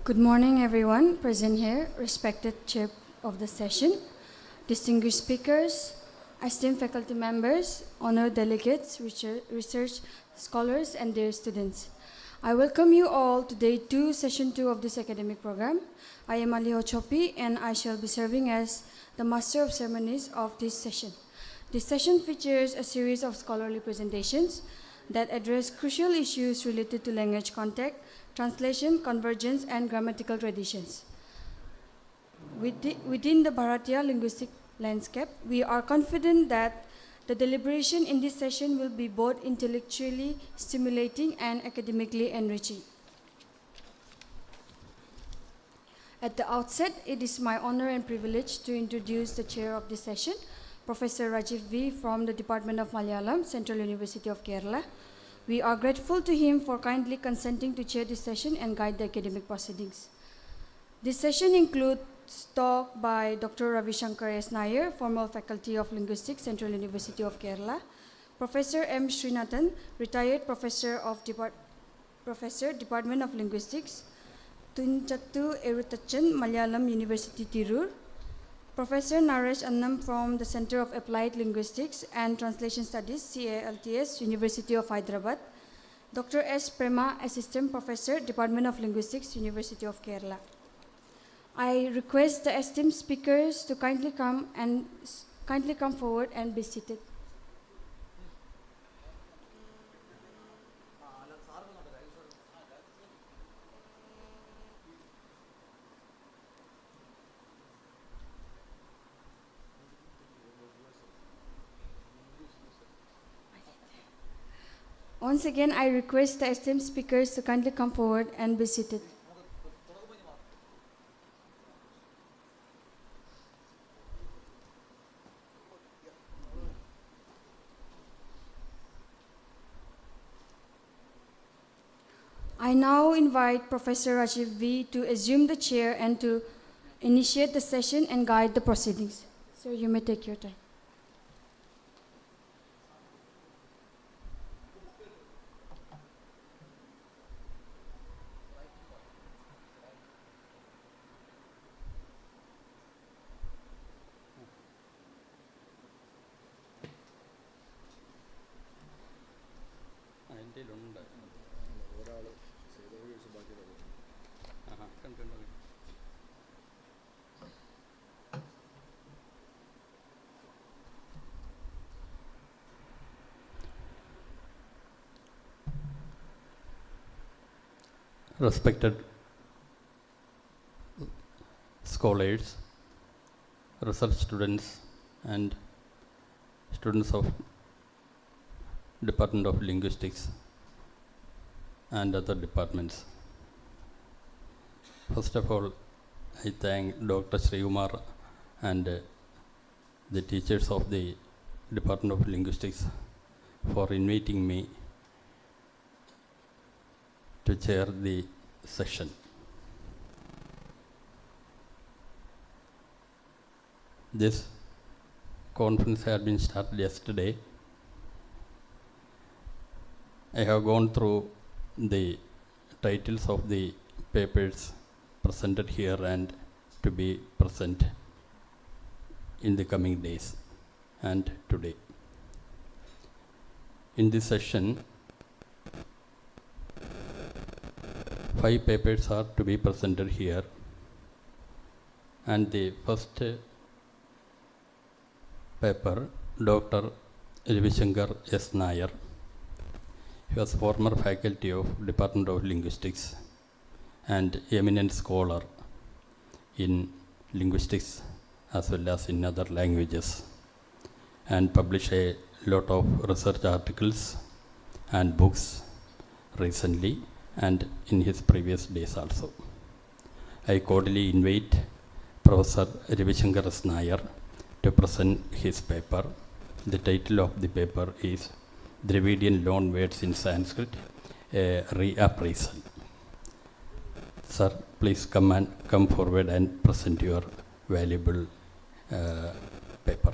Good morning, everyone present here, respected chair of the session, distinguished speakers, esteemed faculty members, honored delegates, research scholars, and their students. I welcome you all to day 2, session 2 of this academic program. I am Aliho Chopi, and I shall be serving as the master of ceremonies of this session. This session features a series of scholarly presentations that address crucial issues related to language contact, translation, convergence, and grammatical traditions. Within the Bharatiya linguistic landscape, we are confident that the deliberation in this session will be both intellectually stimulating and academically enriching. At the outset, it is my honor and privilege to introduce the chair of this session, Professor Rajiv V. from the Department of Malayalam, Central University of Kerala. We are grateful to him for kindly consenting to chair this session and guide the academic proceedings. This session includes talk by Dr. Ravi Shankar S. Nair, former faculty of Linguistics, Central University of Kerala, Professor M. Srinathan, retired Professor, Department of Linguistics, Tunchattu Erutachan, Malayalam University, Tirur, Professor Naresh Annam from the Center of Applied Linguistics and Translation Studies, CALTS, University of Hyderabad, Dr. S. Prema, Assistant Professor, Department of Linguistics, University of Kerala. I request the esteemed speakers to kindly come forward and be seated. Once again, I request the esteemed speakers to kindly come forward and be seated. I now invite Professor Rajiv V. to assume the chair and to initiate the session and guide the proceedings. Sir, you may take your time. Respected scholars, research students, and students of Department of Linguistics and other departments. First of all, I thank Dr. Srikumar and the teachers of the Department of Linguistics for inviting me to chair the session. This conference had been started yesterday. I have gone through the titles of the papers presented here and to be present in the coming days and today. In this session, 5 papers are to be presented here, and the first paper, Dr. Ravi Shankar S. Nair. He was former faculty of Department of Linguistics and eminent scholar in linguistics as well as in other languages, and published a lot of research articles and books recently and in his previous days also. I cordially invite Professor Ravi Shankar S. Nair to present his paper. The title of the paper is Dravidian Loan Words in Sanskrit, a Reappraisal. Sir, please come forward and present your valuable paper.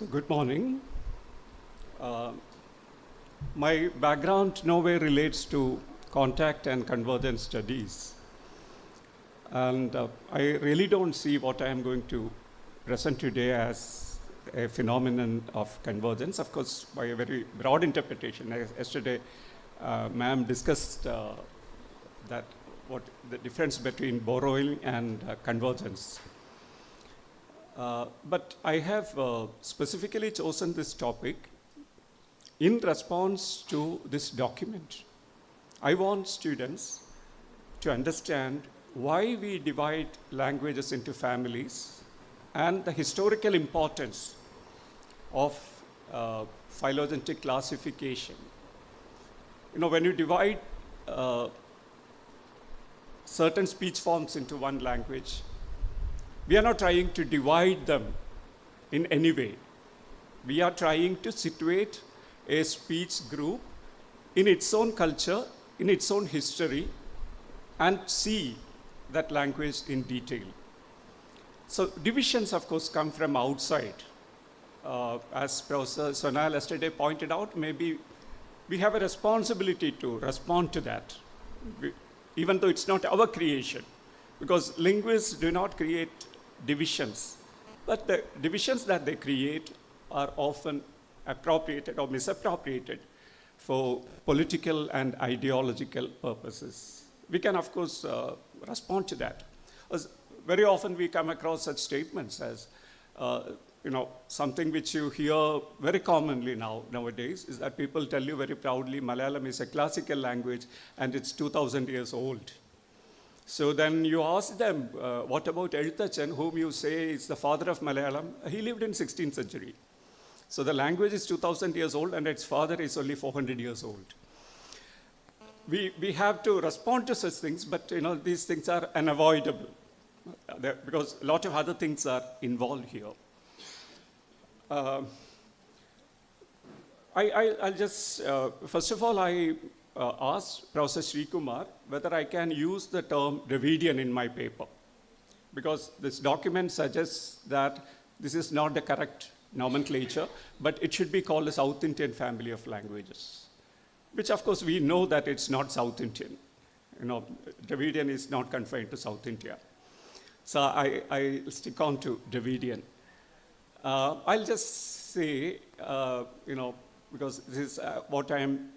So good morning. My background nowhere relates to contact and convergence studies. And I really don't see what I am going to present today as a phenomenon of convergence. Of course, by a very broad interpretation. Yesterday, ma'am discussed that what the difference between borrowing and convergence. But I have specifically chosen this topic in response to this document. I want students to understand why we divide languages into families and the historical importance of phylogenetic classification. You know, when you divide certain speech forms into one language, we are not trying to divide them in any way. We are trying to situate a speech group in its own culture, in its own history, and see that language in detail. So divisions, of course, come from outside. As Professor Sonal yesterday pointed out, maybe we have a responsibility to respond to that, even though it's not our creation, because linguists do not create divisions, but the divisions that they create are often appropriated or misappropriated for political and ideological purposes. We can, of course, respond to that. As very often we come across such statements as, something which you hear very commonly nowadays is that people tell you very proudly, Malayalam is a classical language and it's 2,000 years old. So then you ask them, what about Ezhuthachan, whom you say is the father of Malayalam? He lived in 16th century. So the language is 2,000 years old and its father is only 400 years old. We have to respond to such things, but these things are unavoidable because a lot of other things are involved here. I'll just, first of all, I asked Professor Sri Kumar whether I can use the term Dravidian in my paper, because this document suggests that this is not the correct nomenclature, but it should be called the South Indian family of languages, which of course we know that it's not South Indian. Dravidian is not confined to South India. So I stick on to Dravidian. I'll just say, because this is what I am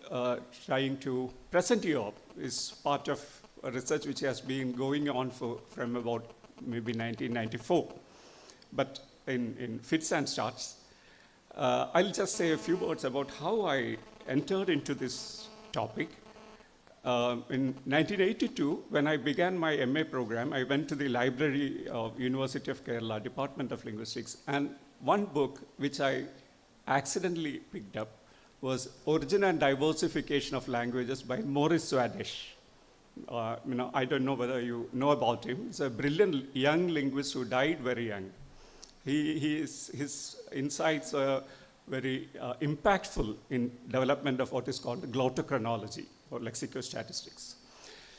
trying to present here is part of a research which has been going on from about maybe 1994, but in fits and starts. I'll just say a few words about how I entered into this topic. In 1982, when I began my MA program, I went to the library of University of Kerala, Department of Linguistics, and one book which I accidentally picked up was Origin and Diversification of Languages by Maurice Swadesh. I don't know whether you know about him. He's a brilliant young linguist who died very young. His insights are very impactful in development of what is called glottochronology or lexicostatistics.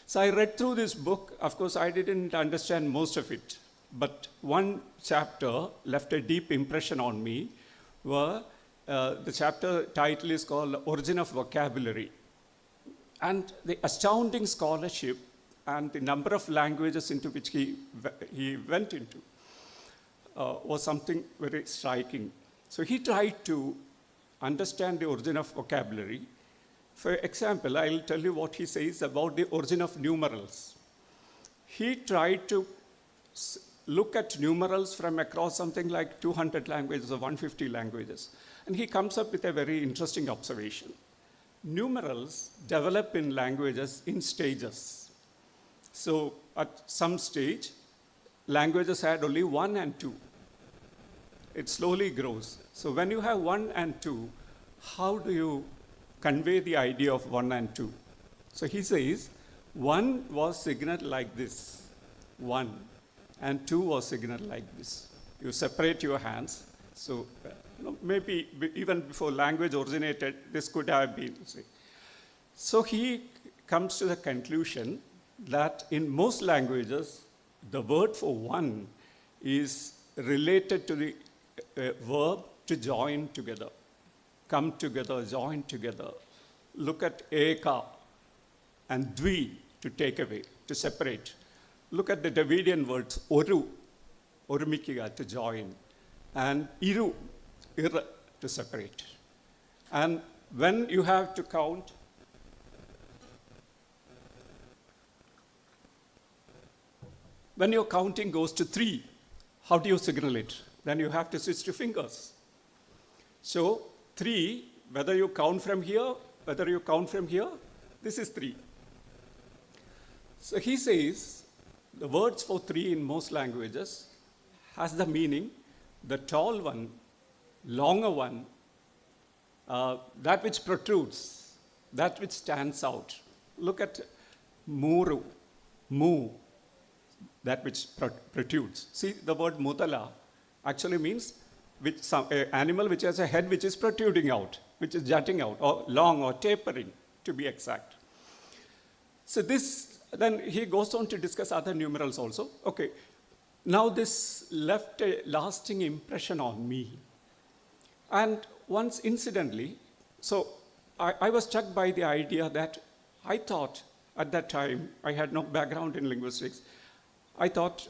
So I read through this book. Of course, I didn't understand most of it, but one chapter left a deep impression on me where the chapter title is called Origin of Vocabulary. And the astounding scholarship and the number of languages into which he went into was something very striking. So he tried to understand the origin of vocabulary. For example, I'll tell you what he says about the origin of numerals. He tried to look at numerals from across something like 200 languages or 150 languages. And he comes up with a very interesting observation. Numerals develop in languages in stages. So at some stage, languages had only 1 and 2. It slowly grows. So when you have 1 and 2, how do you convey the idea of 1 and 2? So he says, 1 was signaled like this, 1, and 2 was signaled like this. You separate your hands. So maybe even before language originated, this could have been. So he comes to the conclusion that in most languages, the word for 1 is related to the verb to join together, come together, join together. Look at eka and dvi, to take away, to separate. Look at the Dravidian words oru, orumikkiga, to join, and iru, ir, to separate. And when you have to count, when your counting goes to 3, how do you signal it? Then you have to switch to fingers. So 3, whether you count from here, whether you count from here, this is 3. So he says, the words for 3 in most languages has the meaning, the tall one, longer one, that which protrudes, that which stands out. Look at muru, mu, that which protrudes. See, the word mudala actually means animal which has a head which is protruding out, which is jutting out, or long or tapering, to be exact. So this, then he goes on to discuss other numerals also. Okay, now this left a lasting impression on me. And once incidentally, so I was struck by the idea that I thought at that time, I had no background in linguistics, I thought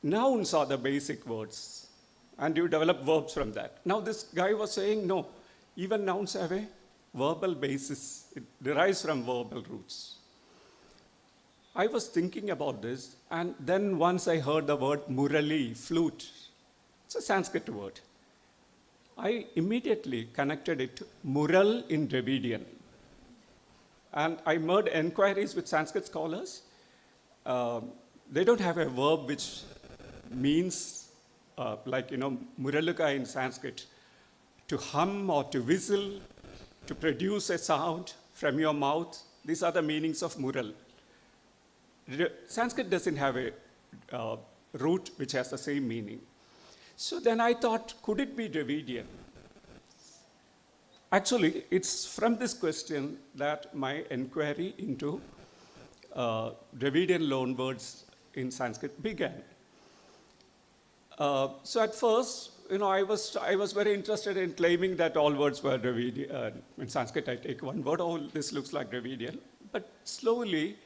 nouns are the basic words, and you develop verbs from that. Now this guy was saying, no, even nouns have a verbal basis. It derives from verbal roots. I was thinking about this, and then once I heard the word murali, flute. It's a Sanskrit word. I immediately connected it to mural in Dravidian. And I made enquiries with Sanskrit scholars. They don't have a verb which means, muraluka in Sanskrit, to hum or to whistle, to produce a sound from your mouth. These are the meanings of mural. Sanskrit doesn't have a root which has the same meaning. So then I thought, could it be Dravidian? Actually, it's from this question that my inquiry into Dravidian loan words in Sanskrit began. So at first, I was very interested in claiming that all words were Dravidian. In Sanskrit, I take one word, oh, this looks like Dravidian. But slowly,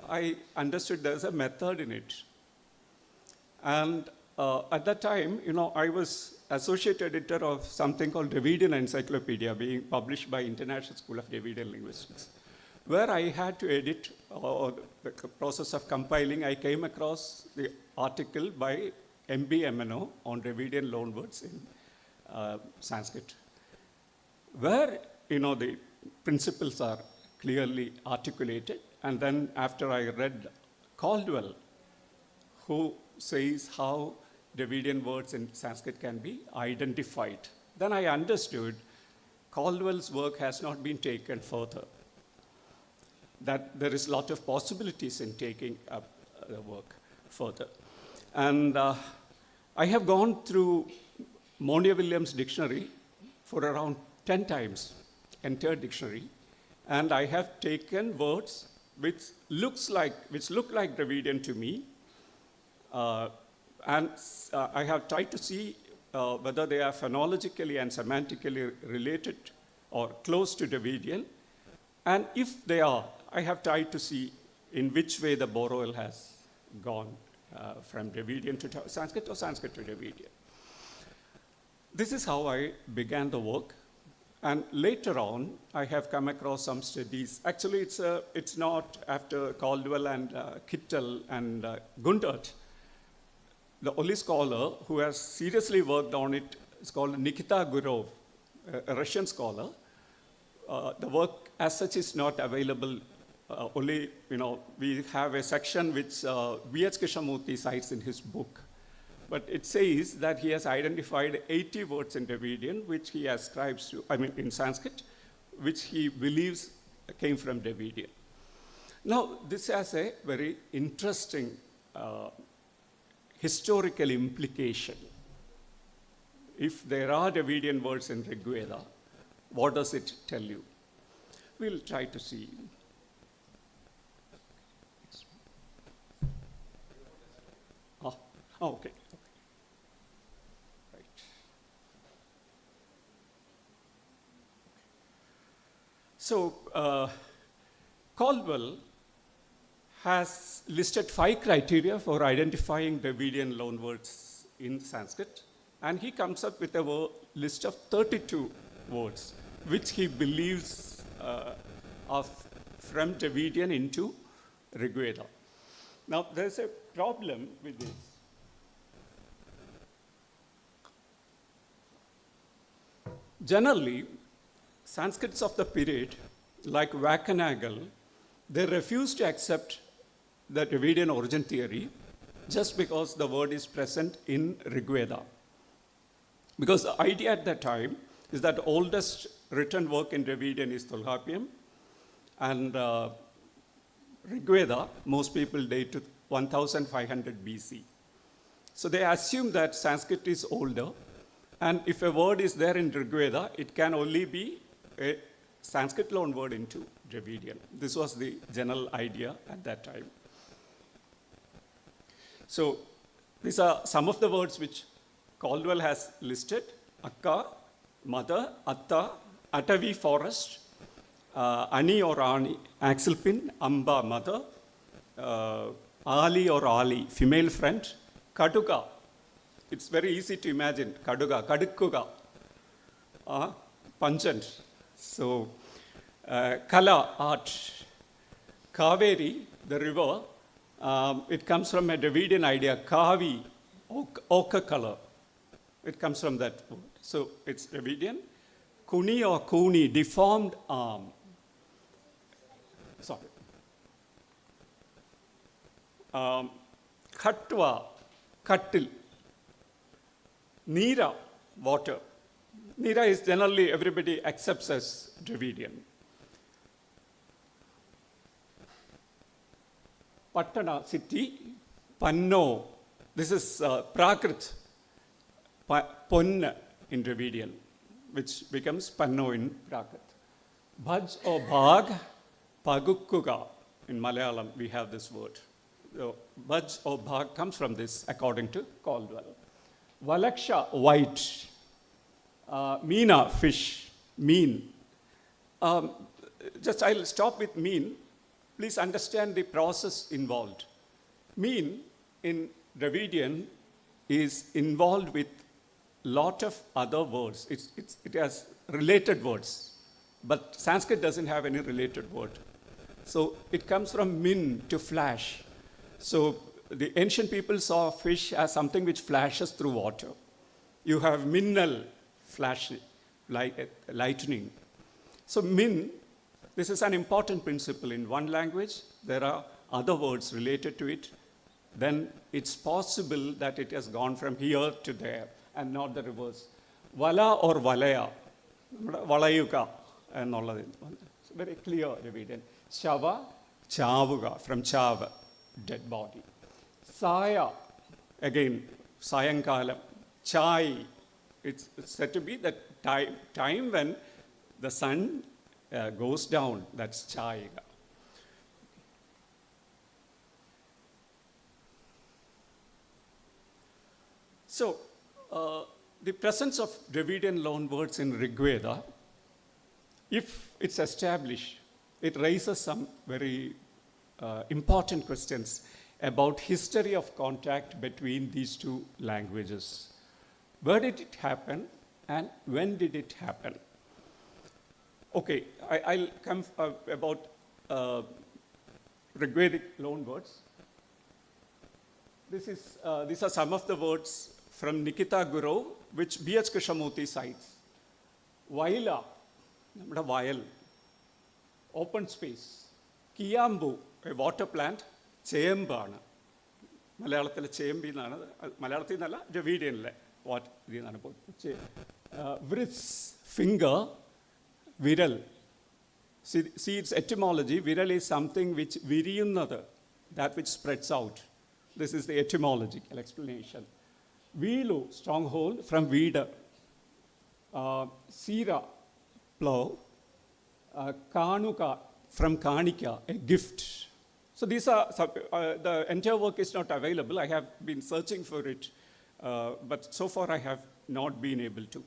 I understood there's a method in it. And at that time, I was associate editor of something called Dravidian Encyclopedia, being published by International School of Dravidian Linguistics, where I had to edit, the process of compiling, I came across the article by M.B. Emino on Dravidian loanwords in Sanskrit, where, the principles are clearly articulated. And then after I read Caldwell, who says how Dravidian words in Sanskrit can be identified, then I understood Caldwell's work has not been taken further, that there is a lot of possibilities in taking up the work further. And I have gone through Monia-Williams dictionary for around 10 times, entire dictionary, and I have taken words which look like Dravidian to me, and I have tried to see whether they are phonologically and semantically related or close to Dravidian. And if they are, I have tried to see in which way the borrowal has gone from Dravidian to Sanskrit or Sanskrit to Dravidian. This is how I began the work. And later on, I have come across some studies. Actually, it's not after Caldwell and Kittel and Gundert. The only scholar who has seriously worked on it is called Nikita Gurov, a Russian scholar. The work as such is not available. Only, we have a section which V.H. Krishnamurthy cites in his book. But it says that he has identified 80 words in Dravidian, which he ascribes to, in Sanskrit, which he believes came from Dravidian. Now, this has a very interesting historical implication. If there are Dravidian words in Rig Veda, what does it tell you? We'll try to see. Oh, okay. So Caldwell has listed 5 criteria for identifying Dravidian loanwords in Sanskrit, and he comes up with a list of 32 words, which he believes are from Dravidian into Rigveda. Now, there's a problem with this. Generally, Sanskrits of the period, like Wackernagle, they refuse to accept the Dravidian origin theory just because the word is present in Rigveda. Because the idea at that time is that the oldest written work in Dravidian is Tolkapiam, and Rigveda, most people date to 1500 BC. So they assume that Sanskrit is older, and if a word is there in Rigveda, it can only be a Sanskrit loan word into Dravidian. This was the general idea at that time. So these are some of the words which Caldwell has listed: Akka, mother; Atta, Atavi, forest; Ani or Ani, axle pin; Amba, mother; Ali or Ali, female friend; Kaduga. It's very easy to imagine. Kaduga, Kadukkuga, pungent. So, Kala, art; Kaveri, the river. It comes from a Dravidian idea, Kavi, ochre color. It comes from that word. So, it's Dravidian. Kuni or Kuni, deformed arm. Sorry. Khatwa, Kattil. Nira, water. Nira is generally everybody accepts as Dravidian. Patana, city. Panno, this is Prakrit, Ponna in Dravidian, which becomes Panno in Prakrit. Bhaj or Bhag, Pagukkuga. In Malayalam, we have this word. So, Bhaj or Bhag comes from this, according to Caldwell. Valaksha, white. Meena, fish. Mean. Just I'll stop with mean. Please understand the process involved. Mean in Dravidian is involved with lot of other words. It has related words, but Sanskrit doesn't have any related word. So it comes from min, to flash. So the ancient people saw fish as something which flashes through water. You have minnal, flash, like lightning. So min, this is an important principle. In one language, there are other words related to it. Then it's possible that it has gone from here to there and not the reverse. Vala or valaya, valayuka, and all of it. It's very clear, Dravidian. Shava, chavuga, from chava, dead body. Saya, again, sayankalam. Chai, it's said to be the time when the sun goes down. That's chai. So, the presence of Dravidian loan words in Rigveda, if it's established, it raises some very important questions about history of contact between these two languages. Where did it happen and when did it happen? Okay, I'll come about Rigvedic loan words. These are some of the words from Nikita Guru, which B.H. Krishnamurti cites. Vaila, vayal, open space. Kiyambu, a water plant. Cheyambana, Malayalatile cheyambi nana, Malayalatile nalla, Dravidian what the nana Vris, finger, viral. See its etymology. Viral is something which viriyunnathu, that which spreads out. This is the etymological explanation. Veelu, stronghold, from Veda. Sira, plow. Kanuka, from Kanika, a gift. So these are, the entire work is not available. I have been searching for it, but so far I have not been able to.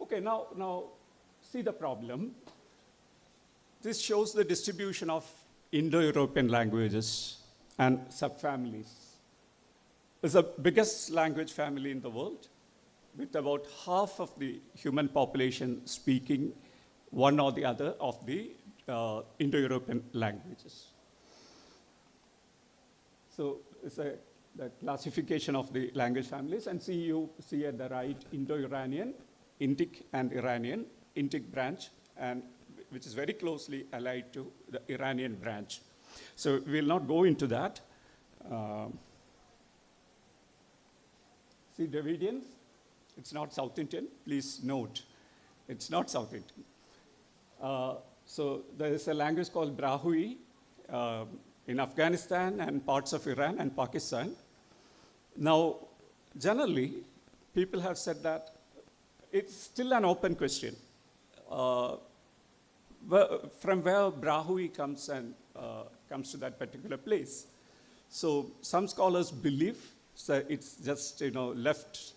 Okay, now see the problem. this shows the distribution of Indo-European languages and subfamilies. It's the biggest language family in the world, with about half of the human population speaking one or the other of the Indo-European languages. So it's the classification of the language families, and you see at the right Indo-Iranian, Indic and Iranian, Indic branch, and which is very closely allied to the Iranian branch. So we'll not go into that. See Dravidians, it's not South Indian. Please note, it's not South Indian. So there is a language called Brahui in Afghanistan and parts of Iran and Pakistan. Now, generally, people have said that it's still an open question. From where Brahui comes and comes to that particular place. So some scholars believe that it's just left,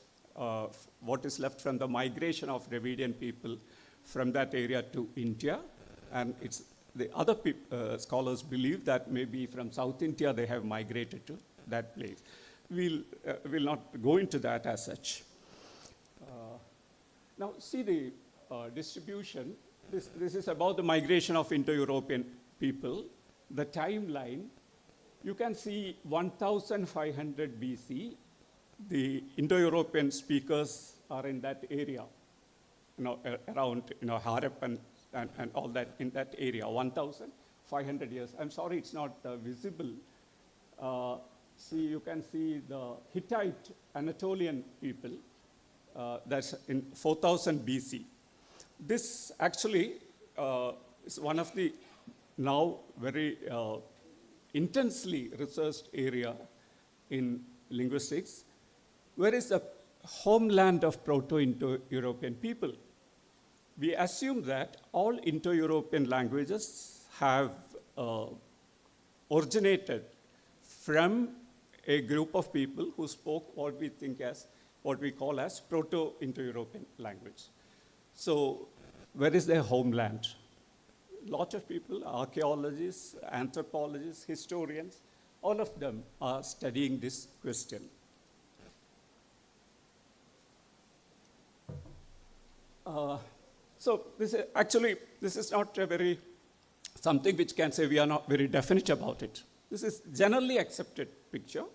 what is left from the migration of Dravidian people from that area to India, and it's the other scholars believe that maybe from South India they have migrated to that place. We'll not go into that as such. Now see the distribution. This is about the migration of Indo-European people. The timeline, you can see 1500 BC, the Indo-European speakers are in that area, around Harappan and all that in that area, 1,500 years. I'm sorry, it's not visible. See, you can see the Hittite Anatolian people, that's in 4000 BC. This actually is one of the now very intensely researched area in linguistics. Where is the homeland of Proto-Indo-European people? We assume that all Indo-European languages have originated from a group of people who spoke what we call as Proto-Indo-European language. So where is their homeland? A lot of people, archaeologists, anthropologists, historians, all of them are studying this question. So this is not a very, something which can say we are not very definite about it. This is generally accepted picture.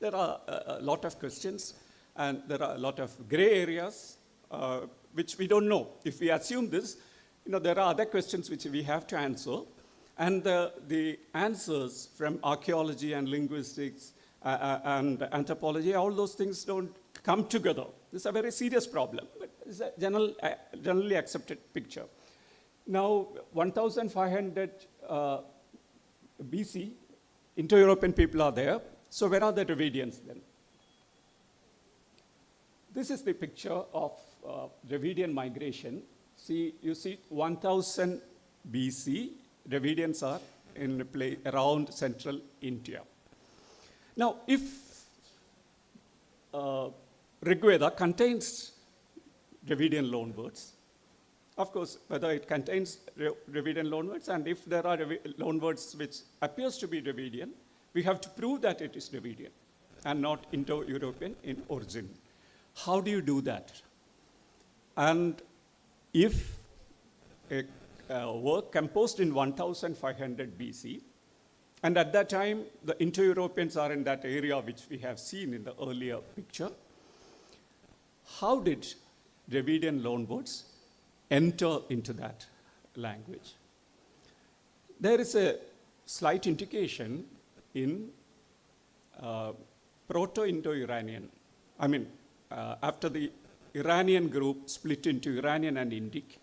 There are a lot of questions and there are a lot of gray areas which we don't know. If we assume this, there are other questions which we have to answer. And the answers from archaeology and linguistics and anthropology, all those things don't come together. This is a very serious problem, but it's a generally accepted picture. Now, 1500 BC, Indo-European people are there. So where are the Dravidians then? This is the picture of Dravidian migration. See, you see 1000 BC, Dravidians are in a place around central India. Now, if Rigveda contains Dravidian loanwords, of course, whether it contains Dravidian loanwords, and if there are loanwords which appears to be Dravidian, we have to prove that it is Dravidian and not Indo-European in origin. How do you do that? And if a work composed in 1500 BC, and at that time, the Indo-Europeans are in that area which we have seen in the earlier picture, how did Dravidian loanwords enter into that language? There is a slight indication in Proto-Indo-Iranian. After the Iranian group split into Iranian and Indic,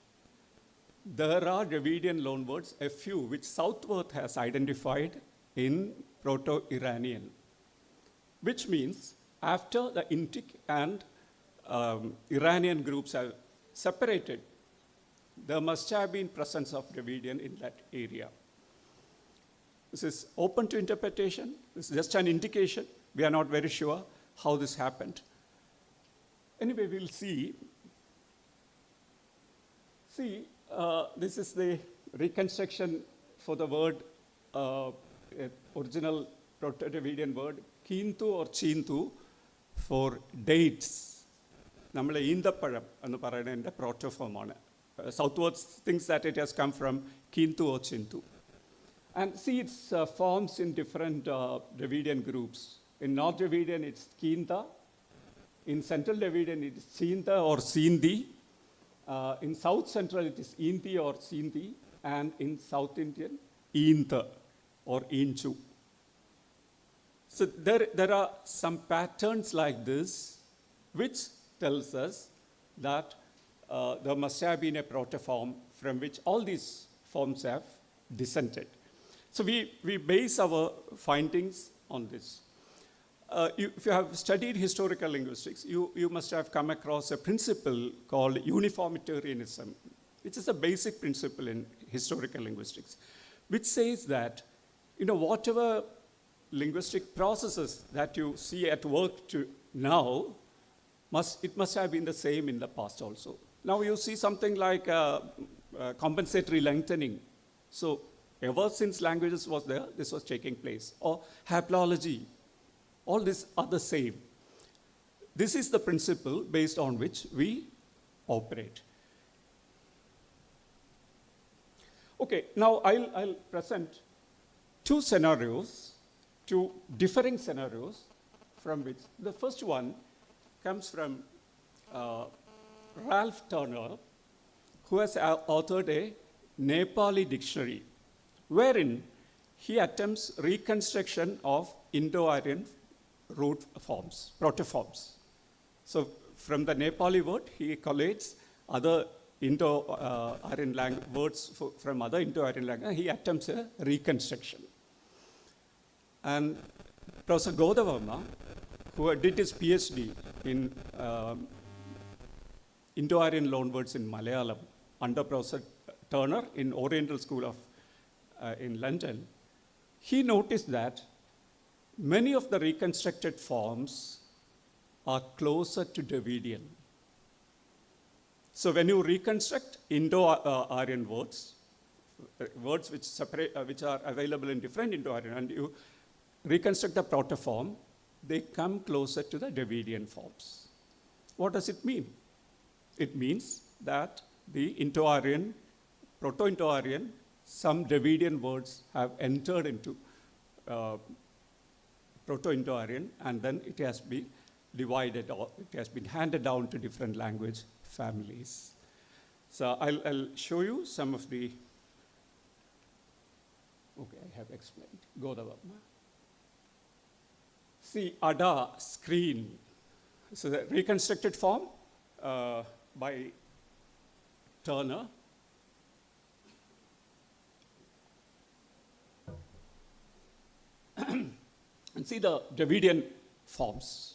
there are Dravidian loanwords, a few, which Southworth has identified in Proto-Iranian, which means after the Indic and Iranian groups have separated, there must have been presence of Dravidian in that area. This is open to interpretation. This is just an indication. We are not very sure how this happened. Anyway, we'll see. See, this is the reconstruction for the word, original Proto-Dravidian word, Kintu or Chintu for dates. Namale Indaparam and the Paranenda protoform. Southwards thinks that it has come from Kintu or Chintu. And see its forms in different Dravidian groups. In North Dravidian, it's Kinta. In Central Dravidian, it is Chinta or Sindi. In South Central, it is Inti or Sindi. And in South Indian, Inta or Inchu. So there are some patterns like this, which tells us that there must have been a protoform from which all these forms have descended. So we base our findings on this. If you have studied historical linguistics, you must have come across a principle called uniformitarianism, which is a basic principle in historical linguistics, which says that, whatever linguistic processes that you see at work now, it must have been the same in the past also. Now you see something like compensatory lengthening. So ever since languages was there, this was taking place. Or haplology. All these are the same. This is the principle based on which we operate. Okay, now I'll present two differing scenarios from which the first one comes from Ralph Turner, who has authored a Nepali dictionary, wherein he attempts reconstruction of Indo-Aryan root forms, protoforms. So from the Nepali word, he collates other Indo-Aryan words from other Indo-Aryan languages. He attempts a reconstruction. And Professor Godavarma, who did his PhD in Indo-Aryan loanwords in Malayalam under Professor Turner in Oriental School in London, he noticed that many of the reconstructed forms are closer to Dravidian. So when you reconstruct Indo-Aryan words which are available in different Indo-Aryan, and you reconstruct the protoform, they come closer to the Dravidian forms. What does it mean? It means that the Indo-Aryan, Proto-Indo-Aryan, some Dravidian words have entered into Proto-Indo-Aryan, and then it has been divided, or it has been handed down to different language families. So I'll show you some of the, okay, I have explained. Godavarma. See, Ada, screen. So the reconstructed form by Turner. And see the Dravidian forms.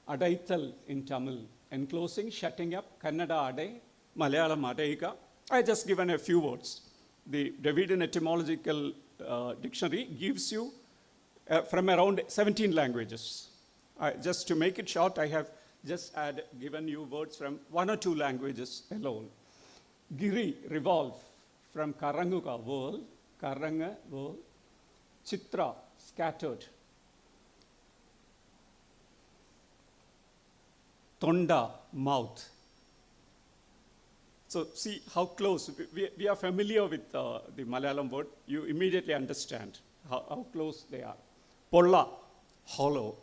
Adaital in Tamil, enclosing, shutting up, Kannada Adai, Malayalam Adaika. I just given a few words. The Dravidian etymological dictionary gives you from around 17 languages. Just to make it short, I have just given you words from 1 or 2 languages alone. Giri, revolve, from Karanguka, whirl, Karanga, whirl. Chitra, scattered. Tonda, mouth. So see how close, we are familiar with the Malayalam word, you immediately understand how close they are. Polla, hollow.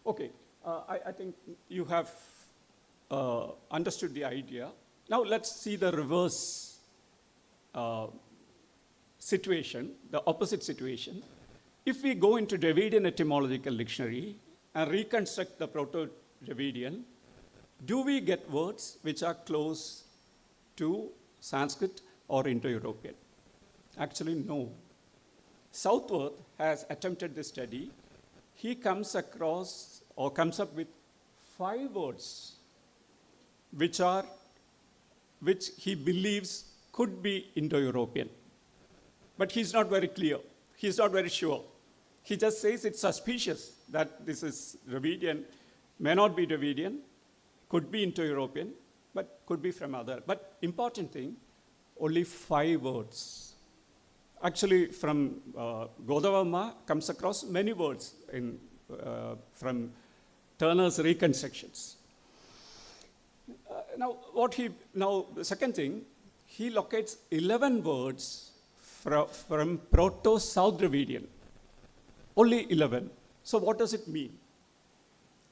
Okay, I think you have understood the idea. Now let's see the reverse situation, the opposite situation. If we go into Dravidian etymological dictionary and reconstruct the Proto-Dravidian, do we get words which are close to Sanskrit or Indo-European? Actually, no. Southworth has attempted this study. He comes up with 5 words which he believes could be Indo-European. But he's not very clear. He's not very sure. He just says it's suspicious that this is Dravidian, may not be Dravidian, could be Indo-European, but could be from other. But important thing, only 5 words. Actually, from Godavarma comes across many words from Turner's reconstructions. Now, the second thing, he locates 11 words from Proto-South Dravidian. Only 11. So what does it mean?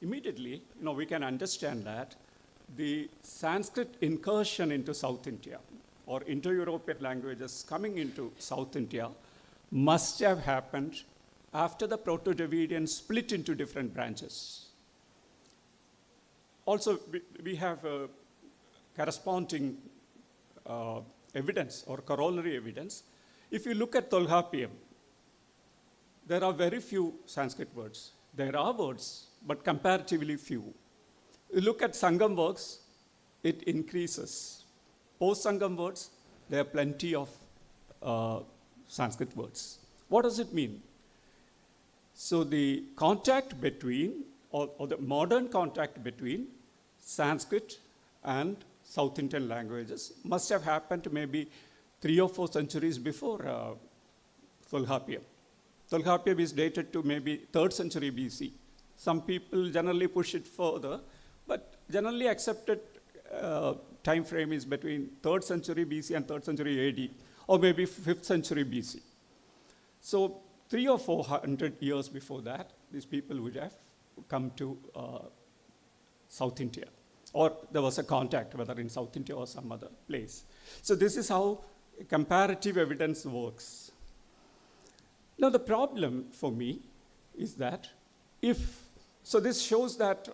Immediately, we can understand that the Sanskrit incursion into South India, or Indo-European languages coming into South India, must have happened after the Proto-Dravidian split into different branches. Also, we have corresponding evidence or corollary evidence. If you look at Tolkappiyam, there are very few Sanskrit words. There are words, but comparatively few. You look at Sangam works, it increases. Post-Sangam words, there are plenty of Sanskrit words. What does it mean? So the contact between, or the modern contact between Sanskrit and South Indian languages must have happened maybe 3 or 4 centuries before Tolkappiyam. Tolkappiyam is dated to maybe 3rd century BC. Some people generally push it further, but generally accepted time frame is between 3rd century BC and 3rd century AD, or maybe 5th century BC. So 300 or 400 years before that, these people would have come to South India, or there was a contact, whether in South India or some other place. So this is how comparative evidence works. Now the problem for me is that so this shows that,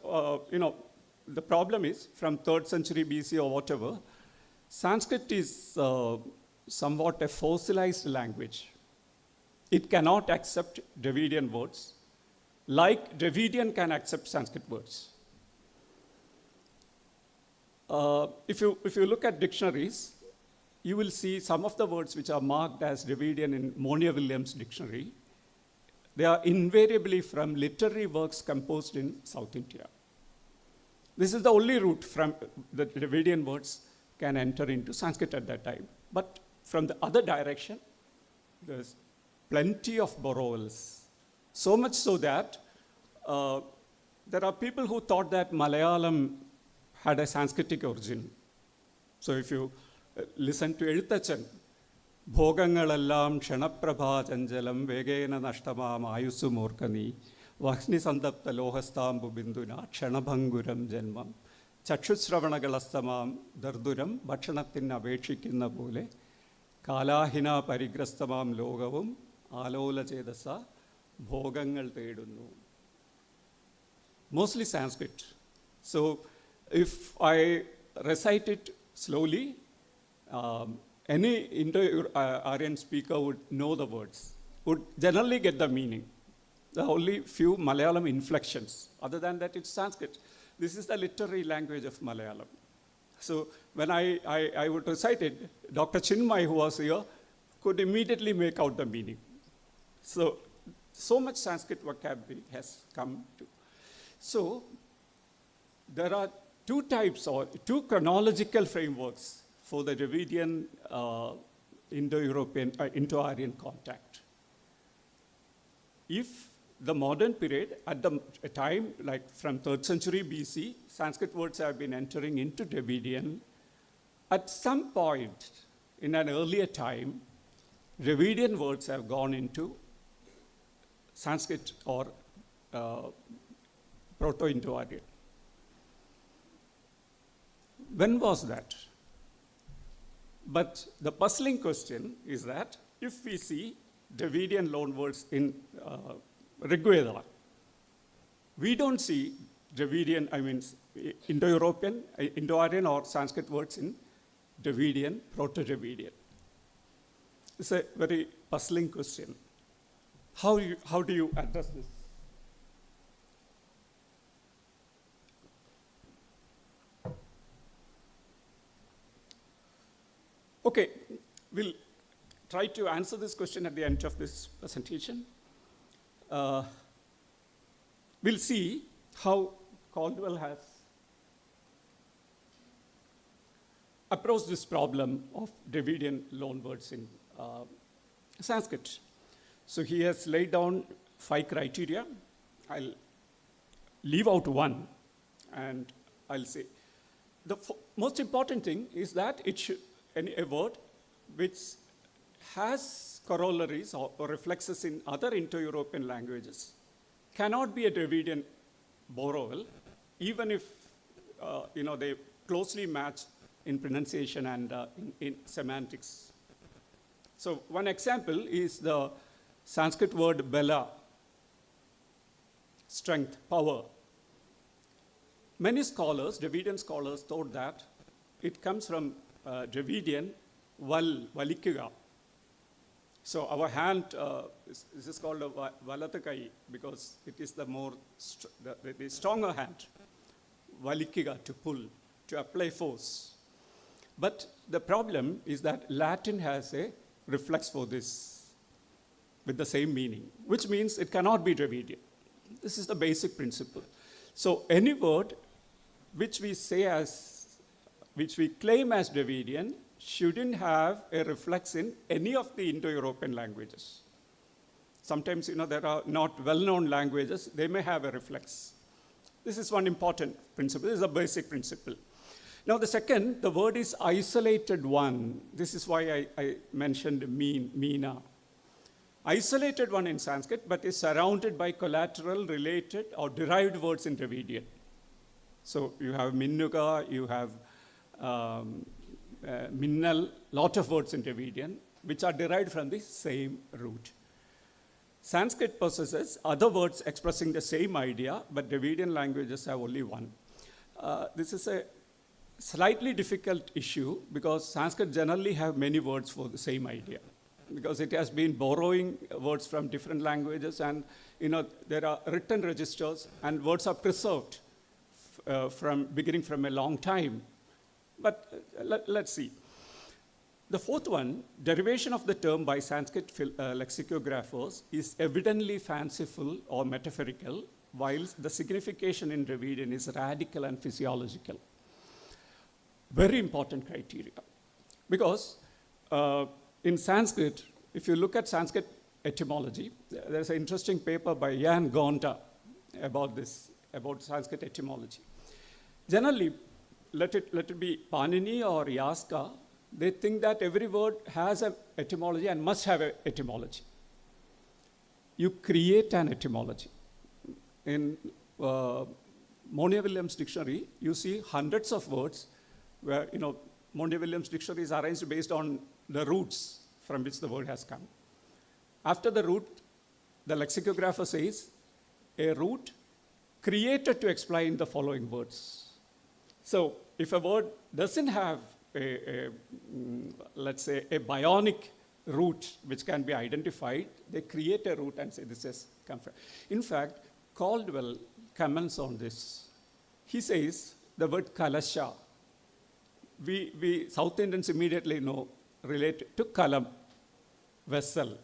the problem is from 3rd century BC or whatever, Sanskrit is somewhat a fossilized language. It cannot accept Dravidian words, like Dravidian can accept Sanskrit words. If you look at dictionaries, you will see some of the words which are marked as Dravidian in Monier-Williams dictionary. They are invariably from literary works composed in South India. This is the only route from the Dravidian words can enter into Sanskrit at that time. But from the other direction, there's plenty of borrowals. So much so that there are people who thought that Malayalam had a Sanskritic origin. So if you listen to Ezhuthachan, Bhogangalallam Kshanapprabha Chanjalam Vegena Nashtamam Ayusu Morkani Vaksni Sandapta Lohastambu Binduna Kshanabhanguram Janmam Chakshusravanagalastamam Darduram Bhakshanathin Avekshikkinna Pole Kalahina Parigrastamam Logavum Alola Chedasa Bhogangal Tedunnu. Mostly Sanskrit. So if I recite it slowly, any Indo-Aryan speaker would know the words, would generally get the meaning. There are only few Malayalam inflections. Other than that, it's Sanskrit. This is the literary language of Malayalam. So when I would recite it, Dr. Chinmay, who was here, could immediately make out the meaning. So much Sanskrit vocabulary has come to. So there are 2 types or 2 chronological frameworks for the Dravidian Indo-European, Indo-Aryan contact. If the modern period, at the time, like from 3rd century BC, Sanskrit words have been entering into Dravidian, at some point in an earlier time, Dravidian words have gone into Sanskrit or Proto-Indo-Aryan. When was that? But the puzzling question is that if we see Dravidian loanwords in Rigveda, we don't see Dravidian, Indo-European, Indo-Aryan or Sanskrit words in Dravidian, Proto-Dravidian. It's a very puzzling question. How do you address this? Okay, we'll try to answer this question at the end of this presentation. We'll see how Caldwell has approach this problem of Dravidian loanwords in Sanskrit. So he has laid down 5 criteria. I'll leave out one, and I'll say the most important thing is that it should a word which has corollaries or reflexes in other Indo-European languages cannot be a Dravidian borrowal, even if they closely match in pronunciation and in semantics. So one example is the Sanskrit word bala, strength, power. Many scholars, Dravidian scholars, thought that it comes from Dravidian valikkiga. So our hand, this is called a valatakai because it is the stronger hand, valikkiga, to pull, to apply force. But the problem is that Latin has a reflex for this with the same meaning, which means it cannot be Dravidian. This is the basic principle. So any word which we claim as Dravidian shouldn't have a reflex in any of the Indo-European languages. Sometimes, there are not well-known languages, they may have a reflex. This is one important principle. This is a basic principle. Now, the second, the word is isolated one. This is why I mentioned meena. Isolated one in Sanskrit, but is surrounded by collateral, related, or derived words in Dravidian. So you have minnuga, you have minnal, lot of words in Dravidian, which are derived from the same root. Sanskrit possesses other words expressing the same idea, but Dravidian languages have only one. This is a slightly difficult issue because Sanskrit generally have many words for the same idea, because it has been borrowing words from different languages, and there are written registers and words are preserved beginning from a long time. But let's see. The fourth one, derivation of the term by Sanskrit lexicographers is evidently fanciful or metaphorical, whilst the signification in Dravidian is radical and physiological. Very important criteria. Because in Sanskrit, if you look at Sanskrit etymology, there's an interesting paper by Jan Gonda about this, about Sanskrit etymology. Generally, let it be Panini or Yaska, they think that every word has an etymology and must have an etymology. You create an etymology. In Monia-Williams dictionary, you see hundreds of words where, Monia-Williams dictionary is arranged based on the roots from which the word has come. After the root, the lexicographer says, a root created to explain the following words. So if a word doesn't have let's say, a bionic root which can be identified, they create a root and say this has come from. In fact, Caldwell comments on this. He says the word kalasha, we South Indians immediately know, relate to kalam, vessel.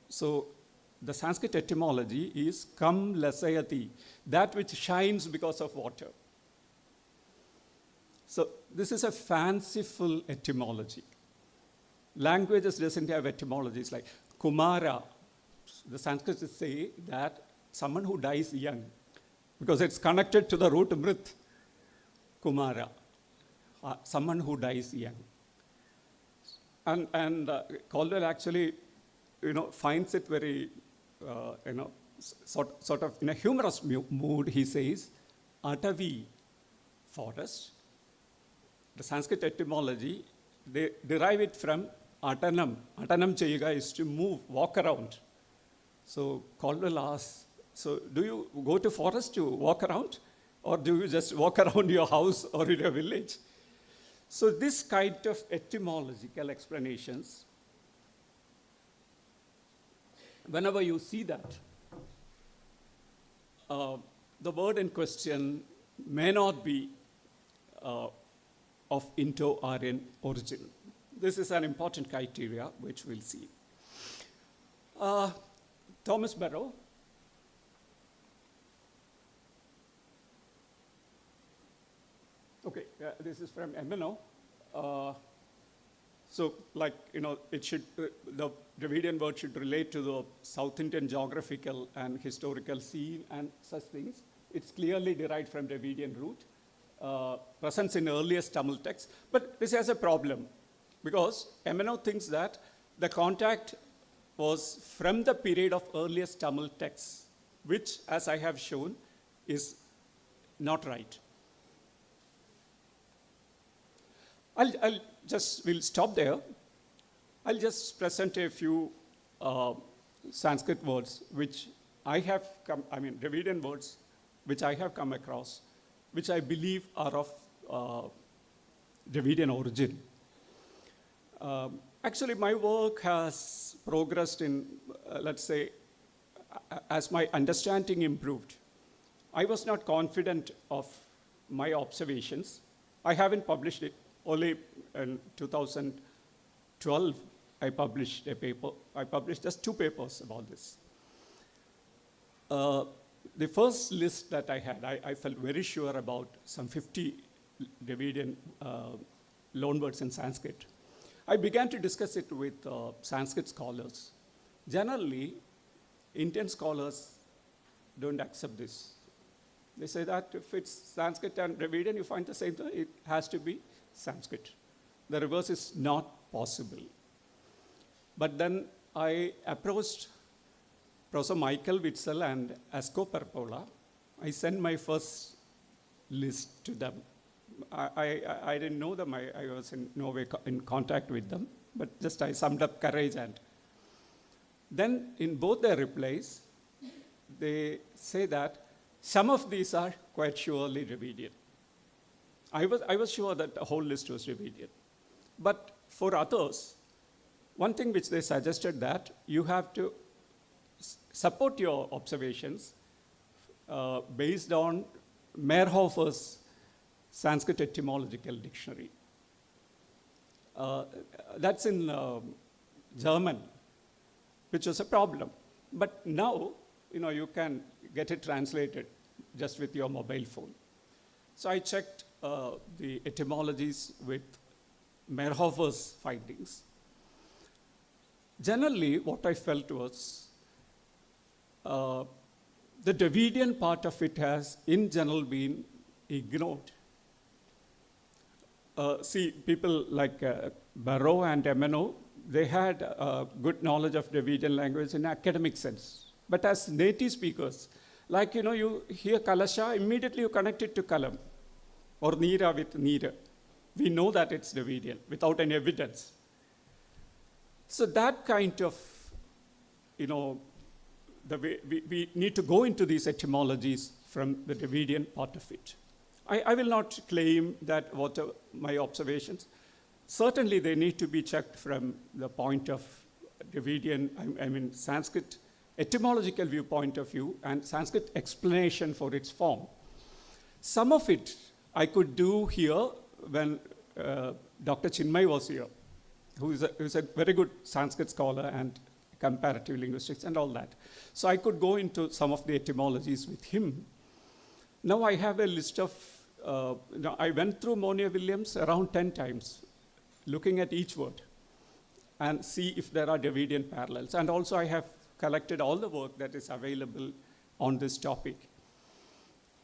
So the Sanskrit etymology is kam lasayati, that which shines because of water. So this is a fanciful etymology. Languages doesn't have etymologies like Kumara. The Sanskrits say that someone who dies young, because it's connected to the root mrit, Kumara, someone who dies young. And Caldwell actually, finds it very, sort of in a humorous mood. He says, Atavi, forest. The Sanskrit etymology, they derive it from atanam. Atanam chayuga is to move, walk around. So Caldwell asks, so do you go to forest to walk around? Or do you just walk around your house or in your village? So this kind of etymological explanations, whenever you see that, the word in question may not be of Indo-Aryan origin. This is an important criteria which we'll see. Thomas Barrow. Okay, this is from MNO. So, like, it should, the Dravidian word should relate to the South Indian geographical and historical scene and such things. It's clearly derived from Dravidian root, presence in earliest Tamil texts. But this has a problem, because MNO thinks that the contact was from the period of earliest Tamil texts, which, as I have shown, is not right. We'll stop there. I'll just present a few Sanskrit words which I have Dravidian words which I have come across, which I believe are of Dravidian origin. Actually, my work has progressed in, let's say, as my understanding improved. I was not confident of my observations. I haven't published it. Only in 2012, I published a paper. I published just 2 papers about this. The first list that I had, I felt very sure about some 50 Dravidian loanwords in Sanskrit. I began to discuss it with Sanskrit scholars. Generally, Indian scholars don't accept this. They say that if it's Sanskrit and Dravidian, you find the same thing, it has to be Sanskrit. The reverse is not possible. But then I approached Professor Michael Witzel and Asko Perpola. I sent my first list to them. I didn't know them. I was in no way in contact with them. But just I summed up courage. And then in both their replies, they say that some of these are quite surely Dravidian. I was sure that the whole list was Dravidian. But for others, one thing which they suggested that you have to support your observations based on Meyerhofer's Sanskrit etymological dictionary. That's in German, which was a problem. But now, you can get it translated just with your mobile phone. So I checked the etymologies with Meyerhofer's findings. Generally, what I felt was the Dravidian part of it has, in general, been ignored. See, people like Barrow and MNO, they had good knowledge of Dravidian language in academic sense. But as native speakers, like, you hear Kalasha, immediately you connect it to Kalam, or Neera with Neera. We know that it's Dravidian without any evidence. So that kind of, the way we need to go into these etymologies from the Dravidian part of it. I will not claim that what my observations, certainly they need to be checked from the point of Dravidian, Sanskrit etymological viewpoint of view and Sanskrit explanation for its form. Some of it I could do here when Dr. Chinmay was here, who is a very good Sanskrit scholar and comparative linguistics and all that. So I could go into some of the etymologies with him. Now I have a list of, I went through Monier Williams around 10 times, looking at each word and see if there are Dravidian parallels. And also I have collected all the work that is available on this topic.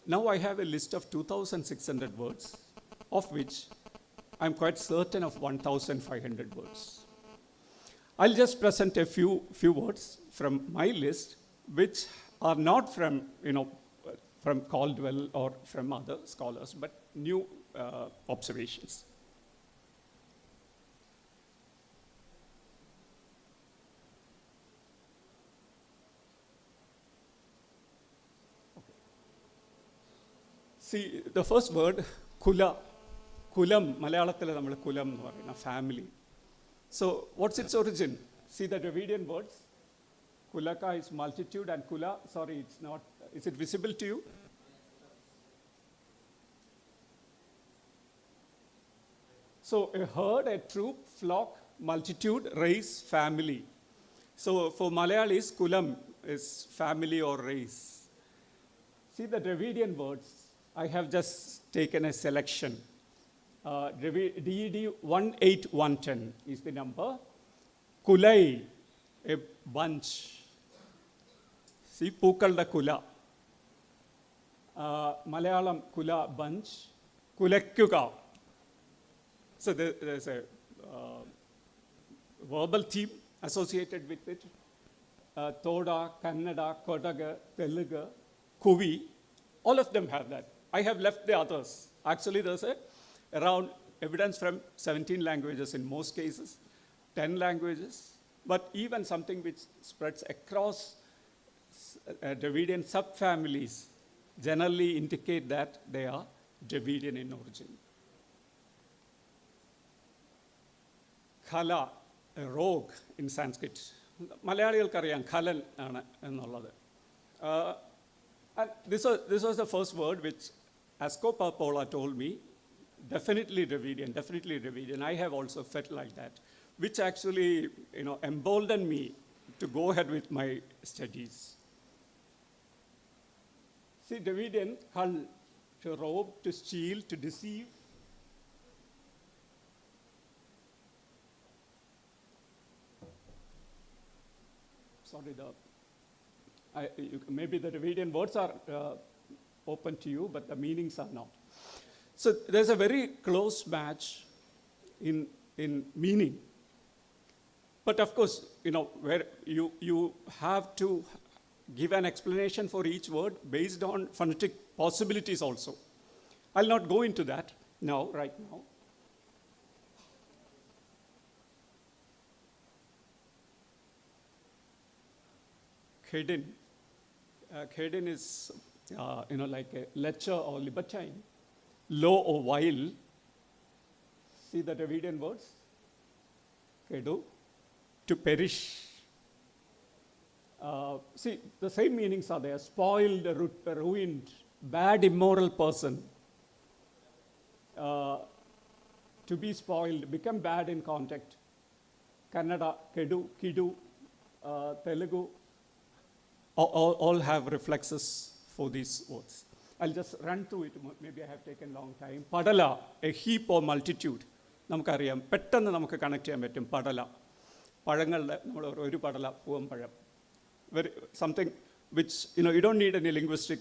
Now I have a list of 2,600 words, of which I'm quite certain of 1,500 words. I'll just present a few words from my list, which are not from, from Caldwell or from other scholars, but new observations. See, the first word, kula. Kulam, Malayalathala nammal kulam nu parayna, family. So, what's its origin? See the Dravidian words. Kulaka is multitude and kula, sorry, it's not, is it visible to you? So, a herd, a troop, flock, multitude, race, family. So, for Malayalis, kulam is family or race. See the Dravidian words. I have just taken a selection DED 18110 is the number. Kulai, a bunch. See, Pukalda Kula. Malayalam Kula bunch. Kulekkuga. So there's a verbal theme associated with it. Toda, Kannada, Kodaga, Telugu, Kuvi, all of them have that. I have left the others. Actually, there's around evidence from 17 languages in most cases, 10 languages, but even something which spreads across Dravidian subfamilies generally indicate that they are Dravidian in origin. Khala, a rogue in Sanskrit. Malayalikkariyam khalan aanu ennullathu. And this was the first word which Asko Papola told me, definitely Dravidian. I have also felt like that, which actually emboldened me to go ahead with my studies. See, Dravidian, khal, to rob, to steal, to deceive. Sorry, maybe the Dravidian words are open to you, but the meanings are not. So there's a very close match in meaning. But of course, where you have to give an explanation for each word based on phonetic possibilities also. I'll not go into that now, right now. Khedin. Khedin is, like a lecher or libertine, low or vile. See the Dravidian words? Kedu, to perish. See, the same meanings are there. Spoiled, ruined, bad, immoral person. To be spoiled, become bad in contact. Kannada, kedu, kidu, Telugu, all have reflexes for these words. I'll just run through it. Maybe I have taken a long time. Padala, a heap or multitude. Namakariam, pettan namak connect cheyyam padala. Padangalde nammal oru padala poovampazham. Something which you don't need any linguistic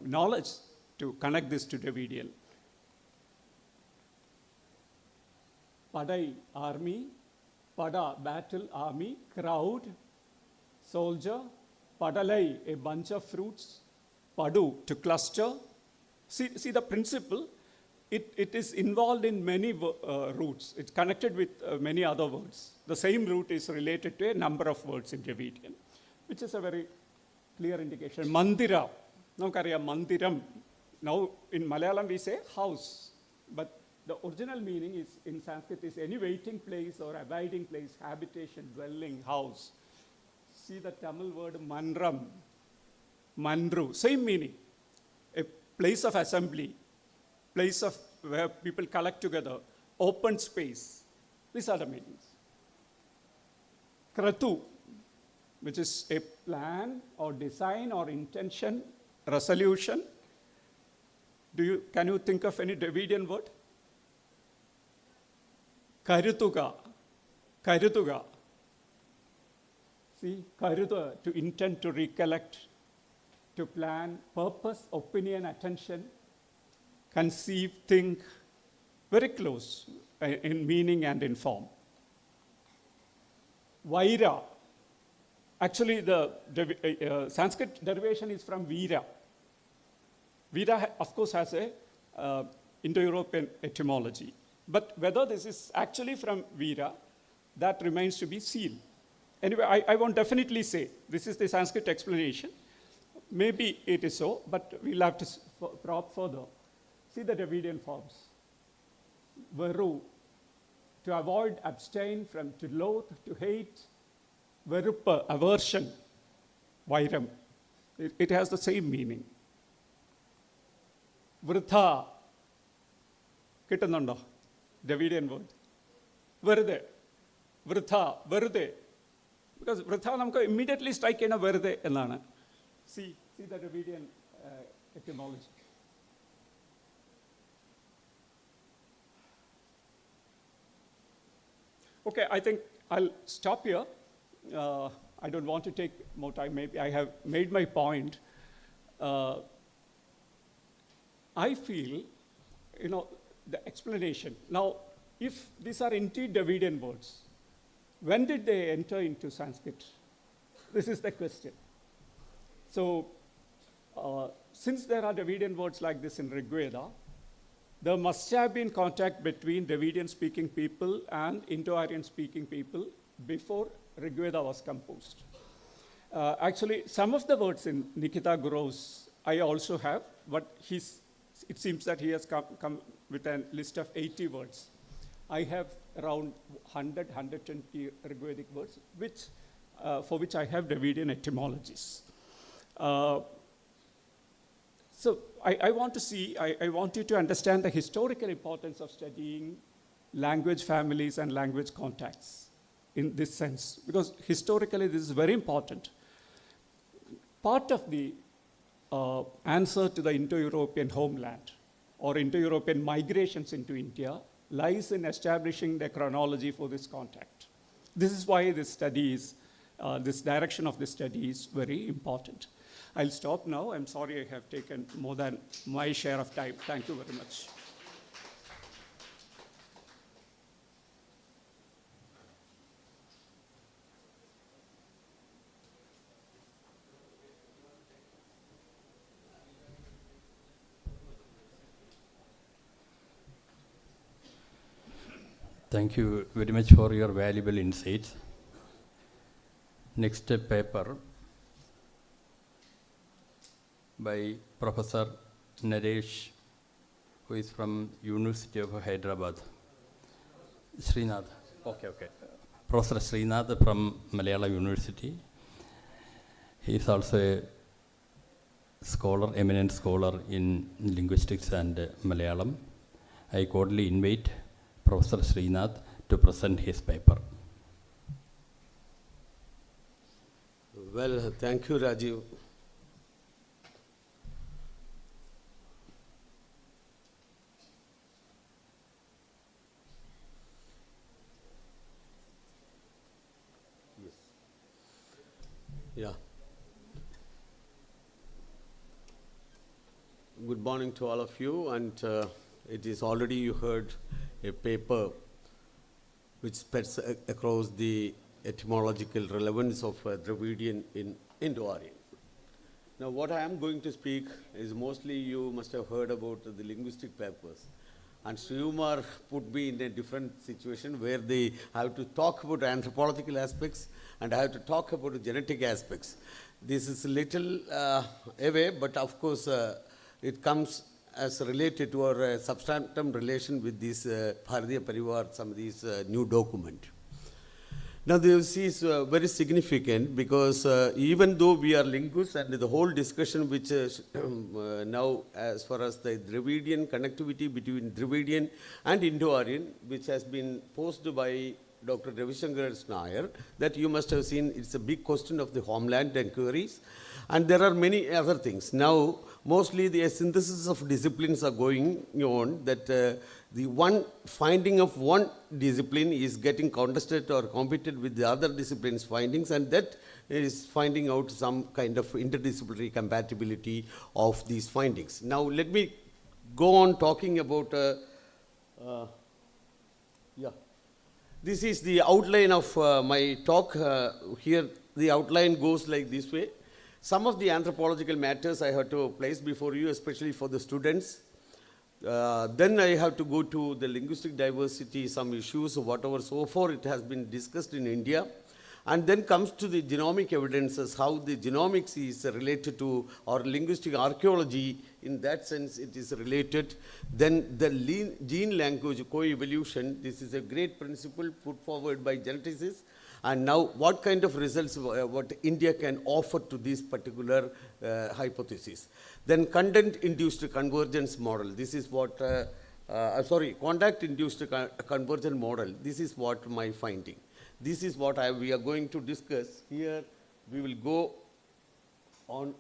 knowledge to connect this to Dravidian. Padai, army. Pada, battle, army. Crowd, soldier. Padalai, a bunch of fruits. Padu, to cluster. See the principle. It is involved in many roots. It's connected with many other words. The same root is related to a number of words in Dravidian, which is a very clear indication. Mandira. Namakariya mandiram. Now in Malayalam we say house. But the original meaning is in Sanskrit is any waiting place or abiding place, habitation, dwelling, house. See the Tamil word mandram, mandru, same meaning. A place of assembly, place of where people collect together, open space. These are the meanings. Kratu, which is a plan or design or intention, resolution. Can you think of any Dravidian word? Karutuga. See, karuta, to intend, to recollect, to plan, purpose, opinion, attention, conceive, think, very close in meaning and in form. Vaira. Actually, the Sanskrit derivation is from Veera. Veera, of course, has a Indo-European etymology. But whether this is actually from Veera, that remains to be seen. Anyway, I won't definitely say this is the Sanskrit explanation. Maybe it is so, but we'll have to probe further. See the Dravidian forms. Veru, to avoid, abstain from, to loathe, to hate. Veruppa, aversion. Vairam. It has the same meaning. Vritha. Kittananda. Dravidian word. Verde. Vritha. Verde. Because vritha namukku immediately strike in a verde ennana. See the Dravidian etymology. Okay, I think I'll stop here. I don't want to take more time. Maybe I have made my point. I feel, the explanation. Now, if these are anti-Dravidian words, when did they enter into Sanskrit? This is the question. So, since there are Dravidian words like this in Rig Veda, there must have been contact between Dravidian-speaking people and Indo-Aryan-speaking people before Rig Veda was composed. Actually, some of the words in Nikita Guru's I also have, but it seems that he has come with a list of 80 words. I have around 100, 120 Rigvedic words, for which I have Dravidian etymologies. So I want you to understand the historical importance of studying language families and language contacts in this sense, because historically this is very important. Part of the answer to the Indo-European homeland or Indo-European migrations into India lies in establishing the chronology for this contact. This is why this direction of this study is very important. I'll stop now. I'm sorry I have taken more than my share of time. Thank you very much. Thank you very much for your valuable insights. Next paper by Professor Naresh, who is from University of Hyderabad. Srinath. Okay. Professor Srinath from Malayalam University. He is also a scholar, eminent scholar in linguistics and Malayalam. I cordially invite Professor Srinath to present his paper. Well, thank you, Rajiv. Yes. Yeah. Good morning to all of you, and it is already you heard a paper which spreads across the etymological relevance of Dravidian in Indo-Aryan. Now, what I am going to speak is mostly you must have heard about the linguistic papers. And Sriumar put me in a different situation where they have to talk about anthropological aspects and I have to talk about the genetic aspects. This is a little away, but of course it comes as related to our substantive relation with this Bharatiya Pariwar, some of these new document. Now this is very significant because even though we are linguists and the whole discussion which now as far as the Dravidian connectivity between Dravidian and Indo-Aryan, which has been posed by Dr. Ravi Shankar Nair, that you must have seen it's a big question of the homeland inquiries. And there are many other things. Now, mostly the synthesis of disciplines are going on that the one finding of one discipline is getting contested or competed with the other disciplines' findings, and that is finding out some kind of interdisciplinary compatibility of these findings. Now, let me go on talking about, this is the outline of my talk. Here, the outline goes like this way. Some of the anthropological matters I have to place before you, especially for the students. Then I have to go to the linguistic diversity, some issues, whatever so far it has been discussed in India. And then comes to the genomic evidences, how the genomics is related to, or linguistic archaeology, in that sense it is related. Then the gene-language co-evolution, this is a great principle put forward by geneticists. And now what kind of results what India can offer to this particular hypothesis. Then content-induced convergence model. This is what, contact-induced convergence model. This is what my finding. This is what we are going to discuss. Here we will go on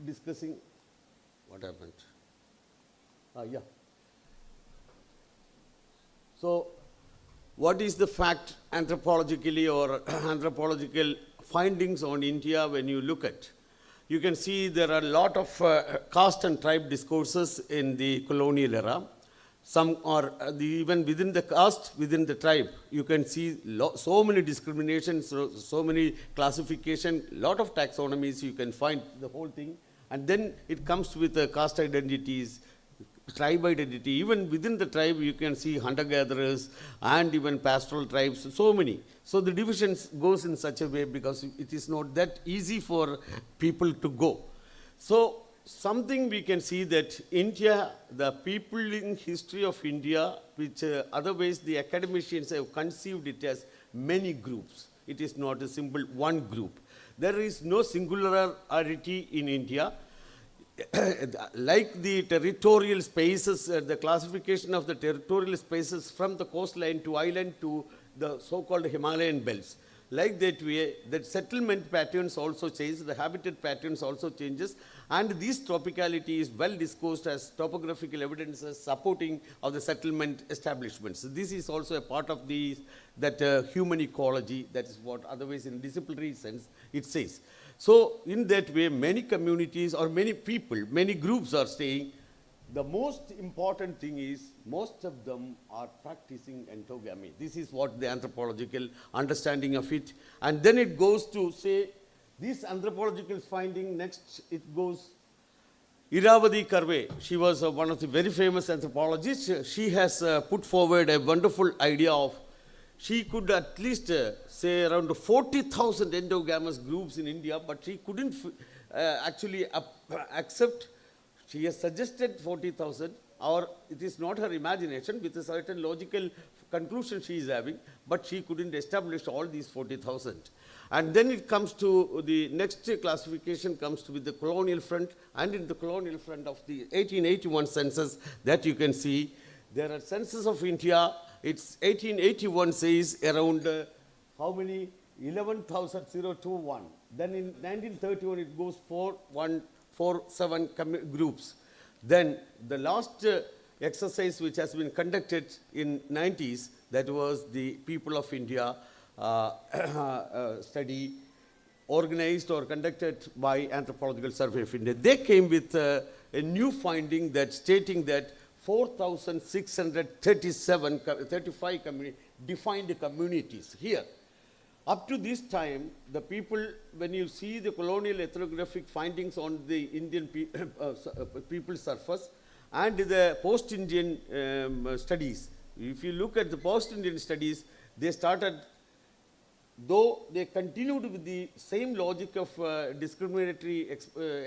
discussing what happened. So what is the fact anthropologically or anthropological findings on India when you look at? You can see there are a lot of caste and tribe discourses in the colonial era. Some are even within the caste, within the tribe. You can see so many discriminations, so many classification, lot of taxonomies. You can find the whole thing. And then it comes with caste identities, tribe identity. Even within the tribe, you can see hunter-gatherers and even pastoral tribes, so many. So the divisions goes in such a way because it is not that easy for people to go. So something we can see that India, the people in history of India, which otherwise the academicians have conceived it as many groups. It is not a simple one group. There is no singularity in India. Like the territorial spaces, the classification of the territorial spaces from the coastline to island to the so-called Himalayan belts. Like that way, the settlement patterns also change, the habitat patterns also changes, and this tropicality is well discussed as topographical evidences supporting of the settlement establishments. So this is also a part of that human ecology, that is what otherwise in disciplinary sense it says. So in that way, many communities or many people, many groups are staying. The most important thing is most of them are practicing endogamy. This is what the anthropological understanding of it. And then it goes to say, this anthropological finding, next it goes, Iravadi Karve, she was one of the very famous anthropologists. She has put forward a wonderful idea of, she could at least say around 40,000 endogamous groups in India, but she couldn't actually accept. She has suggested 40,000, or it is not her imagination, with a certain logical conclusion she is having, but she couldn't establish all these 40,000. And then it comes to the next classification comes to with the colonial front, and in the colonial front of the 1881 census that you can see, there are census of India. It's 1881 says around how many? 11,021. Then in 1931 it goes 4,147 groups. Then the last exercise which has been conducted in 90s, that was the People of India study organized or conducted by Anthropological Survey of India. They came with a new finding that stating that 4,635 defined communities here. Up to this time, the people, when you see the colonial ethnographic findings on the Indian people surface and the post-Indian studies, if you look at the post-Indian studies, they started, though they continued with the same logic of discriminatory,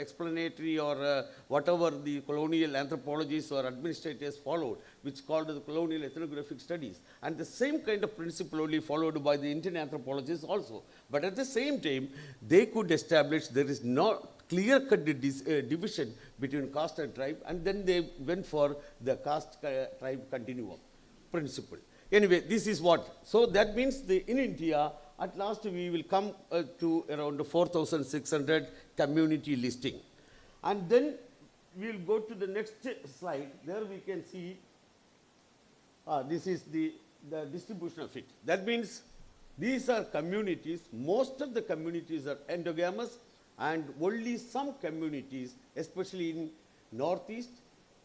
explanatory or whatever the colonial anthropologists or administrators followed, which called the colonial ethnographic studies. And the same kind of principle only followed by the Indian anthropologists also. But at the same time, they could establish there is no clear-cut division between caste and tribe, and then they went for the caste-tribe continuum principle. Anyway, this is what. So that means in India, at last we will come to around 4,600 community listing. And then we will go to the next slide. There we can see, this is the distribution of it. That means these are communities, most of the communities are endogamous, and only some communities, especially in Northeast,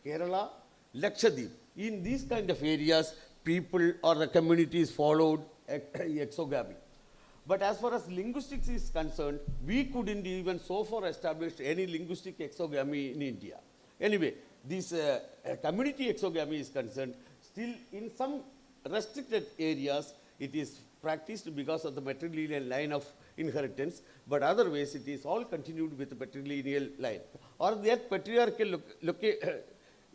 Kerala, Lakshadweep, in these kind of areas, people or the communities followed exogamy. But as far as linguistics is concerned, we couldn't even so far establish any linguistic exogamy in India. Anyway, this community exogamy is concerned, still in some restricted areas, it is practiced because of the matrilineal line of inheritance, but otherwise it is all continued with the matrilineal line. Or that patriarchal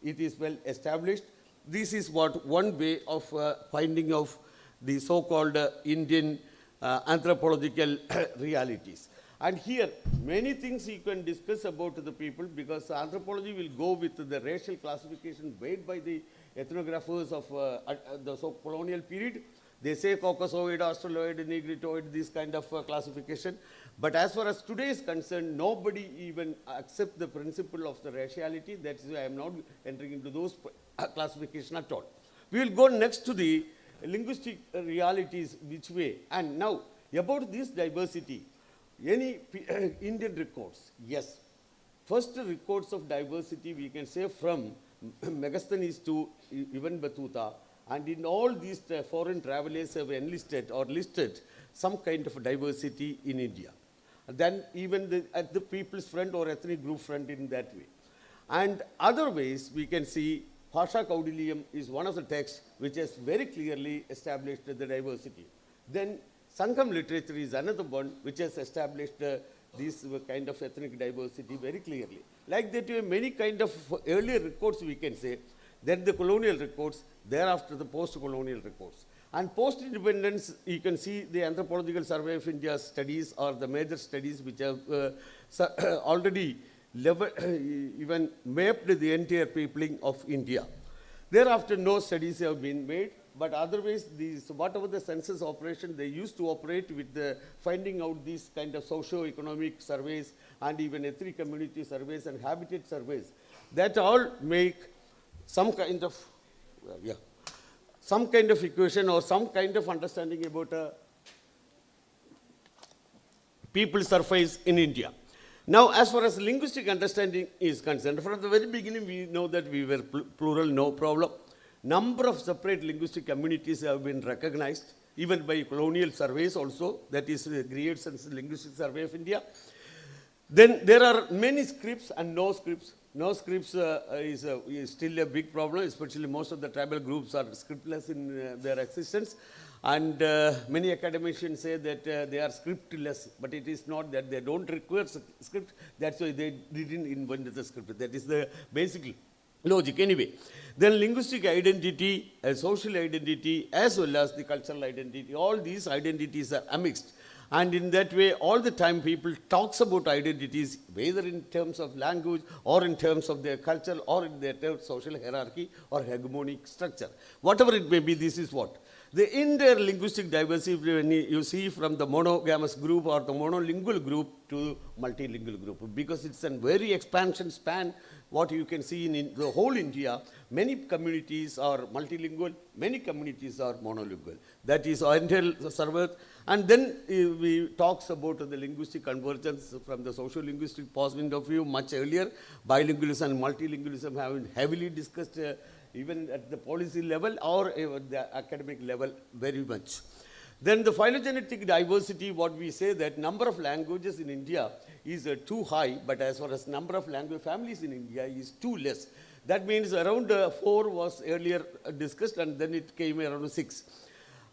it is well established. This is what one way of finding of the so-called Indian anthropological realities. And here, many things you can discuss about the people, because anthropology will go with the racial classification made by the ethnographers of the colonial period. They say Caucasoid, Australoid, Negritoid, this kind of classification. But as far as today is concerned, nobody even accepts the principle of the raciality. That is why I am not entering into those classification at all. We will go next to the linguistic realities which way. And now, about this diversity, any Indian records, yes. First records of diversity we can say from Megasthenes to Ibn Battuta, and in all these foreign travelers have enlisted or listed some kind of diversity in India. Then even at the people's front or ethnic group front in that way. And other ways we can see Bhasha Kaudiliyam is one of the texts which has very clearly established the diversity. Then Sangham literature is another one which has established this kind of ethnic diversity very clearly. Like that, many kind of earlier records we can say, then the colonial records, thereafter the post-colonial records. And post-independence, you can see the Anthropological Survey of India studies are the major studies which have already even mapped the entire peopling of India. Thereafter, no studies have been made, but otherwise, whatever the census operation, they used to operate with the finding out these kind of socio-economic surveys and even ethnic community surveys and habitat surveys. That all make some kind of, some kind of equation or some kind of understanding about a people surface in India. Now, as far as linguistic understanding is concerned, from the very beginning we know that we were plural, no problem. Number of separate linguistic communities have been recognized, even by colonial surveys also, that is Grierson Linguistic Survey of India. Then there are many scripts and no scripts. No scripts is still a big problem, especially most of the tribal groups are scriptless in their existence. And many academicians say that they are scriptless, but it is not that. They don't require script. That's why they didn't invent the script. That is the basic logic. Anyway, then linguistic identity, social identity, as well as the cultural identity, all these identities are mixed. And in that way, all the time people talks about identities, whether in terms of language or in terms of their culture or in their social hierarchy or hegemonic structure. Whatever it may be, this is what. The interlinguistic diversity, when you see from the monogamous group or the monolingual group to multilingual group, because it's a very expansion span, what you can see in the whole India, many communities are multilingual, many communities are monolingual. That is Oriental Sarvat. And then we talks about the linguistic convergence from the socio-linguistic point of view much earlier. Bilingualism and multilingualism have been heavily discussed even at the policy level or the academic level very much. Then the phylogenetic diversity, what we say that number of languages in India is too high, but as far as number of language families in India is too less. That means around 4 was earlier discussed and then it came around 6.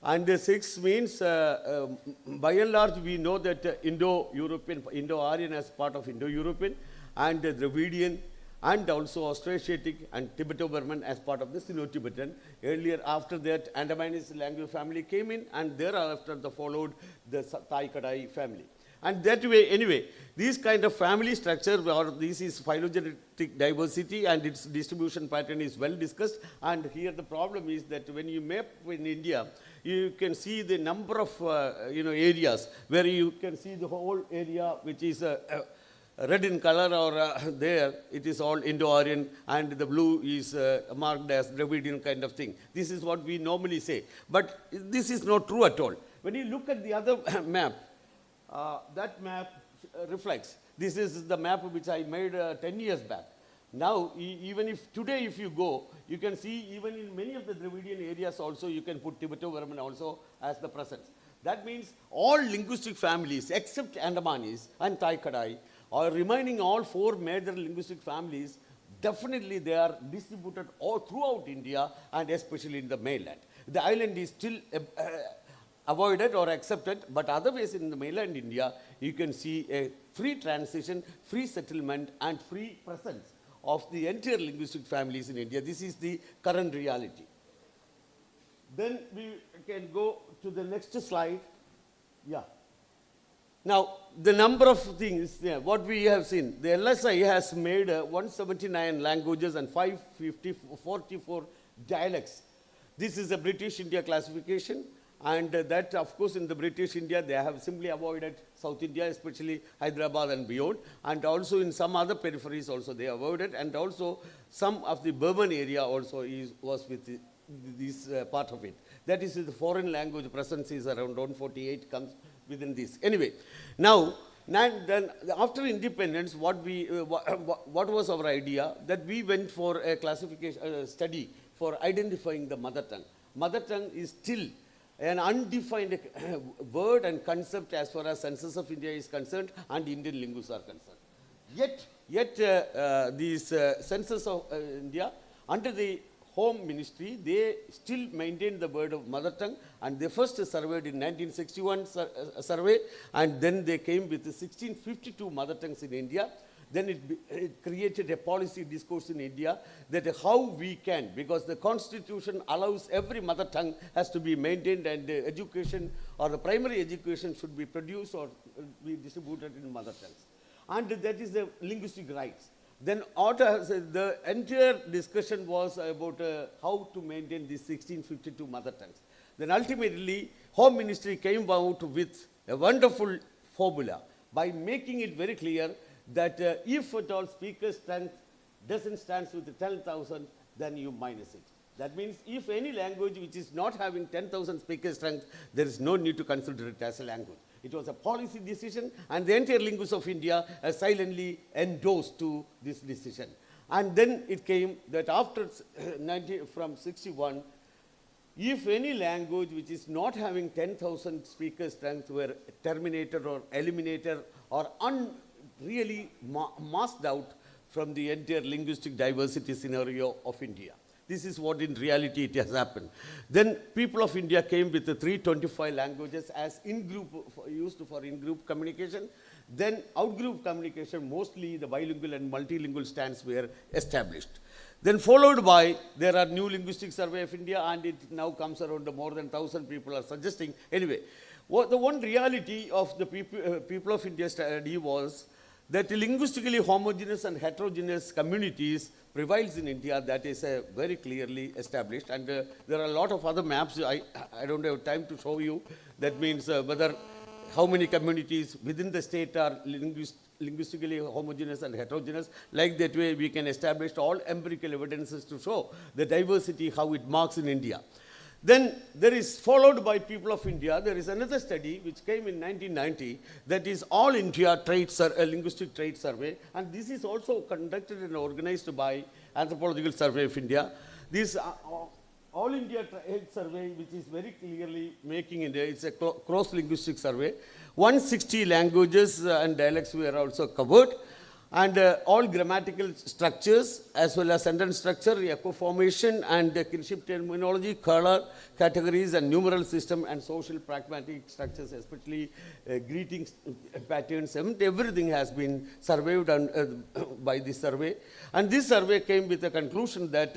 And 6 means, by and large, we know that Indo-European, Indo-Aryan as part of Indo-European, and Dravidian, and also Austroasiatic and Tibeto-Burman as part of the Sino-Tibetan. Earlier, after that, Andamanese language family came in, and thereafter followed the Tai-Kadai family. And that way, anyway, these kind of family structure, or this is phylogenetic diversity and its distribution pattern is well discussed. And here the problem is that when you map in India, you can see the number of areas where you can see the whole area which is red in color or there, it is all Indo-Aryan, and the blue is marked as Dravidian kind of thing. This is what we normally say. But this is not true at all. When you look at the other map, that map reflects. This is the map which I made 10 years back. Now, even if today if you go, you can see even in many of the Dravidian areas also, you can put Tibeto-Burman also as the presence. That means all linguistic families except Andamanese and Tai-Kadai are remaining all 4 major linguistic families. Definitely they are distributed all throughout India and especially in the mainland. The island is still avoided or accepted, but otherwise in the mainland India, you can see a free transition, free settlement, and free presence of the entire linguistic families in India. This is the current reality. Then we can go to the next slide. Yeah. Now, the number of things, what we have seen, the LSI has made 179 languages and 544 dialects. This is a British India classification. And that, of course, in the British India, they have simply avoided South India, especially Hyderabad and beyond. And also in some other peripheries also they avoided. And also some of the Burman area also was with this part of it. That is the foreign language presence is around 148 comes within this. Anyway, now, then after independence, what was our idea? That we went for a classification study for identifying the mother tongue. Mother tongue is still an undefined word and concept as far as census of India is concerned and Indian linguists are concerned. Yet these census of India, under the Home Ministry, they still maintain the word of mother tongue, and they first surveyed in 1961 survey, and then they came with 1652 mother tongues in India. Then it created a policy discourse in India that how we can, because the constitution allows every mother tongue has to be maintained, and education or the primary education should be produced or be distributed in mother tongues. And that is the linguistic rights. Then the entire discussion was about how to maintain these 1652 mother tongues. Then ultimately, Home Ministry came out with a wonderful formula by making it very clear that if at all speaker's strength doesn't stand with 10,000, then you minus it. That means if any language which is not having 10,000 speaker strength, there is no need to consider it as a language. It was a policy decision, and the entire linguists of India silently endorsed to this decision. And then it came that after from 61, if any language which is not having 10,000 speaker strength were terminated or eliminated or really masked out from the entire linguistic diversity scenario of India. This is what in reality it has happened. Then people of India came with the 325 languages as in-group, used for in-group communication. Then out-group communication, mostly the bilingual and multilingual stands were established. Then followed by, there are new linguistic survey of India, and it now comes around more than 1,000 people are suggesting. Anyway, the one reality of the people of India study was that linguistically homogeneous and heterogeneous communities prevails in India. That is very clearly established, and there are a lot of other maps. I don't have time to show you. That means whether how many communities within the state are linguistically homogeneous and heterogeneous. Like that way, we can establish all empirical evidences to show the diversity, how it marks in India. Then there is, followed by people of India, there is another study which came in 1990, that is All India Linguistic Trait Survey, and this is also conducted and organized by Anthropological Survey of India. This All India Trait Survey, which is very clearly making India, it's a cross-linguistic survey. 160 languages and dialects were also covered, and all grammatical structures as well as sentence structure, echo formation and kinship terminology, color, categories and numeral system and social pragmatic structures, especially greetings patterns, everything has been surveyed by this survey. And this survey came with a conclusion that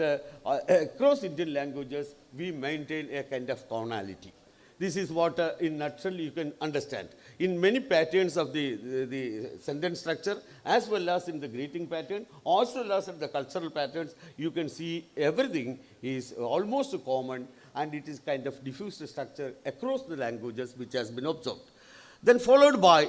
across Indian languages, we maintain a kind of commonality. This is what, in nutshell, you can understand. In many patterns of the sentence structure, as well as in the greeting pattern, as well as in the cultural patterns, you can see everything is almost common, and it is kind of diffused structure across the languages which has been observed. Then followed by,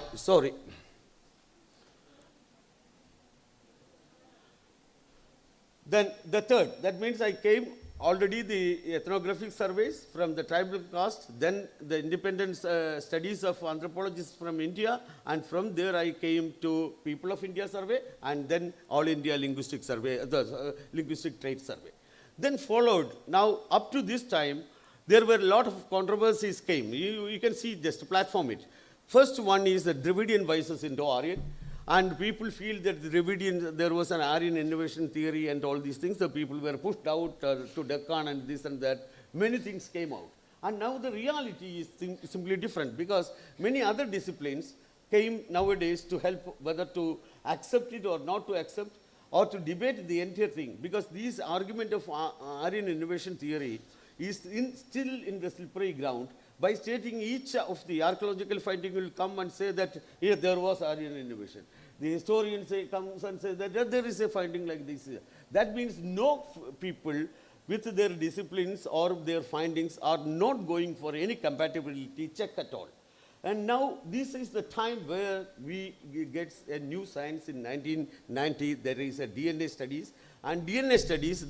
Then the third, that means I came already the ethnographic surveys from the tribal caste, then the independent studies of anthropologists from India, and from there I came to People of India survey, and then All India Linguistic Survey, the Linguistic Trait Survey. Then followed, now up to this time, there were a lot of controversies came. You can see, just platform it. First one is the Dravidian versus Indo-Aryan. And people feel that the Dravidian, there was an Aryan innovation theory and all these things. The people were pushed out to Deccan and this and that. Many things came out. And now the reality is simply different, because many other disciplines came nowadays to help whether to accept it or not to accept, or to debate the entire thing. Because this argument of Aryan innovation theory is still in the slippery ground. By stating each of the archaeological finding will come and say that here there was Aryan innovation. The historian comes and says that there is a finding like this. That means no people with their disciplines or their findings are not going for any compatibility check at all. And now this is the time where we get a new science in 1990. There is a DNA studies, and DNA studies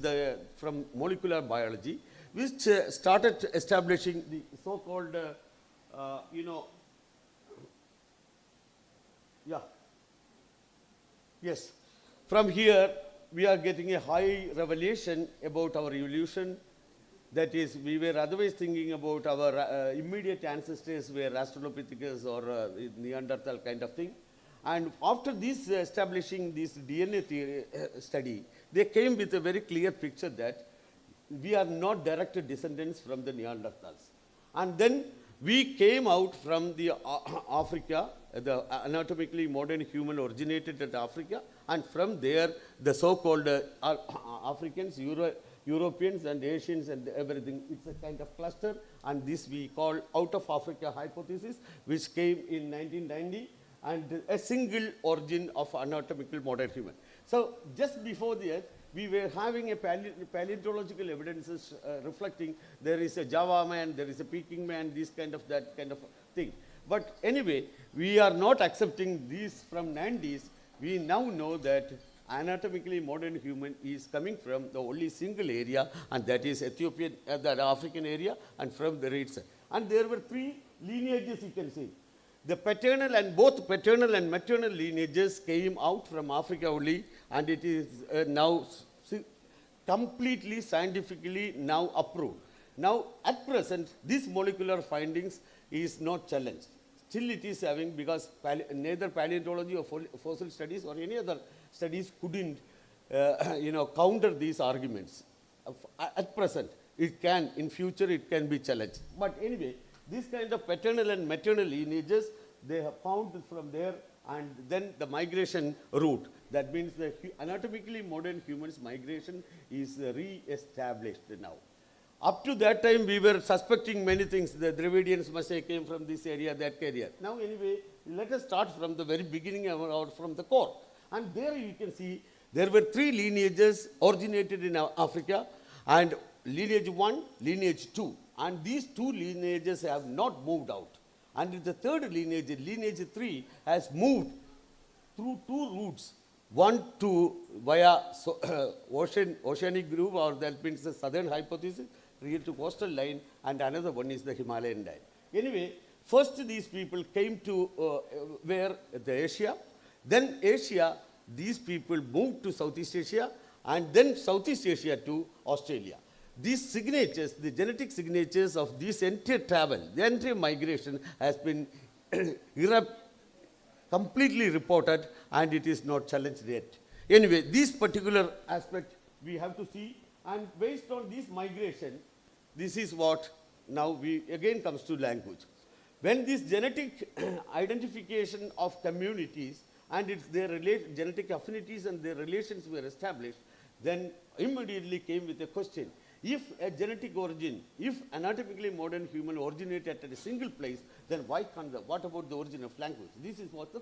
from molecular biology. which started establishing the so-called, yes. From here, we are getting a high revelation about our evolution. That is, we were otherwise thinking about our immediate ancestors were Australopithecus or Neanderthal kind of thing. And after this establishing this DNA theory, study, they came with a very clear picture that we are not direct descendants from the Neanderthals. And then we came out from the Africa, the anatomically modern human originated at Africa, and from there the so-called Africans, Europeans and Asians and everything. It's a kind of cluster, and this we call out of Africa hypothesis, which came in 1990, and a single origin of anatomical modern human. So just before that, we were having a paleontological evidences reflecting there is a Java man, there is a Peking man, this kind of that kind of thing. But anyway, we are not accepting these from 90s. We now know that anatomically modern human is coming from the only single area, and that is Ethiopian, the African area, and from the rates. And there were 3 lineages you can see. The paternal and both paternal and maternal lineages came out from Africa only, and it is now completely scientifically now approved. Now, at present, this molecular findings is not challenged. Still it is having, because neither paleontology or fossil studies or any other studies couldn't counter these arguments. At present, it can, in future it can be challenged. But anyway, this kind of paternal and maternal lineages, they have found from there, and then the migration route. That means the anatomically modern humans migration is re-established now. Up to that time, we were suspecting many things. The Dravidians must have came from this area, that area. Now, anyway, let us start from the very beginning or from the core. And there you can see there were 3 lineages originated in Africa, and lineage 1, lineage 2. And these 2 lineages have not moved out. And the third lineage, lineage 3, has moved through 2 routes. One via oceanic groove, or that means the southern hypothesis, real to coastal line, and another one is the Himalayan line. Anyway, first these people came to where the Asia, then Asia, these people moved to Southeast Asia, and then Southeast Asia to Australia. These signatures, the genetic signatures of this entire travel, the entire migration has been completely reported, and it is not challenged yet. Anyway, this particular aspect we have to see, and based on this migration, this is what now we again comes to language. When this genetic identification of communities and their genetic affinities and their relations were established, then immediately came with a question. If a genetic origin, if anatomically modern human originated at a single place, then why can't what about the origin of language? This is what the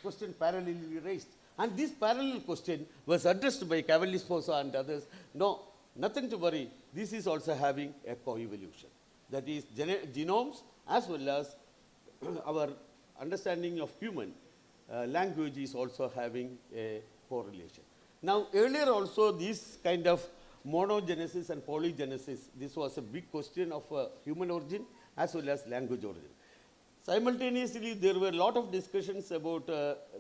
question parallelly raised. And this parallel question was addressed by Cavalli-Sposa and others. No, nothing to worry. This is also having a coevolution. That is, genomes as well as our understanding of human language is also having a correlation. Now, earlier also this kind of monogenesis and polygenesis, this was a big question of human origin as well as language origin. Simultaneously, there were a lot of discussions about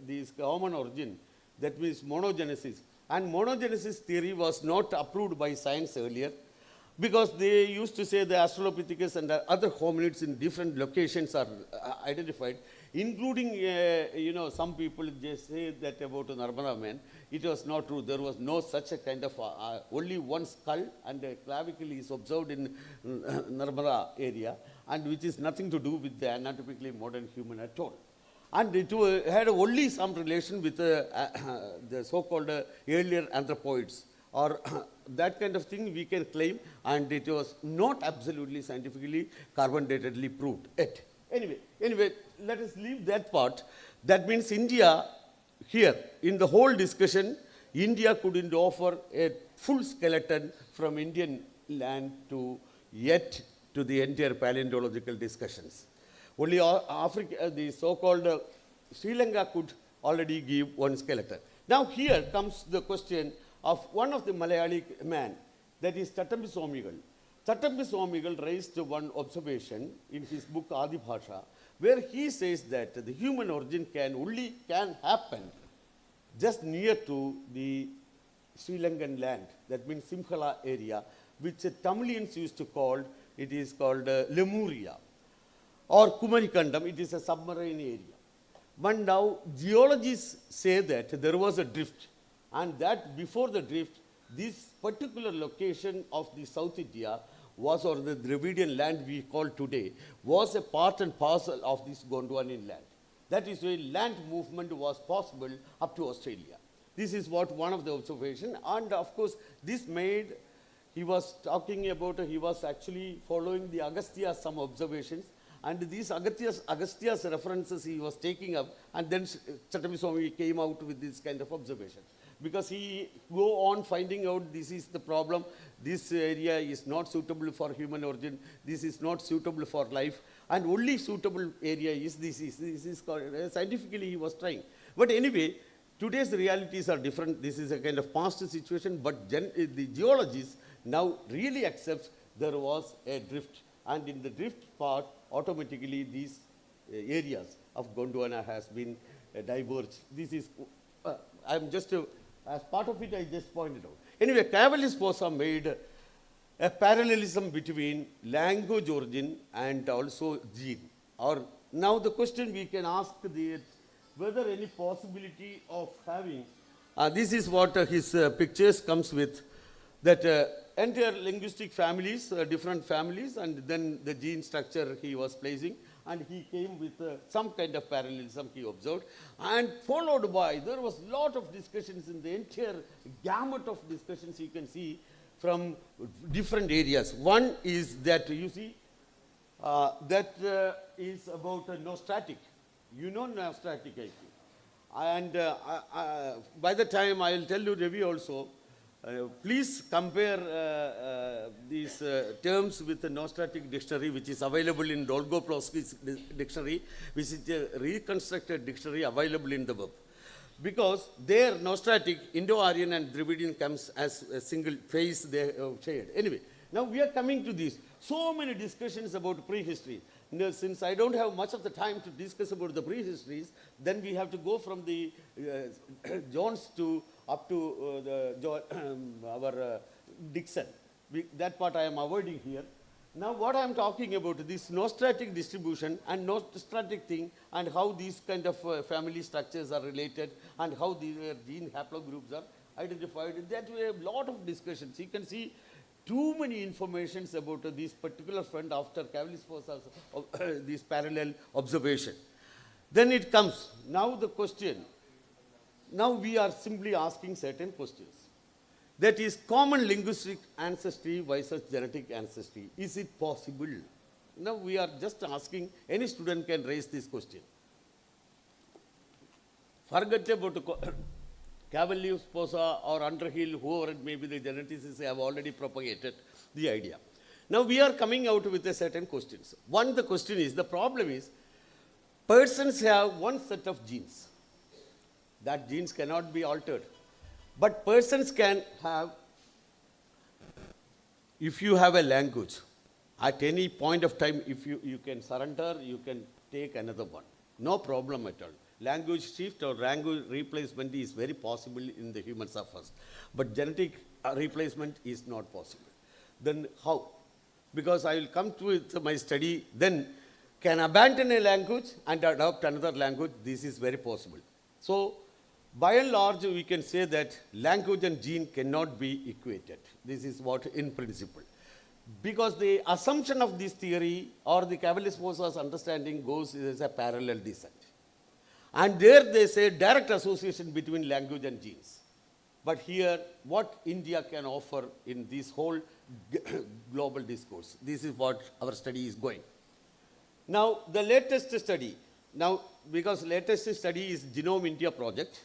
this common origin, that means monogenesis. And monogenesis theory was not approved by science earlier, because they used to say the Australopithecus and other hominids in different locations are identified, including, some people just say that about Narmada man. It was not true. There was no such a kind of, only one skull and a clavicle is observed in Narmada area, and which is nothing to do with the anatomically modern human at all. And it had only some relation with the so-called earlier anthropoids, or that kind of thing we can claim, and it was not absolutely scientifically carbon datedly proved yet. Anyway, let us leave that part. That means India, here, in the whole discussion, India couldn't offer a full skeleton from Indian land to yet to the entire paleontological discussions. Only Africa, the so-called Sri Lanka could already give one skeleton. Now here comes the question of one of the Malayali man, that is Tatambi Somigal. Chattambi Swamigal raised one observation in his book Adi Bhasha, where he says that the human origin can happen just near to the Sri Lankan land, that means Simhala area, which Tamilians used to call, it is called Lemuria, or Kumarikandam, it is a submarine area. But now geologists say that there was a drift, and that before the drift, this particular location of the South India was, or the Dravidian land we call today, was a part and parcel of this Gondwanian land. That is why land movement was possible up to Australia. This is what one of the observations, and of course this made, he was talking about, he was actually following the Agastya some observations, and these Agastya's references he was taking up, and then Chattambi Swami came out with this kind of observation. Because he go on finding out this is the problem, this area is not suitable for human origin, this is not suitable for life, and only suitable area is this is called, scientifically he was trying. But anyway, today's realities are different. This is a kind of past situation, but the geologists now really accept there was a drift, and in the drift part, automatically these areas of Gondwana has been diverged. This is, I'm just, as part of it I just pointed out. Anyway, Cavalli-Sforza made a parallelism between language origin and also gene. Or now the question we can ask whether any possibility of having, this is what his pictures comes with, that entire linguistic families, different families, and then the gene structure he was placing, and he came with some kind of parallelism he observed, and followed by, there was lot of discussions in the entire gamut of discussions you can see from different areas. One is that, you see, that is about nostratic. You know nostratic, I think. And by the time I will tell you, Ravi also, please compare these terms with the nostratic dictionary, which is available in Dolgoplowski's dictionary, which is a reconstructed dictionary available in the web. Because there nostratic, Indo-Aryan and Dravidian comes as a single phase they shared. Anyway, now we are coming to this. So many discussions about prehistory. Now, since I don't have much of the time to discuss about the prehistories, then we have to go from the Jones to up to our Dixon. That part I am avoiding here. Now what I am talking about, this nostratic distribution and nostratic thing, and how these kind of family structures are related, and how the gene haplogroups are identified. That we have a lot of discussions. You can see too many informations about this particular friend after Cavalli-Sforza's this parallel observation. Then it comes, now the question, now we are simply asking certain questions. That is common linguistic ancestry versus genetic ancestry. Is it possible? Now we are just asking, any student can raise this question. Forget about Cavalli-Sforza or Underhill, whoever it may be, the geneticists have already propagated the idea. Now we are coming out with a certain questions. One, the question is, the problem is, persons have one set of genes. That genes cannot be altered. But persons can have, if you have a language, at any point of time, if you can surrender, you can take another one. No problem at all. Language shift or language replacement is very possible in the human surface. But genetic replacement is not possible. Then how? Because I will come to my study, then can abandon a language and adopt another language. This is very possible. So, by and large, we can say that language and gene cannot be equated. This is what in principle. Because the assumption of this theory or the Cavalli-Sforza's understanding goes as a parallel descent. And there they say direct association between language and genes. But here, what India can offer in this whole global discourse, this is what our study is going. Now, the latest study, now because latest study is Genome India project.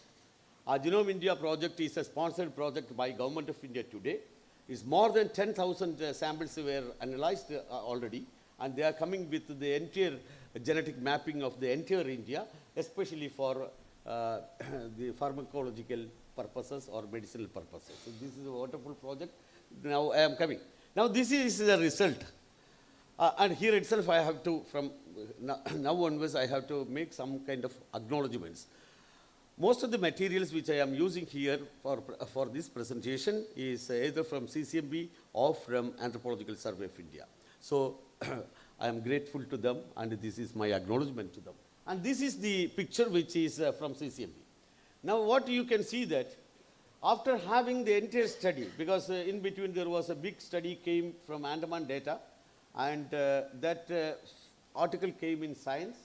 Our Genome India project is a sponsored project by Government of India today. It's more than 10,000 samples were analyzed already, and they are coming with the entire genetic mapping of the entire India, especially for the pharmacological purposes or medicinal purposes. So this is a wonderful project. Now I am coming. Now this is the result. And here itself I have to, from now onwards, I have to make some kind of acknowledgements. Most of the materials which I am using here for this presentation is either from CCMB or from Anthropological Survey of India. So I am grateful to them, and this is my acknowledgement to them. And this is the picture which is from CCMB. Now what you can see that after having the entire study, because in between there was a big study came from Andaman data, and that article came in Science,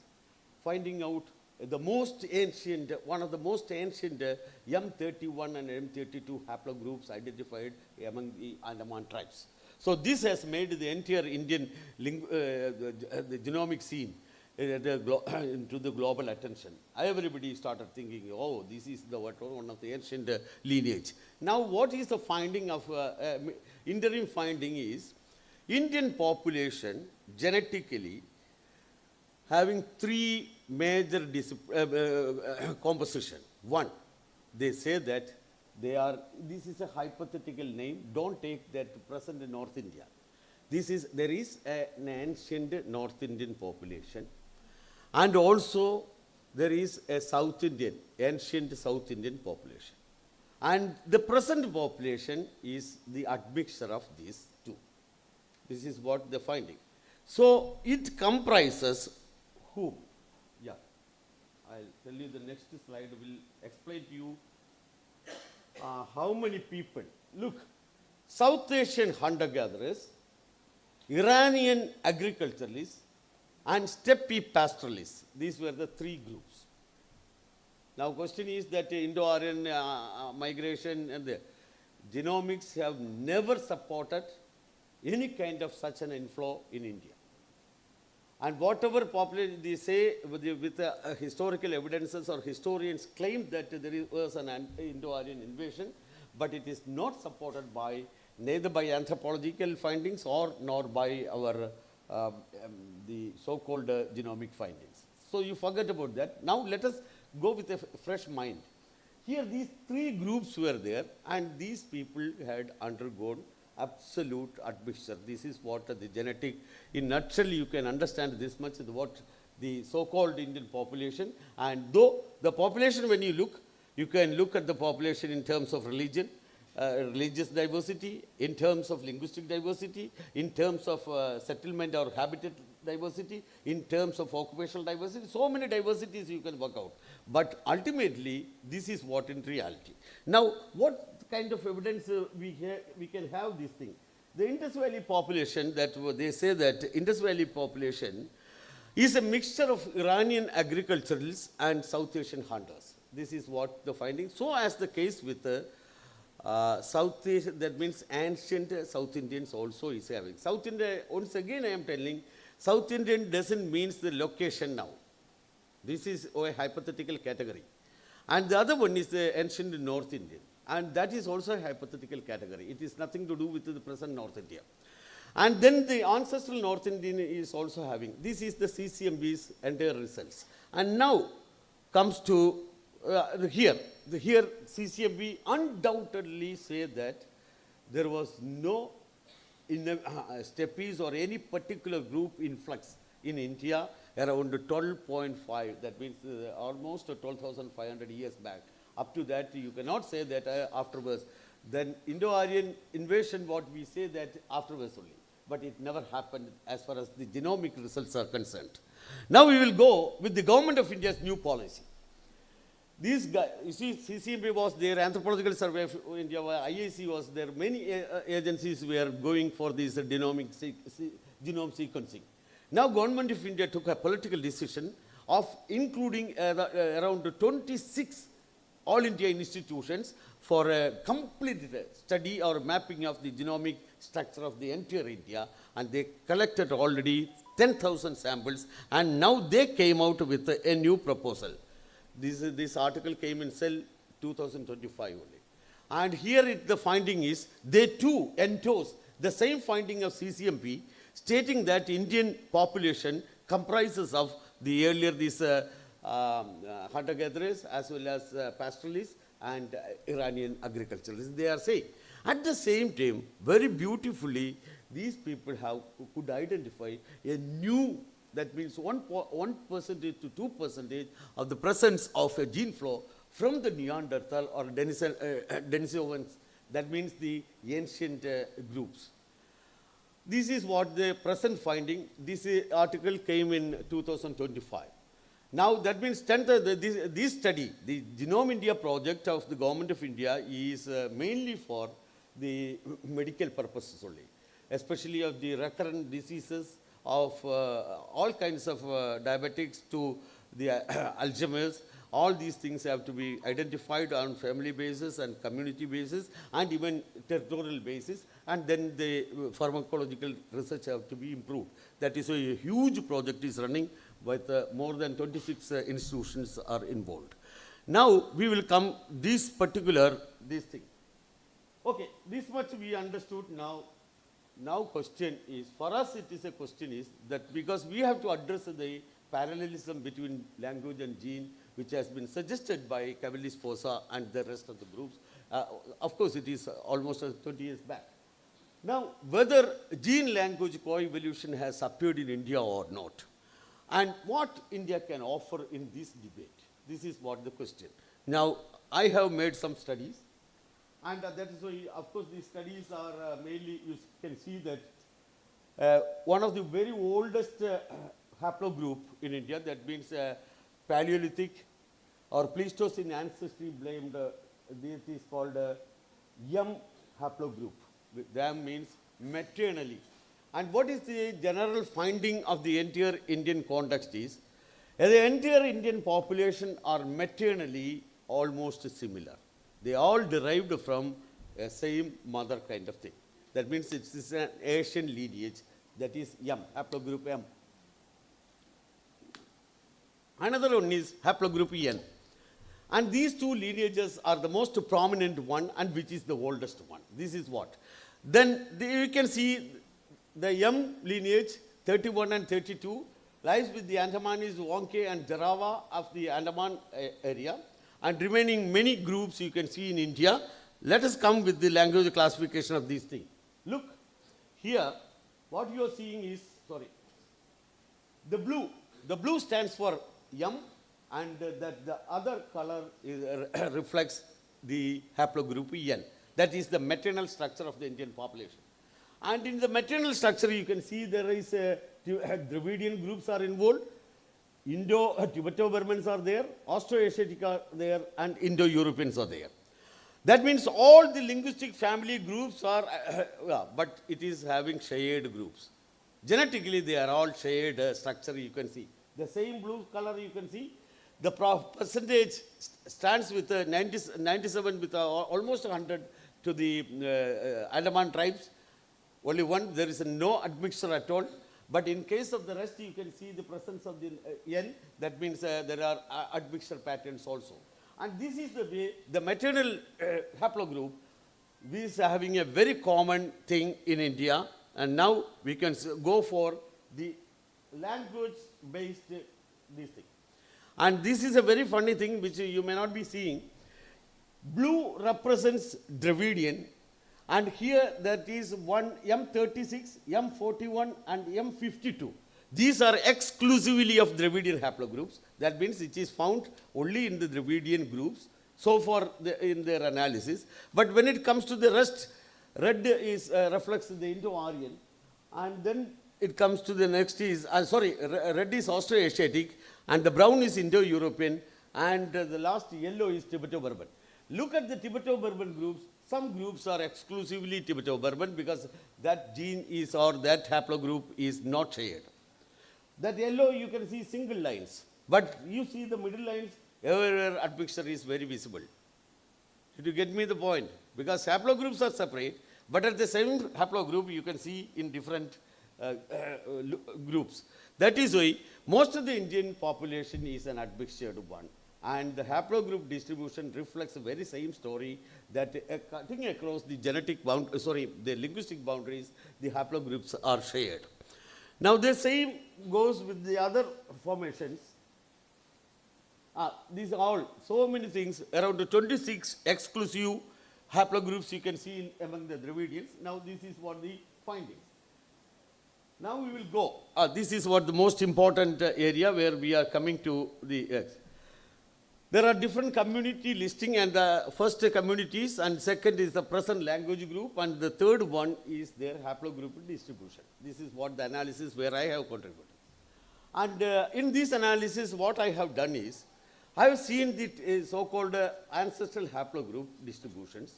finding out the most ancient, one of the most ancient M31 and M32 haplogroups identified among the Andaman tribes. So this has made the entire Indian the genomic scene into the global attention. Everybody started thinking, oh, this is the one of the ancient lineage. Now what is the finding of, interim finding is, Indian population genetically having three major composition. One, they say that they are, this is a hypothetical name, don't take that to present in North India. There is an ancient North Indian population, and also there is a South Indian, ancient South Indian population. And the present population is the admixture of these two. This is what the finding. So it comprises whom? Yeah, I'll tell you the next slide will explain to you how many people. Look, South Asian hunter-gatherers, Iranian agriculturalists, and steppe pastoralists. These were the three groups. Now question is that Indo-Aryan migration and the genomics have never supported any kind of such an inflow in India. And whatever population they say with historical evidences, or historians claim that there was an Indo-Aryan invasion, but it is not supported by neither by anthropological findings nor by our the so-called genomic findings. So you forget about that. Now let us go with a fresh mind. Here these three groups were there, and these people had undergone absolute admixture. This is what the genetic, in nutshell, you can understand this much, what the so-called Indian population. And though the population, when you look, you can look at the population in terms of religion, religious diversity, in terms of linguistic diversity, in terms of settlement or habitat diversity, in terms of occupational diversity. So many diversities you can work out. But ultimately, this is what in reality. Now, what kind of evidence we can have this thing? The Indus Valley population, that they say that Indus Valley population is a mixture of Iranian agriculturalists and South Asian hunters. This is what the finding. So as the case with South Asian, that means ancient South Indians also is having. South India, once again I am telling, South Indian doesn't mean the location now. This is a hypothetical category. And the other one is the ancient North Indian. And that is also a hypothetical category. It is nothing to do with the present North India. And then the ancestral North Indian is also having. This is the CCMB's entire results. And now comes to here. Here CCMB undoubtedly say that there was no steppes or any particular group influx in India around 12.5. That means almost 12,500 years back. Up to that, you cannot say that afterwards. Then Indo-Aryan invasion, what we say that afterwards only. But it never happened as far as the genomic results are concerned. Now we will go with the Government of India's new policy. These guys, you see, CCMB was there, Anthropological Survey of India, IAC was there, many agencies were going for this genome sequencing. Now Government of India took a political decision of including around 26 all India institutions for a complete study or mapping of the genomic structure of the entire India, and they collected already 10,000 samples, and now they came out with a new proposal. This article came in Cell 2025 only. And here the finding is, they too endorse the same finding of CCMP, stating that Indian population comprises of the earlier these hunter-gatherers as well as pastoralists and Iranian agriculturalists, they are saying. At the same time, very beautifully, these people could identify a new, that means 1% to 2% of the presence of a gene flow from the Neanderthal or Denisovans, that means the ancient groups. This is what the present finding. This article came in 2025. Now that means this study, the Genome India project of the Government of India is mainly for the medical purposes only, especially of the recurrent diseases of all kinds of diabetics to the Alzheimer's. All these things have to be identified on family basis and community basis and even territorial basis, and then the pharmacological research have to be improved. That is why a huge project is running with more than 26 institutions are involved. Now we will come this thing. Okay, this much we understood now. Now question is, for us it is a question is that because we have to address the parallelism between language and gene, which has been suggested by Cavalli Sposa and the rest of the groups. Of course, it is almost 20 years back. Now, whether gene-language coevolution has appeared in India or not, and what India can offer in this debate, this is what the question. Now, I have made some studies, and that is why, of course, these studies are mainly, you can see that one of the very oldest haplogroup in India, that means Paleolithic or Pleistocene ancestry blamed, this is called M haplogroup. Them means maternally. And what is the general finding of the entire Indian context is, the entire Indian population are maternally almost similar. They all derived from a same mother kind of thing. That means it is an Asian lineage, that is M, haplogroup M. Another one is haplogroup N. And these two lineages are the most prominent one and which is the oldest one. This is what. Then you can see the M lineage 31 and 32 lies with the Andamanese Wonke and Jarawa of the Andaman area, and remaining many groups you can see in India. Let us come with the language classification of these things. Look, here what you are seeing is, the blue. The blue stands for M, and that the other color is, reflects the haplogroup N. That is the maternal structure of the Indian population. And in the maternal structure, you can see there is Dravidian groups are involved, Tibeto-Burmans are there, Austroasiatic are there, and Indo-Europeans are there. That means all the linguistic family groups are, but it is having shared groups. Genetically, they are all shared structure, you can see. The same blue color you can see. The percentage stands with 97 with almost 100 to the Andaman tribes. Only one, there is no admixture at all. But in case of the rest, you can see the presence of the N. That means there are admixture patterns also. And this is the way the maternal haplogroup is having a very common thing in India. And now we can go for the language-based this thing. And this is a very funny thing which you may not be seeing. Blue represents Dravidian, and here that is one M36, M41 and M52. These are exclusively of Dravidian haplogroups. That means it is found only in the Dravidian groups so far in their analysis. But when it comes to the rest, red is reflects the Indo-Aryan, and then it comes to the next is, red is Austroasiatic, and the brown is Indo-European, and the last yellow is Tibeto-Burman. Look at the Tibeto-Burman groups. Some groups are exclusively Tibeto-Burman because that gene is or that haplogroup is not shared. That yellow you can see single lines, but you see the middle lines, everywhere admixture is very visible. Did you get me the point? Because haplogroups are separate, but at the same haplogroup you can see in different groups. That is why most of the Indian population is an admixtured one. And the haplogroup distribution reflects the very same story that cutting across the the linguistic boundaries, the haplogroups are shared. Now the same goes with the other formations. These are all, so many things, around 26 exclusive haplogroups you can see among the Dravidians. Now this is what the findings. Now we will go. This is what the most important area where we are coming to the. There are different community listing, and the first communities, and second is the present language group, and the third one is their haplogroup distribution. This is what the analysis where I have contributed. And in this analysis, what I have done is, I have seen the so-called ancestral haplogroup distributions.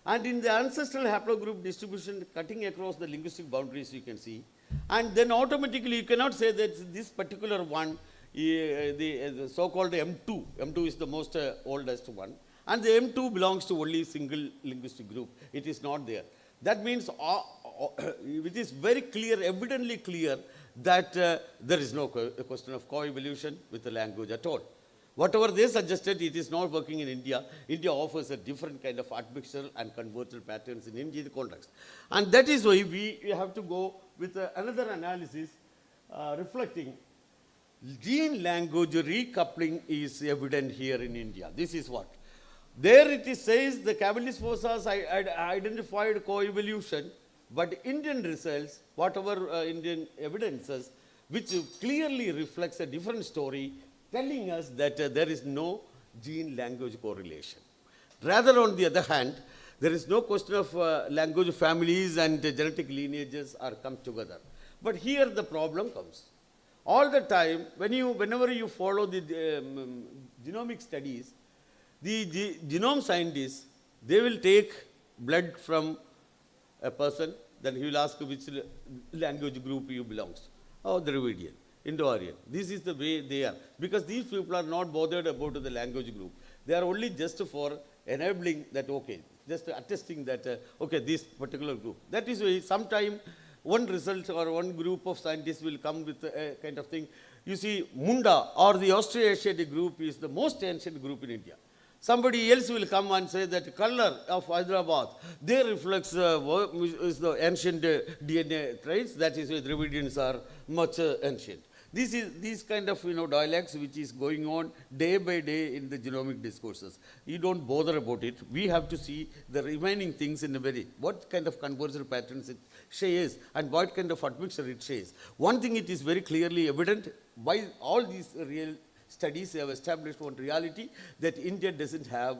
And in the ancestral haplogroup distribution, cutting across the linguistic boundaries, you can see. And then automatically, you cannot say that this particular one, the so-called M2. M2 is the most oldest one. And the M2 belongs to only single linguistic group. It is not there. That means it is very clear, evidently clear, that there is no question of co-evolution with the language at all. Whatever they suggested, it is not working in India. India offers a different kind of admixture and convergent patterns in Indian context. And that is why we have to go with another analysis reflecting gene language recoupling is evident here in India. This is what. There it says the cavalist forces identified co-evolution, but Indian results, whatever Indian evidences, which clearly reflects a different story, telling us that there is no gene-language correlation. Rather, on the other hand, there is no question of language families and genetic lineages are come together. But here the problem comes. All the time, whenever you follow the genomic studies, the genome scientists, they will take blood from a person, then he will ask which language group you belongs to. Oh, Dravidian, Indo-Aryan. This is the way they are. Because these people are not bothered about the language group. They are only just for enabling that, okay, just attesting that, okay, this particular group. That is why sometime one result or one group of scientists will come with a kind of thing. You see, Munda or the Austroasiatic group is the most ancient group in India. Somebody else will come and say that color of Hyderabad, they reflects is the ancient DNA traits. That is why Dravidians are much ancient. This is these kind of dialects which is going on day by day in the genomic discourses. You don't bother about it. We have to see the remaining things in a very what kind of convergent patterns it shares and what kind of admixture it shares. One thing it is very clearly evident by all these real studies have established one reality that India doesn't have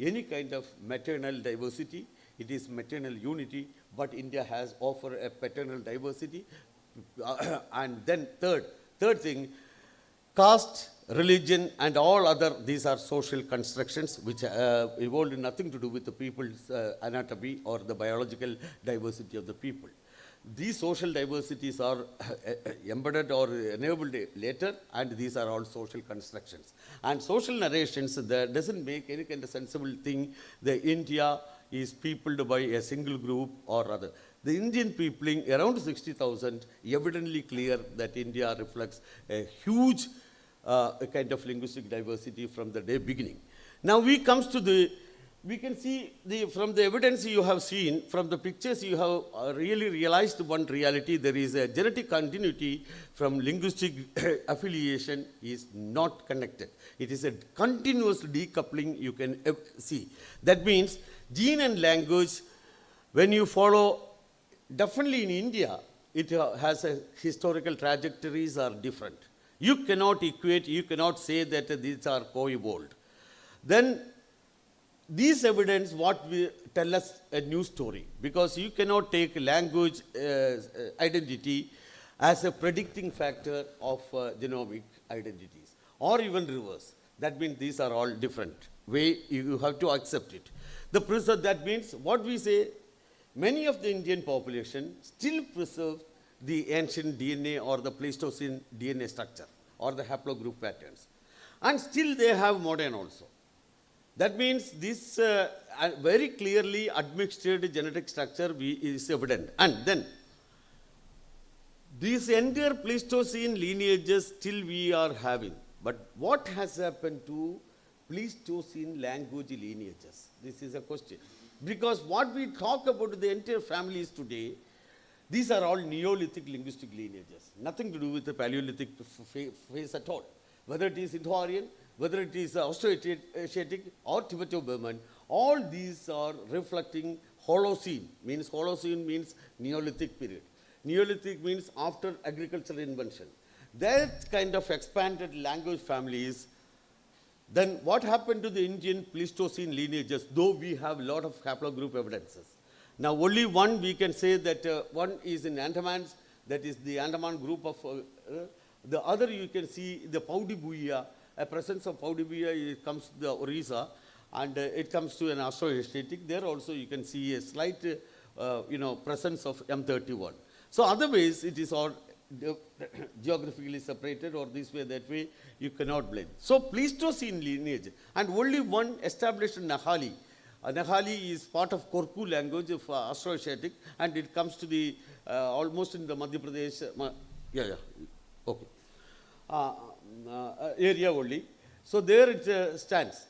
any kind of maternal diversity. It is maternal unity, but India has offered a paternal diversity. And then third thing, caste, religion, and all other, these are social constructions which evolved nothing to do with the people's anatomy or the biological diversity of the people. These social diversities are embedded or enabled later, and these are all social constructions. And social narrations that doesn't make any kind of sensible thing that India is peopled by a single group or other. The Indian peopling, around 60,000, evidently clear that India reflects a huge kind of linguistic diversity from the day beginning. Now we comes to we can see from the evidence you have seen, from the pictures you have really realized one reality. There is a genetic continuity from linguistic affiliation is not connected. It is a continuous decoupling you can see. That means gene and language, when you follow, definitely in India, it has a historical trajectories are different. You cannot equate, you cannot say that these are co-evolved. Then these evidence what will tell us a new story, because you cannot take language identity as a predicting factor of genomic identities, or even reverse. That means these are all different. Way you have to accept it. That means what we say, many of the Indian population still preserve the ancient DNA or the Pleistocene DNA structure or the haplogroup patterns, and still they have modern also. That means this very clearly admixtured genetic structure is evident. And then, these entire Pleistocene lineages still we are having. But what has happened to Pleistocene language lineages? This is a question. Because what we talk about the entire families today, these are all Neolithic linguistic lineages. Nothing to do with the Paleolithic phase at all. Whether it is Indo-Aryan, whether it is Austroasiatic or Tibeto-Burman, all these are reflecting Holocene means Neolithic period. Neolithic means after agricultural invention. That kind of expanded language families. Then what happened to the Indian Pleistocene lineages, though we have a lot of haplogroup evidences? Now only one we can say that one is in Andamans, that is the Andaman group of, the other you can see the Paudibuia, a presence of Paudibuia, it comes to the Orissa, and it comes to an Austroasiatic. There also you can see a slight presence of M31. So otherwise it is all geographically separated, or this way, that way, you cannot blame. So Pleistocene lineage, and only one established in Nahali. Nahali is part of Korku language of Austroasiatic, and it comes to the almost in the Madhya Pradesh, area only. So there it stands.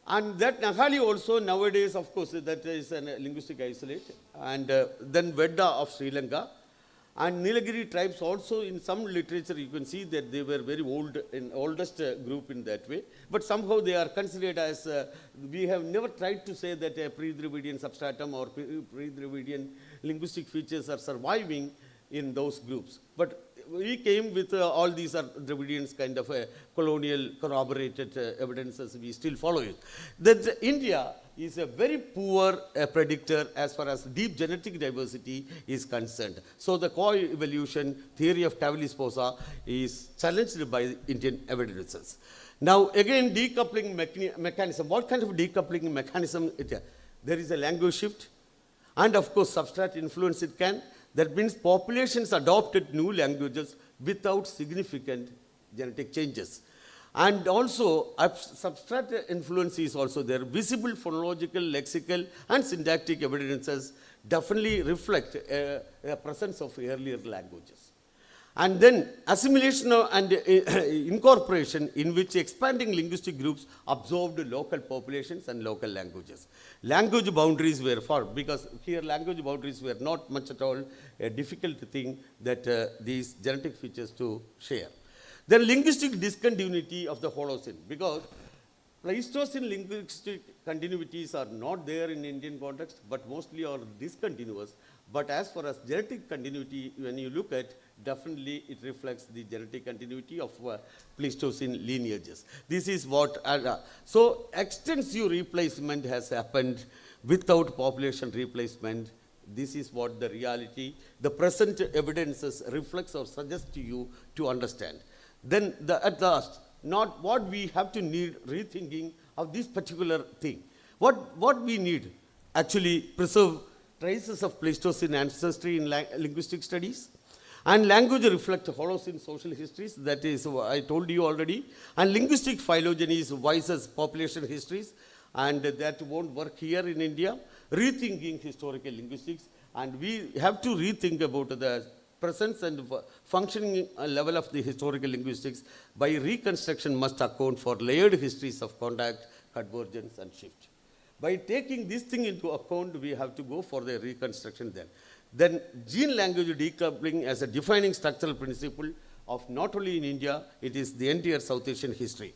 And that Nahali also nowadays, of course, that is a linguistic isolate. And then Vedda of Sri Lanka. And Nilagiri tribes also, in some literature you can see that they were very old, oldest group in that way. But somehow they are considered as, we have never tried to say that a pre-Dravidian substratum or pre-Dravidian linguistic features are surviving in those groups. But we came with all these are Dravidians kind of colonial corroborated evidences, we still follow it. That India is a very poor predictor as far as deep genetic diversity is concerned. So the co-evolution theory of Tavoli-Sposa is challenged by Indian evidences. Now again, decoupling mechanism. What kind of decoupling mechanism? There is a language shift, and of course substrate influence it can. That means populations adopted new languages without significant genetic changes. And also, substrate influence is also there. Visible phonological, lexical, and syntactic evidences definitely reflect a presence of earlier languages. And then assimilation and incorporation, in which expanding linguistic groups absorbed local populations and local languages. Language boundaries were far, because here language boundaries were not much at all a difficult thing that these genetic features to share. Then linguistic discontinuity of the Holocene, because Pleistocene linguistic continuities are not there in Indian context, but mostly are discontinuous. But as far as genetic continuity, when you look at, definitely it reflects the genetic continuity of Pleistocene lineages. This is what, so extensive replacement has happened without population replacement. This is what the reality, the present evidences reflects or suggest to you to understand. Then at last, not what we have to need rethinking of this particular thing. What we need, actually preserve traces of Pleistocene ancestry in linguistic studies. And language reflect Holocene social histories, that is, I told you already. And linguistic phylogeny is wise as population histories, and that won't work here in India. Rethinking historical linguistics, and we have to rethink about the presence and functioning level of the historical linguistics by reconstruction must account for layered histories of contact, convergence, and shift. By taking this thing into account, we have to go for the reconstruction then. Then gene-language decoupling as a defining structural principle of not only in India, it is the entire South Asian history.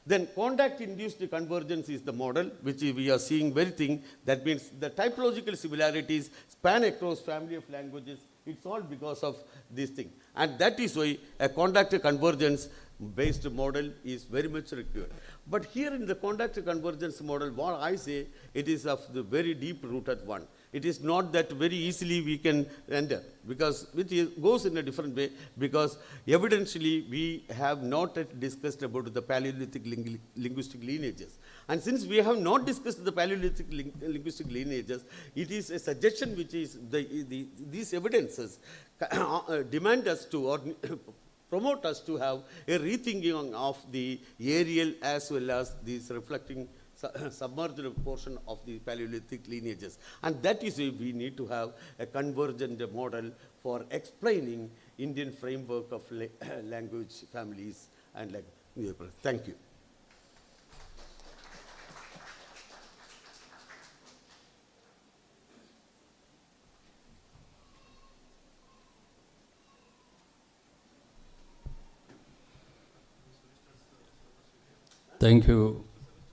Then contact-induced convergence is the model, which we are seeing very thing. That means the typological similarities span across family of languages. It's all because of this thing. And that is why a contact convergence based model is very much required. But here in the contact convergence model, what I say, it is of the very deep rooted one. It is not that very easily we can enter, because it goes in a different way, because evidentially we have not yet discussed about the Paleolithic linguistic lineages. And since we have not discussed the Paleolithic linguistic lineages, it is a suggestion which is these evidences demand us to, or promote us to have a rethinking of the aerial as well as these reflecting submerged portion of the Paleolithic lineages. And that is why we need to have a convergent model for explaining Indian framework of language families and language. Thank you. Thank you,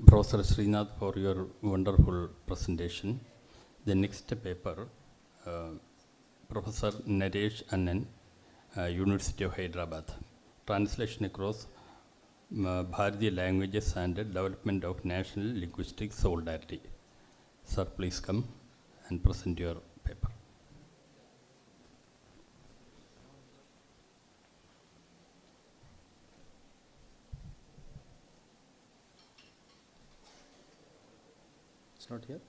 Professor Srinath, for your wonderful presentation. The next paper, Professor Naresh Annan, University of Hyderabad. Translation across Bharatiya languages and development of national linguistic solidarity. Sir, please come and present your paper. It's not here.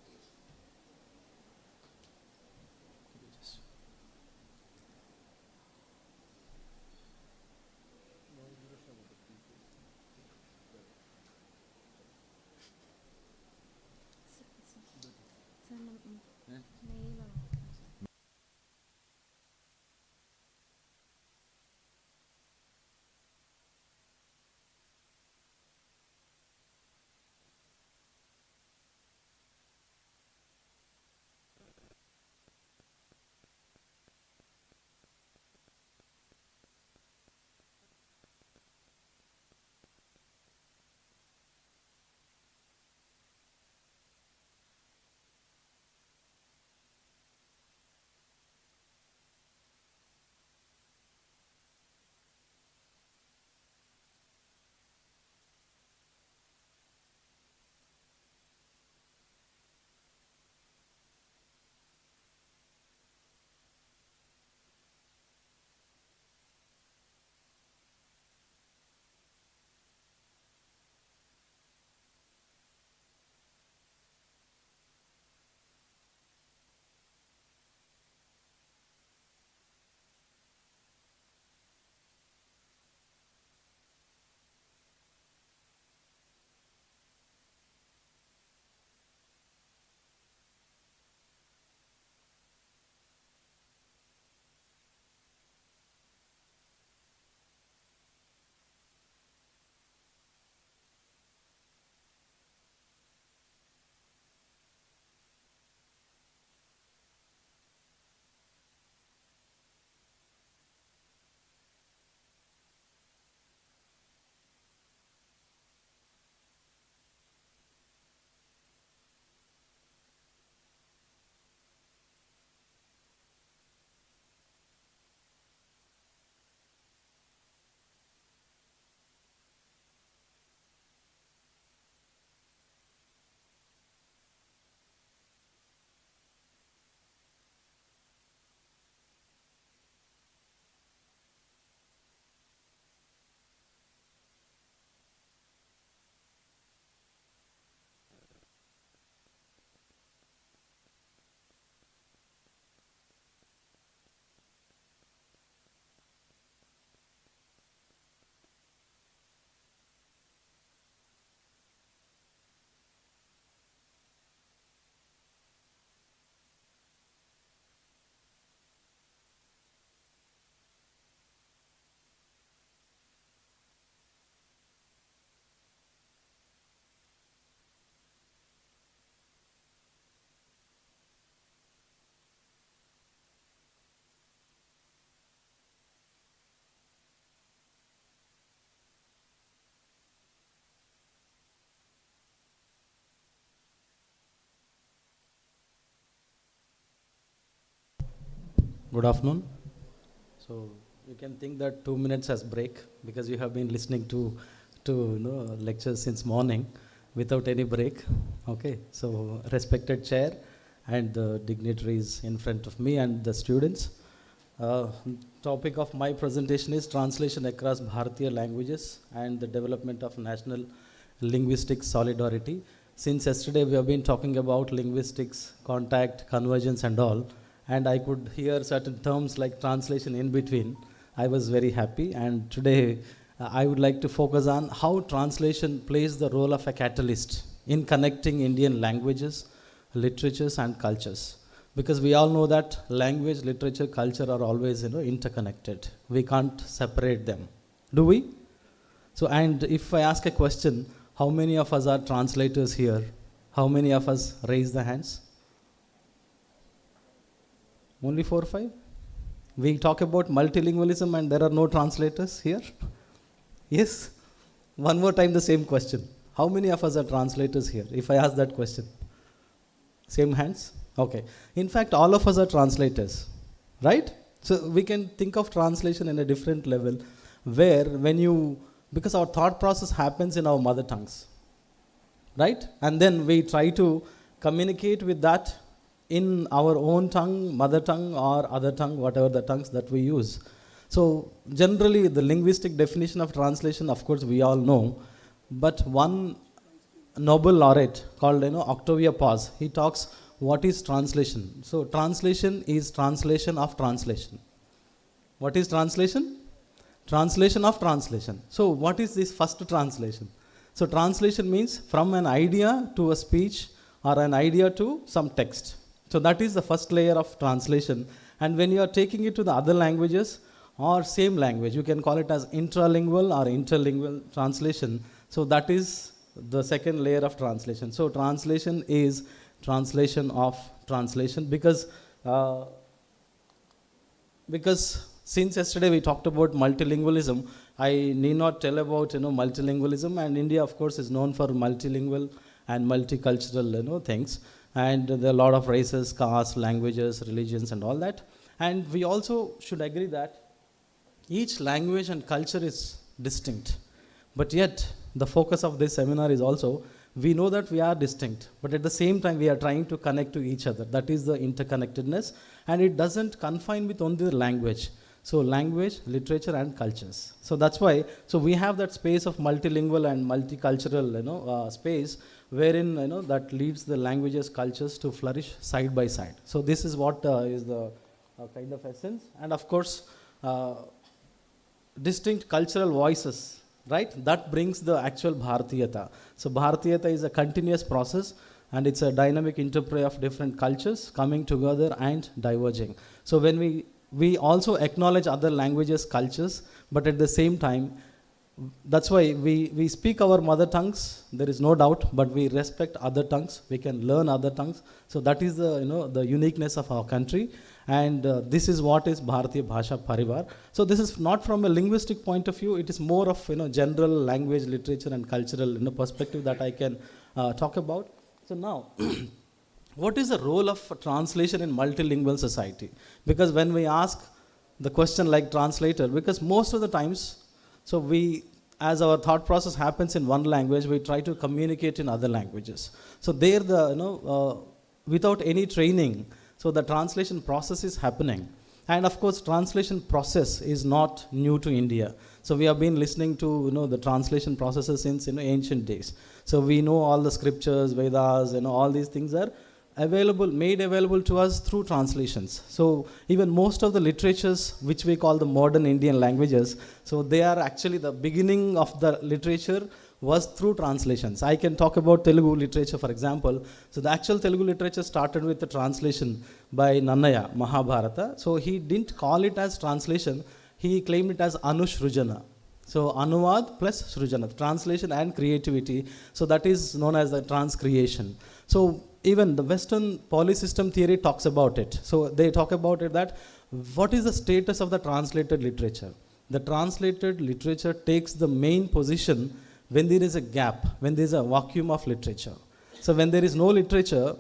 Good afternoon. So you can think that 2 minutes as break because you have been listening to lectures since morning without any break. Okay. So respected chair and the dignitaries in front of me and the students. Topic of my presentation is translation across Bharatiya languages and the development of national linguistic solidarity. Since yesterday we have been talking about linguistics, contact, convergence and all, and I could hear certain terms like translation in between. I was very happy, and today I would like to focus on how translation plays the role of a catalyst in connecting Indian languages, literatures and cultures. Because we all know that language, literature, culture are always interconnected. We can't separate them. Do we? So, and if I ask a question, how many of us are translators here? How many of us raise the hands? Only 4 or 5? We talk about multilingualism and there are no translators here? Yes? One more time the same question. How many of us are translators here? If I ask that question. Same hands? Okay. In fact, all of us are translators. right? So we can think of translation in a different level, where because our thought process happens in our mother tongues, right? And then we try to communicate with that in our own tongue, mother tongue or other tongue, whatever the tongues that we use. So generally the linguistic definition of translation, of course we all know, but one Nobel laureate called Octavia Paz, he talks what is translation. So translation is translation of translation. What is translation? Translation of translation. So what is this first translation? So translation means from an idea to a speech or an idea to some text. So that is the first layer of translation. And when you are taking it to the other languages or same language, you can call it as intralingual or interlingual translation. So that is the second layer of translation. So translation is translation of translation, because since yesterday we talked about multilingualism, I need not tell about multilingualism, and India of course is known for multilingual and multicultural things, and there are a lot of races, castes, languages, religions and all that. And we also should agree that each language and culture is distinct, but yet the focus of this seminar is also, we know that we are distinct, but at the same time we are trying to connect to each other. That is the interconnectedness, and it doesn't confine with only the language. So language, literature and cultures. So that's why, so we have that space of multilingual and multicultural space, wherein that leads the languages, cultures to flourish side by side. So this is what is the kind of essence. And of course distinct cultural voices, right? That brings the actual Bharatiyata. So Bharatiyata is a continuous process, and it's a dynamic interplay of different cultures coming together and diverging. So when we also acknowledge other languages, cultures, but at the same time, that's why we speak our mother tongues, there is no doubt, but we respect other tongues, we can learn other tongues. So that is the uniqueness of our country, and this is what is Bharatiya Bhasha Pariwar. So this is not from a linguistic point of view, it is more of general language, literature and cultural perspective that I can talk about. So now, what is the role of translation in multilingual society? Because when we ask the question like translator, because most of the times, so we, as our thought process happens in one language, we try to communicate in other languages. So there without any training, so the translation process is happening. And of course, translation process is not new to India. So we have been listening to the translation processes since ancient days. So we know all the scriptures, Vedas, all these things are made available to us through translations. So even most of the literatures which we call the modern Indian languages, so they are actually the beginning of the literature was through translations. I can talk about Telugu literature, for example. So the actual Telugu literature started with the translation by Nannaya, Mahabharata. So he didn't call it as translation, he claimed it as Anushrujana. So Anuvad plus Srujana, translation and creativity. So that is known as the transcreation. So even the Western polysystem theory talks about it. So they talk about it that what is the status of the translated literature? The translated literature takes the main position when there is a gap, when there is a vacuum of literature. So when there is no literature,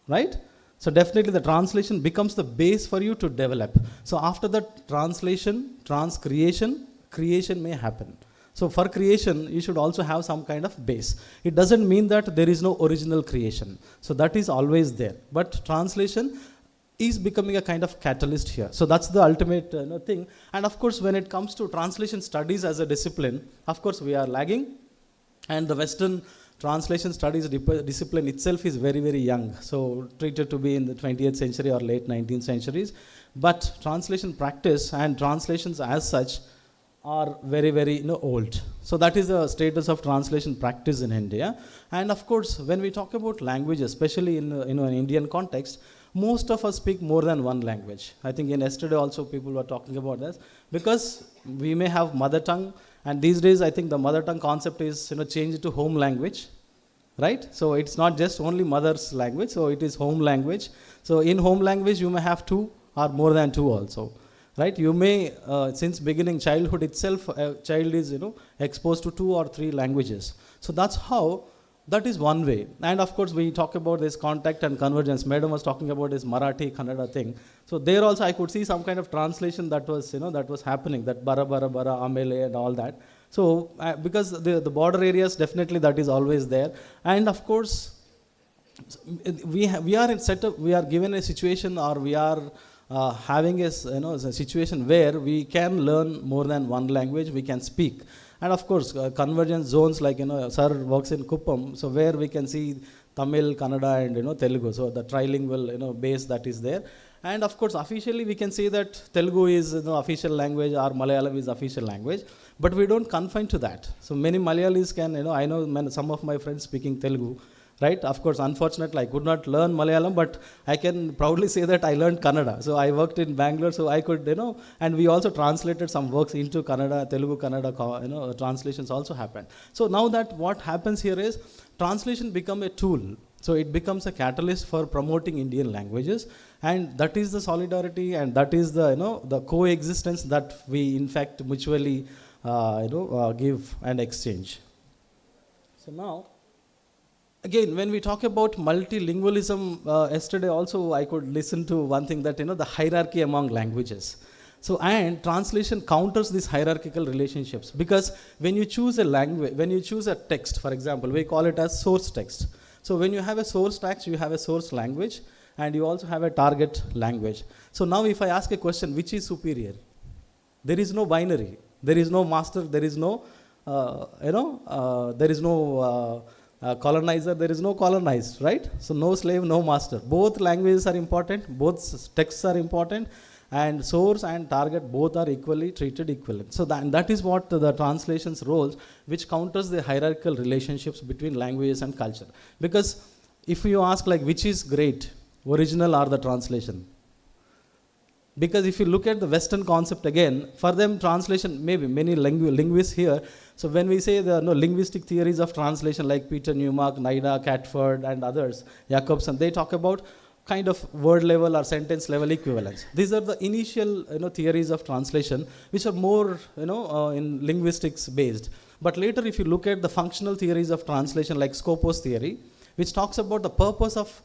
right? So definitely the translation becomes the base for you to develop. So after that translation, creation may happen. So for creation, you should also have some kind of base. It doesn't mean that there is no original creation. So that is always there. But translation is becoming a kind of catalyst here. So that's the ultimate thing. And of course, when it comes to translation studies as a discipline, of course, we are lagging. And the Western translation studies discipline itself is very, very young. So treated to be in the 20th century or late 19th centuries. But translation practice and translations as such are very, very old. So that is the status of translation practice in India. And of course, when we talk about languages, especially in an Indian context, most of us speak more than one language. I think yesterday also people were talking about this, because we may have mother tongue, and these days I think the mother tongue concept is changed to home language, right? So it's not just only mother's language, so it is home language. So in home language you may have two or more than two also. Right, you may, since beginning childhood itself, a child is exposed to 2 or 3 languages. So that's how That is one way. And of course, we talk about this contact and convergence. Madam was talking about this Marathi, Kannada thing. So there also I could see some kind of translation that was, that was happening, that bara, bara, bara, amele and all that. So because the border areas, definitely that is always there. And of course, we are in setup, we are given a situation, or we are having a situation where we can learn more than one language, we can speak. And of course, convergence zones like, sir works in Kuppam, so where we can see Tamil, Kannada and, Telugu. So the trilingual, base that is there. And of course, officially we can say that Telugu is official language or Malayalam is official language, but we don't confine to that. So many Malayalis can, I know some of my friends speaking Telugu, right? Of course, unfortunately, I could not learn Malayalam, but I can proudly say that I learned Kannada. So I worked in Bangalore, so I could, and we also translated some works into Kannada, Telugu, Kannada, translations also happened. So now that what happens here is, translation become a tool. So it becomes a catalyst for promoting Indian languages, and that is the solidarity, and that is the, the coexistence that we in fact mutually, give and exchange. So now, again, when we talk about multilingualism, yesterday also I could listen to one thing that, the hierarchy among languages. So, and translation counters these hierarchical relationships, because when you choose a language, when you choose a text, for example, we call it as source text. So when you have a source text, you have a source language, and you also have a target language. So now if I ask a question, which is superior? There is no binary. There is no master. There is no, there is no colonizer. There is no colonized, right? So no slave, no master. Both languages are important. Both texts are important. And source and target both are equally treated equivalent. So that is what the translation's roles, which counters the hierarchical relationships between languages and culture. Because if you ask like which is great, original or the translation? Because if you look at the Western concept again, for them translation, maybe many linguists here, so when we say the linguistic theories of translation like Peter Newmark, Naida, Catford and others, Jacobson, they talk about kind of word level or sentence level equivalence. These are the initial theories of translation, which are more in linguistics based. But later, if you look at the functional theories of translation like Scopus theory, which talks about the purpose of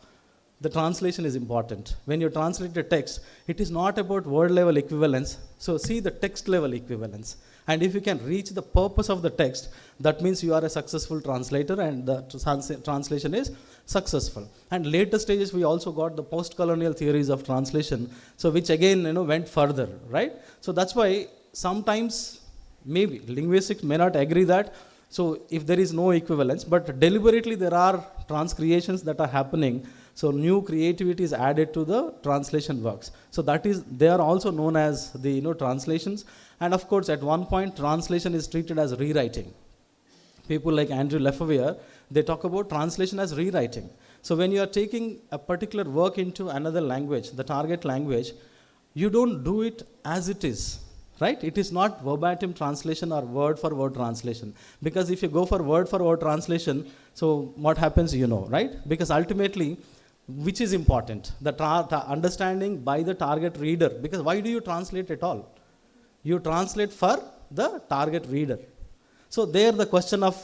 the translation is important. When you translate a text, it is not about word level equivalence. So see the text level equivalence. And if you can reach the purpose of the text, that means you are a successful translator and the translation is successful. And later stages, we also got the post-colonial theories of translation, so which again went further, right? So that's why sometimes maybe linguistics may not agree that, so if there is no equivalence, but deliberately there are transcreations that are happening, so new creativity is added to the translation works. So that is, they are also known as the translations. And of course, at one point, translation is treated as rewriting. People like Andrew Lefebvre, they talk about translation as rewriting. So when you are taking a particular work into another language, the target language, you don't do it as it is, right? It is not verbatim translation or word for word translation. Because if you go for word translation, so what happens, right? Because ultimately, which is important? The understanding by the target reader. Because why do you translate at all? You translate for the target reader. So there the question of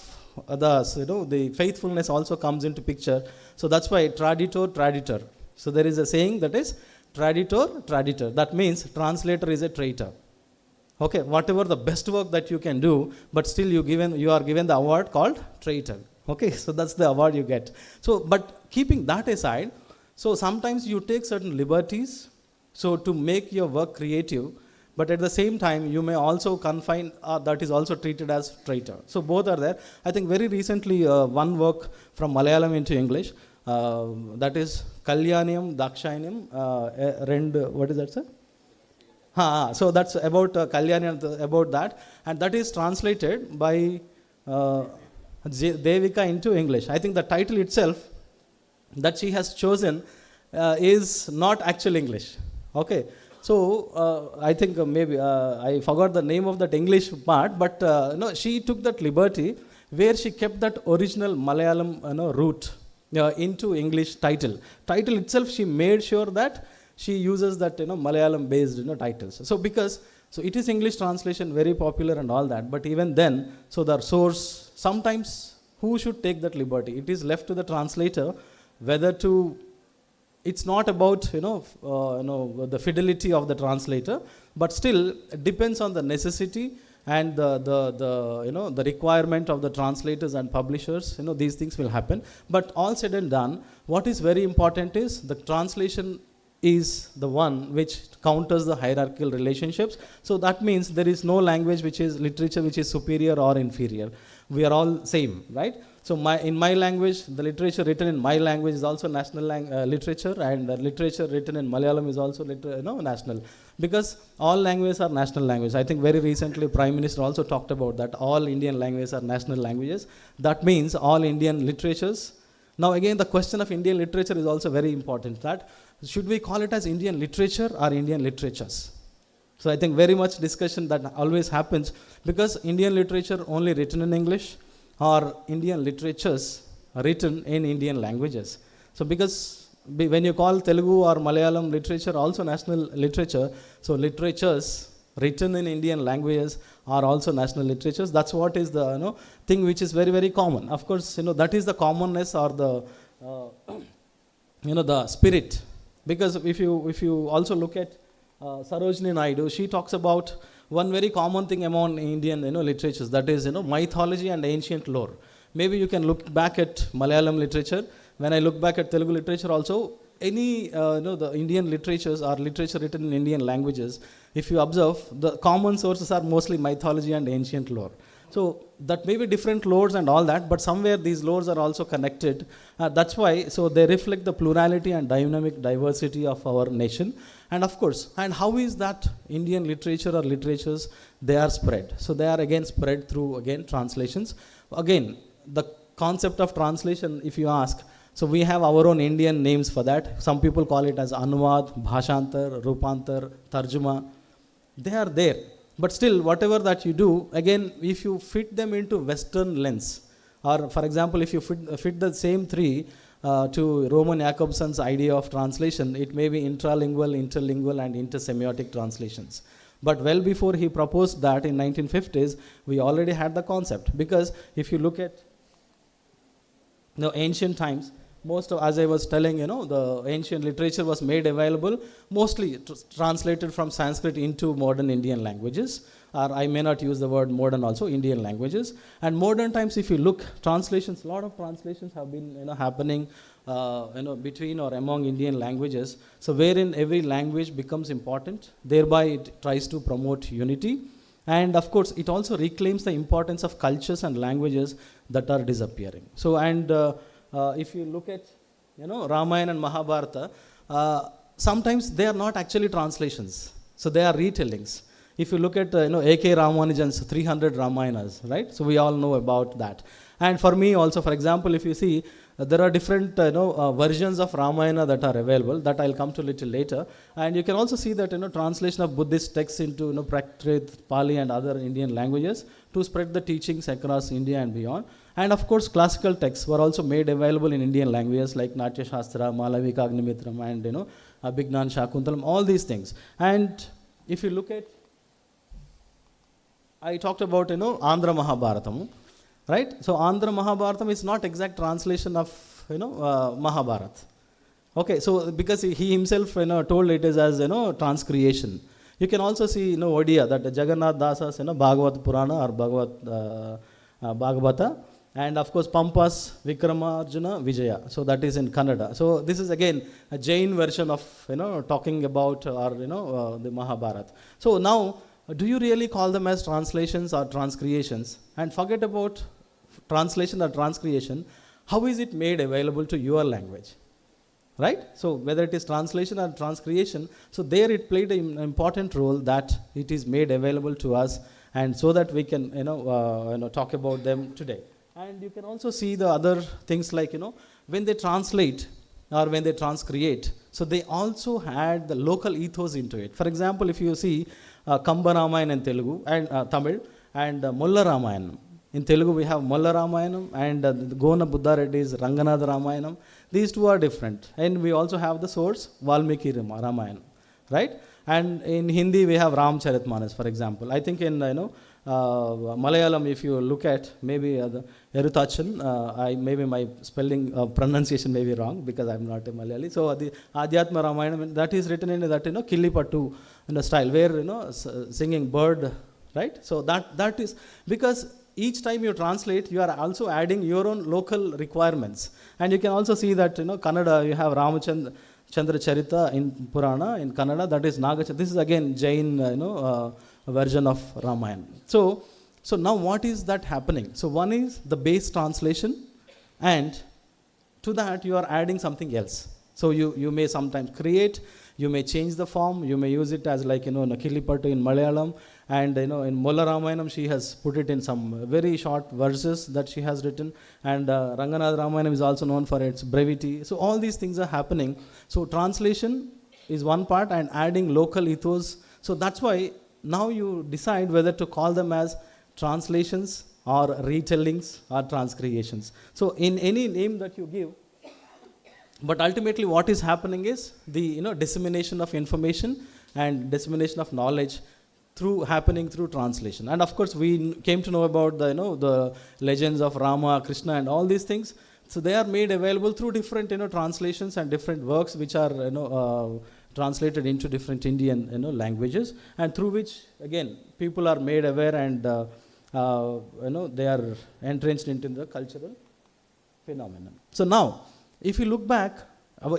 the faithfulness also comes into picture. So that's why traditor. So there is a saying that is traditor. That means translator is a traitor. Okay, whatever the best work that you can do, but still you are given the award called traitor. Okay, so that's the award you get. So, but keeping that aside, so sometimes you take certain liberties, so to make your work creative, but at the same time, you may also confine, that is also treated as traitor. So both are there. I think very recently, one work from Malayalam into English, that is Kalyaniam Dakshayaniam, what is that, sir? So that's about Kalyani, about that, and that is translated by Devika into English. I think the title itself that she has chosen is not actual English. Okay, so I think maybe I forgot the name of that English part, but no, she took that liberty where she kept that original Malayalam root into English title. Title itself, she made sure that she uses that Malayalam based titles. So because it is English translation, very popular and all that, but even then, so the source, sometimes who should take that liberty? It is left to the translator whether to. It's not about the fidelity of the translator, but still it depends on the necessity and the requirement of the translators and publishers. These things will happen. But all said and done, what is very important is the translation is the one which counters the hierarchical relationships. So that means there is no language which is literature which is superior or inferior. We are all same, right? So in my language, the literature written in my language is also national literature, and the literature written in Malayalam is also national, because all languages are national languages. I think very recently Prime Minister also talked about that all Indian languages are national languages. That means all Indian literatures. Now again, the question of Indian literature is also very important. That should we call it as Indian literature or Indian literatures? So I think very much discussion that always happens, because Indian literature only written in English, or Indian literatures written in Indian languages. So because when you call Telugu or Malayalam literature also national literature, so literatures written in Indian languages are also national literatures. That's what is the thing which is very, very common. Of course, that is the commonness or the the spirit. Because if you also look at Sarojini Naidu, she talks about one very common thing among Indian literatures, that is mythology and ancient lore. Maybe you can look back at Malayalam literature. When I look back at Telugu literature also, any the Indian literatures or literature written in Indian languages, if you observe, the common sources are mostly mythology and ancient lore. So that may be different lores and all that, but somewhere these lores are also connected. That's why, so they reflect the plurality and dynamic diversity of our nation. And of course, and how is that Indian literature or literatures, they are spread. So they are again spread through, again, translations. Again, the concept of translation, if you ask, so we have our own Indian names for that. Some people call it as Anuvad, Bhashantar, Rupantar, Tarjuma. They are there. But still, whatever that you do, again, if you fit them into Western lens, or for example, if you fit the same three to Roman Jakobson's idea of translation, it may be intralingual, interlingual, and intersemiotic translations. But well before he proposed that in 1950s, we already had the concept. Because if you look at the ancient times, most of, as I was telling, the ancient literature was made available, mostly translated from Sanskrit into modern Indian languages, or I may not use the word modern also, Indian languages. And modern times, if you look, translations, a lot of translations have been happening between or among Indian languages. So wherein every language becomes important, thereby it tries to promote unity. And of course, it also reclaims the importance of cultures and languages that are disappearing. So, and if you look at, Ramayana and Mahabharata, sometimes they are not actually translations. So they are retellings. If you look at, A.K. Ramanujan's 300 Ramayanas, right? So we all know about that. And for me also, for example, if you see, there are different, versions of Ramayana that are available, that I'll come to a little later. And you can also see that, translation of Buddhist texts into, Prakrit, Pali and other Indian languages to spread the teachings across India and beyond. And of course, classical texts were also made available in Indian languages like Natya Shastra, Malavika Agnimitram, and, Abhignan Shakuntalam, all these things. And if you look at, I talked about, Andhra Mahabharatam, right? So Andhra Mahabharatam is not exact translation of, Mahabharata. Okay, so because he himself, told it is as, transcreation. You can also see, Odia, that Jagannath Dasa's, Bhagavad Purana or Bhagavata. And of course, Pampas, Vikramarjuna, Vijaya. So that is in Kannada. So this is again a Jain version of, talking about or, the Mahabharata. So now, do you really call them as translations or transcreations? And forget about translation or transcreation. How is it made available to your language? Right? So whether it is translation or transcreation, so there it played an important role that it is made available to us, and so that we can, talk about them today. And you can also see the other things like, when they translate or when they transcreate, so they also had the local ethos into it. For example, if you see Kamba Ramayana in Telugu and Tamil, and Mulla Ramayana. In Telugu, we have Mulla Ramayanam, and Gona Buddha Reddy's Ranganatha Ramayanam. These two are different. And we also have the source, Valmiki Ramayana, right? And in Hindi, we have Ramcharitmanas, for example. I think in, Malayalam, if you look at maybe the Erutachan, maybe my spelling pronunciation may be wrong because I'm not a Malayali. So the Adhyatma Ramayana, that is written in that Killipattu style, where singing bird, right? So that is because each time you translate, you are also adding your own local requirements, and you can also see that Kannada, you have Ramachandra Charita in Purana, in Kannada that is Nagachandra. This is again Jain version of Ramayana. So now what is that happening? So one is the base translation, and to that you are adding something else. So you may sometimes create, you may change the form, you may use it as like Nakilipattu in Malayalam, and in Molla Ramayanam she has put it in some very short verses that she has written, and Ranganath Ramayanam is also known for its brevity. So all these things are happening. So translation is one part, and adding local ethos. So that's why now you decide whether to call them as translations or retellings or transcreations. So in any name that you give, but ultimately what is happening is the dissemination of information and dissemination of knowledge happening through translation. And of course we came to know about the legends of Rama, Krishna and all these things. So they are made available through different translations and different works which are translated into different Indian languages, and through which again people are made aware, and they are entrenched into the cultural phenomenon. So now if you look back,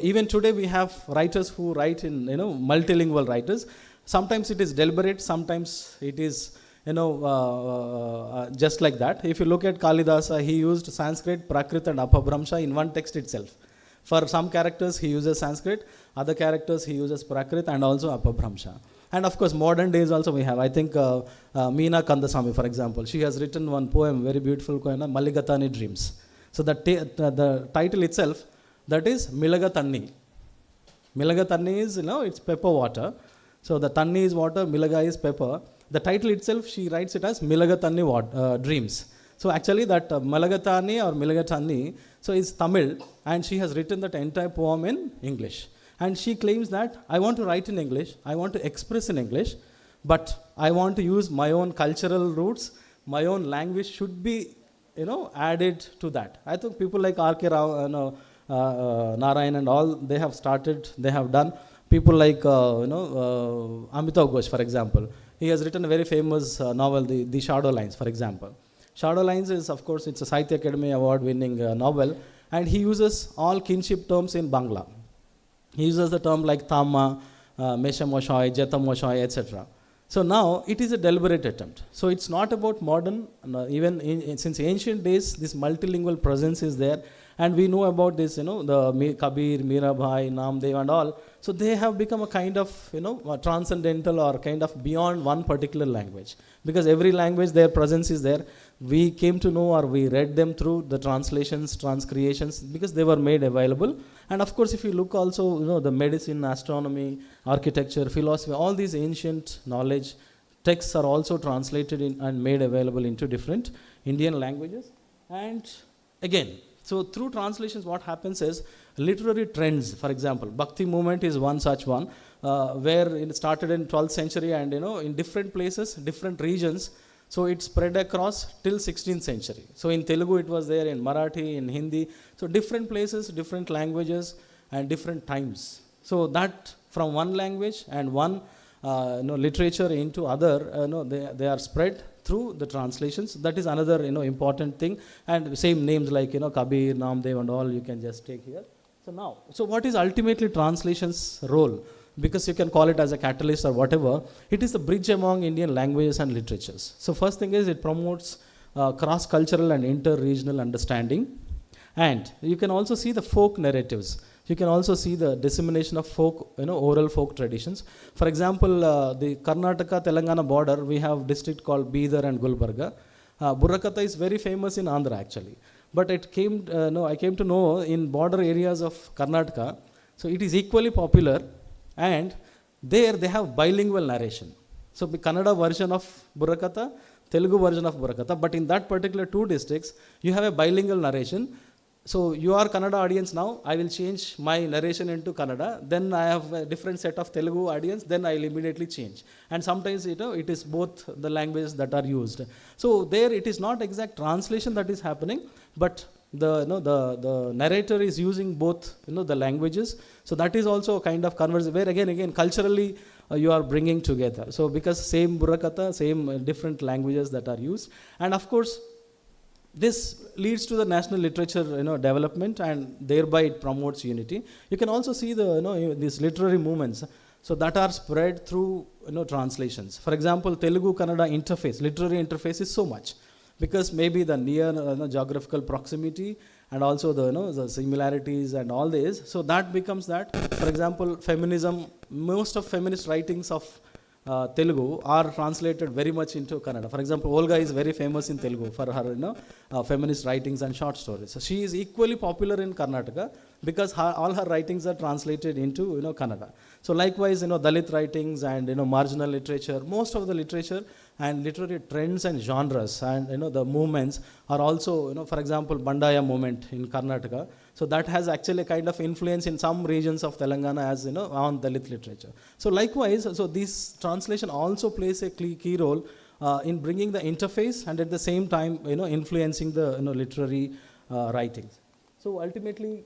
even today we have writers who write in multilingual writers. Sometimes it is deliberate, sometimes it is just like that. If you look at Kalidasa, he used Sanskrit, Prakrit and Apabhramsha in one text itself. For some characters he uses Sanskrit, other characters he uses Prakrit and also Apabhramsha. And of course modern days also we have, I think Meena Kandasamy, for example, she has written one poem, very beautiful poem, Maligatani Dreams. So the title itself, that is Milagatanni. Milagatanni is, it's pepper water. So the Tanni is water, Milaga is pepper. The title itself, she writes it as Milagatanni Dreams. So actually that Malagatani or Milagatanni, so is Tamil, and she has written that entire poem in English. And she claims that I want to write in English, I want to express in English, but I want to use my own cultural roots, my own language should be added to that. I think people like R.K. Rao, Narayan and all, they have started, they have done. People like Amitav Ghosh, for example, he has written a very famous novel, the Shadow Lines, for example. Shadow Lines is, of course, it's a Sahitya Academy award-winning novel, and he uses all kinship terms in Bangla. He uses the term like Tama, Mesha Moshoi, Jeta Moshoi, etc. So now it is a deliberate attempt. So it's not about modern, since ancient days, this multilingual presence is there, and we know about this, the Kabir, Mirabai, Namdev and all. So they have become a kind of, transcendental or kind of beyond one particular language. Because every language, their presence is there. We came to know, or we read them through the translations, transcreations, because they were made available. And of course, if you look also, the medicine, astronomy, architecture, philosophy, all these ancient knowledge, texts are also translated and made available into different Indian languages. And again, so through translations, what happens is literary trends. For example, Bhakti movement is one such one, where it started in 12th century, and in different places, different regions. So it spread across till 16th century. So in Telugu it was there, in Marathi, in Hindi. So different places, different languages, and different times. So that from one language and one literature into other, they are spread through the translations. That is another important thing. And same names like Kabir, Namdev and all you can just take here. So what is ultimately translation's role? Because you can call it as a catalyst or whatever, it is the bridge among Indian languages and literatures. So first thing is it promotes cross-cultural and inter-regional understanding. And you can also see the folk narratives. You can also see the dissemination of folk, oral folk traditions. For example, the Karnataka-Telangana border, we have district called Bidar and Gulbarga. Burrakatha is very famous in Andhra actually. But I came to know in border areas of Karnataka, so it is equally popular, and there they have bilingual narration. So the Kannada version of Burrakatha, Telugu version of Burrakatha, but in that particular two districts, you have a bilingual narration. So you are Kannada audience now, I will change my narration into Kannada, then I have a different set of Telugu audience, then I will immediately change. And sometimes it is both the languages that are used. So there it is not exact translation that is happening, but the narrator is using both the languages. So that is also a kind of conversation where again culturally you are bringing together. So because same Burakatha, same different languages that are used. And of course, this leads to the national literature development, and thereby it promotes unity. You can also see these literary movements so that are spread through translations. For example, Telugu Kannada interface, literary interface is so much because maybe the near geographical proximity and also the similarities and all this. So that becomes that. For example, feminism, most of feminist writings of Telugu are translated very much into Kannada. For example, Olga is very famous in Telugu for her feminist writings and short stories. So she is equally popular in Karnataka because all her writings are translated into Kannada. So likewise, Dalit writings and marginal literature, most of the literature and literary trends and genres and the movements are also for example, Bandaya movement in Karnataka. So that has actually a kind of influence in some regions of Telangana as on Dalit literature. So likewise, so this translation also plays a key role in bringing the interface and at the same time influencing the literary writings. So ultimately,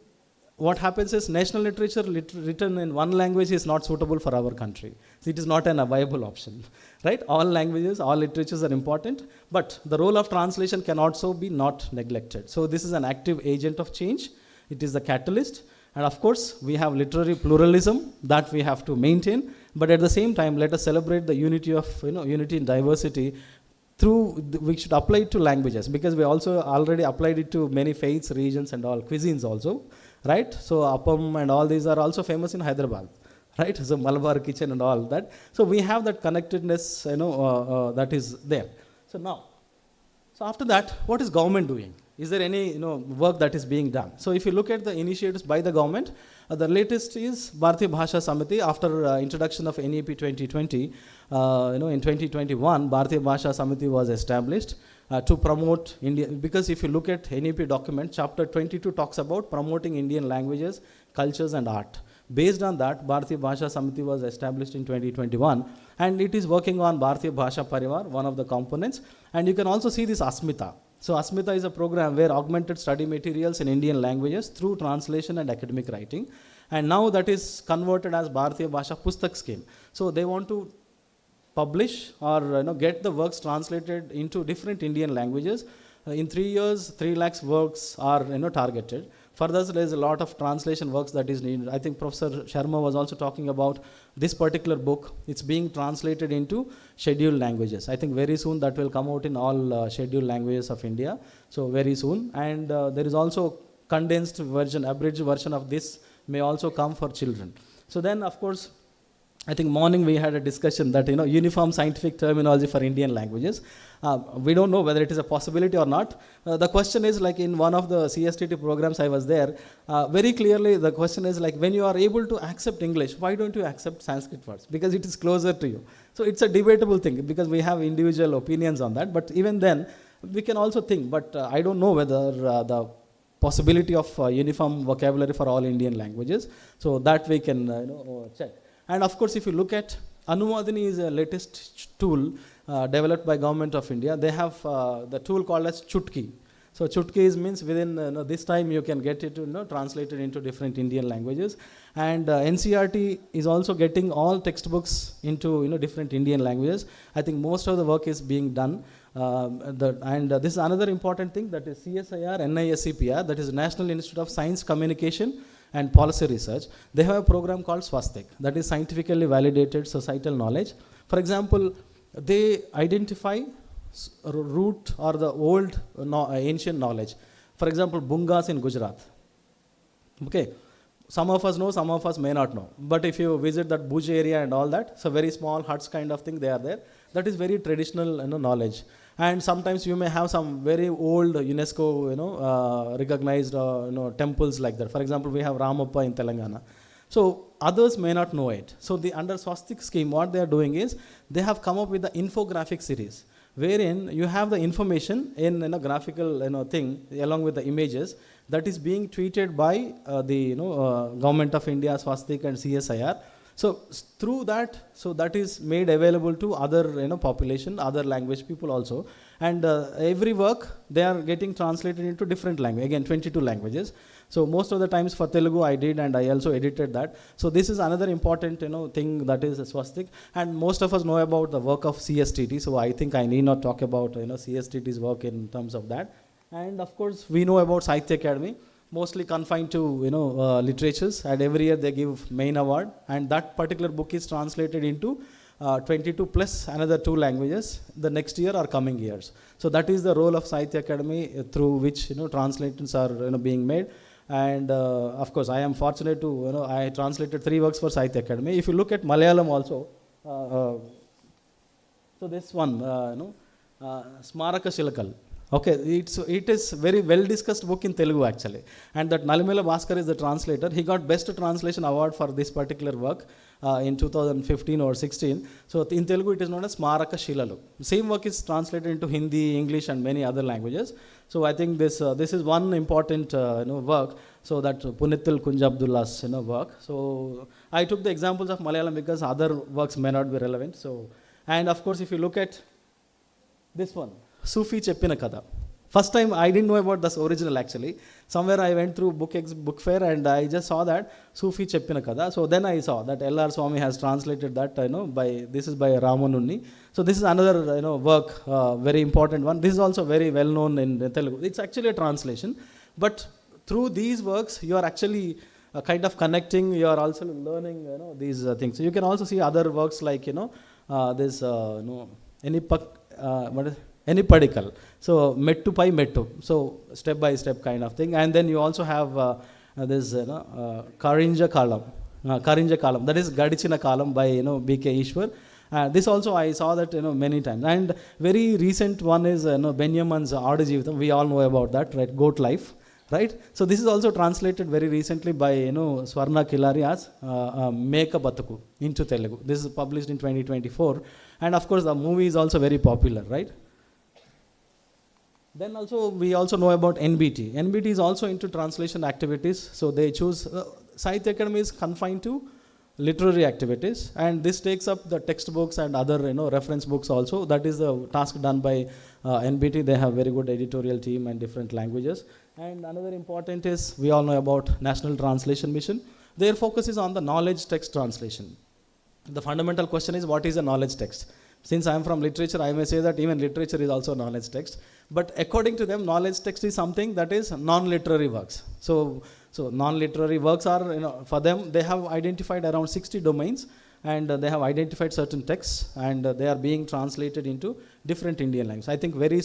what happens is national literature written in one language is not suitable for our country. So it is not a viable option, right? All languages, all literatures are important, but the role of translation can also be not neglected. So this is an active agent of change. It is the catalyst. And of course, we have literary pluralism that we have to maintain. But at the same time, let us celebrate the unity of, unity in diversity we should apply it to languages, because we also already applied it to many faiths, regions and all, cuisines also, right? So appam and all these are also famous in Hyderabad, right? So Malabar kitchen and all that. So we have that connectedness, that is there. So after that, what is government doing? Is there any work that is being done? So if you look at the initiatives by the government, the latest is Bharatiya Bhasha Samiti. After introduction of NEP 2020, in 2021, Bharatiya Bhasha Samiti was established to promote Indian, because if you look at NEP document, chapter 22 talks about promoting Indian languages, cultures and art. Based on that, Bharatiya Bhasha Samiti was established in 2021, and it is working on Bharatiya Bhasha Pariwar, one of the components. And you can also see this Asmita. So Asmita is a program where augmented study materials in Indian languages through translation and academic writing. And now that is converted as Bharatiya Bhasha Pustak scheme. So they want to publish or get the works translated into different Indian languages. In 3 years, 3 lakhs works are targeted. Further, there is a lot of translation works that is needed. I think Professor Sharma was also talking about this particular book. It's being translated into scheduled languages. I think very soon that will come out in all scheduled languages of India. So very soon. And there is also condensed version, abridged version of this may also come for children. So then, of course, I think morning we had a discussion that uniform scientific terminology for Indian languages. We don't know whether it is a possibility or not. The question is, like in one of the CSTT programs I was there, very clearly the question is like, when you are able to accept English, why don't you accept Sanskrit words? Because it is closer to you. So it's a debatable thing because we have individual opinions on that. But even then, we can also think, but I don't know whether the possibility of uniform vocabulary for all Indian languages. So that we can check. And of course, if you look at Anumadini is a latest tool developed by Government of India. They have the tool called as Chutki. So Chutki means within this time you can get it translated into different Indian languages. And NCERT is also getting all textbooks into different Indian languages. I think most of the work is being done. This is another important thing, that is CSIR, NISCPR, that is National Institute of Science, Communication and Policy Research. They have a program called Swastik, that is scientifically validated societal knowledge. For example, they identify root or the old ancient knowledge. For example, Bungas in Gujarat. Okay, some of us know, some of us may not know. But if you visit that Bhuj area and all that, so very small huts kind of thing, they are there. That is very traditional knowledge. And sometimes you may have some very old UNESCO recognized temples like that. For example, we have Ramappa in Telangana. So others may not know it. So under Swastik scheme, what they are doing is they have come up with the infographic series. wherein you have the information in graphical thing along with the images that is being tweeted by the Government of India, Swastik and CSIR. So through that, so that is made available to other population, other language people also, and every work they are getting translated into different language, again 22 languages. So most of the times for Telugu I did, and I also edited that. So this is another important thing that is Swastik, and most of us know about the work of CSTT. So I think I need not talk about CSTT's work in terms of that. And of course we know about Sahitya Academy, mostly confined to literatures, and every year they give main award, and that particular book is translated into 22 plus another 2 languages the next year or coming years. So that is the role of Sahitya Academy, through which translations are being made. And of course I am fortunate to I translated 3 works for Sahitya Academy. If you look at Malayalam also, so this one Smaraka Shilakal. Okay, it is very well discussed book in Telugu actually, and that Nalimela Bhaskar is the translator. He got best translation award for this particular work in 2015 or 16. So in Telugu it is known as Smaraka Shilalu. Same work is translated into Hindi, English and many other languages. So I think this is one important work. So that Punithil Kunjabdullah's work. So I took the examples of Malayalam because other works may not be relevant. So, and of course if you look at this one, Sufi Cheppina Kada. First time I didn't know about this original actually. Somewhere I went through book fair and I just saw that Sufi Cheppina Kada. So then I saw that L.R. Swami has translated that this is by Ramanunni. So this is another work, very important one. This is also very well known in Telugu. It's actually a translation, but through these works you are actually kind of connecting. You are also learning these things. So you can also see other works like this Enipadikal. So Mettu Pai Mettu. So step by step kind of thing. And then you also have this Karinja Kalam. That is Gadichina Kalam by B.K. Ishwar. This also I saw that many times. And very recent one is Benjamin's Aadu Jeevitam. We all know about that, right? Goat Life, right? So this is also translated very recently by Swarna Kilari as Meka Batuku into Telugu. This is published in 2024. And of course the movie is also very popular, right? Then also we also know about NBT. NBT is also into translation activities. So they choose, Sahitya Academy is confined to literary activities, and this takes up the textbooks and other reference books also. That is the task done by NBT. They have very good editorial team and different languages. And another important is, we all know about National Translation Mission. Their focus is on the knowledge text translation. The fundamental question is, what is a knowledge text? Since I am from literature, I may say that even literature is also knowledge text. But according to them, knowledge text is something that is non-literary works. So non-literary works are, for them, they have identified around 60 domains, and they have identified certain texts, and they are being translated into different Indian languages. I think very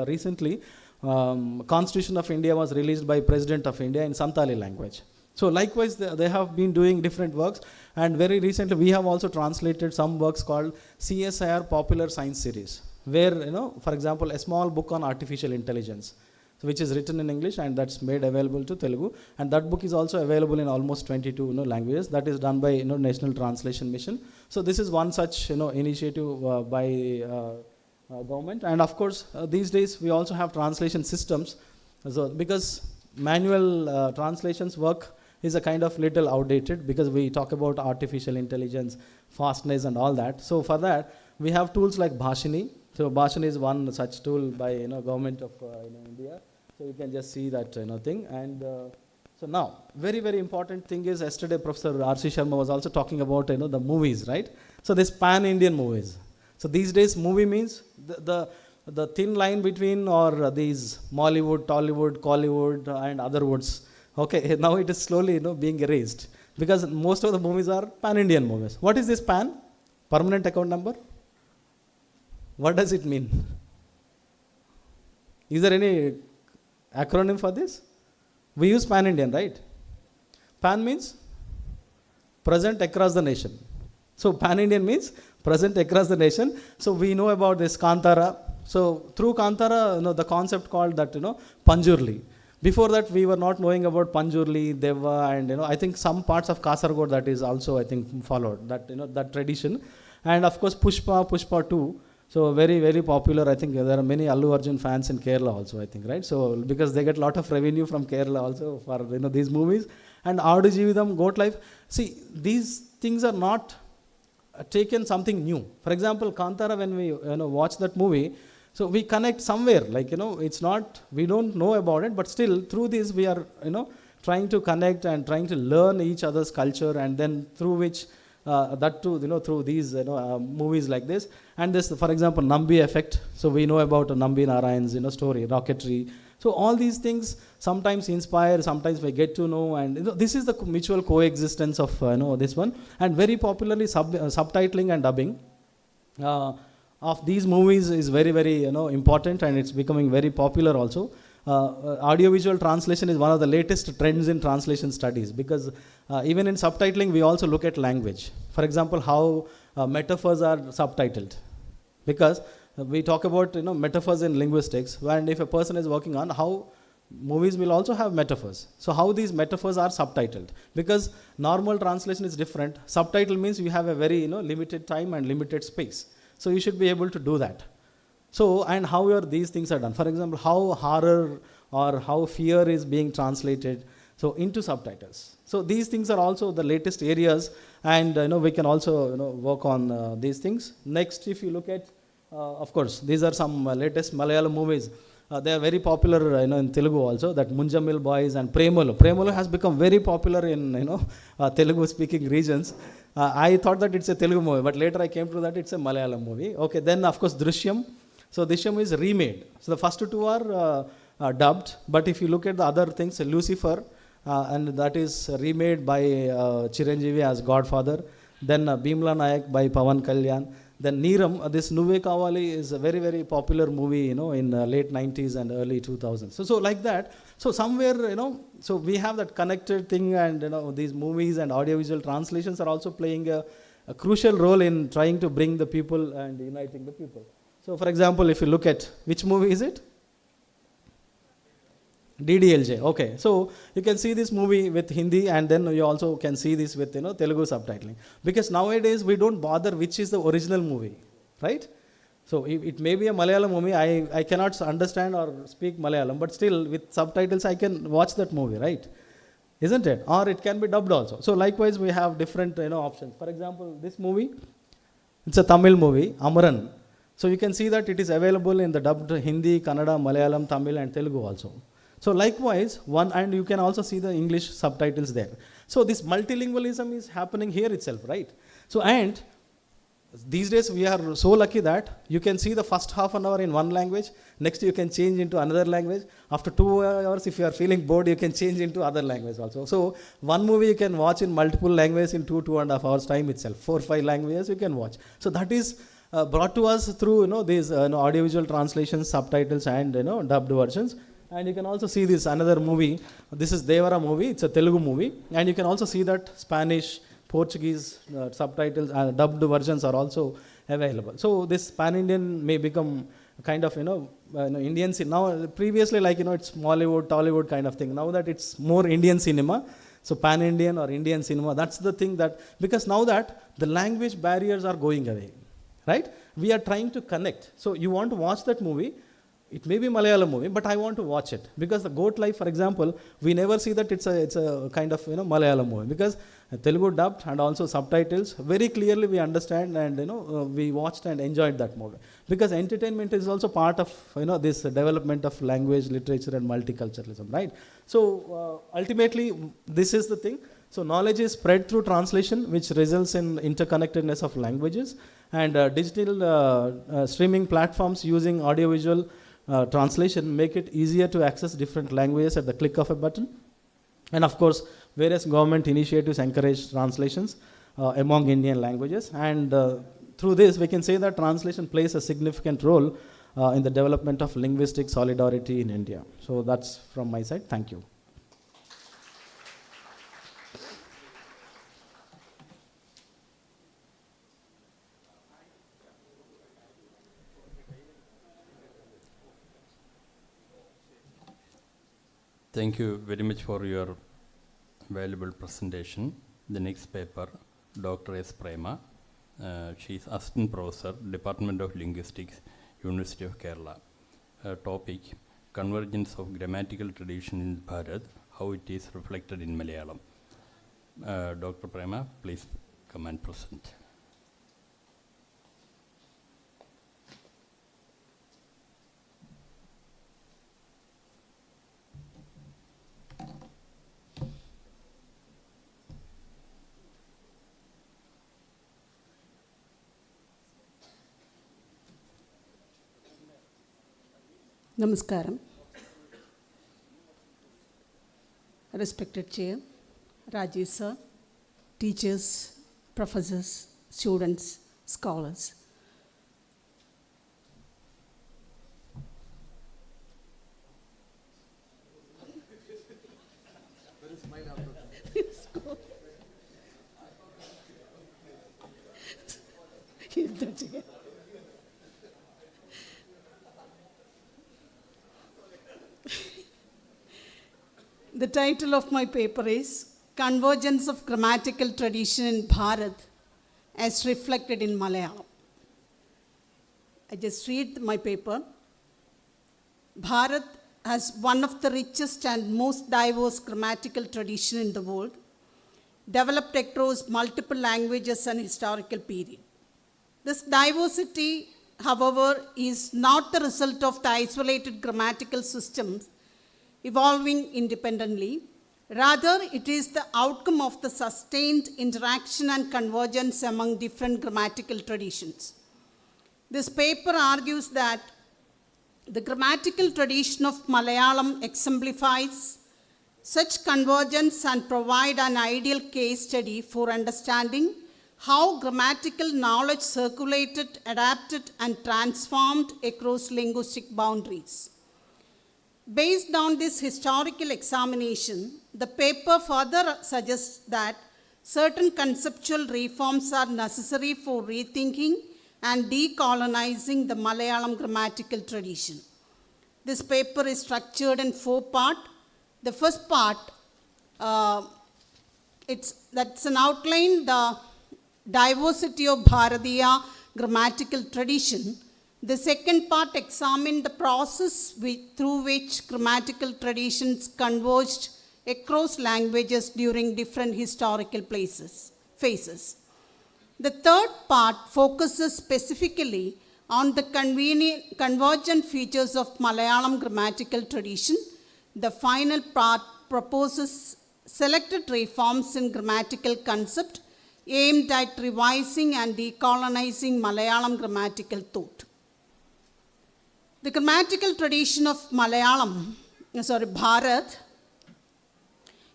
recently, Constitution of India was released by President of India in Santali language. So likewise, they have been doing different works, and very recently we have also translated some works called CSIR Popular Science Series, where, for example, a small book on artificial intelligence, which is written in English and that's made available to Telugu, and that book is also available in almost 22 languages. That is done by National Translation Mission. So this is one such initiative by government. And of course, these days we also have translation systems. So because manual translations work is a kind of little outdated, because we talk about artificial intelligence, fastness and all that. So for that, we have tools like Bhashini. So Bhashini is one such tool by government of India. So you can just see that thing. And so now, very, very important thing is, yesterday Professor R.C. Sharma was also talking about the movies, right? So this pan-Indian movies. So these days, movie means the thin line between, or these Mollywood, Tollywood, Collywood and other woods. Okay, now it is slowly being erased, because most of the movies are pan-Indian movies. What is this PAN? Permanent account number? What does it mean? Is there any acronym for this? We use pan-Indian, right? PAN means present across the nation. So pan-Indian means present across the nation. So we know about this Kantara. So through Kantara, the concept called that, Panjurli. Before that, we were not knowing about Panjurli, Deva, and I think some parts of Kasaragod, that is also, I think, followed that that tradition. And of course, Pushpa 2. So very, very popular. I think there are many Allu Arjun fans in Kerala also, I think, right? So because they get a lot of revenue from Kerala also for these movies. And Aadu Jeevitham, Goat Life. See, these things are not taken something new. For example, Kantara, when we watch that movie, so we connect somewhere, like it's not, we don't know about it, but still through this we are trying to connect and trying to learn each other's culture, and then through which that too through these movies like this. And this, for example, Nambi effect. So we know about Nambi Narayan's story, rocketry. So all these things sometimes inspire, sometimes we get to know, and this is the mutual coexistence of this one. And very popularly subtitling and dubbing of these movies is very, very important, and it's becoming very popular also. Audiovisual translation is one of the latest trends in translation studies, because even in subtitling we also look at language. For example, how metaphors are subtitled, because we talk about metaphors in linguistics, and if a person is working on how movies will also have metaphors, so how these metaphors are subtitled, because normal translation is different. Subtitle means you have a very limited time and limited space, so you should be able to do that. So, and how these things are done. For example, how horror or how fear is being translated into subtitles. So these things are also the latest areas, and we can also work on these things. Next, if you look at, of course, these are some latest Malayalam movies. They are very popular in Telugu also, that Munjamil Boys and Premolu. Premolu has become very popular in Telugu speaking regions. I thought that it's a Telugu movie, but later I came to that it's a Malayalam movie. Okay, then of course Drishyam. So Drishyam is remade. So the first two are dubbed, but if you look at the other things, Lucifer, and that is remade by Chiranjeevi as Godfather. Then Bhimla Nayak by Pawan Kalyan. Then Neeram, this Nuve Kavali is a very, very popular movie, in late 90s and early 2000s. So like that. So somewhere, so we have that connected thing, and these movies and audiovisual translations are also playing a crucial role in trying to bring the people and uniting the people. So for example, if you look at, which movie is it? DDLJ. Okay, so you can see this movie with Hindi, and then you also can see this with Telugu subtitling, because nowadays we don't bother which is the original movie, right? So it may be a Malayalam movie, I cannot understand or speak Malayalam, but still with subtitles I can watch that movie, right? Isn't it? Or it can be dubbed also. So likewise we have different options. For example, this movie, it's a Tamil movie, Amaran. So you can see that it is available in the dubbed Hindi, Kannada, Malayalam, Tamil and Telugu also. So likewise, and you can also see the English subtitles there. So this multilingualism is happening here itself, right? So, and these days we are so lucky that you can see the first half an hour in one language, next you can change into another language. After 2 hours, if you are feeling bored, you can change into other language also. So one movie you can watch in multiple languages in 2.5 hours time itself. 4-5 languages you can watch. So that is brought to us through these audiovisual translations, subtitles and dubbed versions. And you can also see this another movie. This is Devara movie. It's a Telugu movie, and you can also see that Spanish, Portuguese subtitles, dubbed versions are also available. So this pan-Indian may become kind of Indian now. Previously, like it's Mollywood, Tollywood kind of thing. Now that it's more Indian cinema, so pan-Indian or Indian cinema. That's the thing, that because now that the language barriers are going away, right? We are trying to connect. So you want to watch that movie. It may be Malayalam movie, but I want to watch it, because the Goat Life, for example, we never see that it's a kind of Malayalam movie, because Telugu dubbed and also subtitles very clearly we understand, and we watched and enjoyed that movie, because entertainment is also part of this development of language, literature and multiculturalism, right? So ultimately this is the thing. So knowledge is spread through translation, which results in interconnectedness of languages, and digital streaming platforms using audiovisual translation make it easier to access different languages at the click of a button. And of course, various government initiatives encourage translations among Indian languages. And through this, we can say that translation plays a significant role in the development of linguistic solidarity in India. So that's from my side. Thank you. Thank you very much for your valuable presentation. The next paper, Dr. S. Prema, She is Assistant Professor, Department of Linguistics, University of Kerala. Topic, Convergence of Grammatical Tradition in Bharat, how it is reflected in Malayalam. Dr. Prema, please come and present. Namaskaram. Respected Chair, Rajesh Sir, teachers, professors, students, scholars. He's the chair. The title of my paper is Convergence of Grammatical Tradition in Bharat as Reflected in Malayalam. I just read my paper. Bharat has one of the richest and most diverse grammatical traditions in the world, developed across multiple languages and historical periods. This diversity, however, is not the result of the isolated grammatical systems evolving independently. Rather, it is the outcome of the sustained interaction and convergence among different grammatical traditions. This paper argues that the grammatical tradition of Malayalam exemplifies such convergence and provide an ideal case study for understanding how grammatical knowledge circulated, adapted, and transformed across linguistic boundaries. Based on this historical examination, the paper further suggests that certain conceptual reforms are necessary for rethinking and decolonizing the Malayalam grammatical tradition. This paper is structured in 4 parts. The first part, that's an outline, the diversity of Bharatiya grammatical tradition. The second part examined the process through which grammatical traditions converged across languages during different historical phases. The third part focuses specifically on the convergent features of Malayalam grammatical tradition. The final part proposes selected reforms in grammatical concept aimed at revising and decolonizing Malayalam grammatical thought. The grammatical tradition of Bharat,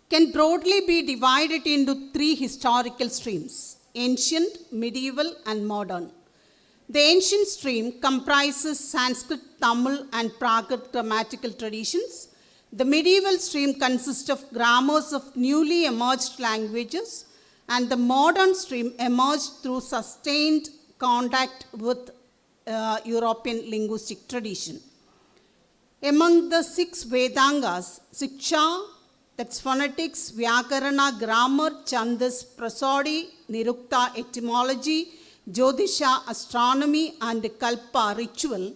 can broadly be divided into 3 historical streams: ancient, medieval, and modern. The ancient stream comprises Sanskrit, Tamil, and Prakrit grammatical traditions. The medieval stream consists of grammars of newly emerged languages, and the modern stream emerged through sustained contact with European linguistic tradition. Among the 6 Vedangas, Siksha, that's phonetics, Vyakarana, grammar, Chandas, prosody, Nirukta, etymology, Jyotisha, astronomy, and Kalpa, ritual.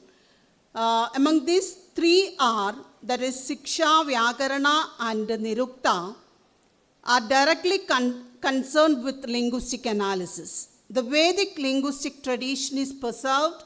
Among these 3 are, that is Siksha, Vyakarana, and Nirukta, are directly concerned with linguistic analysis. The Vedic linguistic tradition is preserved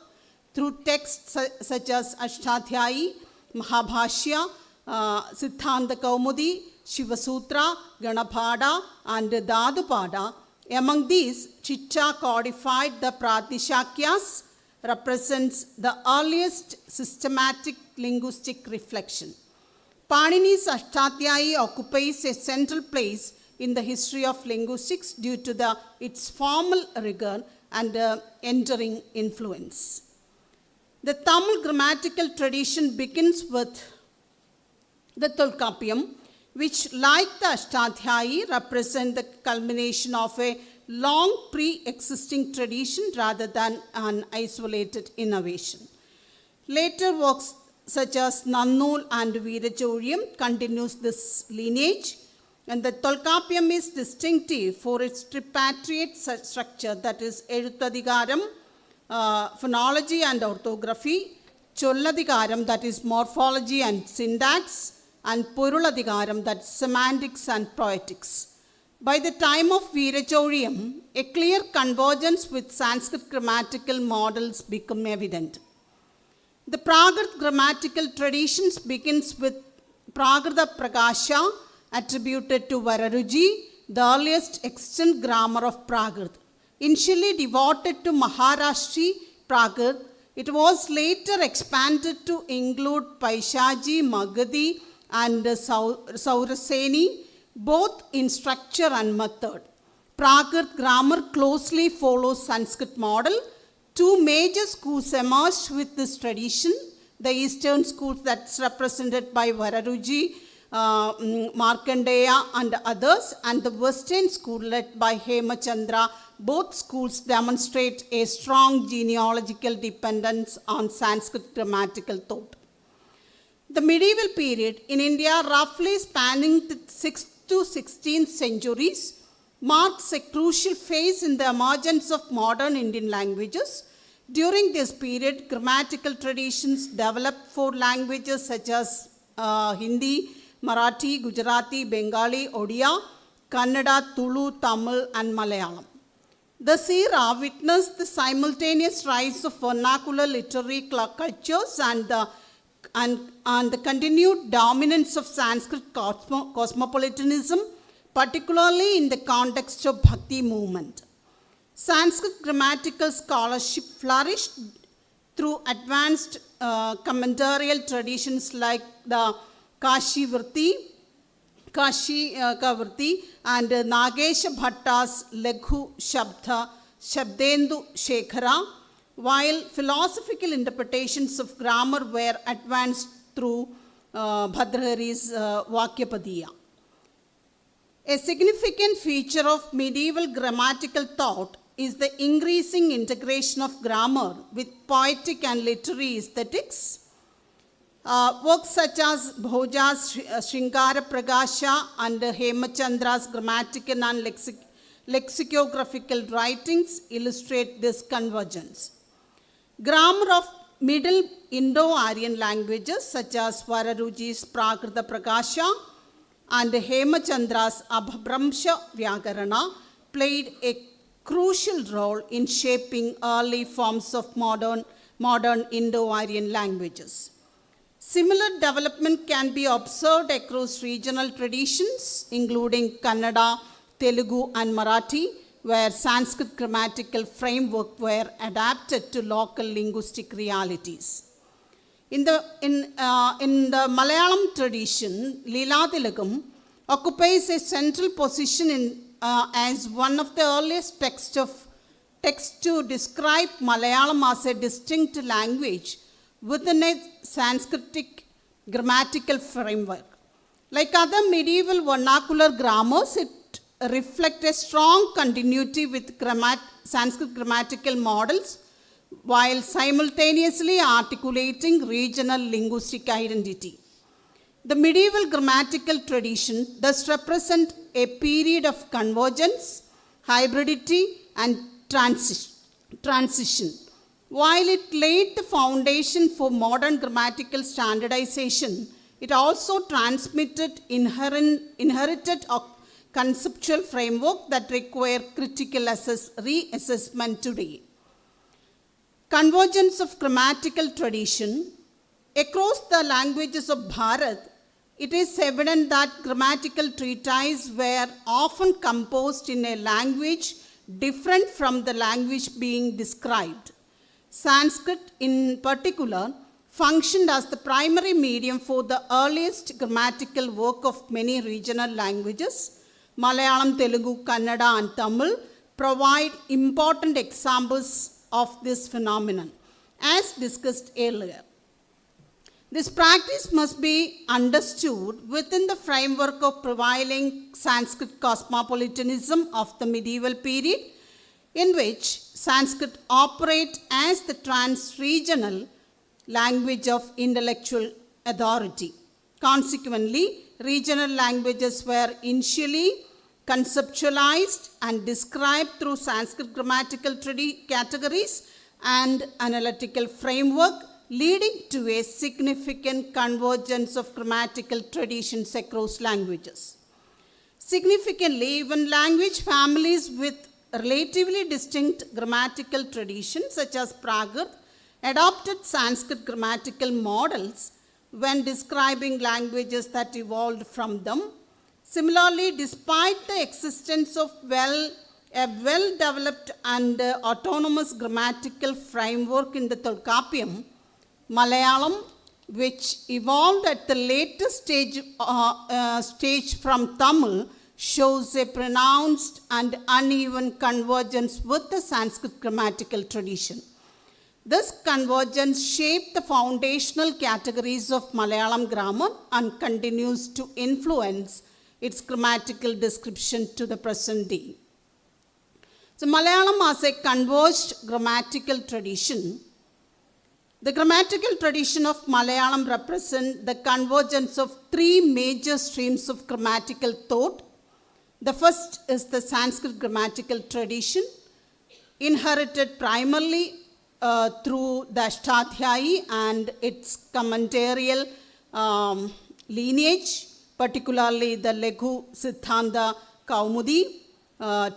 through texts such as Ashtadhyayi, Mahabhashya, Siddhanta Kaumudi, Shivasutra, Ganapada, and Dhadupada. Among these, Chitta codified the Pratishakyas, represents the earliest systematic linguistic reflection. Panini's Ashtadhyayi occupies a central place in the history of linguistics due to its formal rigor and enduring influence. The Tamil grammatical tradition begins with the Tolkappiyam, which, like the Ashtadhyayi, represent the culmination of a long pre-existing tradition rather than an isolated innovation. Later works such as Nannul and Veerachoryam continues this lineage. And the Tolkappiyam is distinctive for its tripartite structure, that is, Eluthadikaram, phonology and orthography, Cholladikaram, that is, morphology and syntax, and Poruladikaram, that is, semantics and poetics. By the time of Veerachoryam, a clear convergence with Sanskrit grammatical models become evident. The Prakrita grammatical traditions begins with Prakrita Prakasha, attributed to Vararuji, the earliest extant grammar of Prakrita. Initially devoted to Maharashtri Prakrita, it was later expanded to include Paishaji, Magadhi, and Sauraseni, both in structure and method. Prakrita grammar closely follows Sanskrit model. Two major schools emerged with this tradition. The Eastern school that's represented by Vararuji, Markandeya and others, and the Western school led by Hemachandra. Both schools demonstrate a strong genealogical dependence on Sanskrit grammatical thought. The medieval period in India, roughly spanning the 6th to 16th centuries, marks a crucial phase in the emergence of modern Indian languages. During this period, grammatical traditions developed for languages such as Hindi, Marathi, Gujarati, Bengali, Odia, Kannada, Tulu, Tamil, and Malayalam. This era witnessed the simultaneous rise of vernacular literary cultures and the continued dominance of Sanskrit cosmopolitanism, particularly in the context of Bhakti movement. Sanskrit grammatical scholarship flourished through advanced commentarial traditions like the Kashi Kavirti and Nagesha Bhatta's Leghu Shabdendu Shekhara, while philosophical interpretations of grammar were advanced through Bhadrahari's Vakyapadiya. A significant feature of medieval grammatical thought is the increasing integration of grammar with poetic and literary aesthetics. Works such as Bhoja's Shringara Prakasha and Hemachandra's grammatical and lexicographical writings illustrate this convergence. Grammar of Middle Indo-Aryan languages such as Vararuji's Prakrita Prakasha and Hemachandra's Abhabramsha Vyakarana played a crucial role in shaping early forms of modern Indo-Aryan languages. Similar development can be observed across regional traditions, including Kannada, Telugu, and Marathi, where Sanskrit grammatical framework were adapted to local linguistic realities. In the Malayalam tradition, Leelathilakam occupies a central position as one of the earliest texts to describe Malayalam as a distinct language within a Sanskritic grammatical framework. Like other medieval vernacular grammars, it reflects a strong continuity with Sanskrit grammatical models while simultaneously articulating regional linguistic identity. The medieval grammatical tradition thus represents a period of convergence, hybridity, and transition. While it laid the foundation for modern grammatical standardization, it also transmitted inherited conceptual framework that require critical reassessment today. Convergence of grammatical tradition. Across the languages of Bharat, it is evident that grammatical treatises were often composed in a language different from the language being described. Sanskrit, in particular, functioned as the primary medium for the earliest grammatical work of many regional languages. Malayalam, Telugu, Kannada, and Tamil provide important examples of this phenomenon, as discussed earlier. This practice must be understood within the framework of prevailing Sanskrit cosmopolitanism of the medieval period, in which Sanskrit operates as the trans-regional language of intellectual authority. Consequently, regional languages were initially conceptualized and described through Sanskrit grammatical categories and analytical framework, leading to a significant convergence of grammatical traditions across languages. Significantly, even language families with relatively distinct grammatical traditions, such as Prakrit, adopted Sanskrit grammatical models when describing languages that evolved from them. Similarly, despite the existence of a well-developed and autonomous grammatical framework in the Tolkappiyam, Malayalam, which evolved at the later stage from Tamil, shows a pronounced and uneven convergence with the Sanskrit grammatical tradition. This convergence shaped the foundational categories of Malayalam grammar and continues to influence its grammatical description to the present day. So Malayalam as a converged grammatical tradition. The grammatical tradition of Malayalam represents the convergence of three major streams of grammatical thought. The first is the Sanskrit grammatical tradition, inherited primarily through the Ashtadhyayi and its commentarial lineage, particularly the Leghu Siddhanta Kaumudi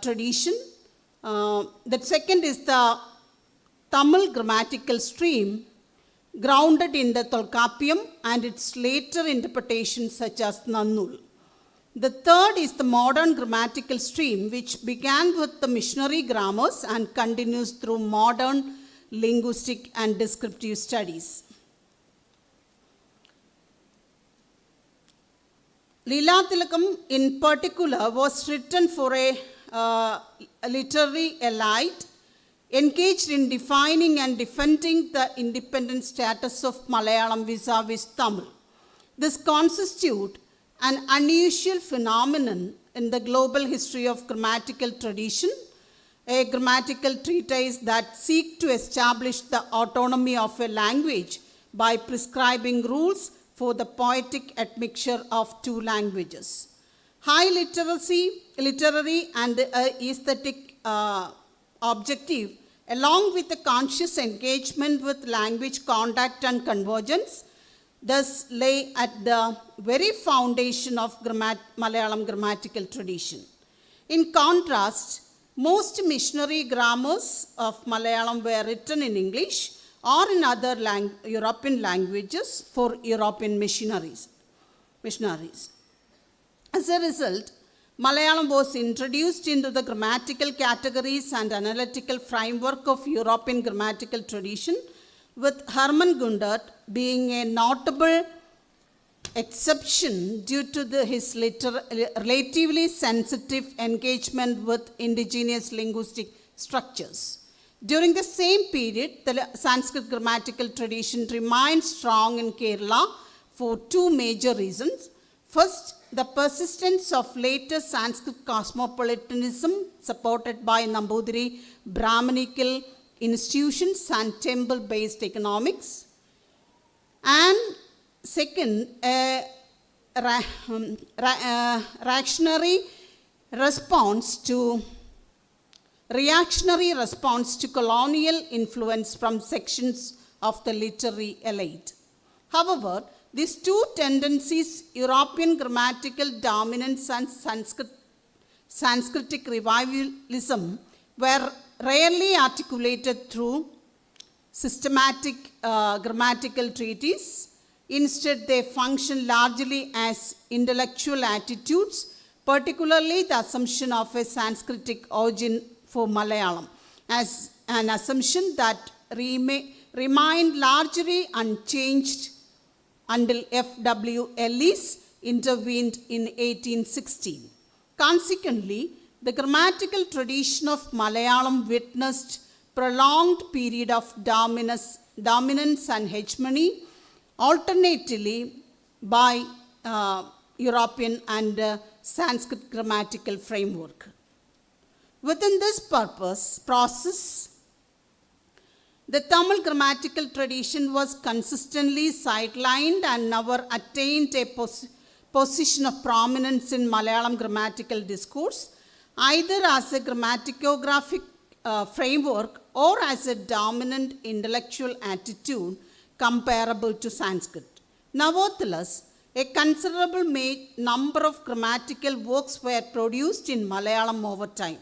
tradition. The second is the Tamil grammatical stream, grounded in the Tolkappiyam and its later interpretations such as Nannul. The third is the modern grammatical stream, which began with the missionary grammars and continues through modern linguistic and descriptive studies. Leela Tilakam in particular was written for a literary elite engaged in defining and defending the independent status of Malayalam vis-a-vis Tamil. This constitutes an unusual phenomenon in the global history of grammatical tradition, a grammatical treatise that seeks to establish the autonomy of a language by prescribing rules for the poetic admixture of two languages. High literary and aesthetic objective, along with the conscious engagement with language contact and convergence, thus lay at the very foundation of Malayalam grammatical tradition. In contrast, most missionary grammars of Malayalam were written in English or in other European languages for European missionaries. As a result, Malayalam was introduced into the grammatical categories and analytical framework of European grammatical tradition, with Hermann Gundert being a notable exception due to his relatively sensitive engagement with indigenous linguistic structures. During the same period, the Sanskrit grammatical tradition remained strong in Kerala for two major reasons. First, the persistence of later Sanskrit cosmopolitanism supported by Nambudiri Brahmanical institutions and temple-based economics. And second, a reactionary response to colonial influence from sections of the literary elite. However, these two tendencies, European grammatical dominance and Sanskritic revivalism, were rarely articulated through systematic grammatical treatises. Instead, they function largely as intellectual attitudes, particularly the assumption of a Sanskritic origin for Malayalam, as an assumption that remained largely unchanged until F.W. Ellis intervened in 1816. Consequently, the grammatical tradition of Malayalam witnessed prolonged period of dominance and hegemony, alternately by European and Sanskrit grammatical framework. Within this process, the Tamil grammatical tradition was consistently sidelined and never attained a position of prominence in Malayalam grammatical discourse, either as a grammaticographic framework or as a dominant intellectual attitude comparable to Sanskrit. Nevertheless, a considerable number of grammatical works were produced in Malayalam over time.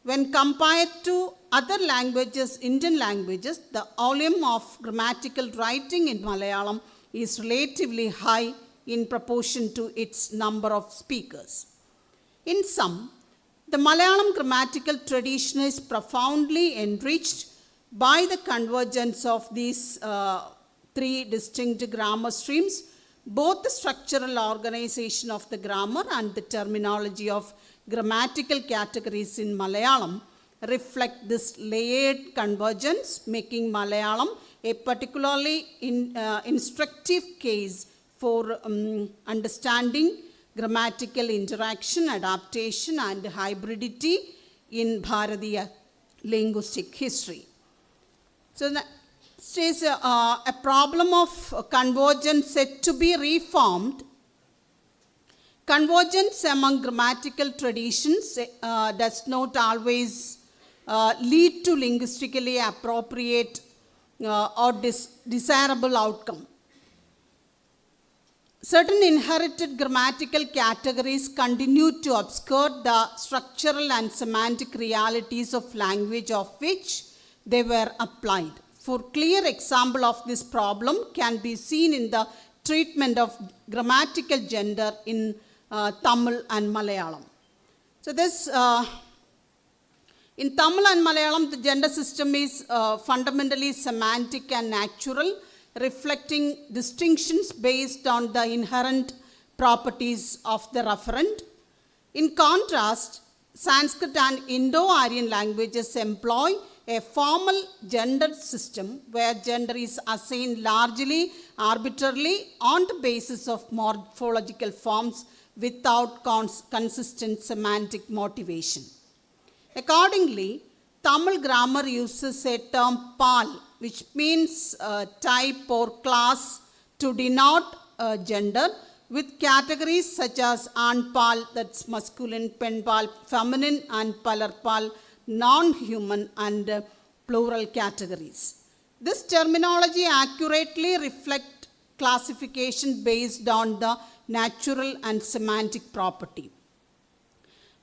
When compared to other languages, Indian languages, the volume of grammatical writing in Malayalam is relatively high in proportion to its number of speakers. In sum, the Malayalam grammatical tradition is profoundly enriched by the convergence of these three distinct grammar streams, both the structural organization of the grammar and the terminology of grammatical categories in Malayalam reflect this layered convergence, making Malayalam a particularly instructive case for understanding grammatical interaction, adaptation, and hybridity in Bharatiya linguistic history. So next is a problem of convergence said to be reformed. Convergence among grammatical traditions does not always lead to linguistically appropriate or desirable outcome. Certain inherited grammatical categories continue to obscure the structural and semantic realities of language of which they were applied. For clear example of this problem can be seen in the treatment of grammatical gender in Tamil and Malayalam. So this, in Tamil and Malayalam, the gender system is fundamentally semantic and natural, reflecting distinctions based on the inherent properties of the referent. In contrast, Sanskrit and Indo-Aryan languages employ a formal gendered system where gender is assigned largely arbitrarily on the basis of morphological forms without consistent semantic motivation. Accordingly, Tamil grammar uses a term pal, which means type or class, to denote gender, with categories such as anpal, that's masculine, penpal, feminine, and palarpal, non-human and plural categories. This terminology accurately reflects classification based on the natural and semantic property.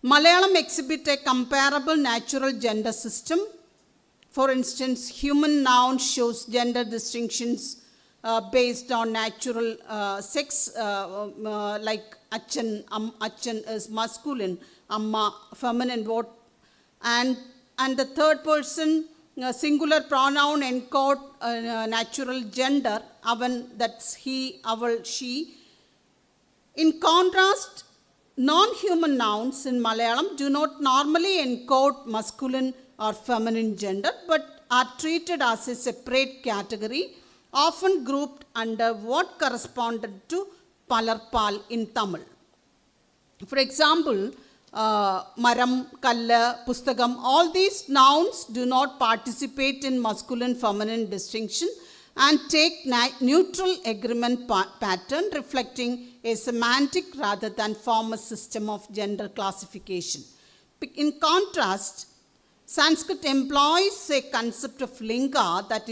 Malayalam exhibits a comparable natural gender system. For instance, human noun shows gender distinctions based on natural sex, like achan, achan is masculine, amma feminine, what, and the third person singular pronoun encode natural gender, avan, that's he, aval, she. In contrast, non-human nouns in Malayalam do not normally encode masculine or feminine gender, but are treated as a separate category, often grouped under what corresponded to palarpal in Tamil. For example, maram, kalla, pustakam, all these nouns do not participate in masculine-feminine distinction and take neutral agreement pattern, reflecting a semantic rather than formal system of gender classification. In contrast, Sanskrit employs a concept of linga, that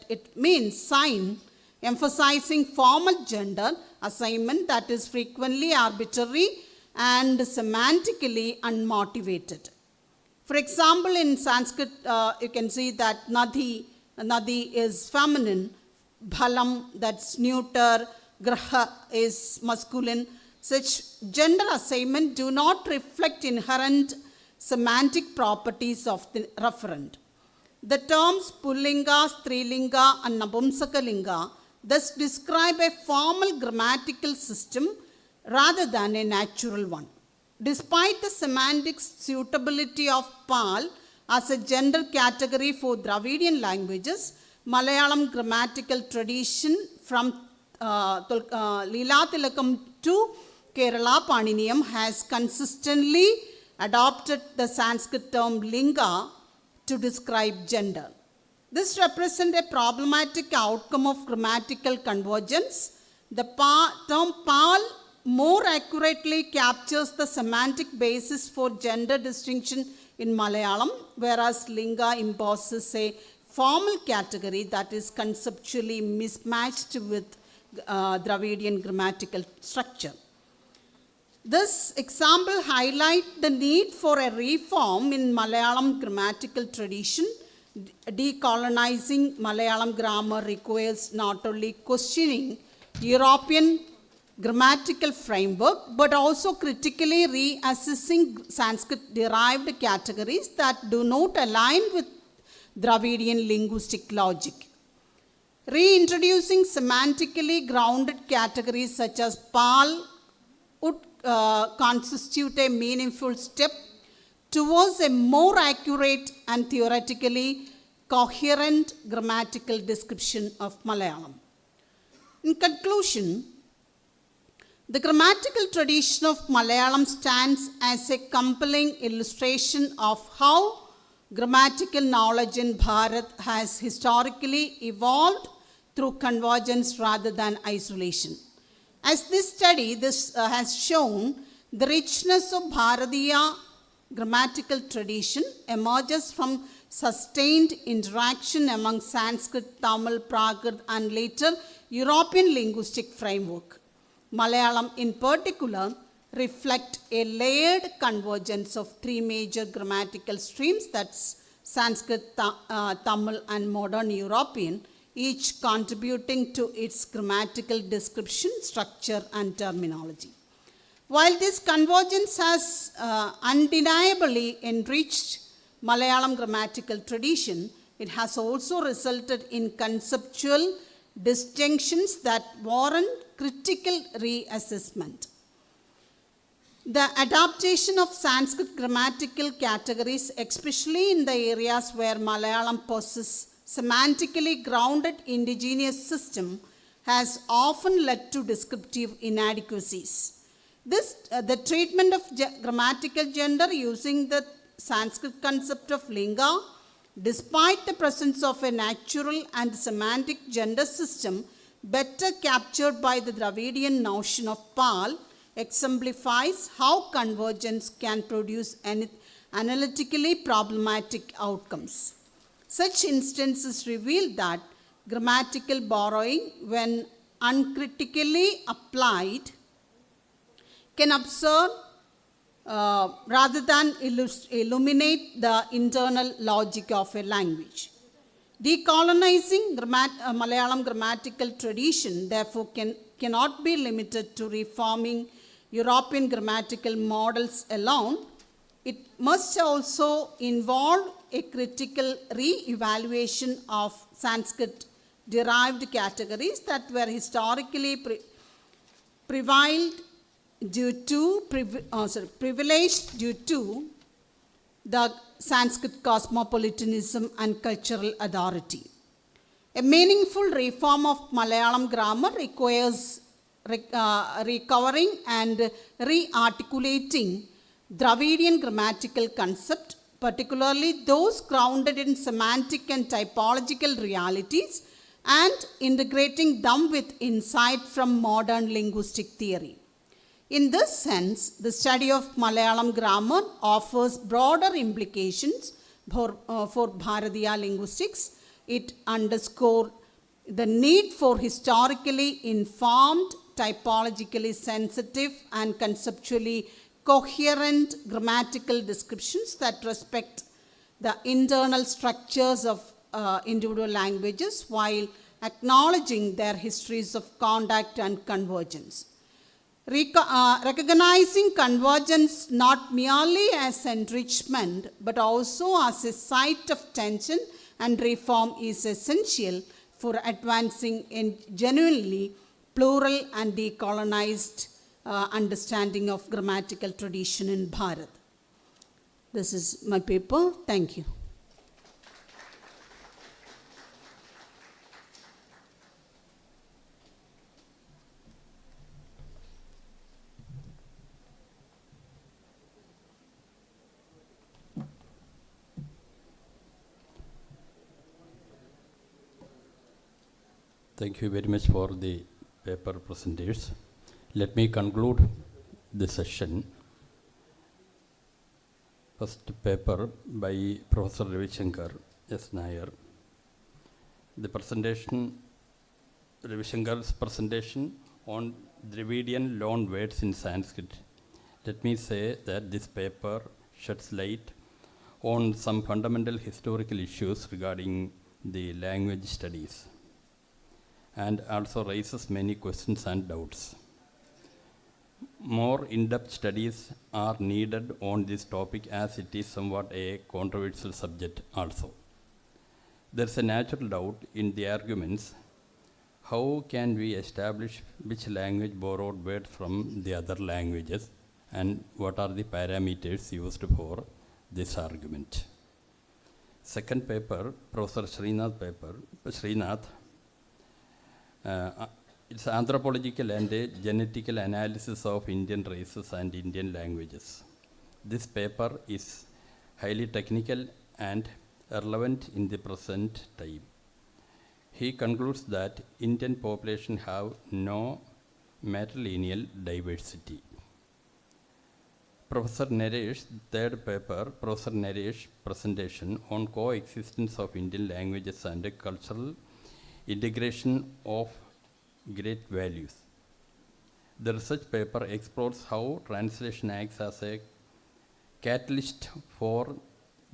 it means sign, emphasizing formal gender assignment that is frequently arbitrary and semantically unmotivated. For example, in Sanskrit, you can see that nadi is feminine, bhalam, that's neuter, graha is masculine. Such gender assignment do not reflect inherent semantic properties of the referent. The terms pullinga, strilinga, and napumsakalinga thus describe a formal grammatical system rather than a natural one. Despite the semantic suitability of pal as a gender category for Dravidian languages, Malayalam grammatical tradition from Leela Tilakam to Kerala Paniniyam has consistently adopted the Sanskrit term linga to describe gender. This represents a problematic outcome of grammatical convergence. The term pal more accurately captures the semantic basis for gender distinction in Malayalam, whereas Linga imposes a formal category that is conceptually mismatched with Dravidian grammatical structure. This example highlights the need for a reform in Malayalam grammatical tradition. Decolonizing Malayalam grammar requires not only questioning European grammatical framework, but also critically reassessing Sanskrit-derived categories that do not align with Dravidian linguistic logic. Reintroducing semantically grounded categories such as Pal would constitute a meaningful step towards a more accurate and theoretically coherent grammatical description of Malayalam. In conclusion, the grammatical tradition of Malayalam stands as a compelling illustration of how grammatical knowledge in Bharat has historically evolved through convergence rather than isolation. As this study has shown, the richness of Bharatiya grammatical tradition emerges from sustained interaction among Sanskrit, Tamil, Prakrit, and later European linguistic framework. Malayalam in particular reflect a layered convergence of three major grammatical streams, that's Sanskrit, Tamil, and modern European, each contributing to its grammatical description, structure, and terminology. While this convergence has undeniably enriched Malayalam grammatical tradition, it has also resulted in conceptual distinctions that warrant critical reassessment. The adaptation of Sanskrit grammatical categories, especially in the areas where Malayalam possesses semantically grounded indigenous system, has often led to descriptive inadequacies. The treatment of grammatical gender using the Sanskrit concept of linga, despite the presence of a natural and semantic gender system better captured by the Dravidian notion of Pal, exemplifies how convergence can produce analytically problematic outcomes. Such instances reveal that grammatical borrowing, when uncritically applied, can observe rather than illuminate the internal logic of a language. Decolonizing Malayalam grammatical tradition, therefore, cannot be limited to reforming European grammatical models alone. It must also involve a critical re-evaluation of Sanskrit-derived categories that were historically privileged due to the Sanskrit cosmopolitanism and cultural authority. A meaningful reform of Malayalam grammar requires recovering and re-articulating Dravidian grammatical concept, particularly those grounded in semantic and typological realities, and integrating them with insight from modern linguistic theory. In this sense, the study of Malayalam grammar offers broader implications for Bharatiya linguistics. It underscores the need for historically informed, typologically sensitive, and conceptually coherent grammatical descriptions that respect the internal structures of individual languages while acknowledging their histories of contact and convergence. Recognizing convergence not merely as enrichment but also as a site of tension and reform is essential for advancing a genuinely plural and decolonized understanding of grammatical tradition in Bharat. This is my paper. Thank you. Thank you very much for the paper presenters. Let me conclude the session. First paper by Professor Ravi Shankar S. Nair. The presentation, Ravi Shankar's presentation on Dravidian loan words in Sanskrit. Let me say that this paper sheds light on some fundamental historical issues regarding the language studies and also raises many questions and doubts. More in-depth studies are needed on this topic as it is somewhat a controversial subject also. There is a natural doubt in the arguments. How can we establish which language borrowed words from the other languages and what are the parameters used for this argument? Second paper, Professor Srinath paper, it's anthropological and genetical analysis of Indian races and Indian languages. This paper is highly technical and relevant in the present time. He concludes that Indian population have no matrilineal diversity. Professor Naresh, third paper, Professor Naresh presentation on coexistence of Indian languages and cultural integration of great values. The research paper explores how translation acts as a catalyst for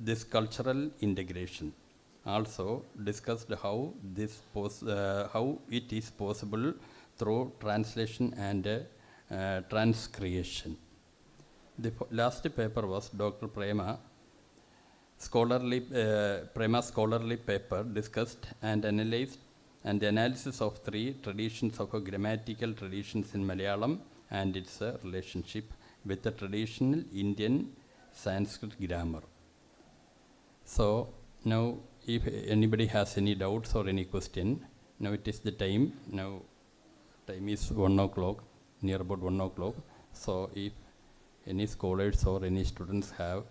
this cultural integration. Also discussed how it is possible through translation and transcreation. The last paper was Dr. Prema's scholarly paper discussed and analyzed and the analysis of three traditions of grammatical traditions in Malayalam and its relationship with the traditional Indian Sanskrit grammar. So now if anybody has any doubts or any question, now it is the time. Now time is 1 o'clock, near about 1 o'clock. So if any scholars or any students have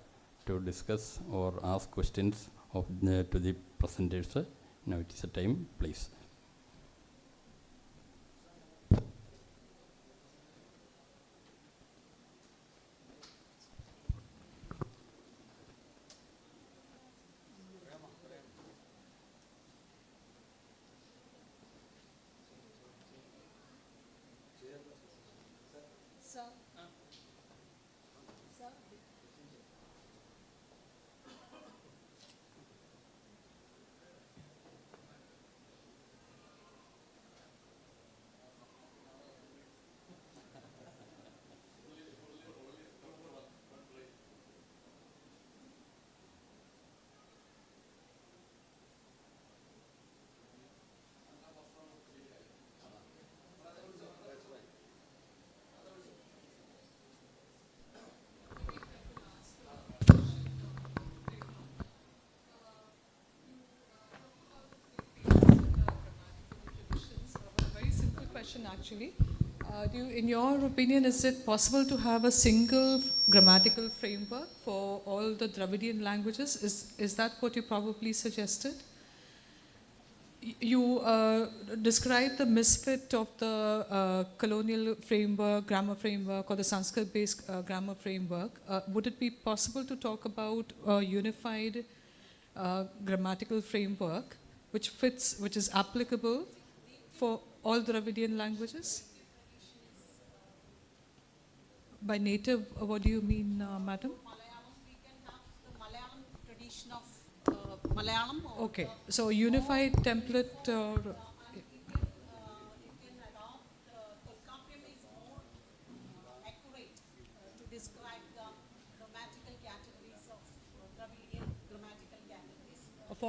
to discuss or ask questions to the presenters, now it is the time, please. Actually, in your opinion, is it possible to have a single grammatical framework for all the Dravidian languages? Is that what you probably suggested? You described the misfit of the colonial framework, grammar framework, or the Sanskrit-based grammar framework. Would it be possible to talk about a unified grammatical framework which is applicable for all Dravidian languages? By native, what do you mean, madam? Malayalam, we can have the Malayalam tradition of Malayalam. Okay, so unified template. You can adopt, Tolkappiyam is more accurate to describe the grammatical categories of Dravidian grammatical categories. Of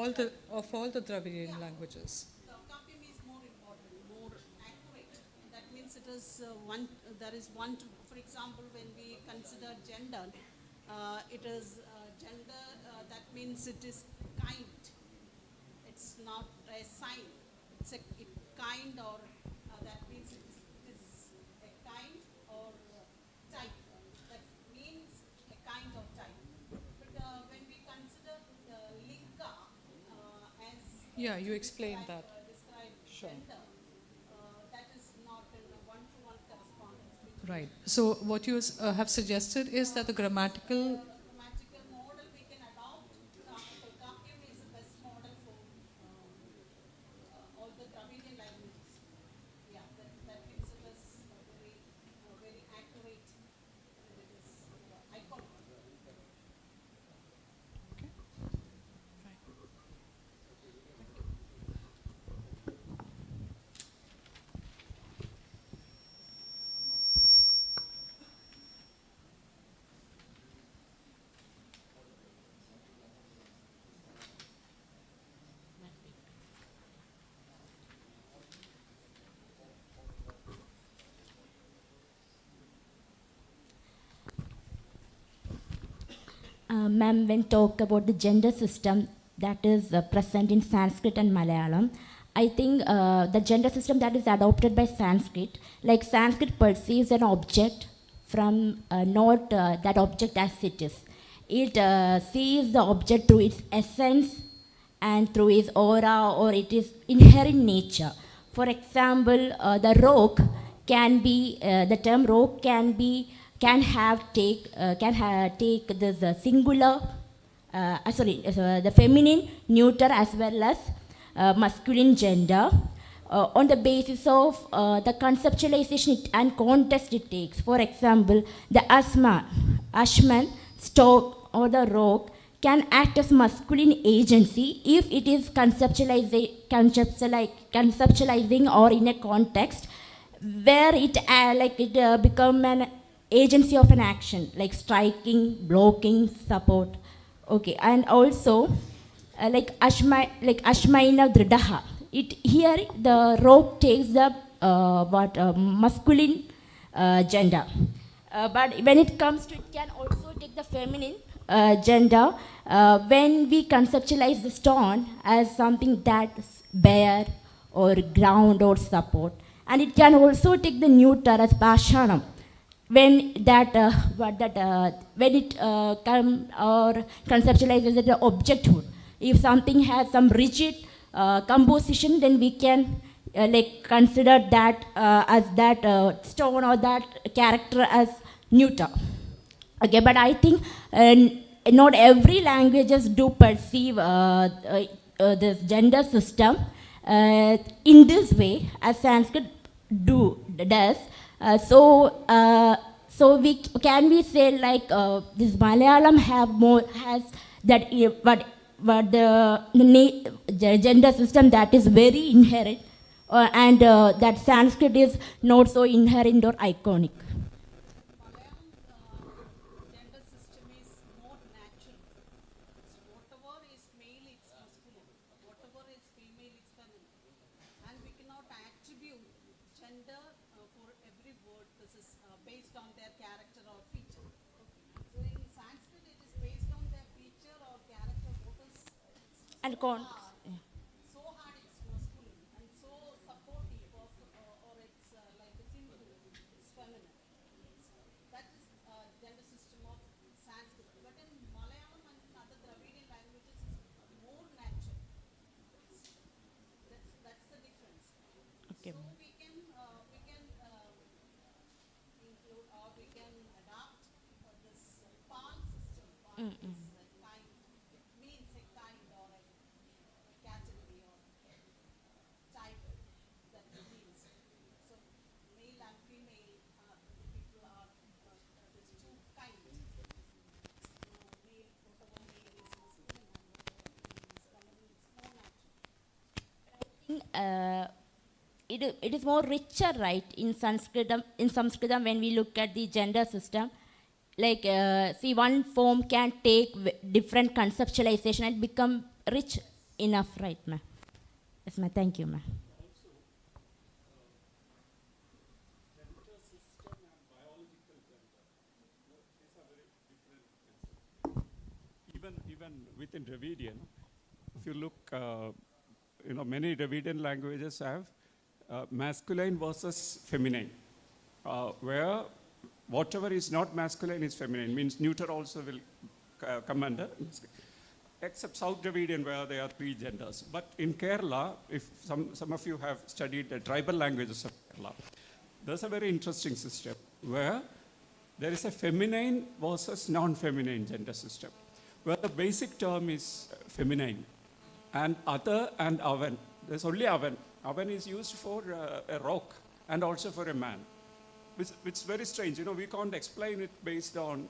all the Dravidian languages. Tolkappiyam is more important, more accurate. That means it is there is one to, for example, when we consider gender, it is gender, that means it is kind. It's not a sign. It's a kind, or that means it is a kind or type. That means a kind of type. But when we consider linga as Yeah, you explained that. describe Sure. gender, that is not in a one-to-one correspondence Right. So what you have suggested is that the grammatical. Grammatical model we can adopt. Kakyam is the best model for all the Dravidian languages. Yeah, that gives us a very accurate, and it is iconic. Ma'am, when talk about the gender system that is present in Sanskrit and Malayalam, I think the gender system that is adopted by Sanskrit, like Sanskrit perceives an object from not that object as it is. It sees the object through its essence and through its aura or it is inherent nature. For example, the rock can be, the term rock can be take this singular, the feminine, neuter as well as masculine gender on the basis of the conceptualization and context it takes. For example, the ashman, stone or the rock can act as masculine agency if it is conceptualizing or in a context where it become an agency of an action like striking, blocking, support. Okay, and also Ashmaina Dridaha. It here the rope takes the masculine gender, but when it comes to it can also take the feminine gender when we conceptualize the stone as something that's bare or ground or support, and it can also take the neuter as Pashanam when that when it come or conceptualizes as the objecthood. If something has some rigid composition, then we can consider that as that stone or that character as neuter. Okay, but I think not every languages do perceive this gender system in this way as Sanskrit does. So we say this Malayalam has that but the gender system that is very inherent and that Sanskrit is not so inherent or iconic. Gender system is more natural. So whatever is male, it's masculine. Whatever is female, it's feminine. And we cannot attribute gender for every word. This is based on their character or feature. So in Sanskrit, it is based on their feature or character. What is And so hard, it's masculine, and so supportive or it's like a simple, it's feminine. That is gender system of Sanskrit. But in Malayalam and other Dravidian languages, it's more natural. That's the difference. Okay. So we can include or we can adapt this PAL system. PAL is a kind. It means a kind or a category or type that it means. So male and female people are there's two kinds. Male, whatever male is masculine and whatever female is feminine. It's more natural. It is more richer, right, in Sanskritam when we look at the gender system. See, one form can take different conceptualization and become rich enough, right, ma'am? Yes, ma'am. Thank you, ma'am. Even within Dravidian, if you look, many Dravidian languages have masculine versus feminine, where whatever is not masculine is feminine, means neuter also will come under, except South Dravidian where there are three genders. But in Kerala, if some of you have studied the tribal languages of Kerala, there's a very interesting system. where there is a feminine versus non-feminine gender system, where the basic term is feminine, and other and avan. There's only avan. Avan is used for a rock and also for a man, which is very strange. We can't explain it based on,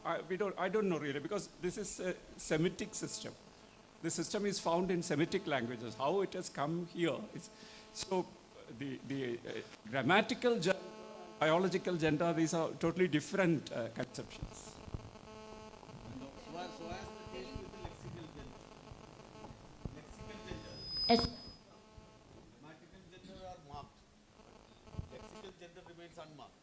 I don't know really, because this is a Semitic system. The system is found in Semitic languages. How it has come here is, so the grammatical gender, biological gender, these are totally different conceptions. So as the case with the lexical gender. Lexical gender. Yes. Grammatical gender are marked. Lexical gender remains unmarked.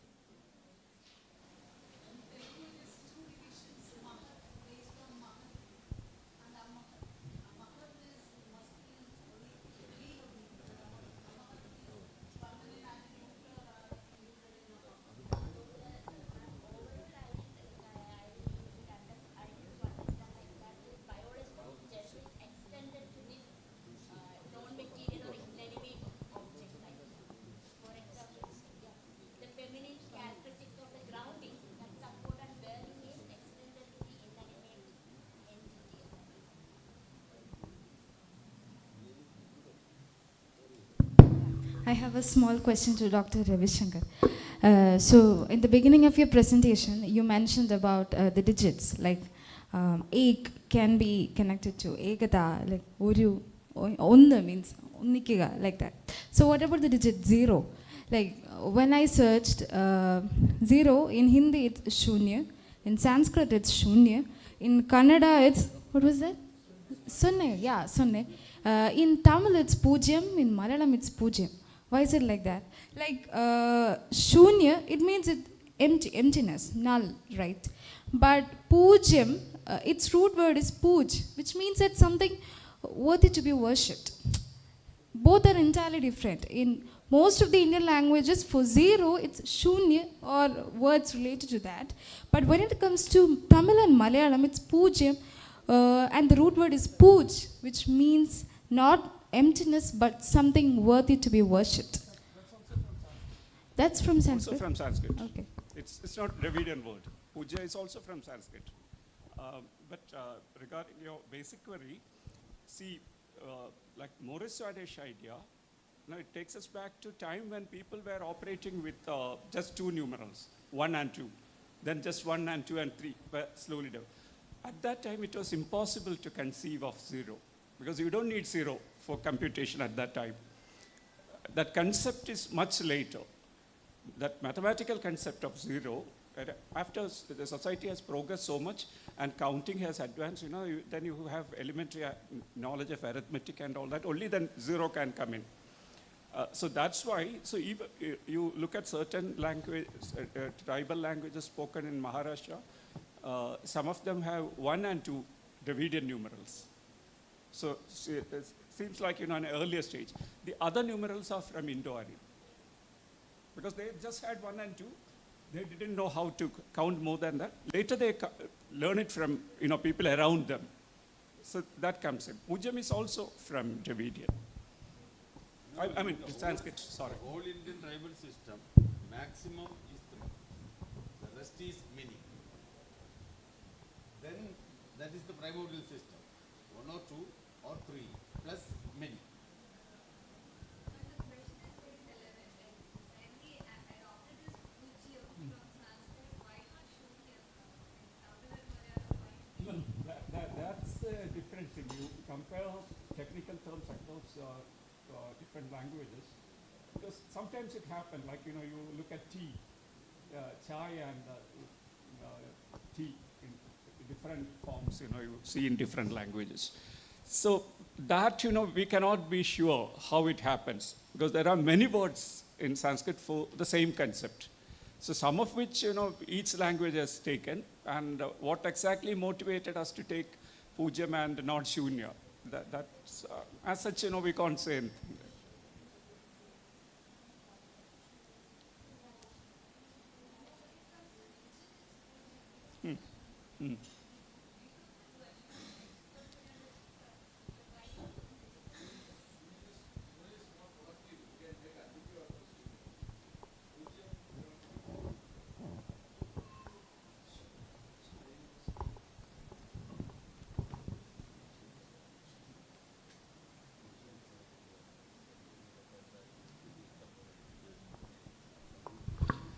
I have a small question to Dr. Ravi Shankar. So, in the beginning of your presentation, you mentioned about the digits, like ek can be connected to ekata, like oru, onna means onnikiga, like that. So, what about the digit 0? Like, when I searched 0, in Hindi it's shunya, in Sanskrit it's shunya, in Kannada it's, what was that? Sunne, yeah, sunne. In Tamil it's pujyam, in Malayalam it's pujyam. Why is it like that? Like shunya, it means it emptiness, null, right? But pujyam, its root word is puj, which means it's something worthy to be worshipped. Both are entirely different. In most of the Indian languages, for 0, it's shunya or words related to that. But when it comes to Tamil and Malayalam, it's pujyam, and the root word is puj, which means not emptiness, but something worthy to be worshipped. That's from Sanskrit? Also from Sanskrit. Okay. It's not Dravidian word. Puja is also from Sanskrit. But regarding your basic query, see, like Morris Swadesh idea, it takes us back to time when people were operating with just 2 numerals, 1 and 2. Then just 1 and 2 and 3 were slowly developed. At that time, it was impossible to conceive of 0, because you don't need 0 for computation at that time. That concept is much later. That mathematical concept of 0, after the society has progressed so much and counting has advanced, then you have elementary knowledge of arithmetic and all that, only then 0 can come in. So that's why, so even you look at certain language, tribal languages spoken in Maharashtra, some of them have 1 and 2 Dravidian numerals. So it seems like, an earlier stage. The other numerals are from Indo-Aryan. Because they just had 1 and 2. They didn't know how to count more than that. Later they learn it from, people around them. So that comes in. Pujam is also from Dravidian. I mean, Sanskrit, sorry. The whole Indian tribal system, maximum is 3. The rest is many. Then that is the primordial system. 1 or 2 or 3 plus many. That's a different thing. You compare technical terms across different languages. Because sometimes it happens, like, you look at tea, chai and tea in different forms, you see in different languages. So that, we cannot be sure how it happens, because there are many words in Sanskrit for the same concept. So some of which, each language has taken, and what exactly motivated us to take Pujam and not Shunya, that's, as such, we can't say anything.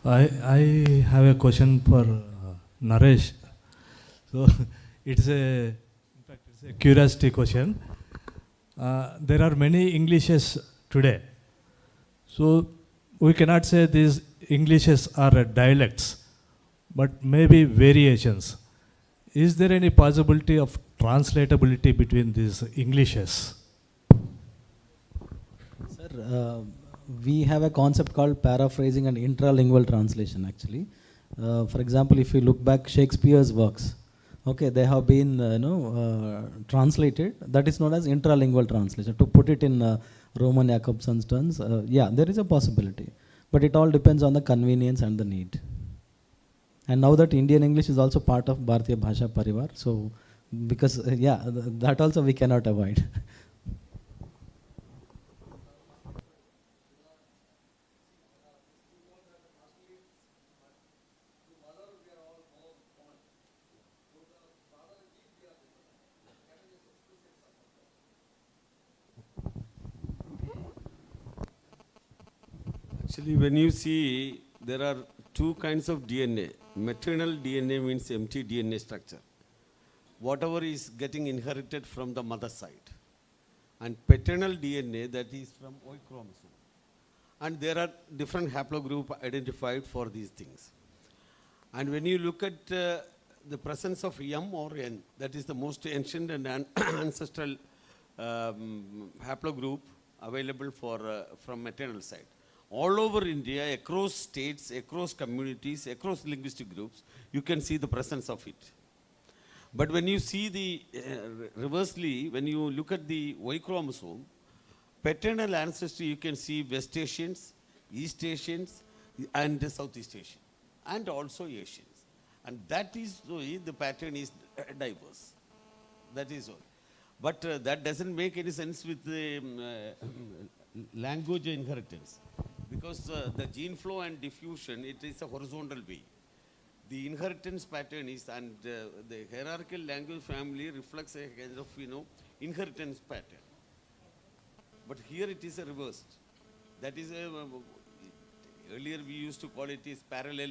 I have a question for Naresh. So it's a, in fact, it's a curiosity question. There are many Englishes today. So we cannot say these Englishes are dialects, but maybe variations. Is there any possibility of translatability between these Englishes? Sir, we have a concept called paraphrasing and intralingual translation actually. For example, if you look back Shakespeare's works, okay, they have been translated. That is known as intralingual translation. To put it in Roman Jakobson's terms, yeah, there is a possibility. But it all depends on the convenience and the need. And now that Indian English is also part of Bharatiya Bhasha Pariwar, so because, yeah, that also we cannot avoid. Actually, when you see, there are two kinds of DNA. Maternal DNA means empty DNA structure. Whatever is getting inherited from the mother side. And paternal DNA, that is from Y chromosome. And there are different haplogroup identified for these things. And when you look at the presence of M or N, that is the most ancient and ancestral haplogroup available for, from maternal side. All over India, across states, across communities, across linguistic groups, you can see the presence of it. But when you see the, reversely, when you look at the Y chromosome, paternal ancestry, you can see West Asians, East Asians, and Southeast Asian, and also Asians. And that is why the pattern is diverse. That is all. But that doesn't make any sense with the language inheritance. Because the gene flow and diffusion, it is a horizontal way. The inheritance pattern is, and the hierarchical language family reflects a kind of, inheritance pattern. But here it is a reversed. That is earlier we used to call it is parallel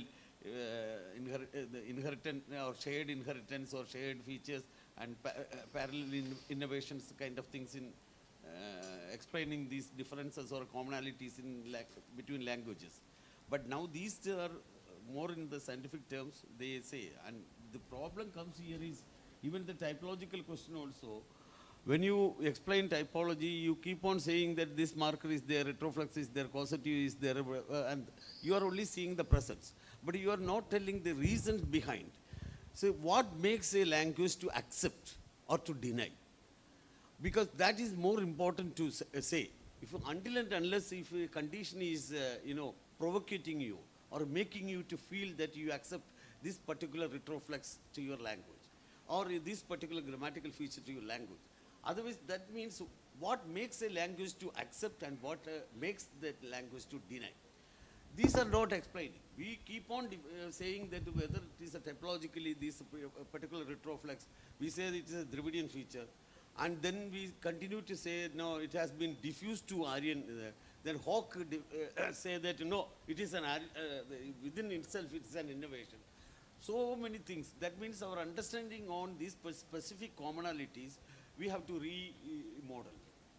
inheritance or shared inheritance or shared features and parallel innovations kind of things in explaining these differences or commonalities in between languages. But now these are more in the scientific terms, they say. And the problem comes here is even the typological question also. When you explain typology, you keep on saying that this marker is there, retroflex is there, causative is there, and you are only seeing the presence. But you are not telling the reasons behind. So what makes a language to accept or to deny? Because that is more important to say. If until and unless if a condition is, provocating you or making you to feel that you accept this particular retroflex to your language or this particular grammatical feature to your language. Otherwise, that means what makes a language to accept and what makes that language to deny. These are not explaining. We keep on saying that whether it is a typologically this particular retroflex, we say it is a Dravidian feature. And then we continue to say, no, it has been diffused to Aryan. Then Hawke say that, no, it is an, within itself, it is an innovation. So many things. That means our understanding on these specific commonalities, we have to remodel.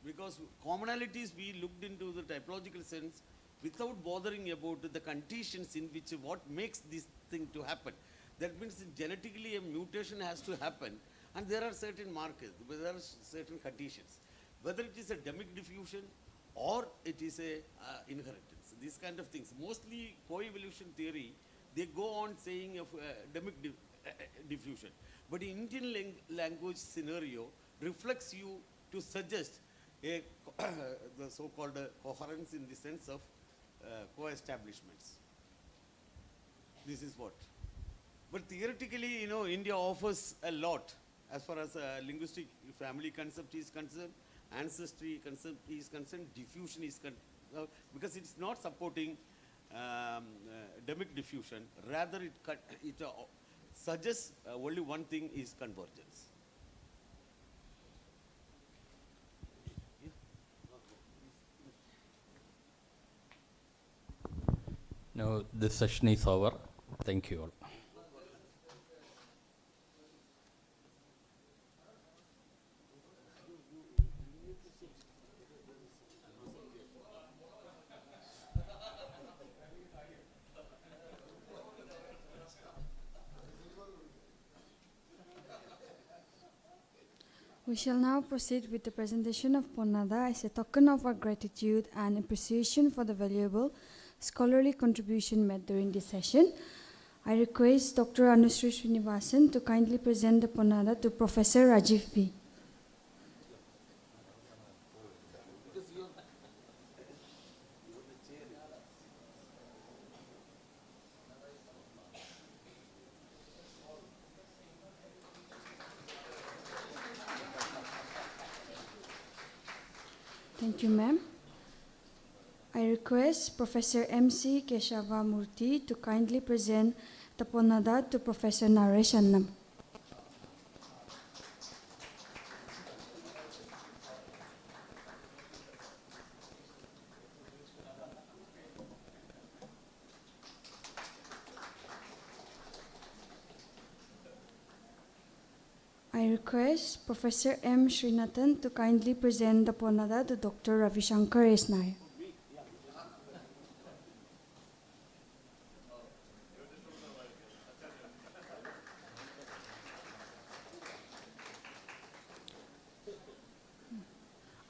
Because commonalities, we looked into the typological sense without bothering about the conditions in which what makes this thing to happen. That means genetically a mutation has to happen. And there are certain markers, there are certain conditions. Whether it is a demic diffusion or it is a inheritance, these kind of things. Mostly coevolution theory, they go on saying of demic diffusion. But in Indian language scenario reflects you to suggest a the so-called coherence in the sense of co-establishments. This is what. But theoretically, India offers a lot. As far as linguistic family concept is concerned, ancestry concept is concerned, diffusion is concerned, because it's not supporting demic diffusion, rather it suggests only one thing is convergence. Now this session is over. Thank you all. We shall now proceed with the presentation of Ponnada as a token of our gratitude and appreciation for the valuable scholarly contribution made during this session. I request Dr. Anushree Srinivasan to kindly present the Ponnada to Professor Rajiv V. Thank you, ma'am. I request Professor M.C. Keshava Murthy to kindly present the Ponnada to Professor Naresh Annam. I request Professor M. Srinathan to kindly present the Ponnada to Dr. Ravi Shankar S. Nair.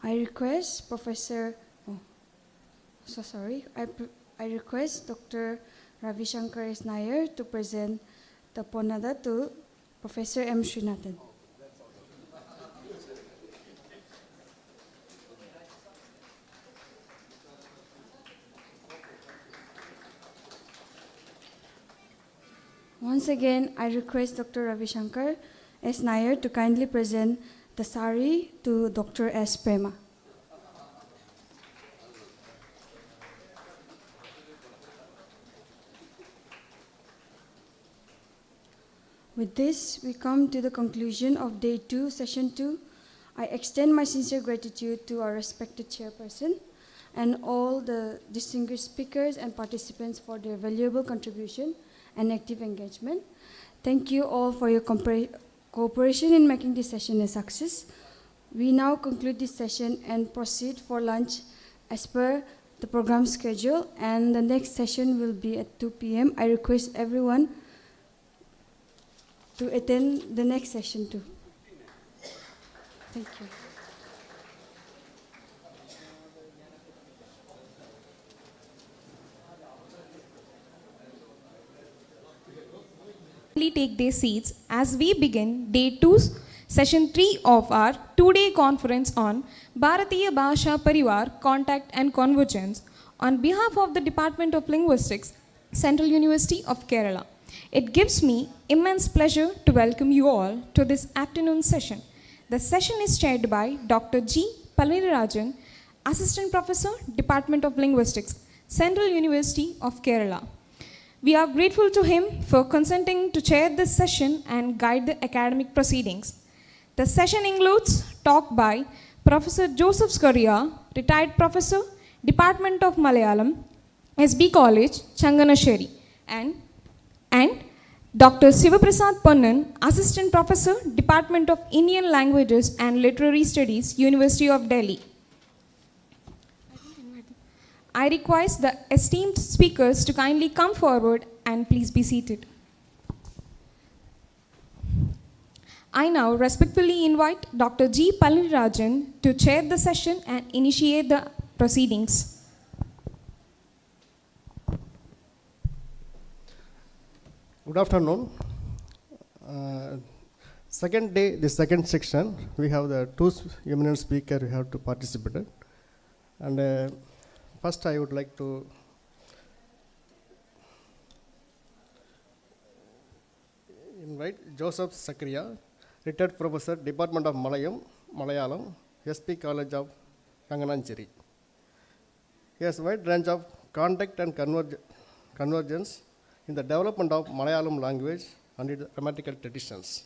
I request I request Dr. Ravi Shankar S. Nair to present the Ponnada to Professor M. Srinathan. Once again, I request Dr. Ravi Shankar S. Nair to kindly present the sari to Dr. S. Prema. With this, we come to the conclusion of Day 2, Session 2. I extend my sincere gratitude to our respected chairperson and all the distinguished speakers and participants for their valuable contribution and active engagement. Thank you all for your cooperation in making this session a success. We now conclude this session and proceed for lunch as per the program schedule, and the next session will be at 2 p.m. I request everyone to attend the next session too. Thank you. Take their seats as we begin Day 2, Session 3 of our two-day conference on Bharatiya Bhasha Pariwar, Contact and Convergence on behalf of the Department of Linguistics, Central University of Kerala. It gives me immense pleasure to welcome you all to this afternoon session. The session is chaired by Dr. G. Palnirarajan, Assistant Professor, Department of Linguistics, Central University of Kerala. We are grateful to him for consenting to chair this session and guide the academic proceedings. The session includes talk by Professor Joseph Scoria, retired professor, Department of Malayalam, SB College, Changanasheri, and Dr. Sivaprasad Ponnan, Assistant Professor, Department of Indian Languages and Literary Studies, University of Delhi. I request the esteemed speakers to kindly come forward and please be seated. I now respectfully invite Dr. G. Palnirarajan to chair the session and initiate the proceedings. Good afternoon. Second day, the second section, we have the two eminent speakers who have to participate. And first I would like to invite Joseph Sakaria, retired professor, Department of Malayalam, SP College of Changanasheri. He has a wide range of contact and convergence in the development of Malayalam language and its grammatical traditions.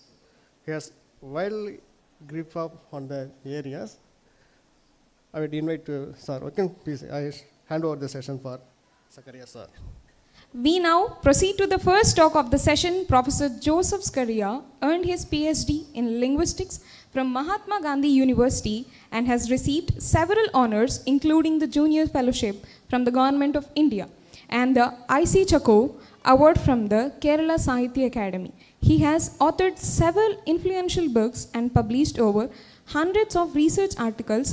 He has wide grip on the areas. I would invite sir. Okay, please, I hand over the session for Sakaria sir. We now proceed to the first talk of the session. Professor Joseph Scaria earned his PhD in Linguistics from Mahatma Gandhi University and has received several honors, including the Junior Fellowship from the Government of India and the I.C. Chacko Award from the Kerala Sahitya Academy. He has authored several influential books and published over hundreds of research articles,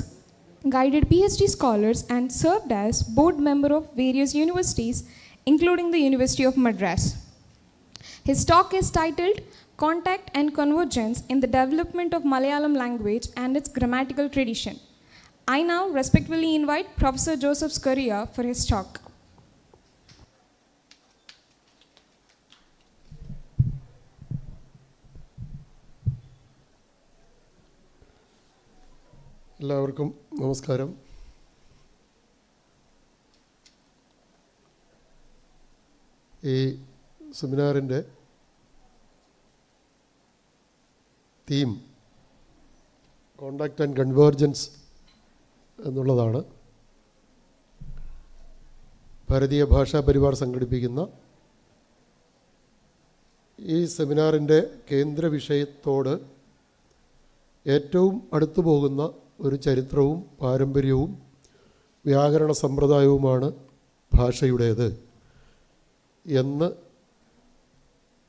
guided PhD scholars, and served as board member of various universities, including the University of Madras. His talk is titled Contact and Convergence in the Development of Malayalam Language and its Grammatical Tradition. I now respectfully invite Professor Joseph Scaria for his talk. എല്ലാവർക്കും നമസ്കാരം. ഈ സെമിനാറിൻ്റെ theme contact and convergence എന്നുള്ളതാണ്. ഭാരതീയ ഭാഷാ പരിവാർ സംഘടിപ്പിക്കുന്ന ഈ സെമിനാറിൻ്റെ കേന്ദ്ര വിഷയത്തോട് ഏറ്റവും അടുത്തു പോകുന്ന ഒരു ചരിത്രവും പാരമ്പര്യവും വ്യാകരണ സമ്പ്രദായവുമാണ് ഭാഷയുടേത് എന്ന്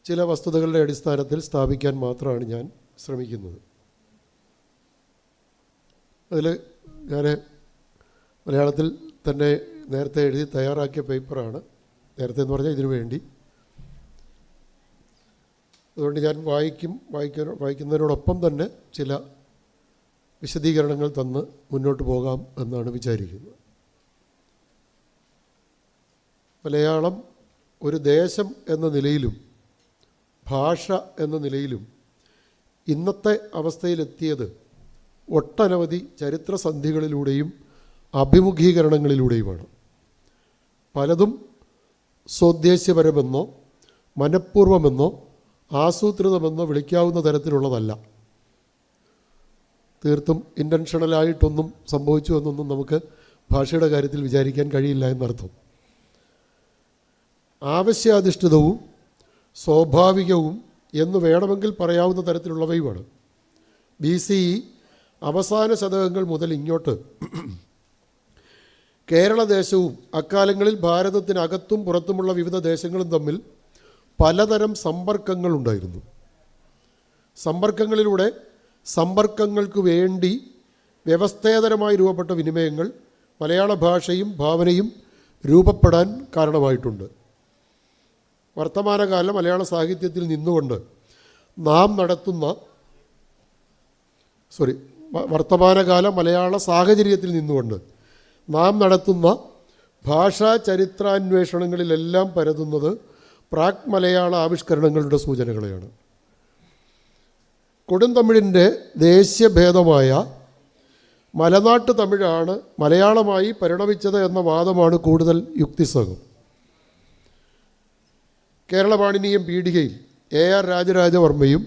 ചില വസ്തുതകളുടെ അടിസ്ഥാനത്തിൽ സ്ഥാപിക്കാൻ മാത്രമാണ് ഞാൻ ശ്രമിക്കുന്നത്. അതിൽ ഞാൻ മലയാളത്തിൽ തന്നെ നേരത്തെ എഴുതി തയ്യാറാക്കിയ പേപ്പറാണ്. നേരത്തെ എന്ന് പറഞ്ഞാൽ ഇതിനു വേണ്ടി. അതുകൊണ്ട് ഞാൻ വായിക്കുന്നതിനോടൊപ്പം തന്നെ ചില വിശദീകരണങ്ങൾ തന്ന് മുന്നോട്ട് പോകാം എന്നാണ് വിചാരിക്കുന്നത്. മലയാളം ഒരു ദേശം എന്ന നിലയിലും ഭാഷ എന്ന നിലയിലും ഇന്നത്തെ അവസ്ഥയിലെത്തിയത് ഒട്ടനവധി ചരിത്രസന്ധികളിലൂടെയും അഭിമുഖീകരണങ്ങളിലൂടെയുമാണ്. പലതും സ്വദ്ദേശ്യപരമെന്നോ മനഃപൂർവമെന്നോ ആസൂത്രിതമെന്നോ വിളിക്കാവുന്ന തരത്തിലുള്ളതല്ല. തീർത്തും ഇൻറ്റൻഷണലായിട്ടൊന്നും സംഭവിച്ചു എന്നൊന്നും നമുക്ക് ഭാഷയുടെ കാര്യത്തിൽ വിചാരിക്കാൻ കഴിയില്ല എന്നർത്ഥം. ആവശ്യാധിഷ്ഠിതവും സ്വാഭാവികവും എന്ന് വേണമെങ്കിൽ പറയാവുന്ന തരത്തിലുള്ളവയുമാണ്. BCE അവസാന ശതകങ്ങൾ മുതൽ ഇങ്ങോട്ട് കേരളദേശവും അക്കാലങ്ങളിൽ ഭാരതത്തിനകത്തും പുറത്തുമുള്ള വിവിധ ദേശങ്ങളും തമ്മിൽ പലതരം സമ്പർക്കങ്ങളുണ്ടായിരുന്നു. സമ്പർക്കങ്ങളിലൂടെ സമ്പർക്കങ്ങൾക്ക് വേണ്ടി വ്യവസ്ഥേതരമായി രൂപപ്പെട്ട വിനിമയങ്ങൾ മലയാള ഭാഷയും ഭാവനയും രൂപപ്പെടാൻ കാരണമായിട്ടുണ്ട്. വർത്തമാനകാല മലയാള സാഹിത്യത്തിൽ നിന്നുകൊണ്ട് വർത്തമാനകാല മലയാള സാഹചര്യത്തിൽ നിന്നുകൊണ്ട് നാം നടത്തുന്ന ഭാഷാ ചരിത്രാന്വേഷണങ്ങളിലെല്ലാം പരതുന്നത് പ്രാക് മലയാള ആവിഷ്കരണങ്ങളുടെ സൂചനകളെയാണ്. കൊടുന്തമിഴിൻ്റെ ദേശീയഭേദമായ മലനാട്ട് തമിഴാണ് മലയാളമായി പരിണമിച്ചത് എന്ന വാദമാണ് കൂടുതൽ യുക്തിസഹം. കേരളപാണിനീയം പീഠികയിൽ AR രാജരാജവർമ്മയും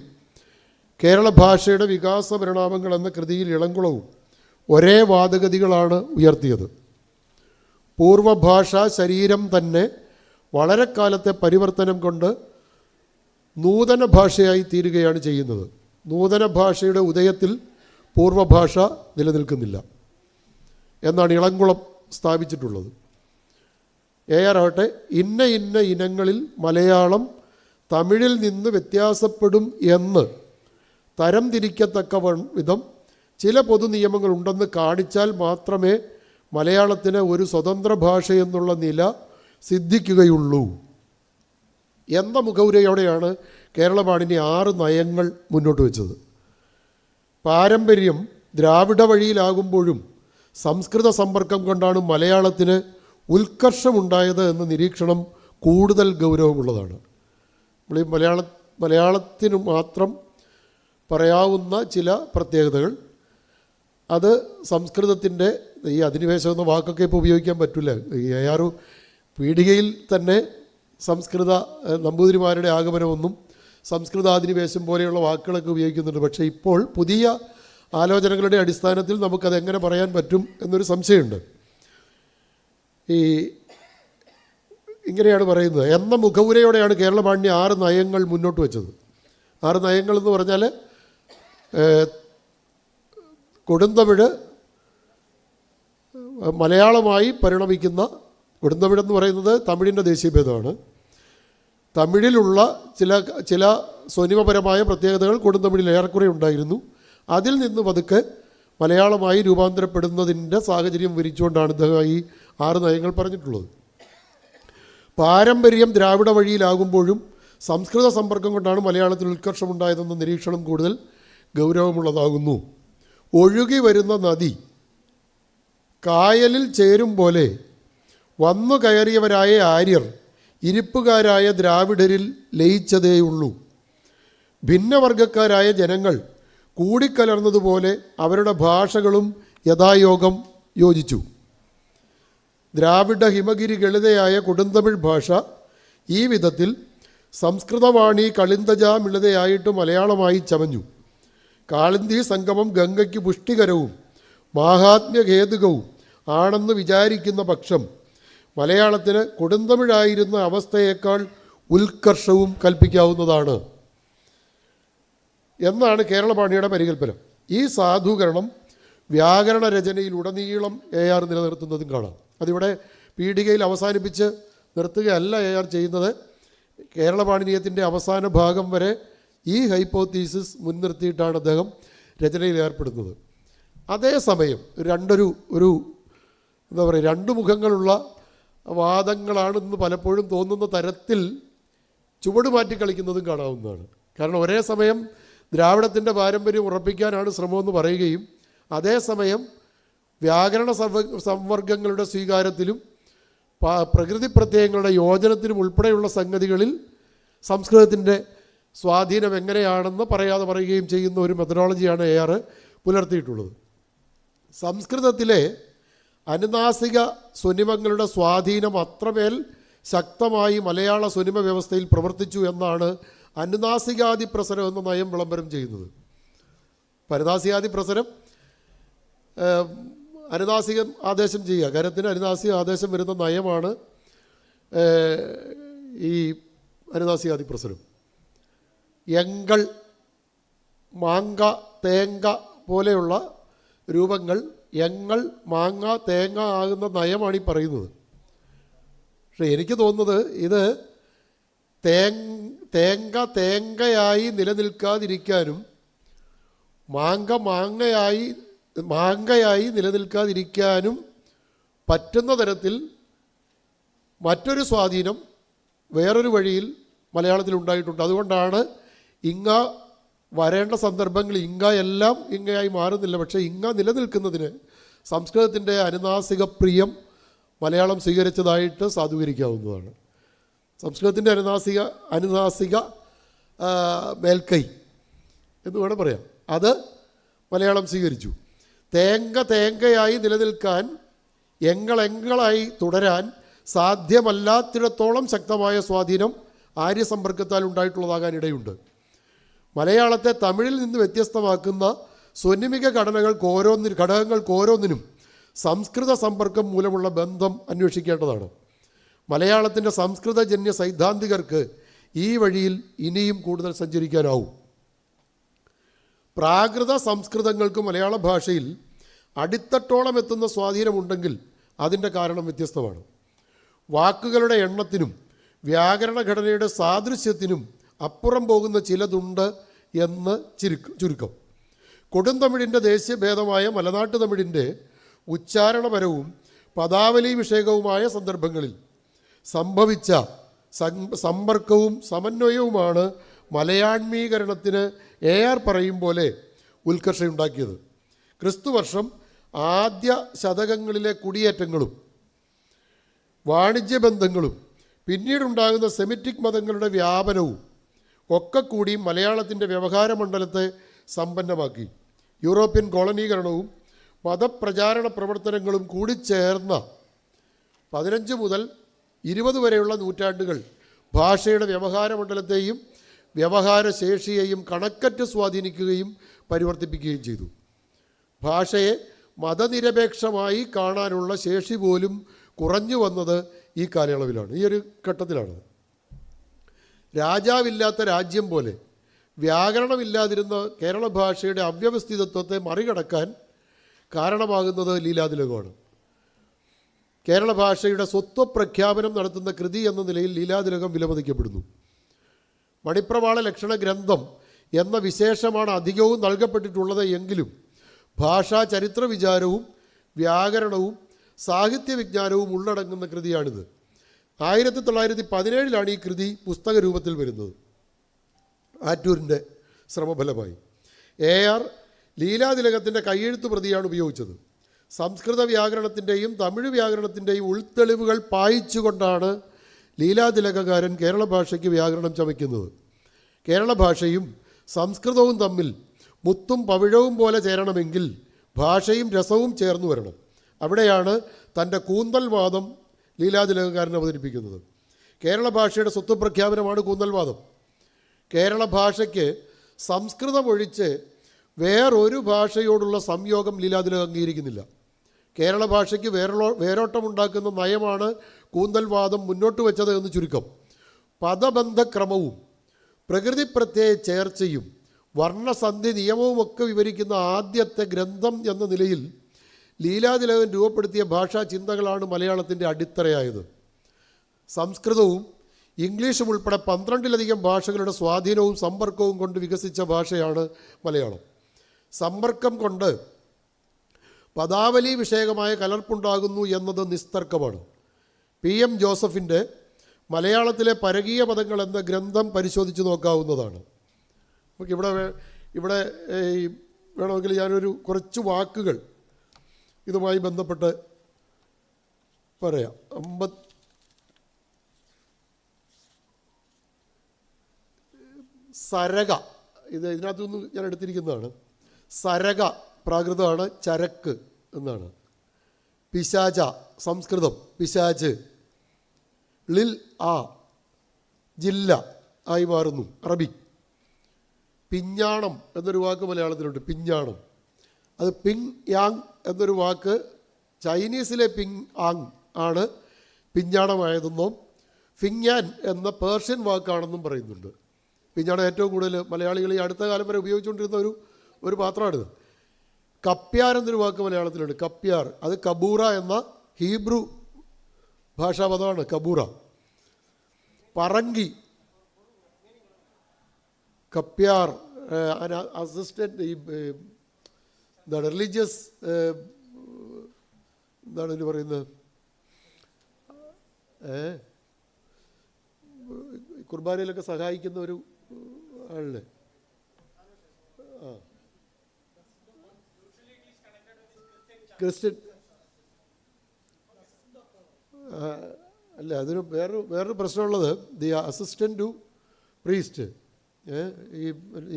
കേരള ഭാഷയുടെ വികാസ പരിണാമങ്ങൾ എന്ന കൃതിയിൽ ഇളംകുളവും ഒരേ വാദഗതികളാണ് ഉയർത്തിയത്. പൂർവഭാഷാ ശരീരം തന്നെ വളരെ കാലത്തെ പരിവർത്തനം കൊണ്ട് നൂതന ഭാഷയായി തീരുകയാണ് ചെയ്യുന്നത്. നൂതന ഭാഷയുടെ ഉദയത്തിൽ പൂർവഭാഷ നിലനിൽക്കുന്നില്ല എന്നാണ് ഇളംകുളം സ്ഥാപിച്ചിട്ടുള്ളത്. AR ആവട്ടെ ഇന്ന ഇനങ്ങളിൽ മലയാളം തമിഴിൽ നിന്ന് വ്യത്യാസപ്പെടും എന്ന് തരം തിരിക്കത്തക്ക വിധം ചില പൊതുനിയമങ്ങളുണ്ടെന്ന് കാണിച്ചാൽ മാത്രമേ മലയാളത്തിന് ഒരു സ്വതന്ത്ര ഭാഷയെന്നുള്ള നില സിദ്ധിക്കുകയുള്ളൂ എന്ന മുഖവുരയോടെയാണ് കേരളപാണിനി 6 നയങ്ങൾ മുന്നോട്ട് വെച്ചത്. പാരമ്പര്യം ദ്രാവിഡ വഴിയിലാകുമ്പോഴും സംസ്കൃത സമ്പർക്കം കൊണ്ടാണ് മലയാളത്തിന് ഉത്കർഷമുണ്ടായത് എന്ന നിരീക്ഷണം കൂടുതൽ ഗൗരവമുള്ളതാണ്. നമ്മൾ ഈ മലയാളത്തിന് മാത്രം പറയാവുന്ന ചില പ്രത്യേകതകൾ, അത് സംസ്കൃതത്തിൻ്റെ ഈ അധിനിവേശം എന്ന വാക്കൊക്കെ ഇപ്പോൾ ഉപയോഗിക്കാൻ പറ്റില്ല. ഈ AR പീഠികയിൽ തന്നെ സംസ്കൃത നമ്പൂതിരിമാരുടെ ആഗമനമൊന്നും സംസ്കൃതാധിനിവേശം പോലെയുള്ള വാക്കുകളൊക്കെ ഉപയോഗിക്കുന്നുണ്ട്. പക്ഷേ ഇപ്പോൾ പുതിയ ആലോചനകളുടെ അടിസ്ഥാനത്തിൽ നമുക്കതെങ്ങനെ പറയാൻ പറ്റും എന്നൊരു സംശയമുണ്ട്. ഈ ഇങ്ങനെയാണ് പറയുന്നത്. എന്ന മുഖവുരയോടെയാണ് കേരളപാണ്ഡ്യ 6 നയങ്ങൾ മുന്നോട്ട് വെച്ചത്. 6 നയങ്ങൾ എന്ന് പറഞ്ഞാൽ കൊടുന്തമിഴ് മലയാളമായി പരിണമിക്കുന്ന, കൊടുന്തമിഴെന്ന് പറയുന്നത് തമിഴിൻ്റെ ദേശീയഭേദമാണ്. തമിഴിലുള്ള ചില സ്വനിമപരമായ പ്രത്യേകതകൾ കൊടുന്തമിഴിൽ ഏറെക്കുറെ ഉണ്ടായിരുന്നു. അതിൽ നിന്ന് പതുക്കെ മലയാളമായി രൂപാന്തരപ്പെടുന്നതിൻ്റെ സാഹചര്യം വിവരിച്ചുകൊണ്ടാണ് ഇദ്ദേഹം ഈ 6 നയങ്ങൾ പറഞ്ഞിട്ടുള്ളത്. പാരമ്പര്യം ദ്രാവിഡ വഴിയിലാകുമ്പോഴും സംസ്കൃത സമ്പർക്കം കൊണ്ടാണ് മലയാളത്തിൽ ഉത്കർഷമുണ്ടായതെന്ന നിരീക്ഷണം കൂടുതൽ ഗൗരവമുള്ളതാകുന്നു. ഒഴുകി വരുന്ന നദി കായലിൽ ചേരും പോലെ വന്നു കയറിയവരായ ആര്യർ ഇരിപ്പുകാരായ ദ്രാവിഡരിൽ ലയിച്ചതേയുള്ളൂ. ഭിന്നവർഗക്കാരായ ജനങ്ങൾ കൂടിക്കലർന്നതുപോലെ അവരുടെ ഭാഷകളും യഥായോഗം യോജിച്ചു. ദ്രാവിഡ ഹിമഗിരി ലളിതയായ കൊടുന്തമിഴ് ഭാഷ ഈ വിധത്തിൽ സംസ്കൃതവാണി കളിന്തജ മിളിതയായിട്ട് മലയാളമായി ചമഞ്ഞു. കാളിന്തി സംഗമം ഗംഗയ്ക്ക് പുഷ്ടികരവും മാഹാത്മ്യഖേതുകവും ആണെന്ന് വിചാരിക്കുന്ന പക്ഷം മലയാളത്തിന് കൊടുന്തമിഴായിരുന്ന അവസ്ഥയേക്കാൾ ഉത്കർഷവും കൽപ്പിക്കാവുന്നതാണ് എന്നാണ് കേരളപാണ്ഡ്യയുടെ പരികല്പന. ഈ സാധൂകരണം വ്യാകരണ രചനയിലുടനീളം AR നിലനിർത്തുന്നതും കാണാം. അതിവിടെ പീഠികയിൽ അവസാനിപ്പിച്ച് നിർത്തുകയല്ല AR ചെയ്യുന്നത്. കേരളപാണ്ഡ്യത്തിൻ്റെ അവസാന ഭാഗം വരെ ഈ ഹൈപ്പോത്തീസിസ് മുൻനിർത്തിയിട്ടാണ് അദ്ദേഹം രചനയിൽ ഏർപ്പെടുന്നത്. അതേസമയം എന്താ പറയുക, 2 മുഖങ്ങളുള്ള വാദങ്ങളാണെന്ന് പലപ്പോഴും തോന്നുന്ന തരത്തിൽ ചുവട് മാറ്റി കളിക്കുന്നതും കാണാവുന്നതാണ്. കാരണം ഒരേ സമയം ദ്രാവിഡത്തിൻ്റെ പാരമ്പര്യം ഉറപ്പിക്കാനാണ് ശ്രമമെന്ന് പറയുകയും അതേസമയം വ്യാകരണ സംവർഗങ്ങളുടെ സ്വീകാരത്തിലും പ്രകൃതി പ്രത്യയങ്ങളുടെ യോജനത്തിലും ഉൾപ്പെടെയുള്ള സംഗതികളിൽ സംസ്കൃതത്തിൻ്റെ സ്വാധീനം എങ്ങനെയാണെന്ന് പറയാതെ പറയുകയും ചെയ്യുന്ന ഒരു മെത്തഡോളജിയാണ് AR പുലർത്തിയിട്ടുള്ളത്. സംസ്കൃതത്തിലെ അനുനാസിക സ്വനിമങ്ങളുടെ സ്വാധീനം അത്രമേൽ ശക്തമായി മലയാള സ്വനിമ വ്യവസ്ഥയിൽ പ്രവർത്തിച്ചു എന്നാണ് അനുനാസികാദി പ്രസരം എന്ന നയം വിളംബരം ചെയ്യുന്നത്. അനുനാസികാദി പ്രസരം അനുനാസികം ആദേശം ചെയ്യുക, കരത്തിന് അനുനാസിക ആദേശം വരുന്ന നയമാണ് ഈ അനുനാസികാദി പ്രസരം. എങ്കൾ, മാങ്ക, തേങ്ക പോലെയുള്ള രൂപങ്ങൾ എങ്ങൾ, മാങ്ങ, തേങ്ങ ആകുന്ന നയമാണ് ഈ പറയുന്നത്. പക്ഷേ എനിക്ക് തോന്നുന്നത് ഇത് തേങ്ക തേങ്കയായി നിലനിൽക്കാതിരിക്കാനും മാങ്കയായി നിലനിൽക്കാതിരിക്കാനും പറ്റുന്ന തരത്തിൽ മറ്റൊരു സ്വാധീനം വേറൊരു വഴിയിൽ മലയാളത്തിൽ ഉണ്ടായിട്ടുണ്ട്. അതുകൊണ്ടാണ് ഇങ്ങ വരേണ്ട സന്ദർഭങ്ങൾ എല്ലാം ഇങ്ങയായി മാറുന്നില്ല. പക്ഷേ ഇങ്ങ നിലനിൽക്കുന്നതിന് സംസ്കൃതത്തിൻ്റെ അനുനാസിക പ്രിയം മലയാളം സ്വീകരിച്ചതായിട്ട് സാധൂകരിക്കാവുന്നതാണ്. സംസ്കൃതത്തിൻ്റെ അനുനാസിക മേൽക്കൈ എന്ന് വേണം പറയാം. അത് മലയാളം സ്വീകരിച്ചു. തേങ്കയായി നിലനിൽക്കാൻ എങ്ങളായി തുടരാൻ സാധ്യമല്ലാത്തിടത്തോളം ശക്തമായ സ്വാധീനം ആര്യസമ്പർക്കത്താൽ ഉണ്ടായിട്ടുള്ളതാകാൻ ഇടയുണ്ട്. മലയാളത്തെ തമിഴിൽ നിന്ന് വ്യത്യസ്തമാക്കുന്ന സ്വനിമിക ഘടകങ്ങൾക്കോരോന്നിനും സംസ്കൃത സമ്പർക്കം മൂലമുള്ള ബന്ധം അന്വേഷിക്കേണ്ടതാണ്. മലയാളത്തിൻ്റെ സംസ്കൃതജന്യ സൈദ്ധാന്തികർക്ക് ഈ വഴിയിൽ ഇനിയും കൂടുതൽ സഞ്ചരിക്കാനാവും. പ്രാകൃത സംസ്കൃതങ്ങൾക്ക് മലയാള ഭാഷയിൽ അടിത്തട്ടോളം എത്തുന്ന സ്വാധീനമുണ്ടെങ്കിൽ അതിൻ്റെ കാരണം വ്യത്യസ്തമാണ്. വാക്കുകളുടെ എണ്ണത്തിനും വ്യാകരണ ഘടനയുടെ സാദൃശ്യത്തിനും അപ്പുറം പോകുന്ന ചിലതുണ്ട് എന്ന് ചുരുക്കം. കൊടുന്തമിഴിൻ്റെ ദേശീയഭേദമായ മലനാട്ടു തമിഴിൻ്റെ ഉച്ചാരണപരവും പദാവലി വിഷയകവുമായ സന്ദർഭങ്ങളിൽ സംഭവിച്ച സമ്പർക്കവും സമന്വയവുമാണ് മലയാണ്മീകരണത്തിന് AR പറയും പോലെ ഉത്കർഷയുണ്ടാക്കിയത്. ക്രിസ്തുവർഷം ആദ്യ ശതകങ്ങളിലെ കുടിയേറ്റങ്ങളും വാണിജ്യബന്ധങ്ങളും പിന്നീടുണ്ടാകുന്ന സെമിറ്റിക് മതങ്ങളുടെ വ്യാപനവും ഒക്കെ കൂടി മലയാളത്തിൻ്റെ വ്യവഹാര മണ്ഡലത്തെ സമ്പന്നമാക്കി. യൂറോപ്യൻ കോളനീകരണവും മതപ്രചാരണ പ്രവർത്തനങ്ങളും കൂടിച്ചേർന്ന 15 മുതൽ 20 വരെയുള്ള നൂറ്റാണ്ടുകൾ ഭാഷയുടെ വ്യവഹാര മണ്ഡലത്തെയും വ്യവഹാരശേഷിയെയും കണക്കറ്റ് സ്വാധീനിക്കുകയും പരിവർത്തിപ്പിക്കുകയും ചെയ്തു. ഭാഷയെ മതനിരപേക്ഷമായി കാണാനുള്ള ശേഷി പോലും കുറഞ്ഞു വന്നത് ഈ കാലയളവിലാണ്, ഈ ഒരു ഘട്ടത്തിലാണ്. രാജാവില്ലാത്ത രാജ്യം പോലെ വ്യാകരണമില്ലാതിരുന്ന കേരള ഭാഷയുടെ അവ്യവസ്ഥിതത്വത്തെ മറികടക്കാൻ കാരണമാകുന്നത് ലീലാതിലകമാണ്. കേരള ഭാഷയുടെ സ്വത്വപ്രഖ്യാപനം നടത്തുന്ന കൃതി എന്ന നിലയിൽ ലീലാതിലകം വിലമതിക്കപ്പെടുന്നു. മണിപ്രവാള ലക്ഷണ ഗ്രന്ഥം എന്ന വിശേഷമാണ് അധികവും നൽകപ്പെട്ടിട്ടുള്ളത് എങ്കിലും ഭാഷാ ചരിത്ര വിചാരവും വ്യാകരണവും സാഹിത്യ വിജ്ഞാനവും ഉള്ളടങ്ങുന്ന കൃതിയാണിത്. 1917 ഈ കൃതി പുസ്തക രൂപത്തിൽ വരുന്നത്, ആറ്റൂരിൻ്റെ ശ്രമഫലമായി. AR ലീലാതിലകത്തിൻ്റെ കയ്യെഴുത്ത് പ്രതിയാണ് ഉപയോഗിച്ചത്. സംസ്കൃത വ്യാകരണത്തിൻ്റെയും തമിഴ് വ്യാകരണത്തിൻ്റെയും ഉൾത്തെളിവുകൾ പായിച്ചുകൊണ്ടാണ് ലീലാതിലകകാരൻ കേരള ഭാഷയ്ക്ക് വ്യാകരണം ചമയ്ക്കുന്നത്. കേരള ഭാഷയും സംസ്കൃതവും തമ്മിൽ മുത്തും പവിഴവും പോലെ ചേരണമെങ്കിൽ ഭാഷയും രസവും ചേർന്നു വരണം. അവിടെയാണ് തൻ്റെ കൂന്തൽവാദം ലീലാതിലകകാരൻ അവതരിപ്പിക്കുന്നത്. കേരള ഭാഷയുടെ സ്വത്വപ്രഖ്യാപനമാണ് കൂന്തൽവാദം. കേരള ഭാഷയ്ക്ക് സംസ്കൃതം ഒഴിച്ച് വേറൊരു ഭാഷയോടുള്ള സംയോഗം ലീലാതിലകം അംഗീകരിക്കുന്നില്ല. കേരള ഭാഷയ്ക്ക് വേരോട്ടമുണ്ടാക്കുന്ന നയമാണ് കൂന്തൽവാദം മുന്നോട്ട് വെച്ചത് എന്ന് ചുരുക്കം. പദബന്ധക്രമവും പ്രകൃതി പ്രത്യയ ചേർച്ചയും വർണ്ണസന്ധി നിയമവുമൊക്കെ വിവരിക്കുന്ന ആദ്യത്തെ ഗ്രന്ഥം എന്ന നിലയിൽ ലീലാതിലകൻ രൂപപ്പെടുത്തിയ ഭാഷാ ചിന്തകളാണ് മലയാളത്തിൻ്റെ അടിത്തറയായത്. സംസ്കൃതവും ഇംഗ്ലീഷും ഉൾപ്പെടെ 12ലധികം ഭാഷകളുടെ സ്വാധീനവും സമ്പർക്കവും കൊണ്ട് വികസിച്ച ഭാഷയാണ് മലയാളം. സമ്പർക്കം കൊണ്ട് പദാവലി വിഷയകമായ കലർപ്പുണ്ടാകുന്നു എന്നത് നിസ്തർക്കമാണ്. PM ജോസഫിൻ്റെ മലയാളത്തിലെ പരകീയ പദങ്ങൾ എന്ന ഗ്രന്ഥം പരിശോധിച്ച് നോക്കാവുന്നതാണ്. നമുക്ക് ഇവിടെ വേണമെങ്കിൽ ഞാനൊരു കുറച്ച് വാക്കുകൾ ഇതുമായി ബന്ധപ്പെട്ട് പറയാം. സരക, ഇതിനകത്തുനിന്ന് ഞാൻ എടുത്തിരിക്കുന്നതാണ്. സരക പ്രാകൃതമാണ്, ചരക്ക് എന്നാണ്. പിശാച സംസ്കൃതം പിശാച്. ളിൽ ആ ജില്ല ആയി മാറുന്നു അറബിക്. പിഞ്ഞാണം എന്നൊരു വാക്ക് മലയാളത്തിലുണ്ട്, പിഞ്ഞാണം. അത് പിങ് യാങ് എന്നൊരു വാക്ക് ചൈനീസിലെ പിങ് ആങ് ആണ് പിഞ്ഞാണമായതെന്നും ഫിങ്യാൻ എന്ന പേർഷ്യൻ വാക്കാണെന്നും പറയുന്നുണ്ട്. പിഞ്ഞാണം ഏറ്റവും കൂടുതൽ മലയാളികൾ ഈ അടുത്ത കാലം വരെ ഉപയോഗിച്ചുകൊണ്ടിരുന്ന ഒരു പാത്രമാണിത്. കപ്യാർ എന്നൊരു വാക്ക് മലയാളത്തിലുണ്ട്, കപ്യാർ. അത് കബൂറ എന്ന ഹീബ്രു ഭാഷാപദമാണ് കബൂറ. പറങ്കി, കപ്യാർ, അസിസ്റ്റൻ്റ്, ഈ എന്താണ് റിലീജിയസ്, എന്താണ് ഇതിന് പറയുന്നത്, കുർബാനയിലൊക്കെ സഹായിക്കുന്ന ഒരു ആളിനെ, ക്രിസ്ത്യൻ അല്ല, അതിന് വേറൊരു പ്രശ്നമുള്ളത്, ദി അസിസ്റ്റൻ്റ് ടു പ്രീസ്റ്റ്,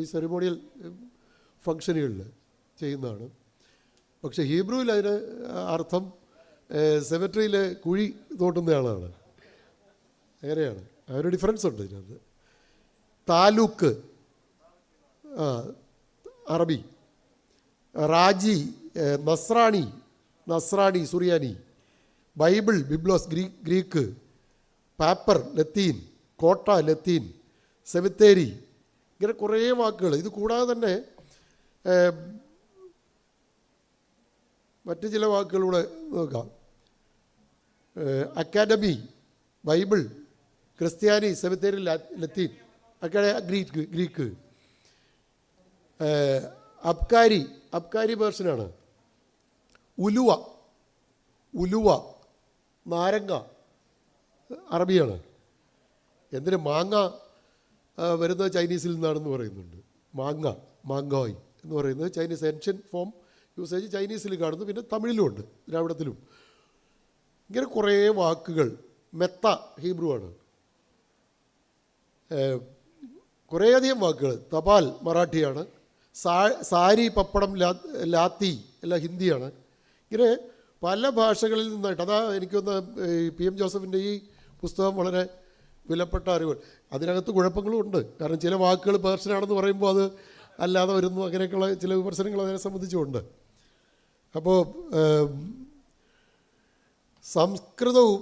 ഈ സെറിമോണിയൽ ഫങ്ഷനുകളിൽ ചെയ്യുന്നതാണ്. പക്ഷേ ഹീബ്രുവിൽ അതിന് അർത്ഥം സെമിട്രിയിൽ കുഴി തോട്ടുന്നയാളാണ്. അങ്ങനെയാണ്, ഒരു ഡിഫറൻസ് ഉണ്ട് ഇതിനകത്ത്. താലൂക്ക് അറബി, റാജി നസ്രാണി സുറിയാനി, ബൈബിൾ ബിബ്ലോസ് ഗ്രീക്ക്, പാപ്പർ ലത്തീൻ, കോട്ട ലത്തീൻ, സെമിത്തേരി, ഇങ്ങനെ കുറേ വാക്കുകൾ. ഇത് കൂടാതെ തന്നെ മറ്റ് ചില വാക്കുകളൂടെ നോക്കാം. അക്കാഡമി, ബൈബിൾ, ക്രിസ്ത്യാനി, സെമിത്തേരി, ലത്തീൻ, ഗ്രീക്ക്. അബ്കാരി പേർഷ്യനാണ്. ഉലുവ നാരങ്ങ അറബിയാണ്. എന്തിന് മാങ്ങ വരുന്നത് ചൈനീസിൽ നിന്നാണെന്ന് പറയുന്നുണ്ട്. മാങ്ങായ് എന്ന് പറയുന്നത് ചൈനീസ് ഏൻഷ്യൻ ഫോം യൂസേജ് ചൈനീസിൽ കാണുന്നു, പിന്നെ തമിഴിലുമുണ്ട്, ദ്രാവിഡത്തിലും. ഇങ്ങനെ കുറേ വാക്കുകൾ. മെത്ത ഹീബ്രു ആണ്. കുറേയധികം വാക്കുകൾ. തപാൽ മറാഠിയാണ്. സാരി പപ്പടം ലാത്തി എല്ലാം ഹിന്ദിയാണ്. ഇങ്ങനെ പല ഭാഷകളിൽ നിന്നായിട്ട്. അതാ എനിക്കൊന്ന് PM ജോസഫിൻ്റെ ഈ പുസ്തകം വളരെ വിലപ്പെട്ട അറിവുകൾ. അതിനകത്ത് കുഴപ്പങ്ങളും ഉണ്ട്. കാരണം ചില വാക്കുകൾ പേർഷ്യനാണെന്ന് പറയുമ്പോൾ അത് അല്ലാതെ വരുന്നു, അങ്ങനെയൊക്കെയുള്ള ചില വിമർശനങ്ങൾ അതിനെ സംബന്ധിച്ചുമുണ്ട്. അപ്പോൾ സംസ്കൃതവും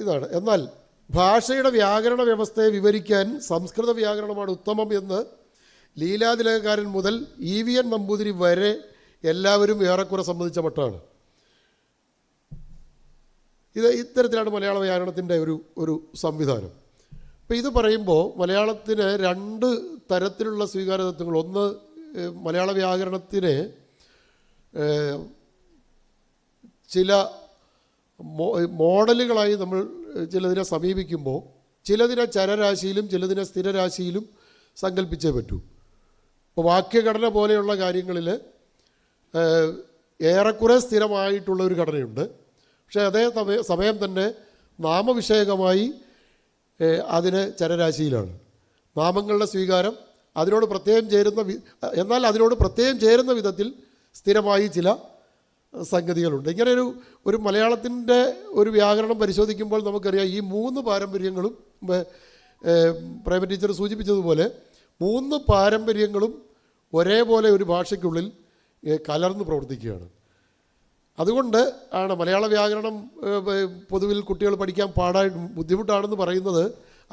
ഇതാണ്. എന്നാൽ ഭാഷയുടെ വ്യാകരണ വ്യവസ്ഥയെ വിവരിക്കാൻ സംസ്കൃത വ്യാകരണമാണ് ഉത്തമം എന്ന് ലീലാതിലകക്കാരൻ മുതൽ EVN നമ്പൂതിരി വരെ എല്ലാവരും ഏറെക്കുറെ സമ്മതിച്ച മട്ടാണ്. ഇത്തരത്തിലാണ് മലയാള വ്യാകരണത്തിൻ്റെ ഒരു സംവിധാനം. അപ്പോൾ ഇത് പറയുമ്പോൾ മലയാളത്തിന് 2 തരത്തിലുള്ള സ്വീകാര്യതത്വങ്ങൾ. ഒന്ന്, മലയാള വ്യാകരണത്തിന് ചില മോഡലുകളായി നമ്മൾ ചിലതിനെ സമീപിക്കുമ്പോൾ ചിലതിനെ ചരരാശിയിലും ചിലതിനെ സ്ഥിരരാശിയിലും സങ്കല്പിച്ചേ പറ്റൂ. ഇപ്പോൾ വാക്യഘടന പോലെയുള്ള കാര്യങ്ങളിൽ ഏറെക്കുറെ സ്ഥിരമായിട്ടുള്ള ഒരു ഘടനയുണ്ട്. പക്ഷേ അതേ സമയം തന്നെ നാമവിഷയകമായി അതിന് ചരരാശിയിലാണ്. നാമങ്ങളുടെ സ്വീകാരം അതിനോട് പ്രത്യേകം എന്നാൽ അതിനോട് പ്രത്യേകം ചേരുന്ന വിധത്തിൽ സ്ഥിരമായി ചില സംഗതികളുണ്ട്. ഇങ്ങനെ ഒരു മലയാളത്തിൻ്റെ ഒരു വ്യാകരണം പരിശോധിക്കുമ്പോൾ നമുക്കറിയാം ഈ 3 പാരമ്പര്യങ്ങളും പ്രൈമറി ടീച്ചർ സൂചിപ്പിച്ചതുപോലെ 3 പാരമ്പര്യങ്ങളും ഒരേപോലെ ഒരു ഭാഷയ്ക്കുള്ളിൽ കലർന്ന് പ്രവർത്തിക്കുകയാണ്. അതുകൊണ്ട് ആണ് മലയാള വ്യാകരണം പൊതുവിൽ കുട്ടികൾ പഠിക്കാൻ ബുദ്ധിമുട്ടാണെന്ന് പറയുന്നത്.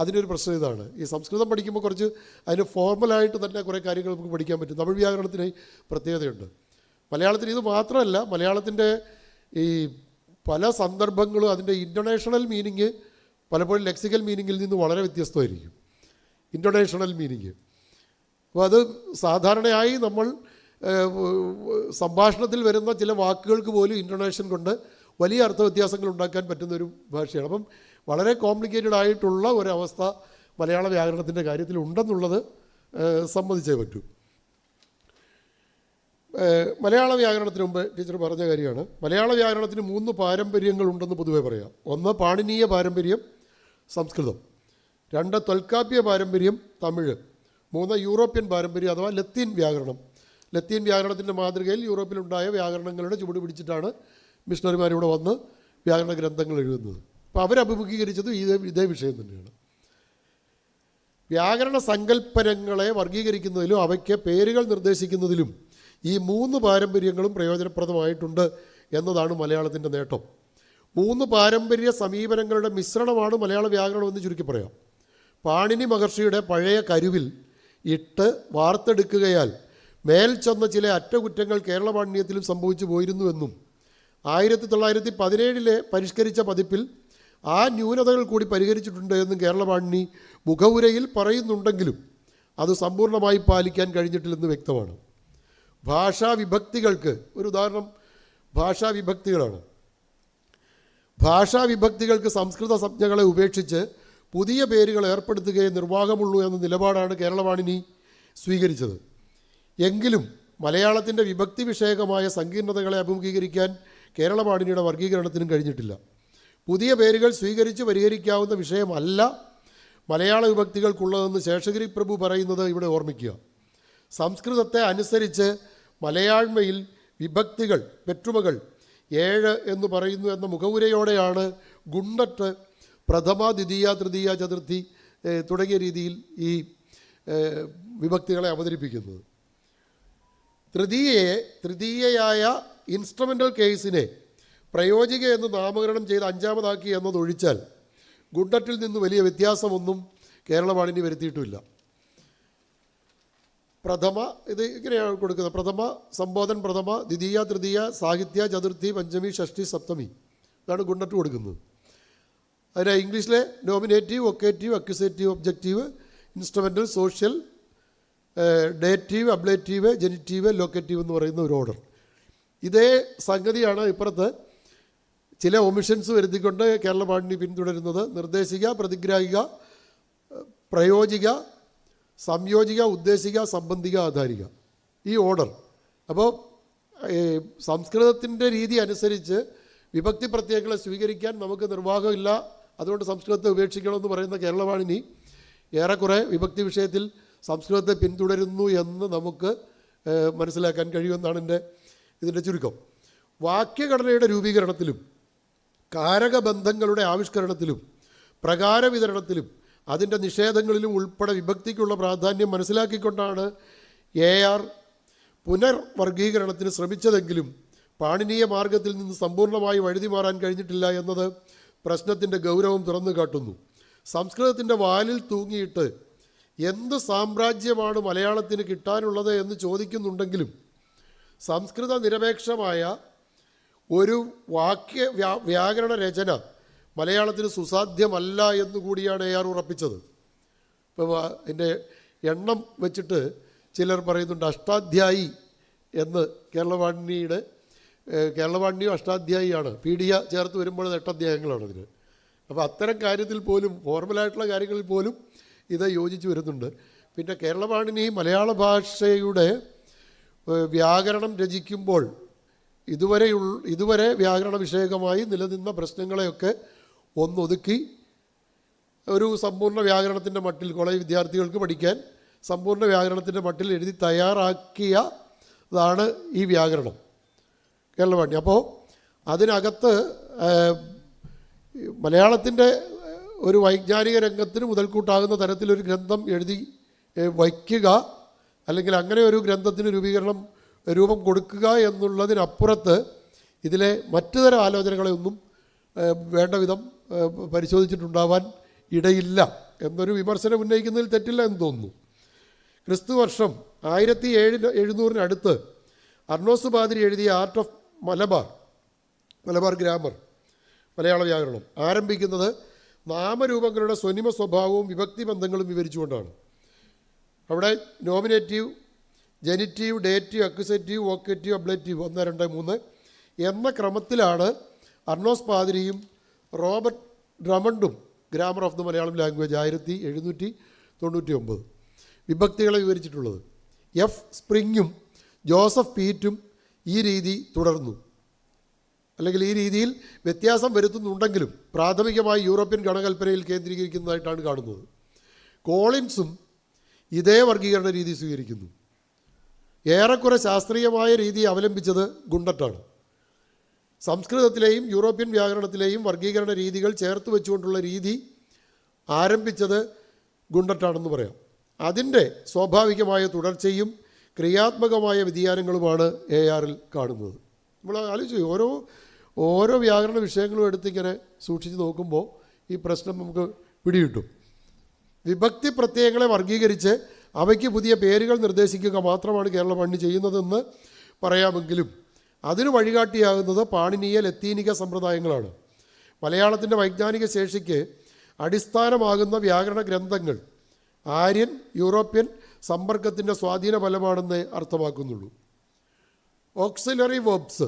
അതിൻ്റെ ഒരു പ്രശ്നം ഇതാണ്. ഈ സംസ്കൃതം പഠിക്കുമ്പോൾ കുറച്ച് അതിന് ഫോർമലായിട്ട് തന്നെ കുറേ കാര്യങ്ങൾ നമുക്ക് പഠിക്കാൻ പറ്റും. തമിഴ് വ്യാകരണത്തിന് പ്രത്യേകതയുണ്ട്. മലയാളത്തിന് ഇത് മാത്രമല്ല, മലയാളത്തിൻ്റെ ഈ പല സന്ദർഭങ്ങളും അതിൻ്റെ ഇൻ്റർനാഷണൽ മീനിങ് പലപ്പോഴും ലെക്സിക്കൽ മീനിങ്ങിൽ നിന്ന് വളരെ വ്യത്യസ്തമായിരിക്കും. International meaning. അപ്പോൾ അത് സാധാരണയായി നമ്മൾ സംഭാഷണത്തിൽ വരുന്ന ചില വാക്കുകൾക്ക് പോലും ഇൻ്റർനാഷൻ കൊണ്ട് വലിയ അർത്ഥവ്യത്യാസങ്ങൾ ഉണ്ടാക്കാൻ പറ്റുന്നൊരു ഭാഷയാണ്. അപ്പം വളരെ കോംപ്ലിക്കേറ്റഡ് ആയിട്ടുള്ള ഒരവസ്ഥ മലയാള വ്യാകരണത്തിൻ്റെ കാര്യത്തിൽ ഉണ്ടെന്നുള്ളത് സമ്മതിച്ചേ പറ്റൂ. മലയാള വ്യാകരണത്തിന് മുമ്പ് ടീച്ചർ പറഞ്ഞ കാര്യമാണ്. മലയാള വ്യാകരണത്തിന് 3 പാരമ്പര്യങ്ങളുണ്ടെന്ന് പൊതുവെ പറയാം. ഒന്ന്, പാണിനീയ പാരമ്പര്യം സംസ്കൃതം. 2, തൊൽക്കാപ്യ പാരമ്പര്യം തമിഴ്. 3, യൂറോപ്യൻ പാരമ്പര്യം അഥവാ ലത്തീൻ വ്യാകരണം. ലത്തീൻ വ്യാകരണത്തിൻ്റെ മാതൃകയിൽ യൂറോപ്പിലുണ്ടായ വ്യാകരണങ്ങളുടെ ചുവട് പിടിച്ചിട്ടാണ് മിഷണറിമാരിവിടെ വന്ന് വ്യാകരണ ഗ്രന്ഥങ്ങൾ എഴുതുന്നത്. അപ്പോൾ അവരഭിമുഖീകരിച്ചത് ഇതേ വിഷയം തന്നെയാണ്. വ്യാകരണ സങ്കല്പനങ്ങളെ വർഗീകരിക്കുന്നതിലും അവയ്ക്ക് പേരുകൾ നിർദ്ദേശിക്കുന്നതിലും ഈ 3 പാരമ്പര്യങ്ങളും പ്രയോജനപ്രദമായിട്ടുണ്ട് എന്നതാണ് മലയാളത്തിൻ്റെ നേട്ടം. 3 പാരമ്പര്യ സമീപനങ്ങളുടെ മിശ്രണമാണ് മലയാള വ്യാകരണം എന്ന് ചുരുക്കി പറയാം. പാണിനി മഹർഷിയുടെ പഴയ കരുവിൽ ഇട്ട് വാർത്തെടുക്കുകയാൽ മേൽ ചെന്ന ചില അറ്റകുറ്റങ്ങൾ കേരള പാണിനീയത്തിലും സംഭവിച്ചു പോയിരുന്നുവെന്നും 1917 പരിഷ്കരിച്ച പതിപ്പിൽ ആ ന്യൂനതകൾ കൂടി പരിഹരിച്ചിട്ടുണ്ട് എന്നും കേരള പാണിനി മുഖവുരയിൽ പറയുന്നുണ്ടെങ്കിലും അത് സമ്പൂർണ്ണമായി പാലിക്കാൻ കഴിഞ്ഞിട്ടില്ലെന്ന് വ്യക്തമാണ്. ഭാഷാവിഭക്തികൾക്ക് ഒരു ഉദാഹരണം ഭാഷാവിഭക്തികളാണ്. ഭാഷാവിഭക്തികൾക്ക് സംസ്കൃത സംജ്ഞകളെ ഉപേക്ഷിച്ച് പുതിയ പേരുകൾ ഏർപ്പെടുത്തുകയേ നിർവാഹമുള്ളൂ എന്ന നിലപാടാണ് കേരള പാണിനി സ്വീകരിച്ചത്. എങ്കിലും മലയാളത്തിൻ്റെ വിഭക്തി വിഷയകമായ സങ്കീർണതകളെ അഭിമുഖീകരിക്കാൻ കേരള പാണിനിയുടെ വർഗീകരണത്തിനും കഴിഞ്ഞിട്ടില്ല. പുതിയ പേരുകൾ സ്വീകരിച്ച് പരിഹരിക്കാവുന്ന വിഷയമല്ല മലയാള വിഭക്തികൾക്കുള്ളതെന്ന് ശേഷഗിരി പ്രഭു പറയുന്നത് ഇവിടെ ഓർമ്മിക്കുക. സംസ്കൃതത്തെ അനുസരിച്ച് മലയാഴ്മയിൽ വിഭക്തികൾ പെറ്റുമകൾ 7 എന്ന് പറയുന്നു എന്ന മുഖവുരയോടെയാണ് ഗുണ്ടറ്റ് പ്രഥമ, ദ്വിതീയ, തൃതീയ, ചതുർത്ഥി തുടങ്ങിയ രീതിയിൽ ഈ വിഭക്തികളെ അവതരിപ്പിക്കുന്നത്. തൃതീയയായ ഇൻസ്ട്രുമെൻ്റൽ കേസിനെ പ്രയോജിക എന്ന് നാമകരണം ചെയ്ത് 5ാമതാക്കി എന്നതൊഴിച്ചാൽ ഗുണ്ടറ്റിൽ നിന്ന് വലിയ വ്യത്യാസമൊന്നും കേരള പാണിനി വരുത്തിയിട്ടുമില്ല. പ്രഥമ ഇത് ഇങ്ങനെയാണ് കൊടുക്കുന്നത്. പ്രഥമ, സംബോധൻ പ്രഥമ, ദ്വിതീയ, തൃതീയ, സാഹിത്യ, ചതുർത്ഥി, പഞ്ചമി, ഷഷ്ടി, സപ്തമി. ഇതാണ് ഗുണ്ടറ്റ് കൊടുക്കുന്നത്. അതിന് ഇംഗ്ലീഷിലെ nominative, vocative, accusative, objective, instrumental, social, dative, ablative, genitive, locative എന്ന് പറയുന്ന ഒരു ഓർഡർ. ഇതേ സംഗതിയാണ് ഇപ്പുറത്ത് ചില ഒമിഷൻസ് വരുത്തിക്കൊണ്ട് കേരള പാണിനി പിന്തുടരുന്നത്. നിർദ്ദേശിക, പ്രതിഗ്രാഹിക, പ്രയോജിക, സംയോജിക, ഉദ്ദേശിക, സംബന്ധിക, ആധാരിക, ഈ ഓർഡർ. അപ്പോൾ സംസ്കൃതത്തിൻ്റെ രീതി അനുസരിച്ച് വിഭക്തി പ്രത്യയങ്ങളെ സ്വീകരിക്കാൻ നമുക്ക് നിർവാഹമില്ല, അതുകൊണ്ട് സംസ്കൃതത്തെ ഉപേക്ഷിക്കണമെന്ന് പറയുന്ന കേരള പാണിനി ഏറെക്കുറെ വിഭക്തി വിഷയത്തിൽ സംസ്കൃതത്തെ പിന്തുടരുന്നു എന്ന് നമുക്ക് മനസ്സിലാക്കാൻ കഴിയുമെന്നാണ് ഇതിൻ്റെ ചുരുക്കം. വാക്യഘടനയുടെ രൂപീകരണത്തിലും കാരകബന്ധങ്ങളുടെ ആവിഷ്കരണത്തിലും പ്രകാര വിതരണത്തിലും അതിൻ്റെ നിഷേധങ്ങളിലും ഉൾപ്പെടെ വിഭക്തിക്കുള്ള പ്രാധാന്യം മനസ്സിലാക്കിക്കൊണ്ടാണ് AR പുനർവർഗീകരണത്തിന് ശ്രമിച്ചതെങ്കിലും പാണിനീയ മാർഗത്തിൽ നിന്ന് സമ്പൂർണ്ണമായി വഴുതി മാറാൻ കഴിഞ്ഞിട്ടില്ല എന്നത് പ്രശ്നത്തിൻ്റെ ഗൗരവം തുറന്നു കാട്ടുന്നു. സംസ്കൃതത്തിൻ്റെ വാലിൽ തൂങ്ങിയിട്ട് എന്ത് സാമ്രാജ്യമാണ് മലയാളത്തിന് കിട്ടാനുള്ളത് എന്ന് ചോദിക്കുന്നുണ്ടെങ്കിലും സംസ്കൃത നിരപേക്ഷമായ ഒരു വ്യാകരണ രചന മലയാളത്തിന് സുസാധ്യമല്ല എന്നുകൂടിയാണ് AR ഉറപ്പിച്ചത്. ഇപ്പോൾ എൻ്റെ എണ്ണം വെച്ചിട്ട് ചിലർ പറയുന്നുണ്ട് അഷ്ടാധ്യായി എന്ന്. കേരളവാണിയും അഷ്ടാധ്യായിയാണ്. പീഡിയ ചേർത്ത് വരുമ്പോൾ 8 അധ്യായങ്ങളാണ് അതിന്. അപ്പോൾ അത്തരം കാര്യത്തിൽ പോലും ഫോർമലായിട്ടുള്ള കാര്യങ്ങളിൽ പോലും ഇത് യോജിച്ച് വരുന്നുണ്ട്. പിന്നെ കേരളവാണിനി മലയാള ഭാഷയുടെ വ്യാകരണം രചിക്കുമ്പോൾ ഇതുവരെ വ്യാകരണ വിഷയകമായി നിലനിന്ന പ്രശ്നങ്ങളെയൊക്കെ ഒന്നൊതുക്കി ഒരു സമ്പൂർണ്ണ വ്യാകരണത്തിൻ്റെ മട്ടിൽ കോളേജ് വിദ്യാർത്ഥികൾക്ക് പഠിക്കാൻ സമ്പൂർണ്ണ വ്യാകരണത്തിൻ്റെ മട്ടിൽ എഴുതി തയ്യാറാക്കിയതാണ് ഈ വ്യാകരണം കേരളവാണി. അപ്പോൾ അതിനകത്ത് മലയാളത്തിൻ്റെ ഒരു വൈജ്ഞാനിക രംഗത്തിന് മുതൽക്കൂട്ടാകുന്ന തരത്തിലൊരു ഗ്രന്ഥം എഴുതി വയ്ക്കുക, അല്ലെങ്കിൽ അങ്ങനെ ഒരു ഗ്രന്ഥത്തിന് രൂപം കൊടുക്കുക എന്നുള്ളതിനപ്പുറത്ത് ഇതിലെ മറ്റു തരം ആലോചനകളെ ഒന്നും വേണ്ട വിധം പരിശോധിച്ചിട്ടുണ്ടാവാൻ ഇടയില്ല എന്നൊരു വിമർശനം ഉന്നയിക്കുന്നതിൽ തെറ്റില്ല എന്ന് തോന്നുന്നു. ക്രിസ്തുവർഷം 1700 അർണോസ് പാതിരി എഴുതിയ ആർട്ട് ഓഫ് മലബാർ ഗ്രാമർ, മലയാള വ്യാകരണം ആരംഭിക്കുന്നത് നാമരൂപങ്ങളുടെ സ്വനിമ സ്വഭാവവും വിഭക്തി ബന്ധങ്ങളും വിവരിച്ചുകൊണ്ടാണ്. അവിടെ nominative, genitive, dative, accusative, vocative, ablative 1, 2, 3 എന്ന ക്രമത്തിലാണ് അർണോസ് പാതിരിയും റോബർട്ട് ഡ്രമണ്ടും grammar of the Malayalam language 1799 വിഭക്തികളെ വിവരിച്ചിട്ടുള്ളത്. എഫ് സ്പ്രിങ്ങും ജോസഫ് പീറ്റും ഈ രീതി തുടർന്നു, അല്ലെങ്കിൽ ഈ രീതിയിൽ വ്യത്യാസം വരുത്തുന്നുണ്ടെങ്കിലും പ്രാഥമികമായി യൂറോപ്യൻ ഗണകൽപ്പനയിൽ കേന്ദ്രീകരിക്കുന്നതായിട്ടാണ് കാണുന്നത്. കോളിൻസും ഇതേ വർഗീകരണ രീതി സ്വീകരിക്കുന്നു. ഏറെക്കുറെ ശാസ്ത്രീയമായ രീതി അവലംബിച്ചത് ഗുണ്ടട്ടാണ്. സംസ്കൃതത്തിലെയും യൂറോപ്യൻ വ്യാകരണത്തിലെയും വർഗീകരണ രീതികൾ ചേർത്ത് വെച്ചുകൊണ്ടുള്ള രീതി ആരംഭിച്ചത് ഗുണ്ടട്ടാണെന്ന് പറയാം. അതിൻ്റെ സ്വാഭാവികമായ തുടർച്ചയും ക്രിയാത്മകമായ വ്യതിയാനങ്ങളുമാണ് ARൽ കാണുന്നത്. നമ്മൾ ആലോചിച്ചു ഓരോ വ്യാകരണ വിഷയങ്ങളും എടുത്തിങ്ങനെ സൂക്ഷിച്ച് നോക്കുമ്പോൾ ഈ പ്രശ്നം നമുക്ക് പിടികിട്ടും. വിഭക്തി പ്രത്യയങ്ങളെ വർഗീകരിച്ച് അവയ്ക്ക് പുതിയ പേരുകൾ നിർദ്ദേശിക്കുക മാത്രമാണ് കേരളവാണി ചെയ്യുന്നതെന്ന് പറയാമെങ്കിലും അതിന് വഴികാട്ടിയാകുന്നത് പാണിനീയ ലത്തീനിക സമ്പ്രദായങ്ങളാണ്. മലയാളത്തിൻ്റെ വൈജ്ഞാനിക ശേഷിക്ക് അടിസ്ഥാനമാകുന്ന വ്യാകരണ ഗ്രന്ഥങ്ങൾ ആര്യൻ യൂറോപ്യൻ സമ്പർക്കത്തിൻ്റെ സ്വാധീന ഫലമാണെന്ന് അർത്ഥമാക്കുന്നുള്ളൂ. ഓക്സിലറി വെർബ്സ്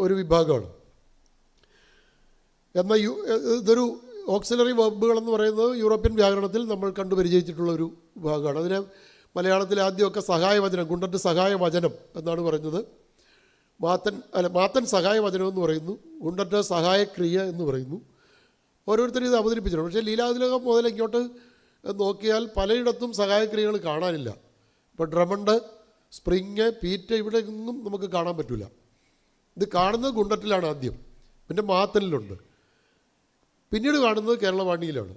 ഒരു വിഭാഗമാണ്. എന്നാൽ ഇതൊരു ഓക്സിലറി വെർബുകളെന്ന് പറയുന്നത് യൂറോപ്യൻ വ്യാകരണത്തിൽ നമ്മൾ കണ്ടുപരിചയിച്ചിട്ടുള്ള ഒരു വിഭാഗമാണ്. അതിനെ മലയാളത്തിൽ ആദ്യമൊക്കെ സഹായവചനം, ഗുണ്ടറ്റ് സഹായവചനം എന്നാണ് പറയുന്നത്. മാത്തൻ സഹായവചനം എന്ന് പറയുന്നു, ഗുണ്ടറ്റ് സഹായക്രിയ എന്ന് പറയുന്നു. ഓരോരുത്തരും ഇത് അവതരിപ്പിച്ചിട്ടുണ്ട്. പക്ഷേ ലീലാതിലകം മുതൽ ഇങ്ങോട്ട് നോക്കിയാൽ പലയിടത്തും സഹായക്രിയകൾ കാണാനില്ല. ഇപ്പോൾ ഡ്രമണ്ട്, സ്പ്രിങ്, പീറ്റ് ഇവിടെ ഒന്നും നമുക്ക് കാണാൻ പറ്റില്ല. ഇത് കാണുന്നത് ഗുണ്ടറ്റിലാണ് ആദ്യം, പിന്നെ മാത്തനിലുണ്ട്, പിന്നീട് കാണുന്നത് കേരളവാണിയിലാണ്.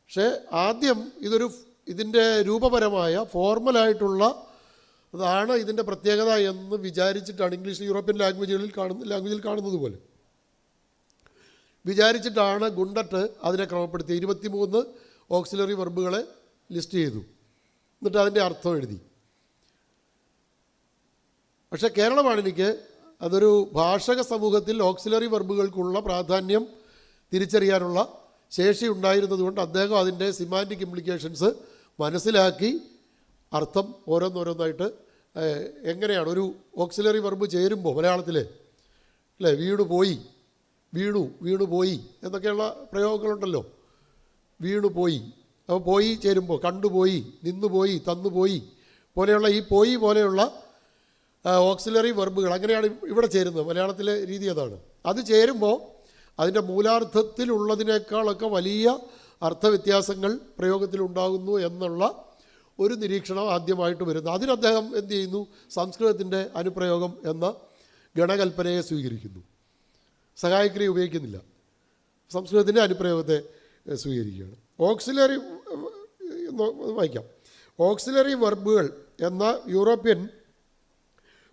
പക്ഷേ ആദ്യം ഇതിൻ്റെ രൂപപരമായ ഫോർമലായിട്ടുള്ള അതാണ് ഇതിൻ്റെ പ്രത്യേകത എന്ന് വിചാരിച്ചിട്ടാണ് ഇംഗ്ലീഷ് യൂറോപ്യൻ ലാംഗ്വേജിൽ കാണുന്നത് പോലെ വിചാരിച്ചിട്ടാണ് ഗുണ്ടറ്റ് അതിനെ ക്രമപ്പെടുത്തി 23 ഓക്സിലറി വെർബുകളെ ലിസ്റ്റ് ചെയ്തു. എന്നിട്ട് അതിൻ്റെ അർത്ഥം എഴുതി. പക്ഷേ കേരളവാണിനിക്ക് അതൊരു ഭാഷക സമൂഹത്തിൽ ഓക്സിലറി വെർബുകൾക്കുള്ള പ്രാധാന്യം തിരിച്ചറിയാനുള്ള ശേഷി ഉണ്ടായിരുന്നതുകൊണ്ട് അദ്ദേഹം അതിൻ്റെ സിമാൻറ്റിക് ഇംപ്ലിക്കേഷൻസ് മനസ്സിലാക്കി അർത്ഥം ഓരോന്നോരോന്നായിട്ട് എങ്ങനെയാണ് ഒരു ഓക്സിലറി വെർബ് ചേരുമ്പോൾ മലയാളത്തിൽ അല്ലേ, വീണുപോയി, വീണുപോയി എന്നൊക്കെയുള്ള പ്രയോഗങ്ങളുണ്ടല്ലോ. വീണുപോയി, അപ്പോൾ പോയി ചേരുമ്പോൾ കണ്ടുപോയി, നിന്നുപോയി, തന്നുപോയി പോലെയുള്ള ഈ പോയി പോലെയുള്ള ഓക്സിലറി വെർബുകൾ അങ്ങനെയാണ് ഇവിടെ ചേരുന്നത്. മലയാളത്തിലെ രീതി അതാണ്. അത് ചേരുമ്പോൾ അതിൻ്റെ മൂലാർത്ഥത്തിലുള്ളതിനേക്കാളൊക്കെ വലിയ അർത്ഥവ്യത്യാസങ്ങൾ പ്രയോഗത്തിലുണ്ടാകുന്നു എന്നുള്ള ഒരു നിരീക്ഷണം ആദ്യമായിട്ട് വരുന്നു. അതിന് അദ്ദേഹം എന്ത് ചെയ്യുന്നു? സംസ്കൃതത്തിൻ്റെ അനുപ്രയോഗം എന്ന ഗണകൽപ്പനയെ സ്വീകരിക്കുന്നു. സഹായക്രിയ ഉപയോഗിക്കുന്നില്ല, സംസ്കൃതത്തിൻ്റെ അനുപ്രയോഗത്തെ സ്വീകരിക്കുകയാണ്. വായിക്കാം. ഓക്സിലറി വെർബുകൾ എന്ന യൂറോപ്യൻ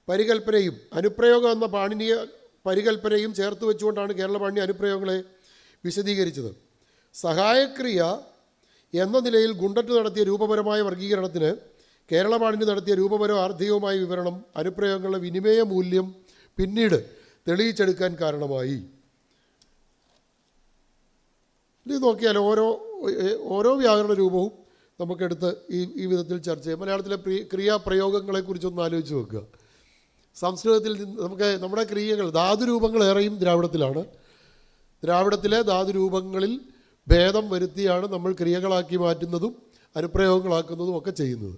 പരികൽപ്പനയും അനുപ്രയോഗം എന്ന പരികൽപ്പനയും ചേർത്ത് വെച്ചുകൊണ്ടാണ് കേരളപാണി അനുപ്രയോഗങ്ങളെ വിശദീകരിച്ചത്. സഹായക്രിയ എന്ന നിലയിൽ ഗുണ്ടറ്റ് നടത്തിയ രൂപപരമായ വർഗീകരണത്തിന് കേരളപാണി നടത്തിയ രൂപപരവും ആർദ്ധികവുമായ വിവരണം അനുപ്രയോഗങ്ങളുടെ വിനിമയ മൂല്യം പിന്നീട് തെളിയിച്ചെടുക്കാൻ കാരണമായി. ഇത് നോക്കിയാൽ ഓരോ വ്യാകരണ രൂപവും നമുക്കെടുത്ത് ഈ വിധത്തിൽ ചർച്ച ചെയ്യാം. മലയാളത്തിലെ ക്രിയാപ്രയോഗങ്ങളെക്കുറിച്ചൊന്ന് ആലോചിച്ച് നോക്കുക. സംസ്കൃതത്തിൽ നമുക്ക് നമ്മുടെ ക്രിയകൾ ധാതുരൂപങ്ങൾ ഏറെയും ദ്രാവിഡത്തിലാണ്. ദ്രാവിഡത്തിലെ ധാതുരൂപങ്ങളിൽ ഭേദം വരുത്തിയാണ് നമ്മൾ ക്രിയകളാക്കി മാറ്റുന്നതും അനുപ്രയോഗങ്ങളാക്കുന്നതും ഒക്കെ ചെയ്യുന്നത്.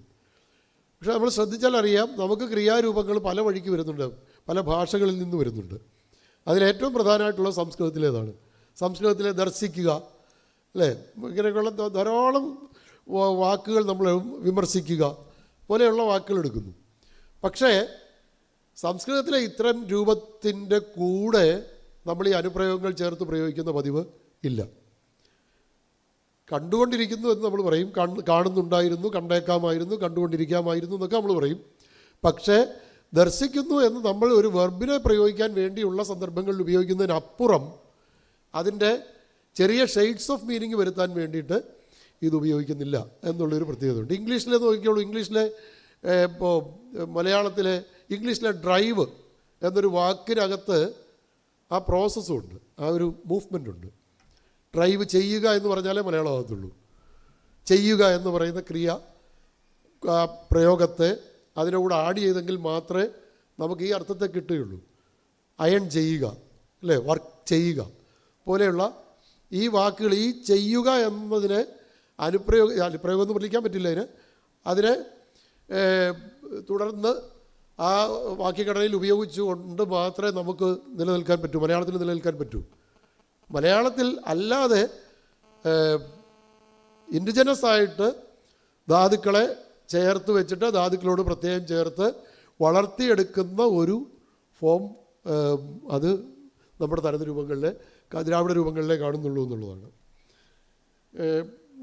പക്ഷേ നമ്മൾ ശ്രദ്ധിച്ചാൽ അറിയാം, നമുക്ക് ക്രിയാരൂപങ്ങൾ പല വഴിക്ക് വരുന്നുണ്ട്, പല ഭാഷകളിൽ നിന്ന് വരുന്നുണ്ട്. അതിലേറ്റവും പ്രധാനമായിട്ടുള്ള സംസ്കൃതത്തിലേതാണ്. സംസ്കൃതത്തിലെ ദർശിക്കുക, അല്ലേ, ഇങ്ങനെയൊക്കെയുള്ള ധാരാളം വാക്കുകൾ നമ്മൾ വിമർശിക്കുക പോലെയുള്ള വാക്കുകൾ എടുക്കുന്നു. പക്ഷേ സംസ്കൃതത്തിലെ ഇത്തരം രൂപത്തിൻ്റെ കൂടെ നമ്മൾ ഈ അനുപ്രയോഗങ്ങൾ ചേർത്ത് പ്രയോഗിക്കുന്ന പതിവ് ഇല്ല. കണ്ടുകൊണ്ടിരിക്കുന്നു എന്ന് നമ്മൾ പറയും, കാണുന്നുണ്ടായിരുന്നു, കണ്ടേക്കാമായിരുന്നു, കണ്ടുകൊണ്ടിരിക്കാമായിരുന്നു എന്നൊക്കെ നമ്മൾ പറയും. പക്ഷേ ദർശിക്കുന്നു എന്ന് നമ്മൾ ഒരു വെർബിനെ പ്രയോഗിക്കാൻ വേണ്ടിയുള്ള സന്ദർഭങ്ങളിൽ ഉപയോഗിക്കുന്നതിനപ്പുറം അതിൻ്റെ ചെറിയ ഷെയ്ഡ്സ് ഓഫ് മീനിങ് വരുത്താൻ വേണ്ടിയിട്ട് ഇത് ഉപയോഗിക്കുന്നില്ല എന്നുള്ളൊരു പ്രത്യേകതയുണ്ട്. ഇംഗ്ലീഷിലെ നോക്കിയോളൂ, ഇപ്പോൾ ഇംഗ്ലീഷിലെ ഡ്രൈവ് എന്നൊരു വാക്കിനകത്ത് ആ പ്രോസസ്സുണ്ട്, ആ ഒരു മൂവ്മെൻ്റ് ഉണ്ട്. ഡ്രൈവ് ചെയ്യുക എന്ന് പറഞ്ഞാലേ മലയാളമാകത്തുള്ളൂ. ചെയ്യുക എന്ന് പറയുന്ന ക്രിയ പ്രയോഗത്തെ അതിൻ്റെ കൂടെ ആഡ് ചെയ്തെങ്കിൽ മാത്രമേ നമുക്ക് ഈ അർത്ഥത്തെ കിട്ടുകയുള്ളൂ. അയൺ ചെയ്യുക, അല്ലേ, വർക്ക് ചെയ്യുക പോലെയുള്ള ഈ വാക്കുകൾ, ഈ ചെയ്യുക എന്നതിനെ അനുപ്രയോഗം എന്ന് വിളിക്കാൻ പറ്റില്ല. അതിനെ തുടർന്ന് ആ വാക്യഘടനയിൽ ഉപയോഗിച്ചുകൊണ്ട് മാത്രമേ നമുക്ക് നിലനിൽക്കാൻ പറ്റൂ, മലയാളത്തിൽ നിലനിൽക്കാൻ പറ്റൂ. മലയാളത്തിൽ അല്ലാതെ ഇൻഡിജനസ് ആയിട്ട് ധാതുക്കളെ ചേർത്ത് വെച്ചിട്ട് ധാതുക്കളോട് പ്രത്യേകം ചേർത്ത് വളർത്തിയെടുക്കുന്ന ഒരു ഫോം അത് നമ്മുടെ തനത് രൂപങ്ങളിലെ ദ്രാവിഡ രൂപങ്ങളിലേ കാണുന്നുള്ളൂ എന്നുള്ളതാണ്.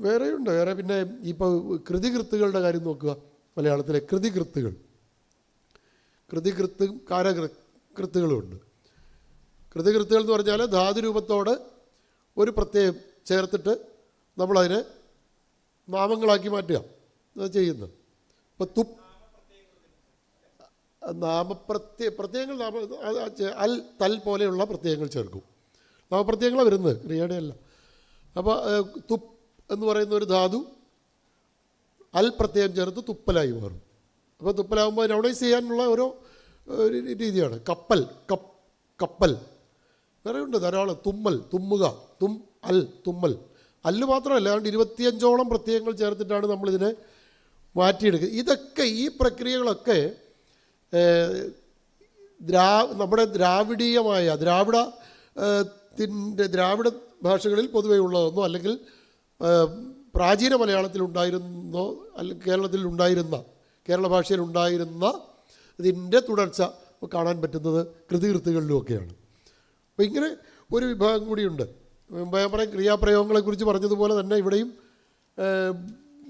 വേറെയുണ്ട്, പിന്നെ ഇപ്പോൾ കൃതികൃത്തുകളുടെ കാര്യം നോക്കുക. മലയാളത്തിലെ കൃതികൃത്തുകൾ, കാരകൃത്തുകളുമുണ്ട്. കൃതികൃത്തുകൾ എന്ന് പറഞ്ഞാൽ ധാതുരൂപത്തോട് ഒരു പ്രത്യയം ചേർത്തിട്ട് നമ്മളതിനെ നാമങ്ങളാക്കി മാറ്റുക ചെയ്യുന്നത്. ഇപ്പോൾ പ്രത്യയങ്ങൾ അൽ, തൽ പോലെയുള്ള പ്രത്യയങ്ങൾ ചേർക്കും. നാമപ്രത്യയങ്ങളാണ് വരുന്നത്, ക്രിയയുടെ അല്ല. അപ്പോൾ തുപ്പ് എന്ന് പറയുന്ന ഒരു ധാതു അൽ പ്രത്യയം ചേർത്ത് തുപ്പലായി മാറും. അപ്പോൾ തുപ്പലാകുമ്പോൾ നൗണൈസ് ചെയ്യാനുള്ള ഓരോ രീതിയാണ്. കപ്പൽ വേറെ ഉണ്ട് ധാരാളം. തുമ്മൽ, തുമ്മുക, അൽ, തുമ്മൽ. അല്ല് മാത്രമല്ല, 25ഓളം പ്രത്യയങ്ങൾ ചേർത്തിട്ടാണ് നമ്മളിതിനെ മാറ്റിയെടുക്കുക. ഇതൊക്കെ, ഈ പ്രക്രിയകളൊക്കെ നമ്മുടെ ദ്രാവിഡീയമായ ദ്രാവിഡ ഭാഷകളിൽ പൊതുവേ ഉള്ളതൊന്നോ അല്ലെങ്കിൽ പ്രാചീന മലയാളത്തിലുണ്ടായിരുന്നോ അല്ലെങ്കിൽ കേരള ഭാഷയിലുണ്ടായിരുന്ന ഇതിൻ്റെ തുടർച്ച കാണാൻ പറ്റുന്നത് കൃതികൃത്തുകളിലുമൊക്കെയാണ്. അപ്പോൾ ഇങ്ങനെ ഒരു വിഭാഗം കൂടിയുണ്ട്. പറയാൻ ക്രിയാപ്രയോഗങ്ങളെക്കുറിച്ച് പറഞ്ഞതുപോലെ തന്നെ ഇവിടെയും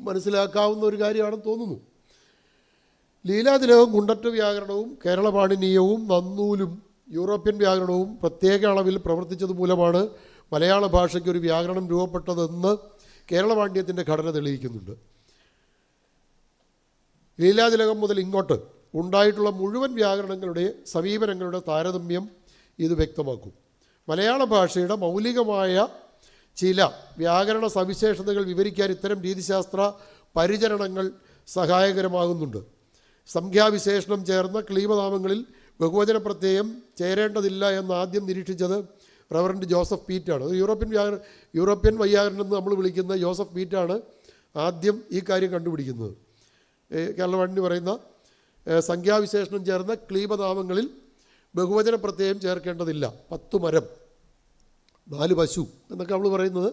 മനസ്സിലാക്കാവുന്ന ഒരു കാര്യമാണെന്ന് തോന്നുന്നു. ലീലാതിലകവും ഗുണ്ടറ്റ് വ്യാകരണവും കേരളപാണിനീയവും നന്നൂലും യൂറോപ്യൻ വ്യാകരണവും പ്രത്യേക അളവിൽ പ്രവർത്തിച്ചത് മൂലമാണ് മലയാള ഭാഷയ്ക്ക് ഒരു വ്യാകരണം രൂപപ്പെട്ടതെന്ന് കേരളപാണ്ഡ്യത്തിൻ്റെ ഘടന തെളിയിക്കുന്നുണ്ട്. ലീലാതിലകം മുതൽ ഇങ്ങോട്ട് ഉണ്ടായിട്ടുള്ള മുഴുവൻ വ്യാകരണങ്ങളുടെ സമീപനങ്ങളുടെ താരതമ്യം ഇത് വ്യക്തമാക്കും. മലയാള ഭാഷയുടെ മൗലികമായ ചില വ്യാകരണ സവിശേഷതകൾ വിവരിക്കാൻ ഇത്തരം രീതിശാസ്ത്ര പരിചരണങ്ങൾ സഹായകരമാകുന്നുണ്ട്. സംഖ്യാവിശേഷണം ചേർന്ന ക്ലീബനാമങ്ങളിൽ ബഹുവചന പ്രത്യയം ചേരേണ്ടതില്ല എന്ന് ആദ്യം നിരീക്ഷിച്ചത് റവറൻഡ് ജോസഫ് പീറ്റാണ്. അത് യൂറോപ്യൻ വൈയാകരണം എന്ന് നമ്മൾ വിളിക്കുന്ന ജോസഫ് പീറ്റാണ് ആദ്യം ഈ കാര്യം കണ്ടുപിടിക്കുന്നത്. കേരളപാണി പറയുന്ന സംഖ്യാവിശേഷണം ചേർന്ന ക്ലീബനാമങ്ങളിൽ ബഹുവചന പ്രത്യയം ചേർക്കേണ്ടതില്ല. 10 മരം, 4 പശു എന്നൊക്കെ നമ്മൾ പറയുന്നത്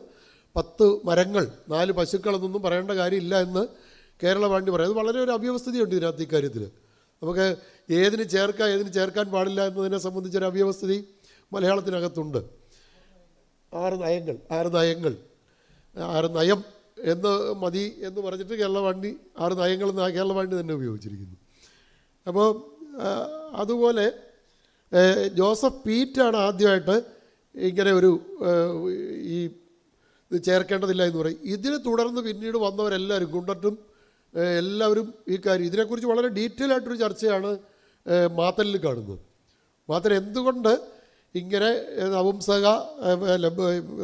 10 മരങ്ങൾ, 4 പശുക്കളെന്നൊന്നും പറയേണ്ട കാര്യമില്ല എന്ന് കേരളപാണി പറയും. അത് വളരെ ഒരു അവ്യവസ്ഥിതിയുണ്ട് ഇതിനകത്ത്. ഇക്കാര്യത്തിൽ നമുക്ക് ഏതിന് ചേർക്കാം, ഏതിന് ചേർക്കാൻ പാടില്ല എന്നതിനെ സംബന്ധിച്ചൊരു അവ്യവസ്ഥിതി മലയാളത്തിനകത്തുണ്ട്. 6 നയം എന്ന് മതി എന്ന് പറഞ്ഞിട്ട് കേരളപാണി 6 നയങ്ങളെന്ന് കേരളപാണി തന്നെ ഉപയോഗിച്ചിരിക്കുന്നു. അപ്പോൾ അതുപോലെ ജോസഫ് പീറ്റാണ് ആദ്യമായിട്ട് ഇങ്ങനെ ഒരു ഈ ഇത് ചേർക്കേണ്ടതില്ല എന്ന് പറയും. ഇതിനെ തുടർന്ന് പിന്നീട് വന്നവരെല്ലാവരും ഗുണ്ടറ്റും എല്ലാവരും ഈ കാര്യം ഇതിനെക്കുറിച്ച് വളരെ ഡീറ്റെയിൽ ആയിട്ടൊരു ചർച്ചയാണ് മാത്തലിൽ കാണുന്നത്. മാത്തൽ എന്തുകൊണ്ട് ഇങ്ങനെ നപുംസക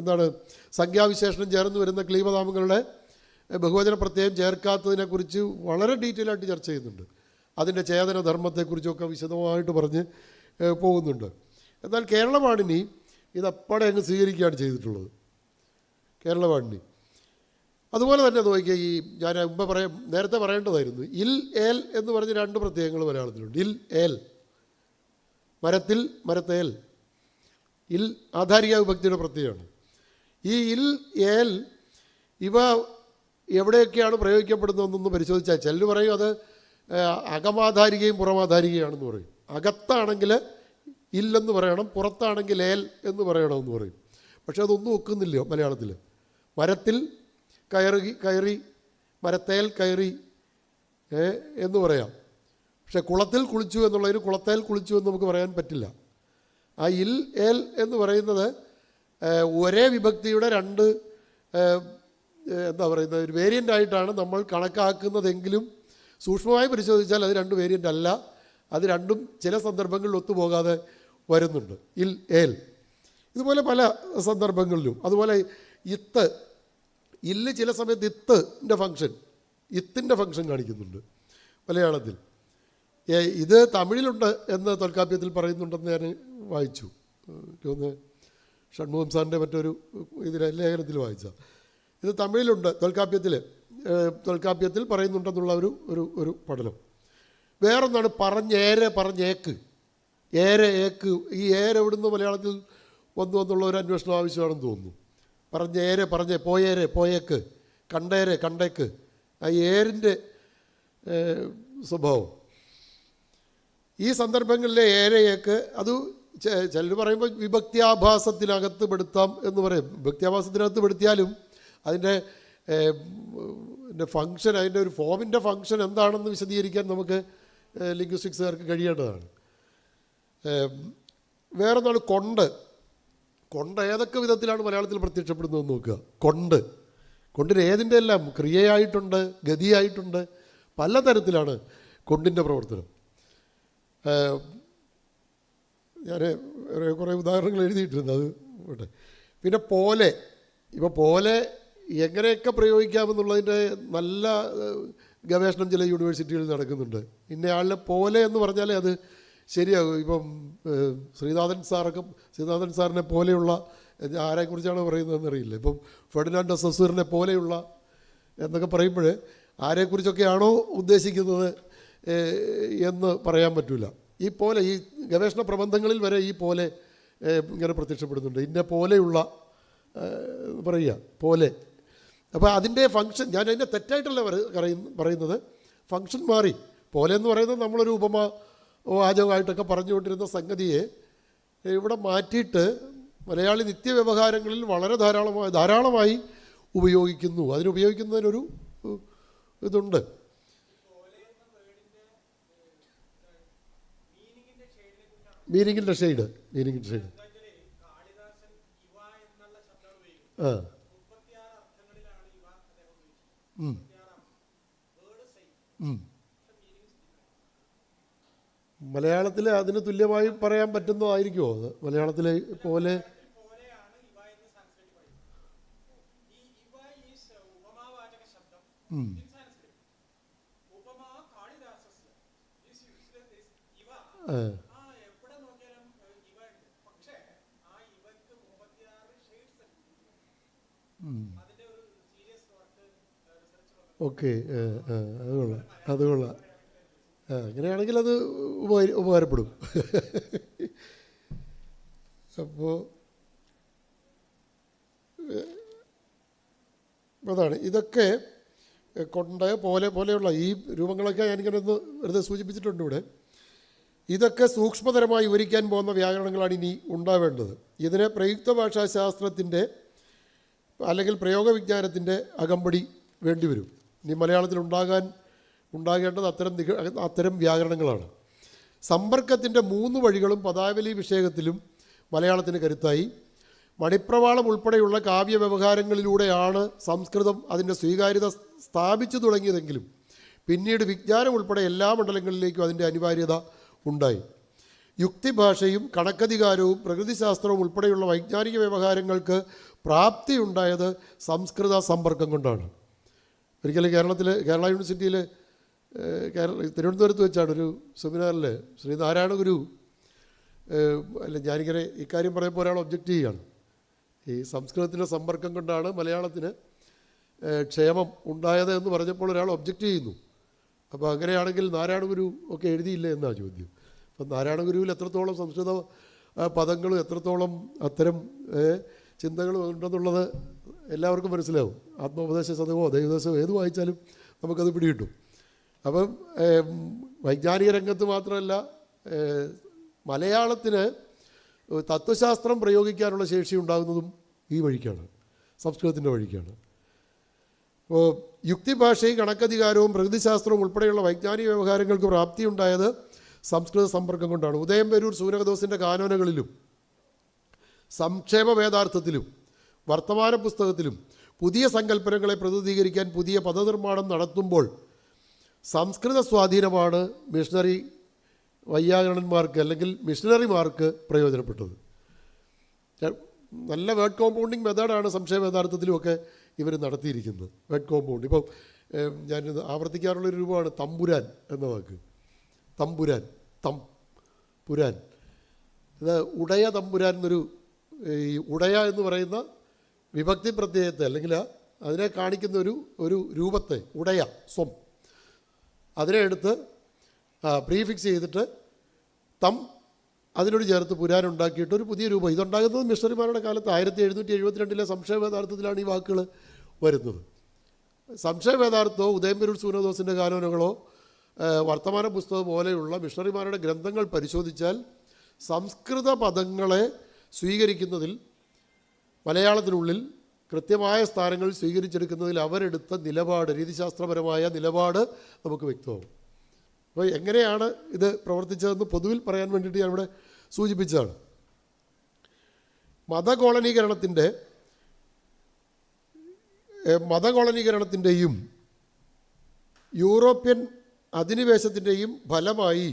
എന്താണ് സംഖ്യാവിശേഷണം ചേർന്ന് വരുന്ന ക്ലീബനാമങ്ങളുടെ ബഹുവചന പ്രത്യയം ചേർക്കാത്തതിനെക്കുറിച്ച് വളരെ ഡീറ്റെയിൽ ആയിട്ട് ചർച്ച ചെയ്യുന്നുണ്ട്. അതിൻ്റെ ചേതന ധർമ്മത്തെക്കുറിച്ചൊക്കെ വിശദമായിട്ട് പറഞ്ഞ് പോകുന്നുണ്ട്. എന്നാൽ കേരളപാണിനി ഇതപ്പടെ അങ്ങ് സ്വീകരിക്കുകയാണ് ചെയ്തിട്ടുള്ളത്. കേരളപാണിനി അതുപോലെ തന്നെ നോക്കിയാൽ ഈ ഞാൻ മുമ്പ് നേരത്തെ പറയേണ്ടതായിരുന്നു, ഇൽ ഏൽ എന്ന് പറഞ്ഞ് രണ്ട് പ്രത്യയങ്ങൾ മലയാളത്തിലുണ്ട്. ഇൽ ഏൽ, മരത്തിൽ മരത്തേൽ. ഇൽ ആധാരിക വിഭക്തിയുടെ പ്രത്യയമാണ്. ഈ ഇൽ ഏൽ ഇവ എവിടെയൊക്കെയാണ് പ്രയോഗിക്കപ്പെടുന്നതെന്നൊന്ന് പരിശോധിച്ചാൽ ചിലർ പറയും അത് അകമാധാരികയും പുറമാധാരികയാണെന്ന് പറയും. അകത്താണെങ്കിൽ ഇല്ലെന്ന് പറയണം, പുറത്താണെങ്കിൽ ഏൽ എന്ന് പറയണമെന്ന് പറയും. പക്ഷെ അതൊന്നും ഒക്കുന്നില്ല മലയാളത്തിൽ. മരത്തിൽ കയറി മരത്തേൽ കയറി എന്ന് പറയാം. പക്ഷെ കുളത്തിൽ കുളിച്ചു എന്നുള്ളതിന് കുളത്തേൽ കുളിച്ചു എന്ന് നമുക്ക് പറയാൻ പറ്റില്ല. ആ ഇൽ ഏൽ എന്ന് പറയുന്നത് ഒരേ വിഭക്തിയുടെ രണ്ട് എന്താ പറയുന്നത് ഒരു വേരിയൻ്റ് ആയിട്ടാണ് നമ്മൾ കണക്കാക്കുന്നതെങ്കിലും സൂക്ഷ്മമായി പരിശോധിച്ചാൽ അത് രണ്ട് വേരിയൻ്റ് അല്ല. അത് രണ്ടും ചില സന്ദർഭങ്ങളിൽ ഒത്തുപോകാതെ വരുന്നുണ്ട്. ഇൽ ഏൽ ഇതുപോലെ പല സന്ദർഭങ്ങളിലും. അതുപോലെ ഇത്ത്, ഇല്ല് ചില സമയത്ത് ഇത്തിൻ്റെ ഫങ്ഷൻ കാണിക്കുന്നുണ്ട് മലയാളത്തിൽ. ഇത് തമിഴിലുണ്ട് എന്ന് തൊൽക്കാപ്യത്തിൽ പറയുന്നുണ്ടെന്ന് ഞാൻ വായിച്ചു. ഒന്ന് ഷൺമുഖം സാറിൻ്റെ മറ്റൊരു ലേഖനത്തിൽ വായിച്ച ഇത് തമിഴിലുണ്ട്. തൊൽക്കാപ്യത്തിൽ പറയുന്നുണ്ടെന്നുള്ള ഒരു പഠനം. വേറൊന്നാണ് പറഞ്ഞേക്ക്. ഏക്ക്. ഈ എവിടുന്ന് മലയാളത്തിൽ വന്നു എന്നുള്ള ഒരു അന്വേഷണം ആവശ്യമാണെന്ന് തോന്നുന്നു. പോയേക്ക്, കണ്ടേക്ക്. ആ ഏരിൻ്റെ സ്വഭാവം ഈ സന്ദർഭങ്ങളിലെ ഏക്ക് അത് ചിലർ പറയുമ്പോൾ വിഭക്ത്യാഭാസത്തിനകത്ത് പെടുത്താം എന്ന് പറയും. വിഭക്ത്യാഭാസത്തിനകത്ത് പെടുത്തിയാലും അതിൻ്റെ ഫങ്ഷൻ, അതിൻ്റെ ഒരു ഫോമിൻ്റെ ഫങ്ഷൻ എന്താണെന്ന് വിശദീകരിക്കാൻ നമുക്ക് ലിംഗ്വിസ്റ്റിക്സുകാർക്ക് കഴിയേണ്ടതാണ്. വേറൊന്നാണ് കൊണ്ട് ഏതൊക്കെ വിധത്തിലാണ് മലയാളത്തിൽ പ്രത്യക്ഷപ്പെടുന്നതെന്ന് നോക്കുക. കൊണ്ടിന് ഏതിൻ്റെ എല്ലാം ക്രിയയായിട്ടുണ്ട്, ഗതിയായിട്ടുണ്ട്, പലതരത്തിലാണ് കൊണ്ടിൻ്റെ പ്രവർത്തനം. ഞാൻ കുറേ ഉദാഹരണങ്ങൾ എഴുതിയിട്ടുണ്ട്, അത് പോട്ടെ. പിന്നെ പോലെ എങ്ങനെയൊക്കെ പ്രയോഗിക്കാമെന്നുള്ളതിൻ്റെ നല്ല ഗവേഷണം ചില യൂണിവേഴ്സിറ്റികളിൽ നടക്കുന്നുണ്ട്. ഇന്നയാളിനെ പോലെ എന്ന് പറഞ്ഞാലേ അത് ശരിയാകും. ഇപ്പം ശ്രീനാഥൻ സാറിനെ പോലെയുള്ള ആരെക്കുറിച്ചാണ് പറയുന്നതെന്ന് അറിയില്ല. ഇപ്പം ഫെർഡിനാൻഡ് സസൂറിനെ പോലെയുള്ള എന്നൊക്കെ പറയുമ്പോൾ ആരെക്കുറിച്ചൊക്കെയാണോ ഉദ്ദേശിക്കുന്നത് എന്ന് പറയാൻ പറ്റില്ല. ഈ ഗവേഷണ പ്രബന്ധങ്ങളിൽ വരെ ഈ പോലെ ഇങ്ങനെ പ്രത്യക്ഷപ്പെടുന്നുണ്ട്. ഇന്ന പോലെയുള്ള പറയുക പോലെ. അപ്പോൾ അതിൻ്റെ ഫങ്ഷൻ, ഞാൻ അതിൻ്റെ തെറ്റായിട്ടല്ല പറയുന്നത്, ഫങ്ഷൻ മാറി. പോലെ എന്ന് പറയുന്നത് നമ്മളൊരു ഉപമ വാചകമായിട്ടൊക്കെ പറഞ്ഞുകൊണ്ടിരുന്ന സംഗതിയെ ഇവിടെ മാറ്റിയിട്ട് മലയാളി നിത്യവ്യവഹാരങ്ങളിൽ വളരെ ധാരാളമായി ഉപയോഗിക്കുന്നു. അതിനുപയോഗിക്കുന്നതിനൊരു ഇതുണ്ട്. മീനിങ്ങിൻ്റെ ഷെയ്ഡ് മലയാളത്തിൽ അതിന് തുല്യമായി പറയാൻ പറ്റുന്നതായിരിക്കുമോ? അത് മലയാളത്തിലെ പോലെ ഓക്കെ, അത് കൊള്ളാം. അങ്ങനെയാണെങ്കിൽ അത് ഉപകാരപ്പെടും. അപ്പോൾ അതാണ് ഇതൊക്കെ പോലെയുള്ള ഈ രൂപങ്ങളൊക്കെ ഞാനിങ്ങനെ ഒന്ന് വെറുതെ സൂചിപ്പിച്ചിട്ടുണ്ട് ഇവിടെ. ഇതൊക്കെ സൂക്ഷ്മതരമായി വിവരിക്കാൻ പോകുന്ന വ്യാകരണങ്ങളാണ് ഇനി ഉണ്ടാവേണ്ടത്. ഇതിന് പ്രയുക്ത ഭാഷാശാസ്ത്രത്തിൻ്റെ അല്ലെങ്കിൽ പ്രയോഗവിജ്ഞാനത്തിൻ്റെ അകമ്പടി വേണ്ടിവരും. ഇനി മലയാളത്തിൽ ഉണ്ടാകേണ്ടത് അത്തരം വ്യാകരണങ്ങളാണ്. സമ്പർക്കത്തിൻ്റെ 3 വഴികളും പദാവലി വിഷയത്തിലും മലയാളത്തിന് കരുത്തായി. മണിപ്രവാളം ഉൾപ്പെടെയുള്ള കാവ്യവ്യവഹാരങ്ങളിലൂടെയാണ് സംസ്കൃതം അതിൻ്റെ സ്വീകാര്യത സ്ഥാപിച്ചു തുടങ്ങിയതെങ്കിലും പിന്നീട് വിജ്ഞാനം ഉൾപ്പെടെ എല്ലാ മണ്ഡലങ്ങളിലേക്കും അതിൻ്റെ അനിവാര്യത ഉണ്ടായി. യുക്തിഭാഷയും കണക്കധികാരവും പ്രകൃതിശാസ്ത്രവും ഉൾപ്പെടെയുള്ള വൈജ്ഞാനിക വ്യവഹാരങ്ങൾക്ക് പ്രാപ്തിയുണ്ടായത് സംസ്കൃത സമ്പർക്കം കൊണ്ടാണ്. ഒരിക്കലും കേരള യൂണിവേഴ്സിറ്റിയിൽ തിരുവനന്തപുരത്ത് വെച്ചാണ് ഒരു സെമിനാറിൽ ശ്രീനാരായണ ഗുരു അല്ല, ഞാനിങ്ങനെ ഇക്കാര്യം പറയുമ്പോൾ ഒരാൾ ഒബ്ജക്റ്റ് ചെയ്യുകയാണ്. ഈ സംസ്കൃതത്തിൻ്റെ സമ്പർക്കം കൊണ്ടാണ് മലയാളത്തിന് ക്ഷേമം ഉണ്ടായത് എന്ന് പറഞ്ഞപ്പോൾ ഒരാൾ ഒബ്ജക്റ്റ് ചെയ്യുന്നു. അപ്പോൾ അങ്ങനെയാണെങ്കിൽ നാരായണ ഗുരു ഒക്കെ എഴുതിയില്ല എന്നാണ് ചോദ്യം. അപ്പം നാരായണ ഗുരുവിൽ എത്രത്തോളം സംസ്കൃത പദങ്ങളും എത്രത്തോളം അത്തരം ചിന്തകളും ഉണ്ടെന്നുള്ളത് എല്ലാവർക്കും മനസ്സിലാവും. ആത്മോപദേശ സദവോ ദൈവോപദേശമോ ഏത് വായിച്ചാലും നമുക്കത് പിടികിട്ടും. അപ്പം വൈജ്ഞാനിക രംഗത്ത് മാത്രമല്ല, മലയാളത്തിന് തത്വശാസ്ത്രം പ്രയോഗിക്കാനുള്ള ശേഷി ഉണ്ടാകുന്നതും ഈ വഴിക്കാണ്, സംസ്കൃതത്തിൻ്റെ വഴിക്കാണ്. അപ്പോൾ യുക്തിഭാഷയും കണക്കധികാരവും പ്രകൃതിശാസ്ത്രവും ഉൾപ്പെടെയുള്ള വൈജ്ഞാനിക വ്യവഹാരങ്ങൾക്ക് പ്രാപ്തിയുണ്ടായത് സംസ്കൃത സമ്പർക്കം കൊണ്ടാണ്. ഉദയംപേരൂർ സൂര്യകദോസിൻ്റെ കാനോനകളിലും സംക്ഷേപ വേദാർത്ഥത്തിലും വർത്തമാന പുസ്തകത്തിലും പുതിയ സങ്കല്പനങ്ങളെ പ്രതിനിധീകരിക്കാൻ പുതിയ പദനിർമ്മാണം നടത്തുമ്പോൾ സംസ്കൃത സ്വാധീനമാണ് മിഷണറി വൈയാകരണന്മാർക്ക് അല്ലെങ്കിൽ മിഷണറിമാർക്ക് പ്രയോജനപ്പെട്ടത്. നല്ല വേർഡ് കോമ്പൗണ്ടിങ് മെത്തേഡാണ് സംശയ വേദാർത്ഥത്തിലുമൊക്കെ ഇവർ നടത്തിയിരിക്കുന്നത്. വേർഡ് കോമ്പൗണ്ട് ഇപ്പം ഞാൻ ആവർത്തിക്കാറുള്ളൊരു രൂപമാണ് തമ്പുരാൻ എന്ന വാക്ക്. തമ്പുരാൻ, പുരാൻ, ഇത് ഉടയ തമ്പുരാൻ എന്നൊരു, ഈ ഉടയ എന്ന് പറയുന്ന വിഭക്തി പ്രത്യയത്തെ അല്ലെങ്കിൽ അതിനെ കാണിക്കുന്ന ഒരു രൂപത്തെ ഉടയ സ്വം അതിനെ എടുത്ത് പ്രീഫിക്സ് ചെയ്തിട്ട് അതിനോട് ചേർത്ത് പുരാൻ ഉണ്ടാക്കിയിട്ട് ഒരു പുതിയ രൂപം. ഇതുണ്ടാകുന്നത് മിഷണറിമാരുടെ കാലത്ത് 1772 സംശയ വേദാർത്ഥത്തിലാണ് ഈ വാക്കുകൾ വരുന്നത്. സംശയ വേദാർത്ഥമോ ഉദയംപേരൂർ സൂര്യകദോസിൻ്റെ കാനോനുകളോ വർത്തമാന പുസ്തകം പോലെയുള്ള മിഷണറിമാരുടെ ഗ്രന്ഥങ്ങൾ പരിശോധിച്ചാൽ സംസ്കൃത പദങ്ങളെ സ്വീകരിക്കുന്നതിൽ മലയാളത്തിനുള്ളിൽ കൃത്യമായ സ്ഥാനങ്ങൾ സ്വീകരിച്ചെടുക്കുന്നതിൽ അവരെടുത്ത നിലപാട്, രീതിശാസ്ത്രപരമായ നിലപാട് നമുക്ക് വ്യക്തമാകും. അപ്പോൾ എങ്ങനെയാണ് ഇത് പ്രവർത്തിച്ചതെന്ന് പൊതുവിൽ പറയാൻ വേണ്ടിയിട്ട് ഞാൻ ഇവിടെ സൂചിപ്പിച്ചതാണ്. മതകോളനീകരണത്തിൻ്റെയും യൂറോപ്യൻ അധിനിവേശത്തിൻ്റെയും ഫലമായി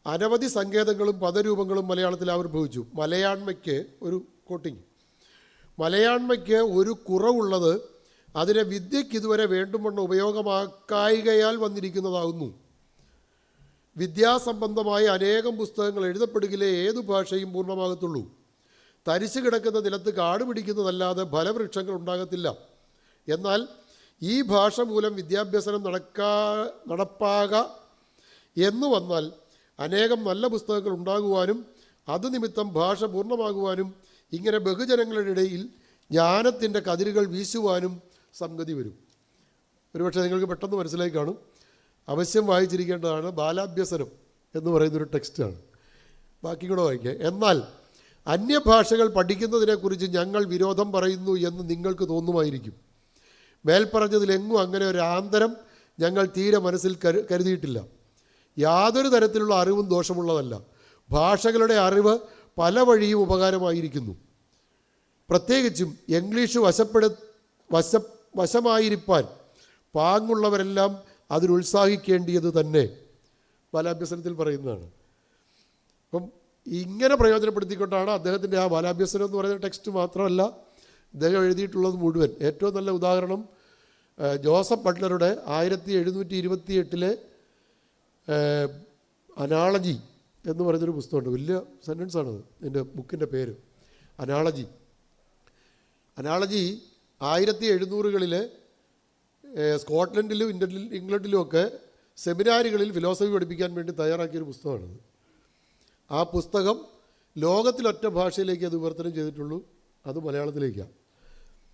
അനവധി സങ്കേതങ്ങളും പദരൂപങ്ങളും മലയാളത്തിൽ ആവിർഭവിച്ചു. മലയാണ്മയ്ക്ക് ഒരു കോട്ടിങ്, മലയാണ്മയ്ക്ക് ഒരു കുറവുള്ളത് അതിനെ വിദ്യയ്ക്ക് ഇതുവരെ വേണ്ടുമെന്ന ഉപയോഗമാക്കായികയാൽ വന്നിരിക്കുന്നതാകുന്നു. വിദ്യാസംബന്ധമായ അനേകം പുസ്തകങ്ങൾ എഴുതപ്പെടുകയിലെ ഏതു ഭാഷയും പൂർണ്ണമാകത്തുള്ളൂ. തരിച്ചു കിടക്കുന്ന നിലത്ത് കാട് പിടിക്കുന്നതല്ലാതെ ഫലവൃക്ഷങ്ങൾ ഉണ്ടാകത്തില്ല. എന്നാൽ ഈ ഭാഷ മൂലം വിദ്യാഭ്യാസം നടപ്പാക എന്ന് വന്നാൽ അനേകം നല്ല പുസ്തകങ്ങൾ ഉണ്ടാകുവാനും അത് നിമിത്തം ഭാഷ പൂർണ്ണമാകുവാനും ഇങ്ങനെ ബഹുജനങ്ങളുടെ ഇടയിൽ ജ്ഞാനത്തിൻ്റെ കതിരുകൾ വീശുവാനും സംഗതി വരും. ഒരുപക്ഷെ നിങ്ങൾക്ക് പെട്ടെന്ന് മനസ്സിലായി കാണും. അവശ്യം വായിച്ചിരിക്കേണ്ടതാണ്. ബാലാഭ്യസനം എന്ന് പറയുന്നൊരു ടെക്സ്റ്റാണ്. ബാക്കി കൂടെ വായിക്കുക. എന്നാൽ അന്യഭാഷകൾ പഠിക്കുന്നതിനെക്കുറിച്ച് ഞങ്ങൾ വിരോധം പറയുന്നു എന്ന് നിങ്ങൾക്ക് തോന്നുമായിരിക്കും. മേൽപ്പറഞ്ഞതിലെങ്ങും അങ്ങനെ ഒരു ആന്തരം ഞങ്ങൾ തീരെ മനസ്സിൽ കരുതിയിട്ടില്ല. യാതൊരു തരത്തിലുള്ള അറിവും ദോഷമുള്ളതല്ല. ഭാഷകളുടെ അറിവ് പല വഴിയും ഉപകാരമായിരിക്കുന്നു. പ്രത്യേകിച്ചും ഇംഗ്ലീഷ് വശമായിരിക്കാൻ പാങ്ങുള്ളവരെല്ലാം അതിനുത്സാഹിക്കേണ്ടിയത് തന്നെ ബാലാഭ്യസനത്തിൽ പറയുന്നതാണ്. അപ്പം ഇങ്ങനെ പ്രയോജനപ്പെടുത്തിക്കൊണ്ടാണ് അദ്ദേഹത്തിൻ്റെ ആ ബാലാഭ്യസനം എന്ന് പറയുന്ന ടെക്സ്റ്റ് മാത്രമല്ല അദ്ദേഹം എഴുതിയിട്ടുള്ളത് മുഴുവൻ. ഏറ്റവും നല്ല ഉദാഹരണം ജോസഫ് ബട്ട്ലറുടെ 1728 അനാളജി എന്ന് പറയുന്നൊരു പുസ്തകമുണ്ട്. വലിയ സെൻറ്റൻസാണത്. എൻ്റെ ബുക്കിൻ്റെ പേര് അനാളജി. 1700കളിൽ സ്കോട്ട്ലൻഡിലും ഇംഗ്ലണ്ടിലുമൊക്കെ സെമിനാറുകളിൽ ഫിലോസഫി പഠിപ്പിക്കാൻ വേണ്ടി തയ്യാറാക്കിയൊരു പുസ്തകമാണത്. ആ പുസ്തകം ലോകത്തിലൊറ്റ ഭാഷയിലേക്ക് അത് വിവർത്തനം ചെയ്തിട്ടുള്ളൂ. അത് മലയാളത്തിലേക്കാണ്.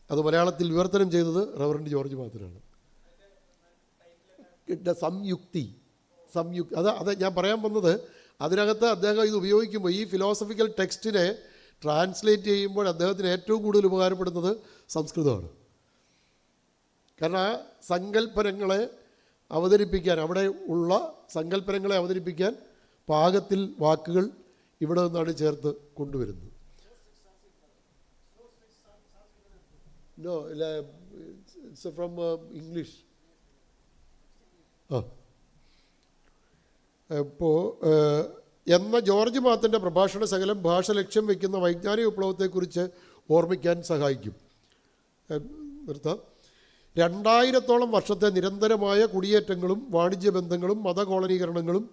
അത് മലയാളത്തിൽ വിവർത്തനം ചെയ്തത് റവറൻഡ് ജോർജ് മാത്രമാണ്. സംയുക്തി അത് ഞാൻ പറയാൻ വന്നത്, അതിനകത്ത് അദ്ദേഹം ഇത് ഉപയോഗിക്കുമ്പോൾ ഈ ഫിലോസഫിക്കൽ ടെക്സ്റ്റിനെ ട്രാൻസ്ലേറ്റ് ചെയ്യുമ്പോൾ അദ്ദേഹത്തിന് ഏറ്റവും കൂടുതൽ ഉപകാരപ്പെടുന്നത് സംസ്കൃതമാണ്. കാരണം ആ സങ്കല്പനങ്ങളെ അവതരിപ്പിക്കാൻ, അവിടെ ഉള്ള സങ്കല്പനങ്ങളെ അവതരിപ്പിക്കാൻ പാകത്തിൽ വാക്കുകൾ ഇവിടെ നിന്നാണ് ചേർത്ത് കൊണ്ടുവരുന്നത്. No, it's from English. ഇപ്പോൾ എന്ന ജോർജ് മാത്തൻ്റെ പ്രഭാഷണ ശകലം ഭാഷ ലക്ഷ്യം വയ്ക്കുന്ന വൈജ്ഞാനിക വിപ്ലവത്തെക്കുറിച്ച് ഓർമ്മിക്കാൻ സഹായിക്കും. നിർത്താം. 2000-ഓളം വർഷത്തെ നിരന്തരമായ കുടിയേറ്റങ്ങളും വാണിജ്യ ബന്ധങ്ങളും മതകോളനീകരണങ്ങളും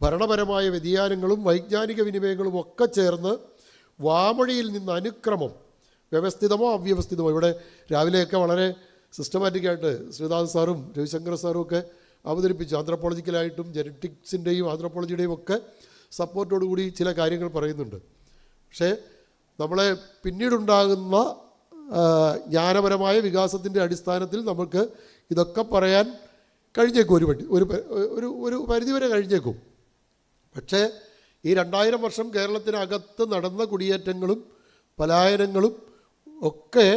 ഭരണപരമായ വ്യതിയാനങ്ങളും വൈജ്ഞാനിക വിനിമയങ്ങളും ഒക്കെ ചേർന്ന് വാമൊഴിയിൽ നിന്ന് അനുക്രമം, വ്യവസ്ഥിതമോ അവ്യവസ്ഥിതമോ, ഇവിടെ രാവിലെയൊക്കെ വളരെ സിസ്റ്റമാറ്റിക്കായിട്ട് ശ്രീനാഥ് സാറും രവിശങ്കർ സാറും ഒക്കെ അവതരിപ്പിച്ചു. ആന്ത്രോപോളജിക്കലായിട്ടും ജെനറ്റിക്സിൻ്റെയും ആന്ത്രോപോളജിയുടെയും ഒക്കെ സപ്പോർട്ടോടുകൂടി ചില കാര്യങ്ങൾ പറയുന്നുണ്ട്. പക്ഷേ നമ്മളെ പിന്നീടുണ്ടാകുന്ന ജ്ഞാനപരമായ വികാസത്തിൻ്റെ അടിസ്ഥാനത്തിൽ നമുക്ക് ഇതൊക്കെ പറയാൻ കഴിഞ്ഞേക്കും, ഒരു പരിധിവരെ കഴിഞ്ഞേക്കും. പക്ഷേ ഈ 2000 വർഷം കേരളത്തിനകത്ത് നടന്ന കുടിയേറ്റങ്ങളും പലായനങ്ങളും ഒക്കെ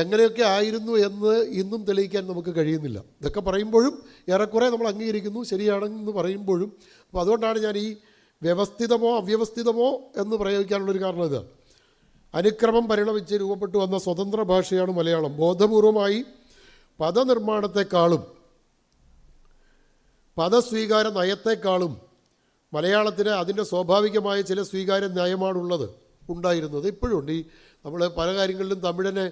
എങ്ങനെയൊക്കെ ആയിരുന്നു എന്ന് ഇന്നും തെളിയിക്കാൻ നമുക്ക് കഴിയുന്നില്ല. ഇതൊക്കെ പറയുമ്പോഴും ഏറെക്കുറെ നമ്മൾ അംഗീകരിക്കുന്നു, ശരിയാണെന്ന് പറയുമ്പോഴും. അപ്പോൾ അതുകൊണ്ടാണ് ഞാൻ ഈ വ്യവസ്ഥിതമോ അവ്യവസ്ഥിതമോ എന്ന് പ്രയോഗിക്കാനുള്ളൊരു കാരണം ഇത്. അനുക്രമം പരിണമിച്ച് രൂപപ്പെട്ടു വന്ന സ്വതന്ത്ര ഭാഷയാണ് മലയാളം. ബോധപൂർവമായി പദനിർമ്മാണത്തെക്കാളും പദസ്വീകാര നയത്തെക്കാളും മലയാളത്തിന് അതിൻ്റെ സ്വാഭാവികമായ ചില സ്വീകാര്യ നയമാണുള്ളത്, ഉണ്ടായിരുന്നത്, ഇപ്പോഴും ഉണ്ട്. ഈ നമ്മൾ പല കാര്യങ്ങളിലും തമിഴനെ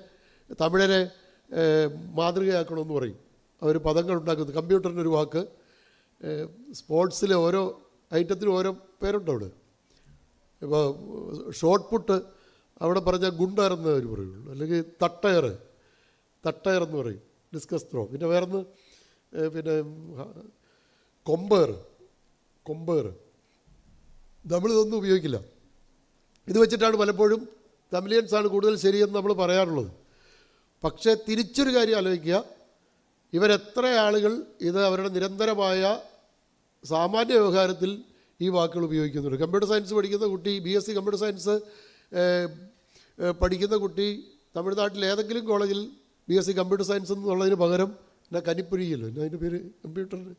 മാതൃകയാക്കണമെന്ന് പറയും. അവർ പദങ്ങൾ ഉണ്ടാക്കുന്നത്. കമ്പ്യൂട്ടറിൻ്റെ ഒരു വാക്ക്, സ്പോർട്സിലെ ഓരോ ഐറ്റത്തിനും ഓരോ പേരുണ്ട് അവിടെ. ഇപ്പോൾ ഷോട്ട് പുട്ട് അവിടെ പറഞ്ഞാൽ ഗുണ്ടയെന്ന് അവർ പറയുള്ളൂ, അല്ലെങ്കിൽ തട്ടയർ എന്ന് പറയും, ഡിസ്കസ് ത്രോ. പിന്നെ വേറൊന്ന് പിന്നെ കൊമ്പേർ നമ്മളിതൊന്നും ഉപയോഗിക്കില്ല. ഇത് വെച്ചിട്ടാണ് പലപ്പോഴും തമിലിയൻസാണ് കൂടുതൽ ശരിയെന്ന് നമ്മൾ പറയാറുള്ളത്. പക്ഷേ തിരിച്ചൊരു കാര്യം ആലോചിക്കുക, ഇവരെത്ര ആളുകൾ ഇത് അവരുടെ നിരന്തരമായ സാമാന്യ വ്യവഹാരത്തിൽ ഈ വാക്കുകൾ ഉപയോഗിക്കുന്നുണ്ട്. കമ്പ്യൂട്ടർ സയൻസ് പഠിക്കുന്ന കുട്ടി, BSc കമ്പ്യൂട്ടർ സയൻസ് പഠിക്കുന്ന കുട്ടി തമിഴ്നാട്ടിൽ ഏതെങ്കിലും കോളേജിൽ BSc കമ്പ്യൂട്ടർ സയൻസ് എന്നുള്ളതിന് പകരം എന്നാ കനിപ്പൊരിയല്ലോ, എന്നാ അതിൻ്റെ പേര് കമ്പ്യൂട്ടറിന്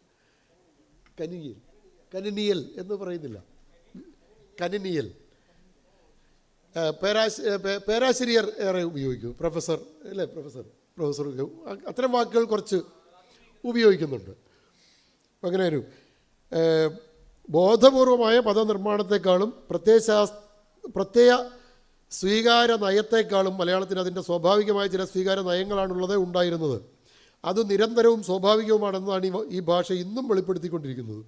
കനിനിയൽ എന്ന് പറയുന്നില്ല, കനിനിയൽ. പേരാശിരിയർ ഏറെ ഉപയോഗിക്കും, പ്രൊഫസർ അല്ലേ, പ്രൊഫസർ അത്തരം വാക്കുകൾ കുറച്ച് ഉപയോഗിക്കുന്നുണ്ട്. അങ്ങനെ ഒരു ബോധപൂർവമായ പദനിർമ്മാണത്തെക്കാളും പ്രത്യയ സ്വീകാര നയത്തെക്കാളും മലയാളത്തിന് അതിൻ്റെ സ്വാഭാവികമായ ചില സ്വീകാര നയങ്ങളാണുള്ളത്, ഉണ്ടായിരുന്നത്. അത് നിരന്തരവും സ്വാഭാവികവുമാണെന്നാണ് ഈ ഭാഷ ഇന്നും വെളിപ്പെടുത്തിക്കൊണ്ടിരിക്കുന്നത്.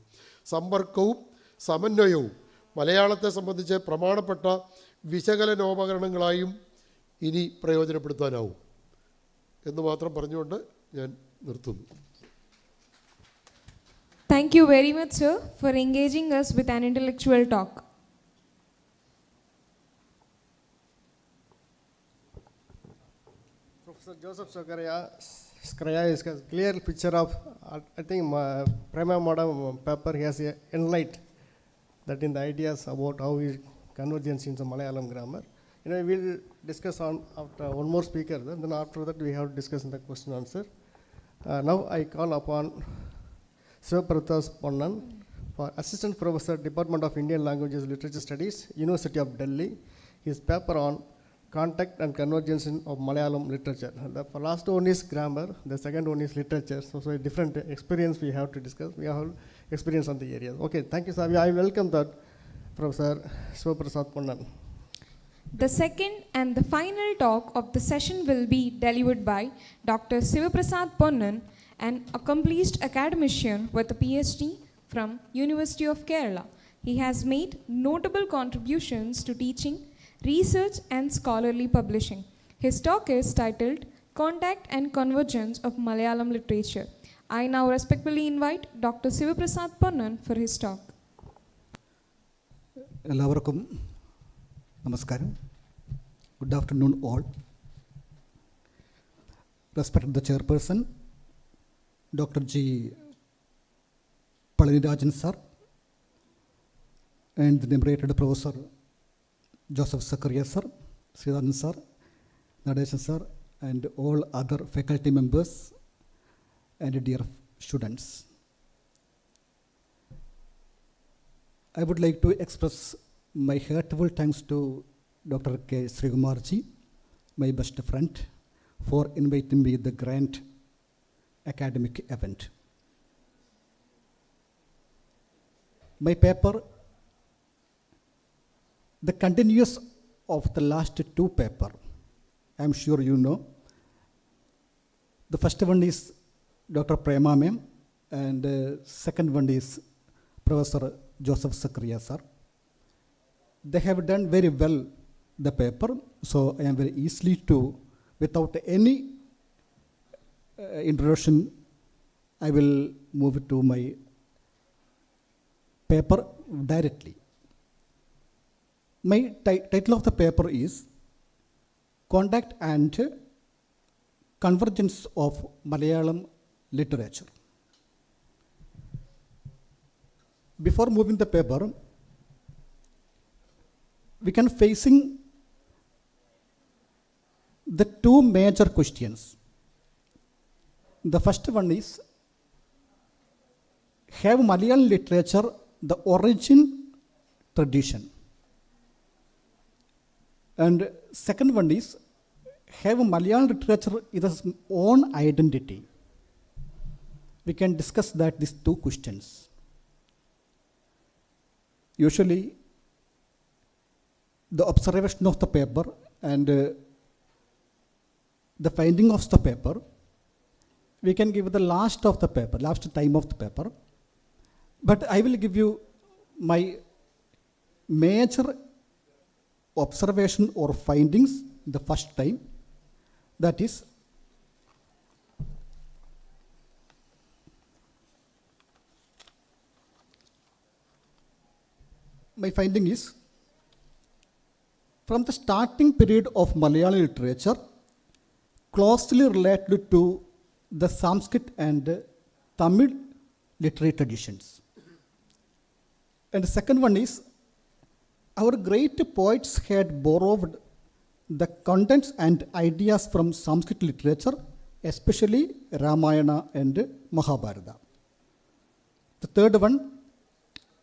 സമ്പർക്കവും സമന്വയവും മലയാളത്തെ സംബന്ധിച്ച് പ്രമാണപ്പെട്ട വിശകലനോപകരണങ്ങളായും ഇനി പ്രയോജനപ്പെടുത്താനാവും എന്ന് മാത്രം പറഞ്ഞുകൊണ്ട് ഞാൻ നിർത്തുന്നു. Thank you very much, sir, for engaging us with an intellectual talk. Professor Joseph Sakaria is a clear picture of, I think, prima modern paper. He has enlightened that in the ideas about how we convergence into Malayalam grammar. We'll discuss on after one more speaker. Then after that, we have to discuss in the question answer. Now I call upon Sivaprasad Ponnan, for Assistant Professor, Department of Indian Languages Literature Studies, University of Delhi. His paper on contact and convergence of Malayalam literature. The last one is grammar, the second one is literature. So a different experience we have to discuss. We have experience on the areas. Okay, thank you, sir. I welcome that Professor Sivaprasad Ponnan. The second and the final talk of the session will be delivered by Dr. Sivaprasad Ponnan, an accomplished academician with a PhD from University of Kerala. He has made notable contributions to teaching, research and scholarly publishing. His talk is titled Contact and Convergence of Malayalam Literature. I now respectfully invite Dr. Sivaprasad Ponnan for his talk. എല്ലാവർക്കും നമസ്കാരം. Good afternoon all. Respected the chairperson, Dr. G. Palanirajan sir, and the enumerated Professor Joseph Sakaria sir, Sridharan sir, Nadeshan sir, and all other faculty members and dear students. I would like to express my heartful thanks to Dr. K. Srikumarji, my best friend, for inviting me to the grand academic event. My paper, the continuous of the last two papers, I'm sure you know. The first one is Dr. Prema ma'am, and second one is Professor Joseph Zakaria sir. They have done very well the paper, so I am very easily to, without any introduction, I will move to my paper directly. My title of the paper is Contact and Convergence of Malayalam Literature. Before moving the paper, we can facing the two major questions. The first one is, have Malayalam literature the origin tradition? And second one is, have Malayalam literature its own identity? We can discuss that these two questions. Usually, the observation of the paper and the finding of the paper, we can give the last of the paper, last time of the paper. But I will give you my major observation or findings the first time. That is, my finding is, from the starting period of Malayalam literature, closely related to the Sanskrit and Tamil literary traditions. And the second one is, our great poets had borrowed the contents and ideas from Sanskrit literature, especially Ramayana and Mahabharata. The third one,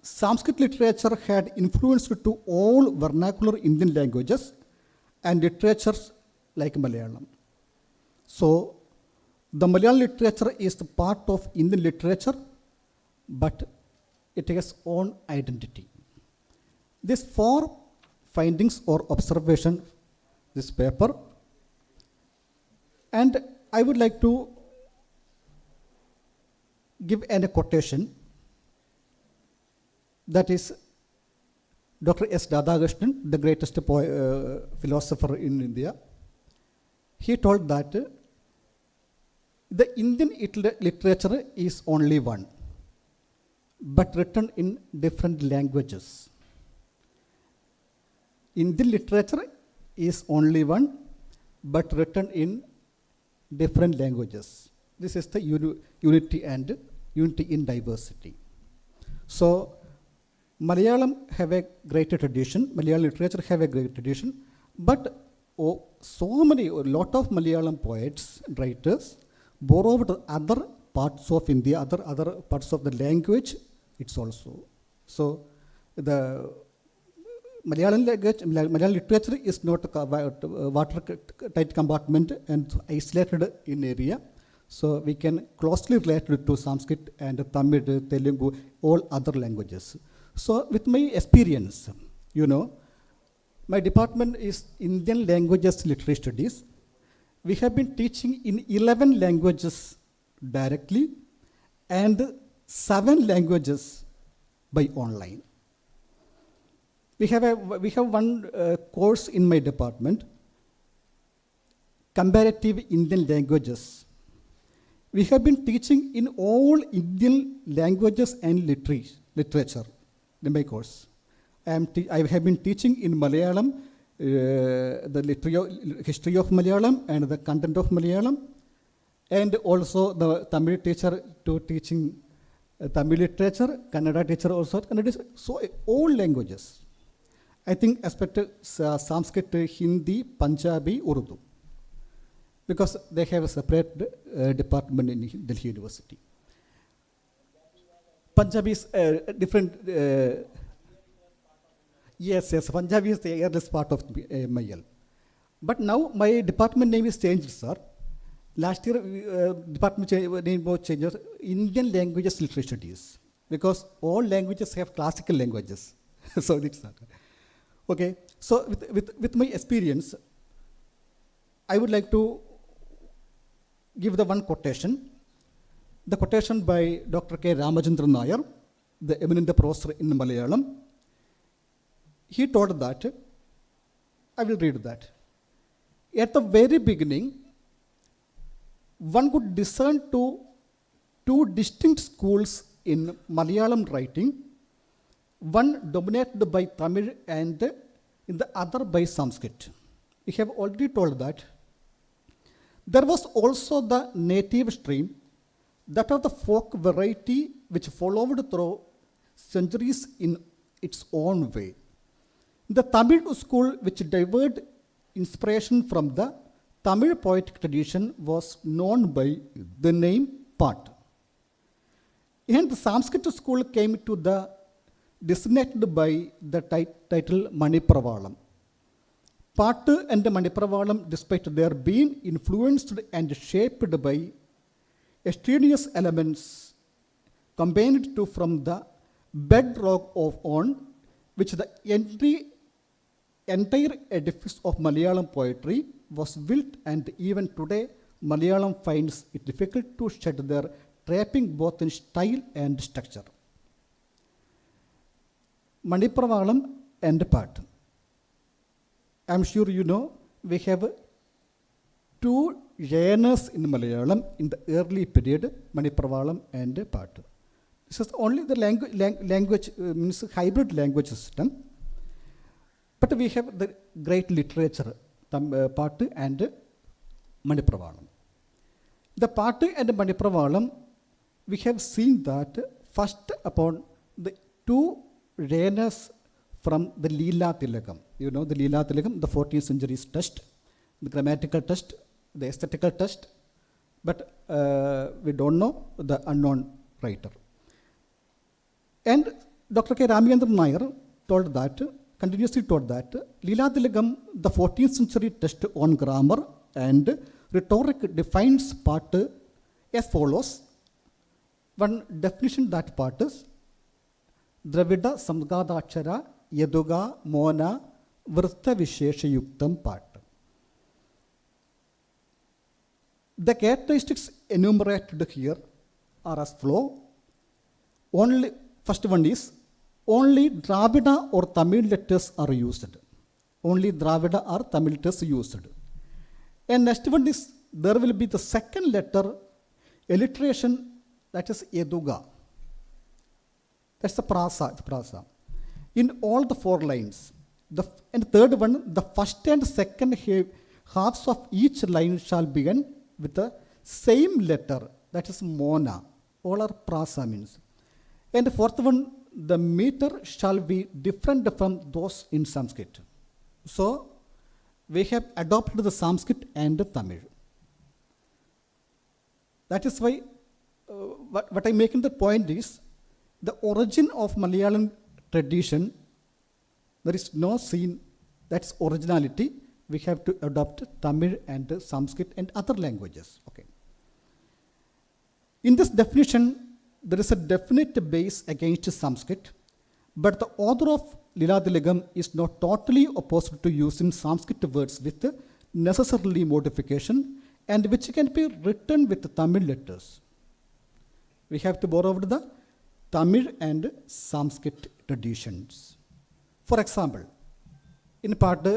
Sanskrit literature had influenced to all vernacular Indian languages and literatures like Malayalam. So, the Malayalam literature is the part of Indian literature, but it has own identity. These four findings or observation, this paper, and I would like to give a quotation. That is Dr. S. Radhakrishnan, the greatest philosopher in India. He told that the Indian literature is only one, but written in different languages. Indian literature is only one, but written in different languages. This is the unity and unity in diversity. So, Malayalam have a greater tradition, Malayalam literature have a great tradition, but a lot of Malayalam poets, writers, borrowed other parts of India, other parts of the language, it's also. So, the Malayalam literature is not a watertight compartment and isolated in area. So, we can closely relate it to Sanskrit and Tamil, Telugu, all other languages. So, with my experience, my department is Indian Languages Literary Studies. We have been teaching in 11 languages directly and 7 languages by online. We have one course in my department, Comparative Indian Languages. We have been teaching in all Indian languages and literature in my course. I have been teaching in Malayalam, the history of Malayalam and the content of Malayalam, and also the Tamil teacher to teaching Tamil literature, Kannada teacher also, so all languages. I think except Sanskrit, Hindi, Punjabi, Urdu, because they have a separate department in Delhi University. Punjabi is different Yes, yes, Punjabi is the earliest part of MIL. But now my department name is changed, sir. Last year, department name was changed, Indian Languages Literary Studies, because all languages have classical languages. So it's not. Okay, so with my experience, I would like to give the one quotation. The quotation by Dr. K. Ramachandran Nair, the eminent professor in Malayalam. He told that, I will read that. At the very beginning, one could discern two distinct schools in Malayalam writing, one dominated by Tamil and in the other by Sanskrit. We have already told that. There was also the native stream, that of the folk variety which followed through centuries in its own way. The Tamil school, which diverged inspiration from the Tamil poetic tradition, was known by the name Pat. And the Sanskrit school came to the designated by the title Manipravalam. Pat and Manipravalam, despite their being influenced and shaped by extraneous elements, combined to from the bedrock of on which the entire edifice of Malayalam poetry was built, and even today Malayalam finds it difficult to shed their trapping both in style and structure. Manipravalam and Pat. I'm sure you know we have two genres in Malayalam in the early period, Manipravalam and Pat. This is only the language means hybrid language system. But we have the great literature, Pattu and Manipravalam. The Pattu and Manipravalam, we have seen that first upon the two genres from the Leela Tilakam. You know the Leela Tilakam, the 14th century's text, the grammatical text, the aesthetical text, but we don't know the unknown writer. And Dr. K. Ramachandran Nair continuously told that Leela Tilakam, the 14th century text on grammar and rhetoric, defines Pat as follows. One definition that Pat is Dravida Samgadachara Yaduga Mona Vrta Vishesha Yuktam Pat. The characteristics enumerated here are as follow. First one is only Dravida or Tamil letters are used. Only Dravida or Tamil letters used. And next one is there will be the second letter alliteration, that is Eduga. That's the prasa. In all the four lines. And third one, the first and second halves of each line shall begin with the same letter, that is Mona. All are prasa means. And the fourth one, the meter shall be different from those in Sanskrit. So, we have adopted the Sanskrit and the Tamil. That is why, what I make in the point is, the origin of Malayalam tradition, there is no scene, that's originality. We have to adopt Tamil and Sanskrit and other languages. Okay. In this definition, there is a definite base against Sanskrit, but the author of Leela Tilakam is not totally opposed to using Sanskrit words with necessarily modification and which can be written with Tamil letters. We have to borrow the Tamil and Sanskrit traditions. For example, in part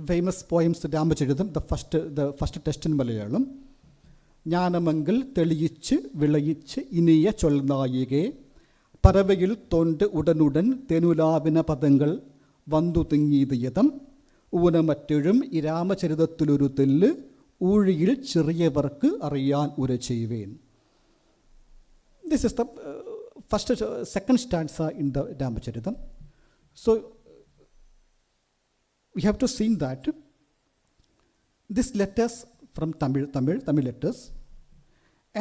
famous poems Ramachandran, the first text in Malayalam, ஞானமங்கள் தெளியிச்சு விளையிச்சு இனிய சொல்நாயிகே பறவையில் தொண்டு உடனுடன் தெனுலாவின பதங்கள் வந்து திங்கீதியதம் ஊனமற்றெழும் இராமச்சரிதத்திலொரு தெல்லு ஊழியில் சிறியவர்க்கு அறியான் உரை செய்வேன். This is the second stanza in the Ramacharitam. So we have to see that these letters from Tamil letters,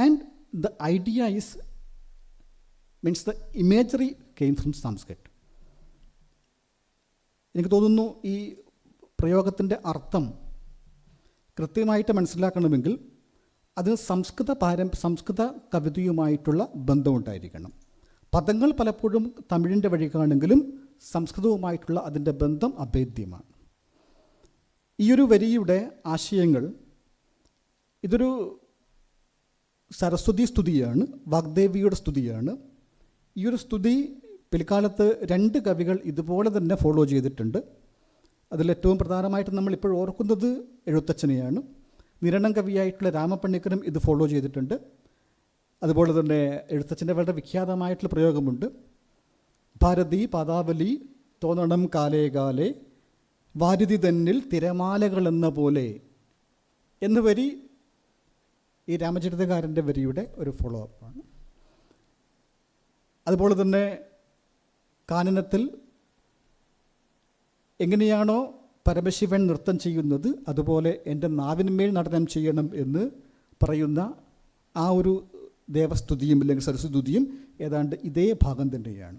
and the idea is, means the imagery came from Sanskrit. എനിക്ക് തോന്നുന്നു ഈ പ്രയോഗത്തിൻ്റെ അർത്ഥം കൃത്യമായിട്ട് മനസ്സിലാക്കണമെങ്കിൽ അതിന് സംസ്കൃത കവിതയുമായിട്ടുള്ള ബന്ധമുണ്ടായിരിക്കണം. പദങ്ങൾ പലപ്പോഴും തമിഴിൻ്റെ വഴിക്കാണെങ്കിലും സംസ്കൃതവുമായിട്ടുള്ള അതിൻ്റെ ബന്ധം അഭേദ്യമാണ്. ഈയൊരു വരിയുടെ ആശയങ്ങൾ, ഇതൊരു സരസ്വതി സ്തുതിയാണ്, വാഗ്ദേവിയുടെ സ്തുതിയാണ്. ഈ ഒരു സ്തുതി പിൽക്കാലത്ത് 2 കവികൾ ഇതുപോലെ തന്നെ ഫോളോ ചെയ്തിട്ടുണ്ട്. അതിലേറ്റവും പ്രധാനമായിട്ട് നമ്മളിപ്പോൾ ഓർക്കുന്നത് എഴുത്തച്ഛനെയാണ്. നിരണം കവിയായിട്ടുള്ള രാമപ്പണിക്കരും ഇത് ഫോളോ ചെയ്തിട്ടുണ്ട്. അതുപോലെ തന്നെ എഴുത്തച്ഛൻ്റെ വളരെ വിഖ്യാതമായിട്ടുള്ള പ്രയോഗമുണ്ട്. ഭാരതി പാദാവലി തോന്നണം കാലേ കാലേ വാരിധി തന്നിൽ തിരമാലകളെന്ന പോലെ എന്ന വരി ഈ രാമചരിതകാരൻ്റെ വരിയുടെ ഒരു ഫോളോ അപ്പാണ്. അതുപോലെ തന്നെ കാനനത്തിൽ എങ്ങനെയാണോ പരമശിവൻ നൃത്തം ചെയ്യുന്നത് അതുപോലെ എൻ്റെ നാവിന്മേൽ നടനം ചെയ്യണം എന്ന് പറയുന്ന ആ ഒരു ദേവസ്തുതിയും അല്ലെങ്കിൽ സരസ്വതിയും ഏതാണ്ട് ഇതേ ഭാഗം തന്നെയാണ്.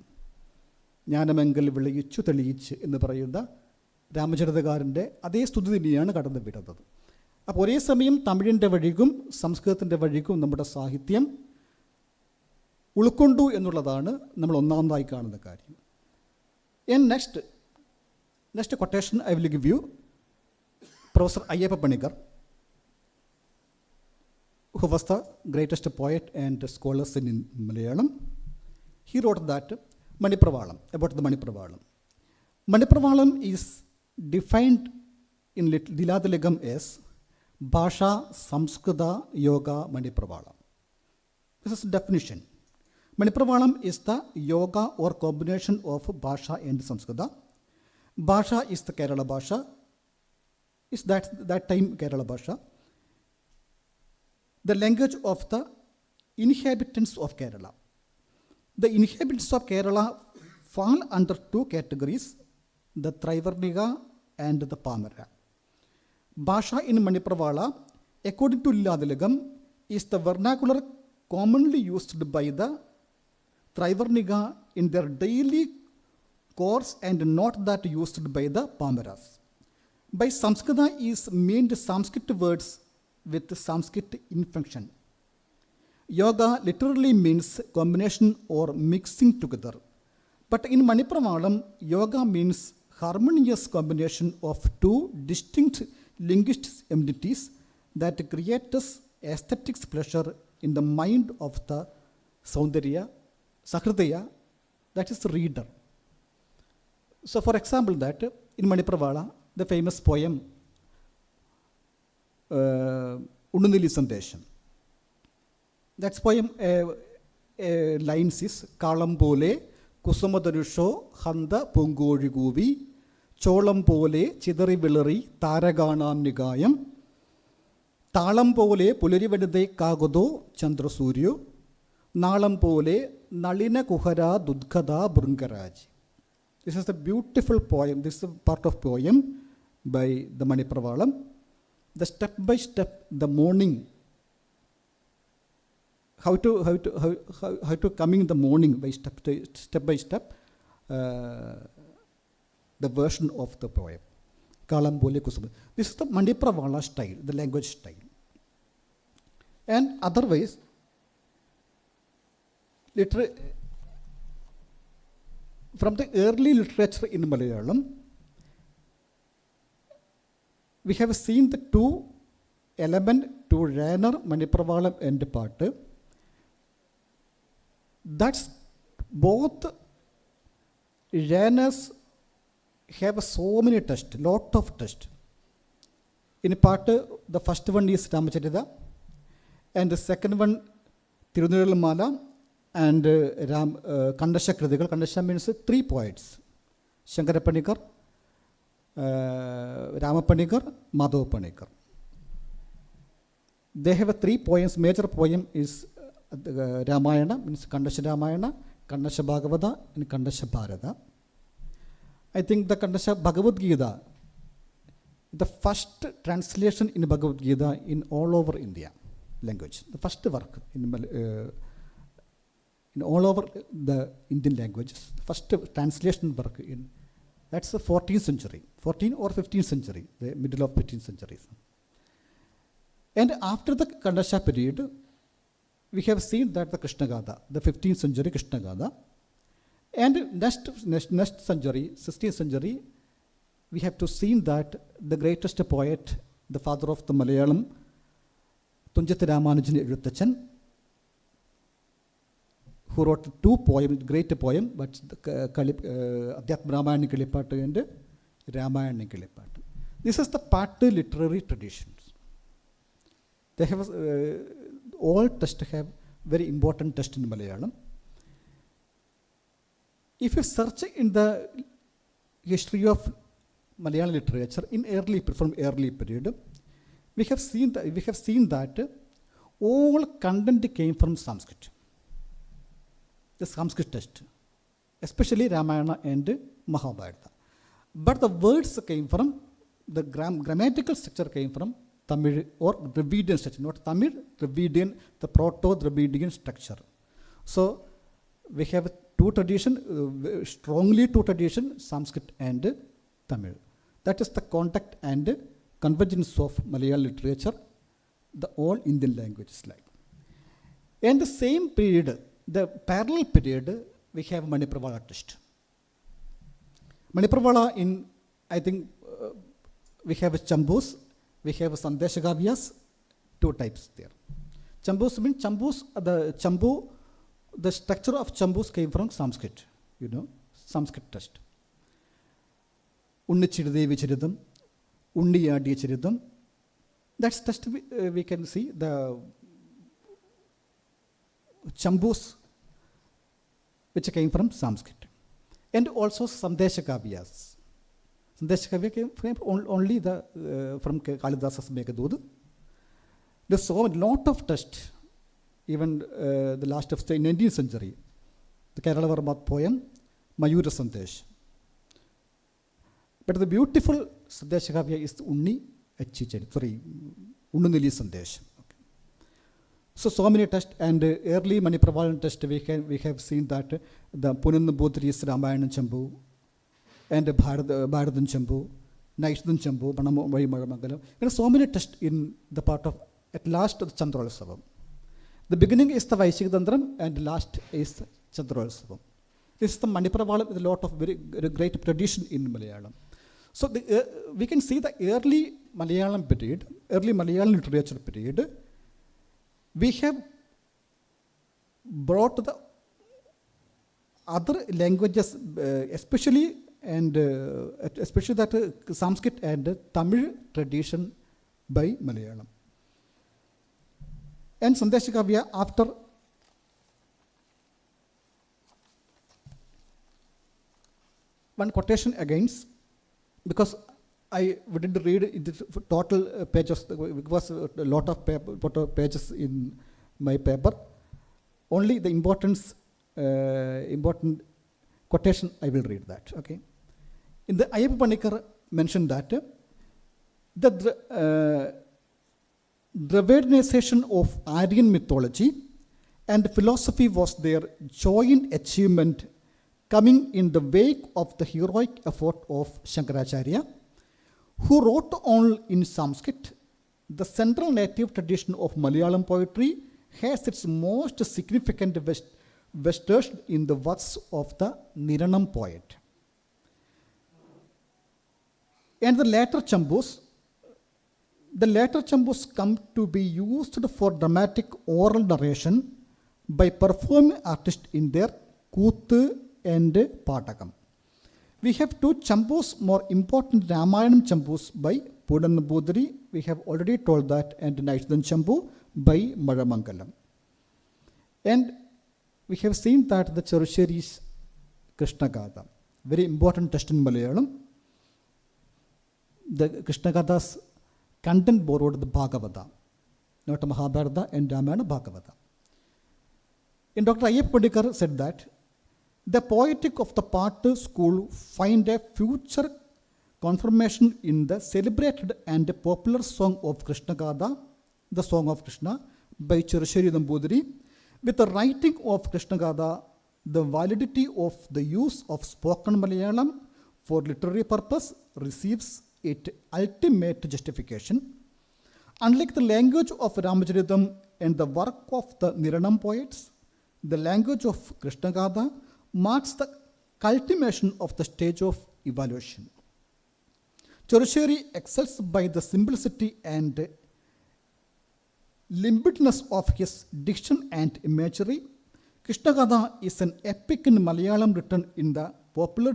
ജ്ഞാനമെങ്കൽ വിളയിച്ചു തെളിയിച്ച് എന്ന് പറയുന്ന രാമചരിതകാരൻ്റെ അതേ സ്തുതി തന്നെയാണ് കടന്നു വിടുന്നത്. അപ്പോൾ ഒരേ സമയം തമിഴിൻ്റെ വഴിക്കും സംസ്കൃതത്തിൻ്റെ വഴിക്കും നമ്മുടെ സാഹിത്യം ഉൾക്കൊണ്ടു എന്നുള്ളതാണ് നമ്മൾ ഒന്നാമതായി കാണുന്ന കാര്യം. And next quotation I will give you, Professor Ayyappa Panikar, who was the greatest poet and scholar in Malayalam. He wrote that Manipravalam, about the Manipravalam. Manipravalam is defined in Diladaligam as Bhasha Samskrita Yoga Manipravalam. This is the definition. Manipravalam is the yoga or combination of Bhasha and Samskrita. Bhasha is the Kerala Bhasha, is that time Kerala Bhasha, the language of the inhabitants of Kerala. The inhabitants of Kerala fall under 2 categories, the Traivarnika and the Pamara. Bhasha in Manipravala, according to Liladilagam, is the vernacular commonly used by the Traivarnika in their daily course and not that used by the Pamaras. By Samskrita is meant Sanskrit words with Sanskrit inflection. Yoga literally means combination or mixing together. But in Manipravalam, yoga means harmonious combination of 2 distinct linguistic entities that creates aesthetics pleasure in the mind of the Saundarya, Sahridaya, that is the reader. So for example that in Manipravala, the famous poem Undunili Sandesham, that poem lines is Kalam Pole, Kusumadarusho, Handa Pungori Guvi, Cholam Pole, Chidari Villari, Taraganam Nigayam, Talam Pole, Puliri Vedade Kagodo, Chandra Suryo, Nalam Pole, Nalina Kuhara, Dudkada, Brunkaraj. This is a beautiful poem. This is a part of poem by the Manipravalam. The step by step, the morning, how to coming the morning by step by step, the version of the poem. Kalam Bole Kusum. This is the Manipravala style, the language style. And otherwise, from the early literature in Malayalam, we have seen the 2 elements to Rainer, Manipravalam and part. That's both genres have so many tests, lot of tests. In part, the first one is Ramacharita, and the second one Tirunelmala and Kandasha Kritikal. Kandasha means 3 poets: Shankara Panikar, Rama Panikar, Madhava Panikar. They have 3 poems. Major poem is Ramayana, means Kandasha Ramayana, Kandasha Bhagavata, and Kandasha Bharata. I think the Kandasha Bhagavad Gita, the first translation in Bhagavad Gita in all over India language, the first work in all over the Indian languages, first translation work in That's the 14th century, 14th or 15th century, the middle of 15th century. And after the Kandasha period, we have seen that the Krishna Gatha, the 15th century Krishna Gatha, and next century, 16th century, we have to see that the greatest poet, the father of the Malayalam, Tunjatha Ramanujan Eluthachan, who wrote two poems, great poem, but Adhyatma Ramayana Kilipattu and Ramayana Kilipattu. This is the Pattu literary traditions. They have all texts have very important text in Malayalam. If you search in the history of Malayalam literature from early period, we have seen that all content came from Sanskrit. The Sanskrit text, especially Ramayana and Mahabharata. But the words came from, the grammatical structure came from Tamil or Dravidian structure, not Tamil, Dravidian, the Proto-Dravidian structure. So we have two traditions, strongly two traditions, Sanskrit and Tamil. That is the contact and convergence of Malayalam literature, the all Indian languages like. And the same period, the parallel period, we have Manipravala text. Manipravala in, I think, we have Chambus, we have Sandeshagavyas, two types there. Chambus means the structure of Chambus came from Sanskrit, Sanskrit text. Unnichidadevi Charidam, Unniyadi Charidam. That's text we can see the Chambus, which came from Sanskrit. And also Sandeshakavyas. Sandeshakavya came from only from Kalidasa's Meghadooth. There's so a lot of text, even the last of the 19th century. The Kerala Varma poem, Mayura Sandesh. But the beautiful Sandeshakavya is Unni Unnunili Sandesh. So many texts, and early Manipravalan text we have seen that the Punan Bodhri is Ramayana Chambu, and Bharadan Chambu, Naishdan Chambu, Banamai Maramangalam. There are so many texts in the part of, at last, the Chandral Savam. The beginning is the Vaishikdandram, and last is Chandral Savam. This is the Manipravalam with a lot of very great tradition in Malayalam. So we can see the early Malayalam period, early Malayalam literature period. We have brought the other languages, especially that Sanskrit and Tamil tradition by Malayalam. And Sandeshakavya, after one quotation against, because I didn't read the total pages, it was a lot of pages in my paper. Only the important quotation, I will read that, okay. In the Ayyappa Panikar mentioned that the Dravidianization of Aryan mythology and philosophy was their joint achievement, coming in the wake of the heroic effort of Shankaracharya, who wrote all in Sanskrit. The central native tradition of Malayalam poetry has its most significant vestige in the works of the Niranam poet. And the later Chambus come to be used for dramatic oral narration by performing artists in their Kuthu and Patakam. We have two Chambus, more important Ramayanam Chambus by Pudan Bodhri, we have already told that, and Naishdan Chambu by Maramangalam. And we have seen that the Cherusheri's Krishna Gatha, very important text in Malayalam. The Krishna Gatha's content borrowed the Bhagavata, not Mahabharata and Ramayana, Bhagavata. And Dr. Ayyappa Panikar said that the poetic of the Pattu school find a future confirmation in the celebrated and popular song of Krishna Gatha, the Song of Krishna, by Cherusheri Nambudiri. With the writing of Krishna Gatha, the validity of the use of spoken Malayalam for literary purpose receives its ultimate justification. Unlike the language of Ramacharitam and the work of the Niranam poets, the language of Krishnagatha marks the culmination of the stage of evaluation. Chorasheri excels by the simplicity and limpidness of his diction and imagery. Krishnagatha is an epic in Malayalam written in the popular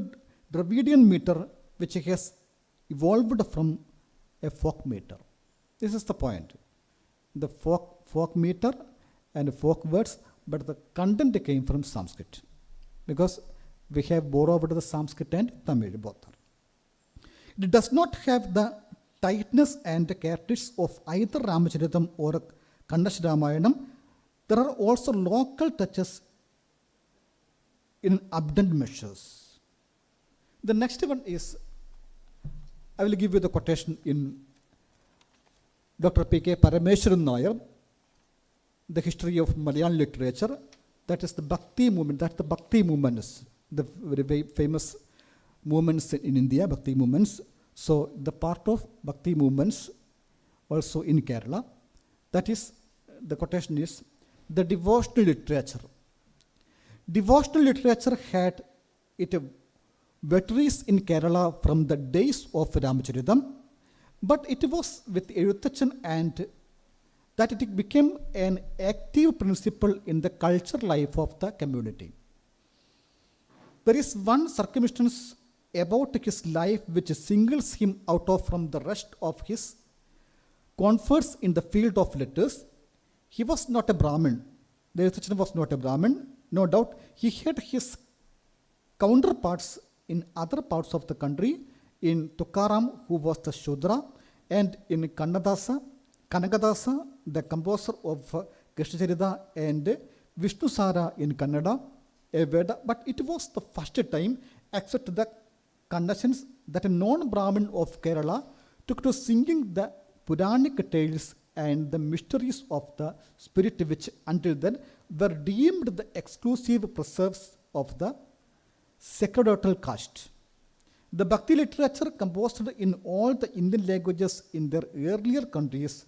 Dravidian meter, which has evolved from a folk meter. This is the point. The folk meter and folk words, but the content came from Sanskrit, because we have borrowed the Sanskrit and Tamil both. It does not have the tightness and characteristics of either Ramacharitam or Kandash Ramayanam. There are also local touches in abundant measures. The next one is, I will give you the quotation in Dr. P.K. Parameshwaran Nair, The History of Malayalam Literature. That is the Bhakti movement. That's the Bhakti movements, the very famous movements in India, Bhakti movements. So the part of Bhakti movements also in Kerala, that is, the quotation is, the devotional literature. Devotional literature had its votaries in Kerala from the days of Ramacharitam, but it was with Eruthachan and that it became an active principle in the cultural life of the community. There is one circumstance about his life which singles him out from the rest of his converts in the field of letters. He was not a Brahmin. The Eruthachan was not a Brahmin, no doubt. He had his counterparts in other parts of the country, in Tukaram, who was the Shudra, and in Kannagadasa, the composer of Krishnacharita, and Vishnu Sara in Kannada, a Veda. But it was the first time, except the conditions, that a non-Brahmin of Kerala took to singing the Puranic tales and the mysteries of the spirit, which until then were deemed the exclusive preserves of the sacerdotal caste. The Bhakti literature composed in all the Indian languages in their earlier countries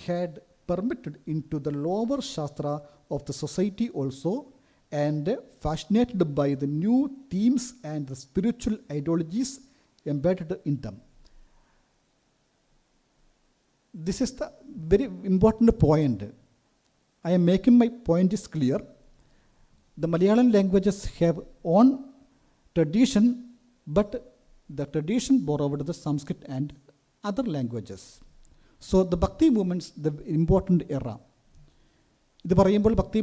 had permitted into the lower Shastra of the society also, and fascinated by the new themes and the spiritual ideologies embedded in them. This is the very important point. I am making my point is clear. The Malayalam languages have own tradition, but the tradition borrowed the Sanskrit and other languages. So the Bhakti movements, the important era. ഇത് പറയുമ്പോൾ ഭക്തി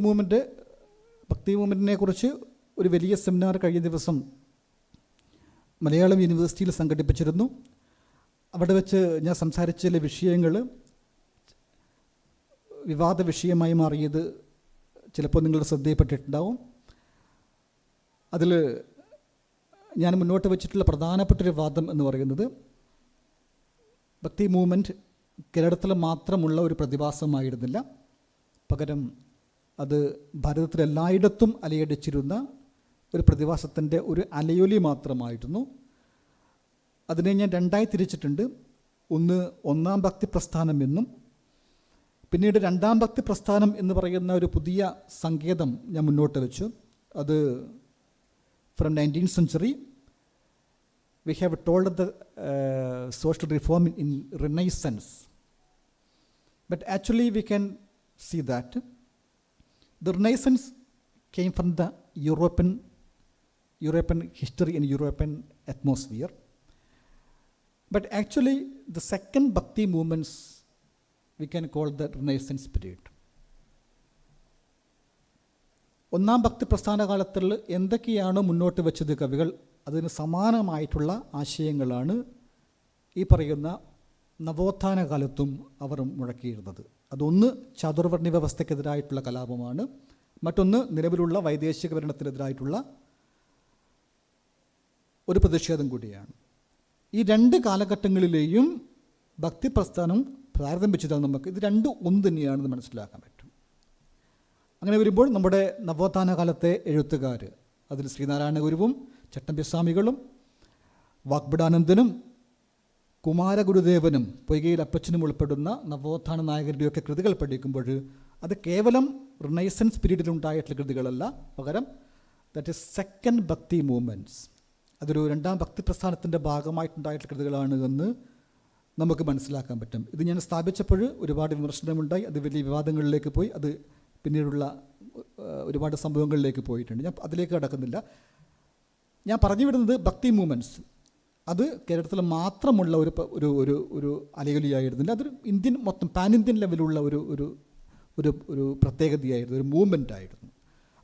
മൂവ്മെൻറ്റിനെ കുറിച്ച് ഒരു വലിയ seminar കഴിഞ്ഞ ദിവസം മലയാളം യൂണിവേഴ്സിറ്റിയിൽ സംഘടിപ്പിച്ചിരുന്നു. അവിടെ വെച്ച് ഞാൻ സംസാരിച്ച ചില വിഷയങ്ങൾ വിവാദ വിഷയമായി മാറിയത് ചിലപ്പോൾ നിങ്ങളുടെ ശ്രദ്ധയിൽപ്പെട്ടിട്ടുണ്ടാവും. അതിൽ ഞാൻ മുന്നോട്ട് വച്ചിട്ടുള്ള പ്രധാനപ്പെട്ടൊരു വാദം എന്ന് പറയുന്നത്, ഭക്തി മൂവ്മെൻറ്റ് കേരളത്തിൽ മാത്രമുള്ള ഒരു പ്രതിഭാസമായിരുന്നില്ല, പകരം അത് ഭാരതത്തിലെല്ലായിടത്തും അലയടിച്ചിരുന്ന ഒരു പ്രതിഭാസത്തിൻ്റെ ഒരു അലയൊലി മാത്രമായിരുന്നു. അതിനെ ഞാൻ രണ്ടായി തിരിച്ചിട്ടുണ്ട്. ഒന്ന്, ഒന്നാം ഭക്തി പ്രസ്ഥാനം എന്നും, പിന്നീട് രണ്ടാം ഭക്തി പ്രസ്ഥാനം എന്ന് പറയുന്ന ഒരു പുതിയ സങ്കേതം ഞാൻ മുന്നോട്ട് വെച്ചു. അത് from 19th century, we have told the social reform in Renaissance. But actually we can see that the Renaissance came from the European history and European atmosphere. But actually the second Bhakti movements we can call the Renaissance period. ഒന്നാം ഭക്തി പ്രസ്ഥാന കാലത്തിൽ എന്തൊക്കെയാണ് മുന്നോട്ട് വെച്ചത് കവികൾ, അതിന് സമാനമായിട്ടുള്ള ആശയങ്ങളാണ് ഈ പറയുന്ന നവോത്ഥാന കാലത്തും അവർ മുഴക്കിയിരുന്നത്. അതൊന്ന് ചാതുർവർണ്ണ വ്യവസ്ഥയ്ക്കെതിരായിട്ടുള്ള കലാപമാണ്, മറ്റൊന്ന് നിലവിലുള്ള വൈദേശിക ഭരണത്തിനെതിരായിട്ടുള്ള ഒരു പ്രതിഷേധം കൂടിയാണ്. ഈ രണ്ട് കാലഘട്ടങ്ങളിലെയും ഭക്തി പ്രസ്ഥാനം പ്രാരംഭിച്ചതാണ്. നമുക്ക് ഇത് രണ്ടും ഒന്ന് തന്നെയാണെന്ന് മനസ്സിലാക്കാൻ പറ്റും. അങ്ങനെ വരുമ്പോൾ നമ്മുടെ നവോത്ഥാന കാലത്തെ എഴുത്തുകാർ, അതിൽ ശ്രീനാരായണ ഗുരുവും ചട്ടമ്പി സ്വാമികളും വാഗ്ബടാനന്ദനും കുമാരഗുരുദേവനും പൊയ്കയിൽ അപ്പച്ചനും ഉൾപ്പെടുന്ന നവോത്ഥാന നായകരുടെയൊക്കെ കൃതികൾ പഠിക്കുമ്പോൾ അത് കേവലം റിനൈസൻസ് പീരീഡിലുണ്ടായിട്ടുള്ള കൃതികളല്ല, പകരം ദാറ്റ് ഈസ് സെക്കൻഡ് ഭക്തി മൂവ്മെൻറ്റ്സ്, അതൊരു രണ്ടാം ഭക്തി പ്രസ്ഥാനത്തിൻ്റെ ഭാഗമായിട്ടുണ്ടായിട്ടുള്ള കൃതികളാണ് എന്ന് നമുക്ക് മനസ്സിലാക്കാൻ പറ്റും. ഇത് ഞാൻ സ്ഥാപിച്ചപ്പോൾ ഒരുപാട് വിമർശനമുണ്ടായി, അത് വലിയ വിവാദങ്ങളിലേക്ക് പോയി, അത് പിന്നീടുള്ള ഒരുപാട് സംഭവങ്ങളിലേക്ക് പോയിട്ടുണ്ട്. ഞാൻ അതിലേക്ക് കടക്കുന്നില്ല. ഞാൻ പറഞ്ഞു വിടുന്നത് ഭക്തി മൂവ്മെൻറ്റ്സ് അത് കേരളത്തിൽ മാത്രമുള്ള ഒരു ഒരു ഒരു അലയൊലിയായിരുന്നില്ല, അതൊരു ഇന്ത്യൻ മൊത്തം പാൻ ഇന്ത്യൻ ലെവലുള്ള ഒരു ഒരു ഒരു ഒരു പ്രത്യേകതയായിരുന്നു, ഒരു മൂവ്മെൻ്റ് ആയിരുന്നു.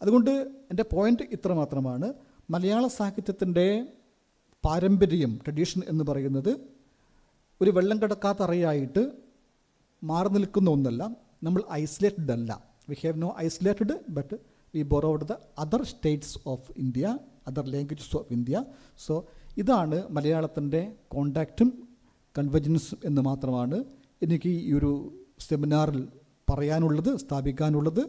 അതുകൊണ്ട് എൻ്റെ പോയിൻ്റ് ഇത്ര മാത്രമാണ്, മലയാള സാഹിത്യത്തിൻ്റെ പാരമ്പര്യം, ട്രഡീഷൻ എന്ന് പറയുന്നത് ഒരു വെള്ളം കിടക്കാത്ത അറയായിട്ട് മാറി നിൽക്കുന്ന ഒന്നല്ല. നമ്മൾ ഐസൊലേറ്റഡ് അല്ല. We have no isolated, but we borrowed the other states of India, other languages of India. So ഇതാണ് മലയാളത്തിൻ്റെ കോണ്ടാക്റ്റും കൺവെർജൻസും എന്ന് മാത്രമാണ് എനിക്ക് ഈ ഒരു സെമിനാറിൽ പറയാനുള്ളത്, സ്ഥാപിക്കാനുള്ളത്.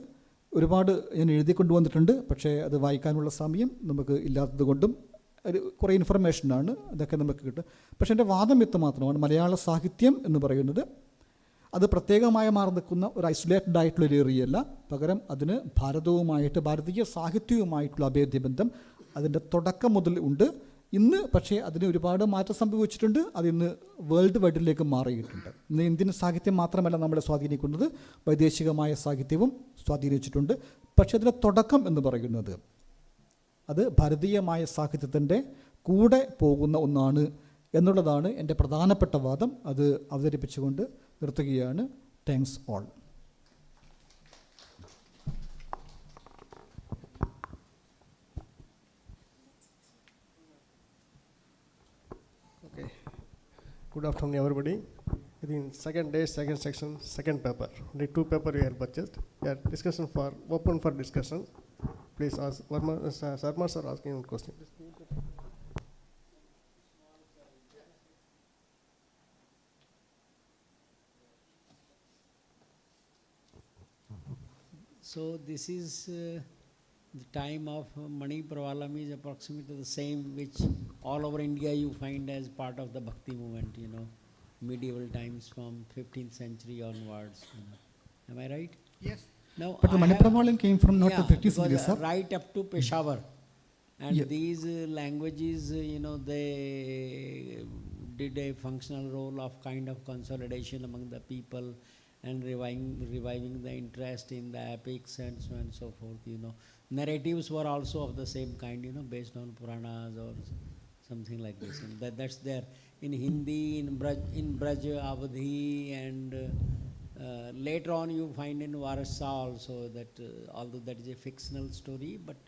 ഒരുപാട് ഞാൻ എഴുതി കൊണ്ടുവന്നിട്ടുണ്ട്, പക്ഷേ അത് വായിക്കാനുള്ള സമയം നമുക്ക് ഇല്ലാത്തത് കൊണ്ടും ഒരു കുറേ ഇൻഫർമേഷനാണ്, അതൊക്കെ നമുക്ക് കിട്ടും. പക്ഷേ എൻ്റെ വാദം ഇത് മാത്രമാണ്, മലയാള സാഹിത്യം എന്ന് പറയുന്നത് അത് പ്രത്യേകമായി മാറി നിൽക്കുന്ന ഒരു ഐസൊലേറ്റഡ് ആയിട്ടുള്ളൊരു ഏരിയയല്ല, പകരം അതിന് ഭാരതവുമായിട്ട്, ഭാരതീയ സാഹിത്യവുമായിട്ടുള്ള അഭേദ്യബന്ധം അതിൻ്റെ തുടക്കം മുതൽ ഉണ്ട്. ഇന്ന് പക്ഷേ അതിന് ഒരുപാട് മാറ്റം സംഭവിച്ചിട്ടുണ്ട്, അതിന്ന് വേൾഡ് വൈഡിലേക്ക് മാറിയിട്ടുണ്ട്. ഇന്ന് ഇന്ത്യൻ സാഹിത്യം മാത്രമല്ല നമ്മളെ സ്വാധീനിക്കുന്നത്, വൈദേശികമായ സാഹിത്യവും സ്വാധീനിച്ചിട്ടുണ്ട്. പക്ഷേ അതിൻ്റെ തുടക്കം എന്ന് പറയുന്നത് അത് ഭാരതീയമായ സാഹിത്യത്തിൻ്റെ കൂടെ പോകുന്ന ഒന്നാണ് എന്നുള്ളതാണ് എൻ്റെ പ്രധാനപ്പെട്ട വാദം. അത് അവതരിപ്പിച്ചുകൊണ്ട് നിർത്തുകയാണ്. Thanks all. Okay. Good afternoon, everybody. I think second day, second section, second paper. The two paper we have purchased. Yeah, discussion for open for discussion. Please ask. Sarma sir asking one question. So this is the time of Mani Pravalam is approximately the same which all over India you find as part of the Bhakti movement, you know, medieval times from 15th century onwards. You know. Am I right? Yes. Now, but the Mani Pravalam came from not the 15th century, sir. Right up to Peshawar. And Yeah. these languages, you know, they did a functional role of kind of consolidation among the people and reviving the interest in the epics and so on and so forth, you know. Narratives were also of the same kind, you know, based on Puranas or something like this. And that's there in Hindi, in Braj, Avadhi, and later on you find in Varasa also that although that is a fictional story, but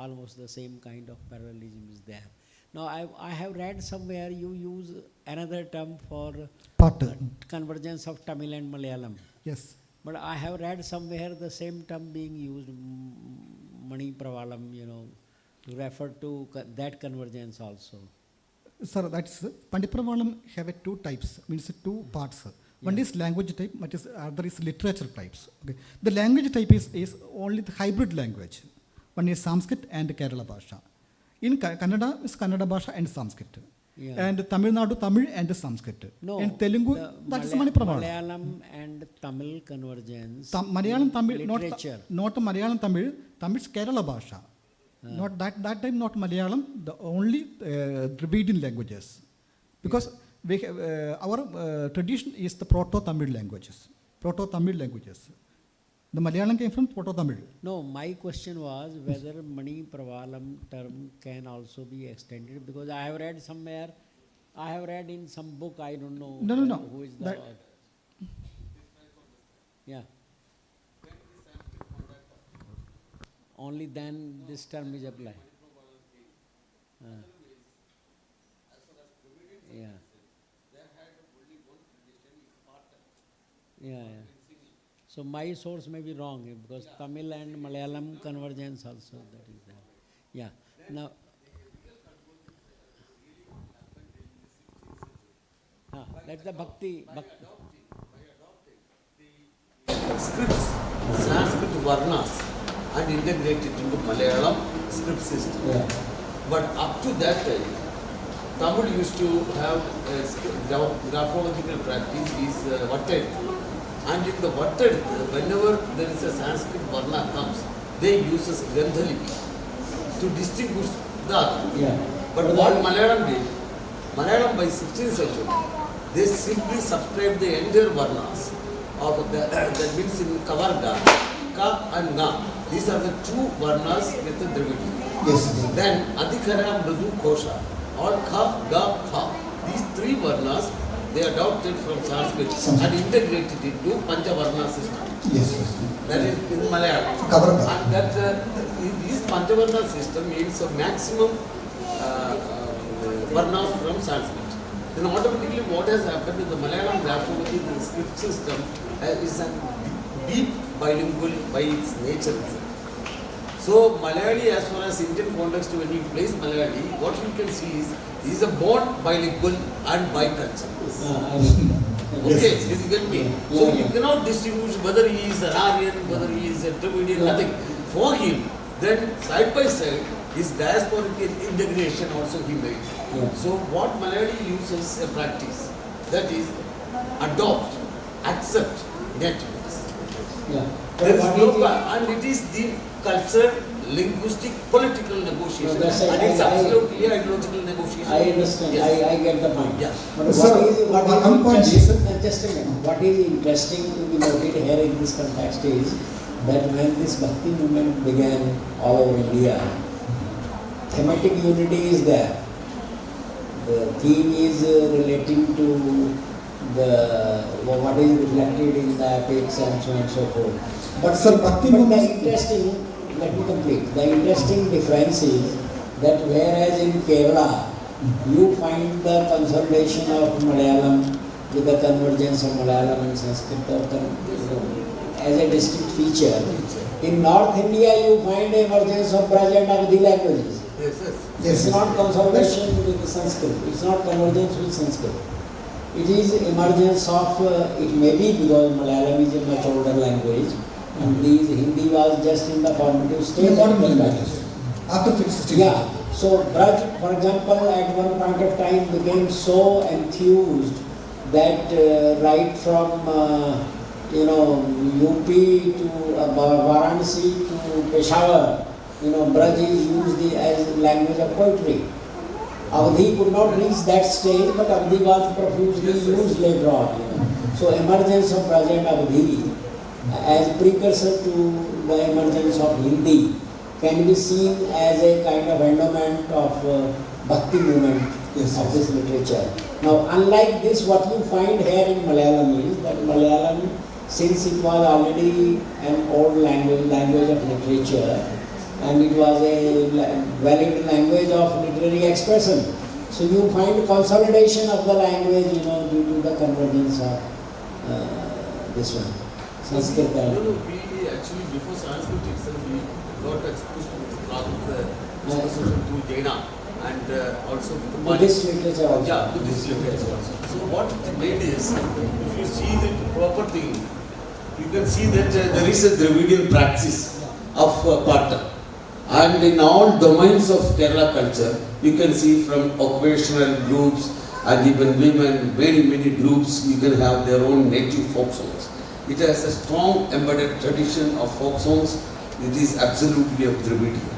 almost the same kind of parallelism is there. Now I have read somewhere you use another term for convergence of Tamil and Malayalam. Yes. But I have read somewhere the same term being used, Mani Pravalam, you know, to refer to that convergence also. Sir, that's Pandit Pravalam have two types, means two parts. One is language type, other is literature types. Okay. The language type is only the hybrid language. One is Sanskrit and Kerala Bhasha. In Kannada is Kannada Bhasha and Sanskrit. Yeah. And Tamil Nadu, Tamil and Sanskrit. No, and Telugu, that is Mani Pravalam. Malayalam and Tamil convergence. Malayalam, Tamil, literature. not Malayalam, Tamil, Tamil is Kerala Bhasha. Not that time, not Malayalam, the only Dravidian languages. Because we have, our tradition is the Proto-Tamil languages. Proto-Tamil languages. The Malayalam came from Proto-Tamil. No, my question was whether Mani Pravalam term can also be extended, because I have read somewhere, I have read in some book, I don't know No. who is the author. Yeah. Only then this term is applied. Yeah. Yeah. So my source may be wrong because Tamil and Malayalam convergence also that is there. Yeah. Now. That's the bhakti. Scripts, Sanskrit varnas, and integrate it into Malayalam script system. Yeah. But up to that time, Tamil used to have graphological practice is Vatted. And in the Vatted, whenever there is a Sanskrit varna comes, they use a Gandhalipi to distinguish the other. Yeah. But what Malayalam did, Malayalam by 16th century, they simply subscribed the entire varnas of that means in Kavarga, Ka and Na. These are the two varnas with the Dravidian. Yes. Then Adhikara, Mridu, Kosha, or Kha, Ga, Kha. These three varnas they adopted from Sanskrit and integrated into Panchavarna system. Yes. That is in Malayalam. Kavarga. And that this Panchavarna system means a maximum varnas from Sanskrit. Then automatically what has happened in the Malayalam graphology, the script system is a deep bilingual by its nature itself. So Malayali, as far as Indian context, when you place Malayali, what you can see is he is a born bilingual and bicultural. Okay, did you get me? So you cannot distinguish whether he is an Aryan, whether he is a Dravidian, nothing. For him, then side by side, his diasporic integration also he made. So what Malayali uses a practice, that is adopt, accept nativeness. There is no, and it is the cultural, linguistic, political negotiation. No, and it's absolutely ideological negotiation. I understand. Yes. I get the point. Yeah. But just a minute. What is interesting to be noted here in this context is that when this Bhakti movement began all over India, thematic unity is there. The theme is relating to the what is reflected in the epics and so on and so forth. But the interesting, let me complete. The interesting difference is that whereas in Kerala you find the consolidation of Malayalam with the convergence of Malayalam and Sanskrit as a distinct feature, in North India you find emergence of Braj and Avadhi languages. It's not consolidation with Sanskrit. It's not convergence with Sanskrit. It is emergence of, it may be because Malayalam is a much older language and Hindi was just in the formative stage. After 16th. Yeah. So Braj, for example, at one point of time became so enthused that right from UP to Varanasi to Peshawar, Braj is used as language of poetry. Avadhi could not reach that stage, but Avadhi was profusely used later on. So emergence of Braj and Avadhi as precursor to the emergence of Hindi can be seen as a kind of endowment of Bhakti movement of this literature. Now, unlike this, what you find here in Malayalam is that Malayalam, since it was already an old language of literature, and it was a valid language of literary expression. So you find consolidation of the language, due to the convergence of this one. Sanskrit. No, we actually, before Sanskrit itself, we got exposed to Jaina and also to Buddhist literature also. Yeah, Buddhist literature also. So what it made is, if you see the proper thing, you can see that there is a Dravidian praxis of Pata. And in all domains of Kerala culture, you can see from occupational groups and even women, many groups, you can have their own native folk songs. It has a strong embedded tradition of folk songs. It is absolutely of Dravidian.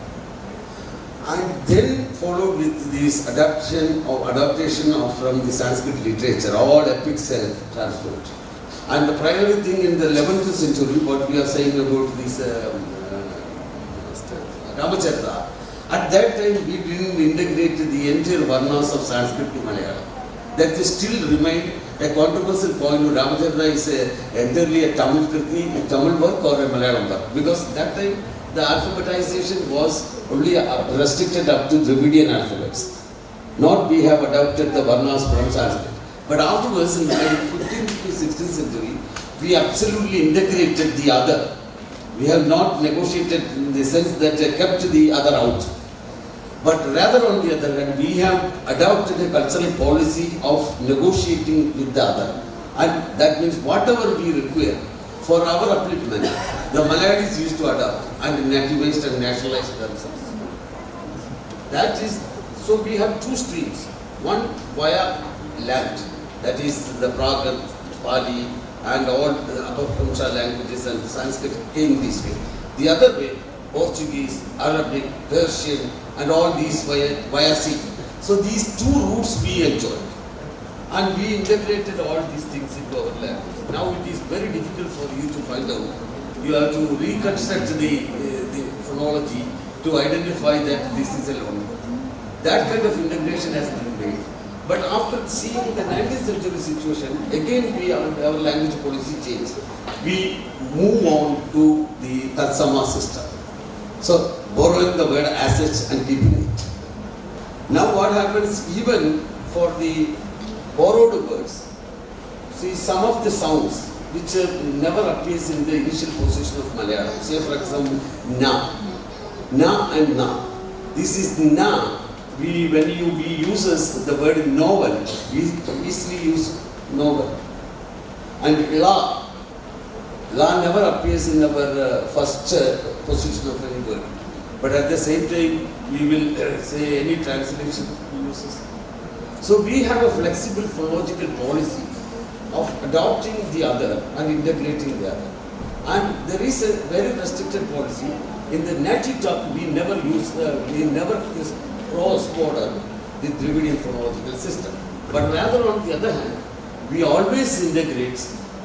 And then followed with this adaptation from the Sanskrit literature, all epics are transferred. And the primary thing in the 11th century, what we are saying about this Ramacharita, at that time we didn't integrate the entire varnas of Sanskrit to Malayalam. That still remained a controversial point. Ramacharita is entirely a Tamil work or a Malayalam work, because that time the alphabetization was only restricted up to Dravidian alphabets. Not we have adopted the varnas from Sanskrit. But afterwards, in the 15th to 16th century, we absolutely integrated the other. We have not negotiated in the sense that kept the other out. But rather on the other hand, we have adopted a cultural policy of negotiating with the other. And that means whatever we require for our upliftment, the Malayalis used to adopt and nativized and nationalized themselves. That is, so we have two streams. One via land, that is the Prakriti, Pali, and all the upper Purusha languages, and Sanskrit came this way. The other way, Portuguese, Arabic, Persian, and all these via sea. So these two routes we enjoyed. And we integrated all these things into our language. Now it is very difficult for you to find out. You have to reconstruct the phonology to identify that this is a long. That kind of integration has been made. But after seeing the 19th century situation, again our language policy changed. We move on to the Tatsama system. So borrowing the word as such and keeping it. Now what happens even for the borrowed words, see some of the sounds which never appears in the initial position of Malayalam. Say for example, na and na. This is na. When we uses the word novel, we easily use novel. And la never appears in our first position of any word. But at the same time, we will say any translation we uses. So we have a flexible phonological policy of adopting the other and integrating the other. And there is a very restricted policy. In the native talk, we never use cross-border the Dravidian phonological system. But rather on the other hand, we always integrate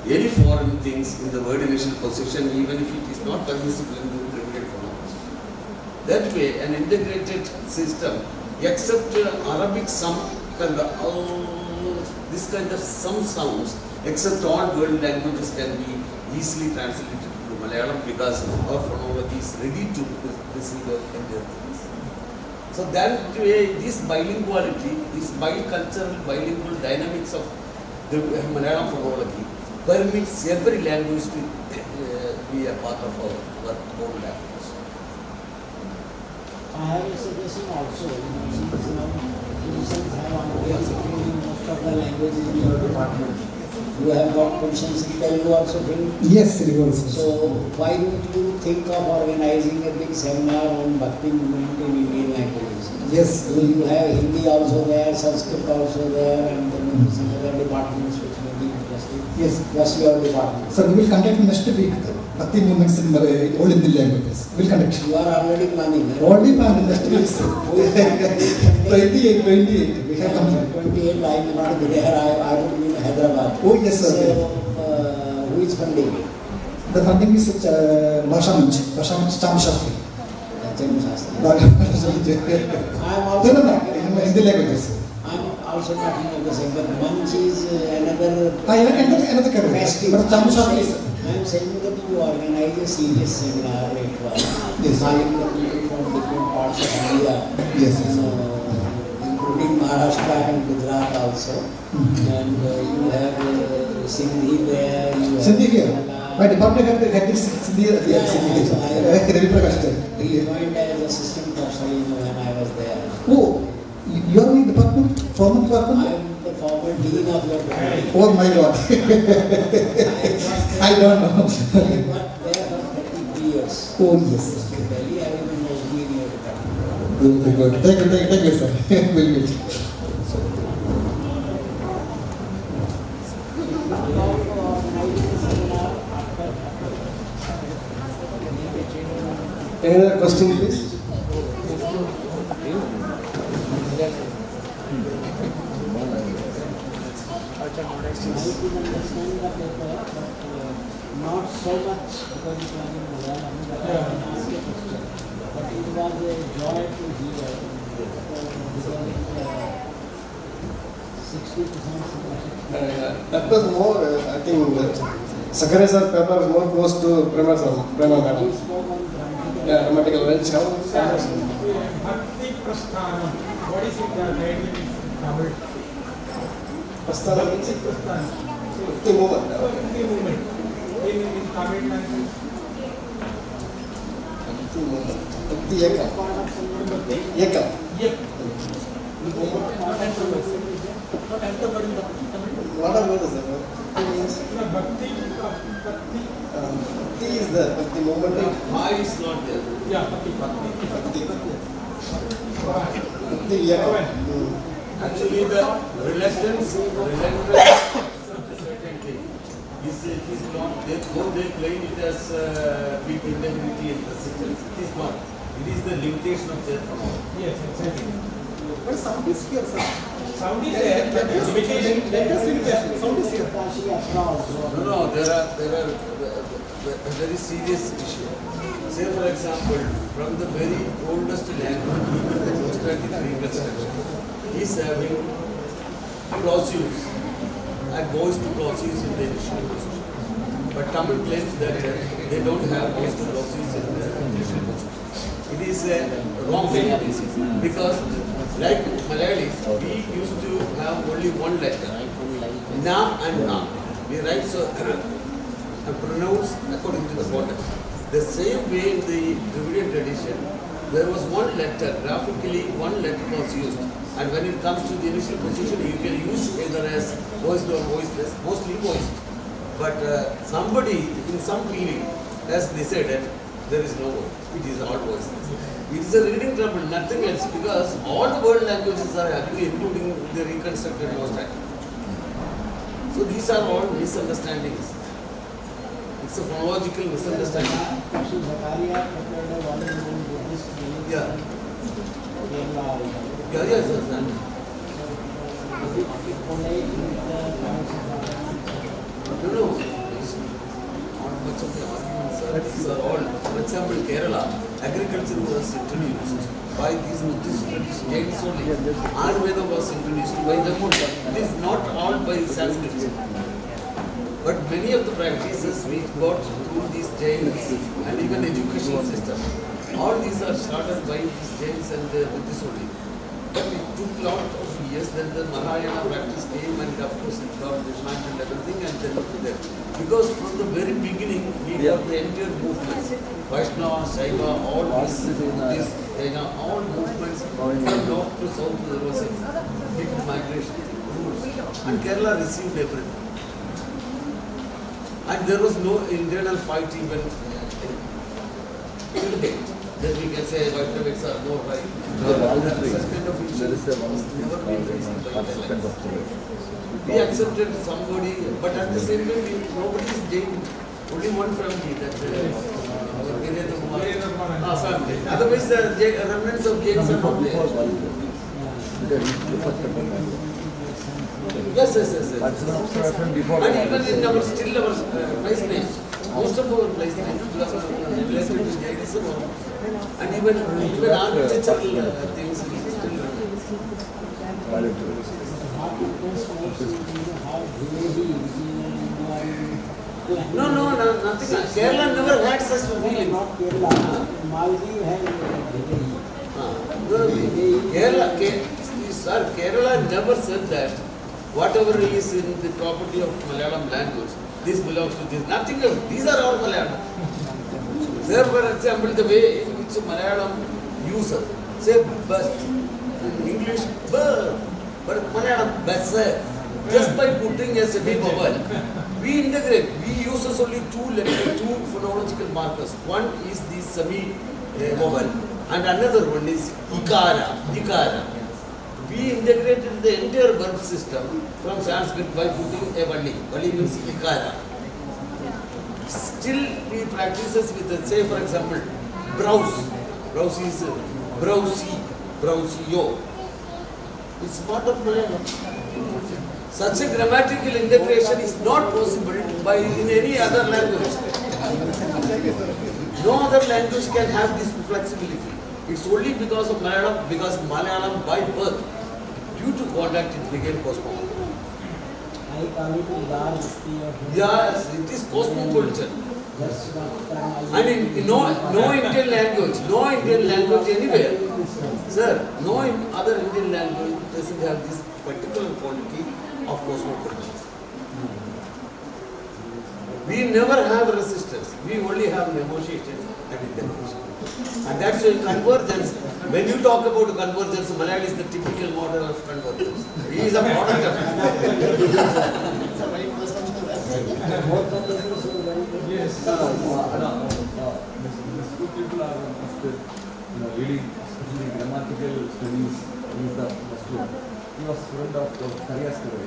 any foreign things in the word initial position, even if it is not permissible in the Dravidian phonology. That way, an integrated system, except Arabic some kind of this kind of some sounds, except all world languages can be easily translated to Malayalam because our phonology is ready to receive entire things. So that way, this bilinguality, this bicultural, bilingual dynamics of the Malayalam phonology permits every language to be a part of our own language. I have a suggestion also. Positions have already most of the languages in your department. You have got positions in Telugu also, Phil? Yes, Telugu also. So why don't you think of organizing a big seminar on Bhakti movement in Indian languages? Yes. You have Hindi also there, Sanskrit also there, and then maybe some other departments which may be interesting. Yes. What's your department? So we will conduct next week Bhakti movements in all Indian languages. We will conduct. You are already planning. Already planned next week. 28. We have come. 28. I will not be there. I will be in Hyderabad. Oh yes, sir. So who is funding? The funding is Bhasha Shastri. I am also in the languages. I am also talking of the same, but Manch is another festive. I am saying that you organize a serious seminar at calling the people from different parts of India, including Maharashtra and Gujarat also. And you have Sindhi there. Sindhi here. My department had this Sindhi. He joined as assistant professor when I was there. Oh, you are in department? Former department? I am the former dean of your department. Oh my God. I don't know. I worked there for 33 years. Oh yes. In Delhi, everyone knows me in your department. Very good. Thank you, sir. Very good. Any other question, please? I could understand the paper, but not so much because it was in Malayalam. But I can ask a question. But it was a joy to hear. 60%. That was more, I think, Sakare sir paper was more close to Prema madam. Yeah, grammatical range. Bhakti Prasthanam. What is it in Tamil? Prasthanam means Bhakti movement. Bhakti movement. In Tamil language. Bhakti movement. Bhakti Ekam. Ekam. What are words, sir? Bhakti means Bhakti. Bhakti is there. Bhakti movement. Ma is not there. Yeah, Bhakti. Bhakti Ekam. Actually, the reluctance to accept a certain thing is not, though they claim it as big integrity and persistence, it is not. It is the limitation of their power. Yes, exactly. But sound is here, sir. Sound is there, but limitation. Sound is here. No, there are a very serious issue. Say, for example, from the very oldest language, even the post-static reconstruction, is having plosives and voiced plosives in the initial position. But Tamil claims that they don't have voiced plosives in the initial position. It is wrong because, like Malayalis, we used to have only one letter, na and na. We write so and pronounce according to the context. The same way in the Dravidian tradition, there was one letter, graphically one letter was used. And when it comes to the initial position, you can use either as voiced or voiceless, mostly voiced. But somebody in some period has decided there is no word. It is all voiceless. It is a reading trouble, nothing else, because all the world languages are happening, including the reconstructed post-static. So these are all misunderstandings. It's a phonological misunderstanding. Yeah. Yes, yes. No. Not much of the arguments, sir. These are all, for example, Kerala, agriculture was introduced by these Buddhist traditions only. Ayurveda was introduced by them only. It is not all by Sanskrit. But many of the practices we got through these Jains and even education system, all these are started by these Jains and the Buddhists only. But it took a lot of years, then the Mahayana practice came and of course it got dismantled everything and then there. Because from the very beginning, we got the entire movements, Vaishnava, Shaiva, all these Buddhists, Jaina, all movements from north to south, there was a big migration. And Kerala received everything. And there was no internal fight even till date. That we can say Vaishnavics are more right. Such kind of issues never been raised by the We accepted somebody, but at the same time, nobody is Jain. Only one family, that's family. Otherwise, the remnants of Jains are not there. Yes. And even in our place names, most of our place names related to Jainism and even architectural things still No, nothing. Kerala never had such a feeling. Kerala never said that whatever is in the property of Malayalam language, this belongs to this. Nothing else. These are all Malayalam. There, for example, the way in which Malayalam user say bus, English bus, but Malayalam bus, just by putting as a big vowel, we integrate. We use only two phonological markers. One is the semi vowel, and another one is ikara. We integrated the entire verb system from Sanskrit by putting a vali. Vali means ikara. Still we practices with, say for example, browse. Browse is browsio. It's part of Malayalam. Such a grammatical integration is not possible in any other language. No other language can have this flexibility. It's only because of Malayalam, because Malayalam by birth, due to contact, it became cosmopolitan. Yes, it is cosmopolitan. And in no Indian language anywhere. Sir, no other Indian language doesn't have this particular quality of cosmopolitanism. We never have resistance. We only have negotiations and integration. And that's why convergence, when you talk about convergence, Malayalam is the typical model of convergence. He is a product of it. Yes. People are reading grammatical studies is the first one. He was student of Korea School.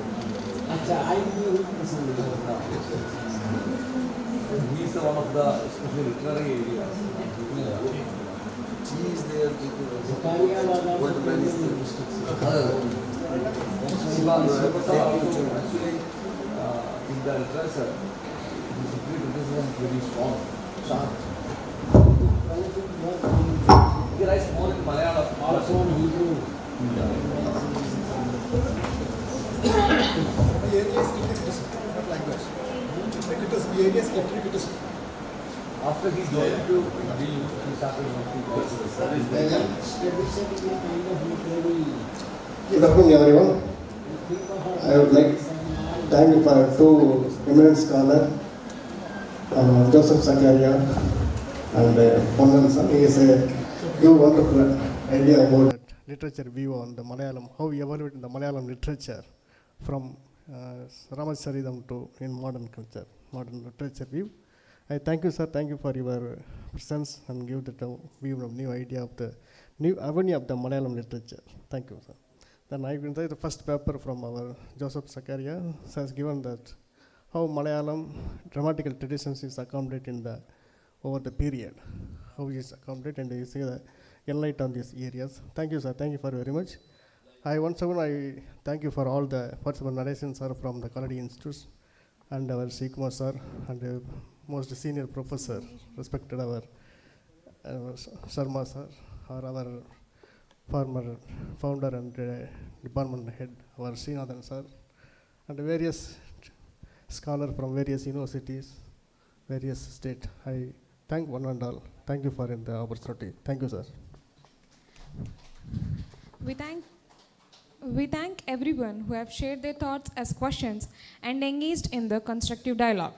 I knew He is one of the especially literary areas. He is there. Old man is actually, in the literature, his literature is very strong, sharp. He writes more in Malayalam, also in Hebrew. After he joined to Delhi, he started working Good afternoon, everyone. I would like to thank you for two eminent scholars, Joseph Zakaria and Ponnan. He is a give wonderful idea about literature view on the Malayalam, how we evaluate the Malayalam literature from Ramacharidam to in modern culture, modern literature view. I thank you, sir. Thank you for your presence and give the view of new idea of the new avenue of the Malayalam literature. Thank you, sir. Then I will say the first paper from our Joseph Zakaria has given that how Malayalam dramatical traditions is accommodated in the over the period, how is accommodated, and you see the enlight on these areas. Thank you, sir. Thank you for very much. Once again I thank you for all the participant narrations, sir, from the Quality Institutes and our Kumar sir and most senior professor, respected our Sharma sir, or our former founder and department head, our Srinathan sir, and various scholars from various universities, various states. I thank one and all. Thank you for the opportunity. Thank you, sir. We thank everyone who have shared their thoughts as questions and engaged in the constructive dialogue.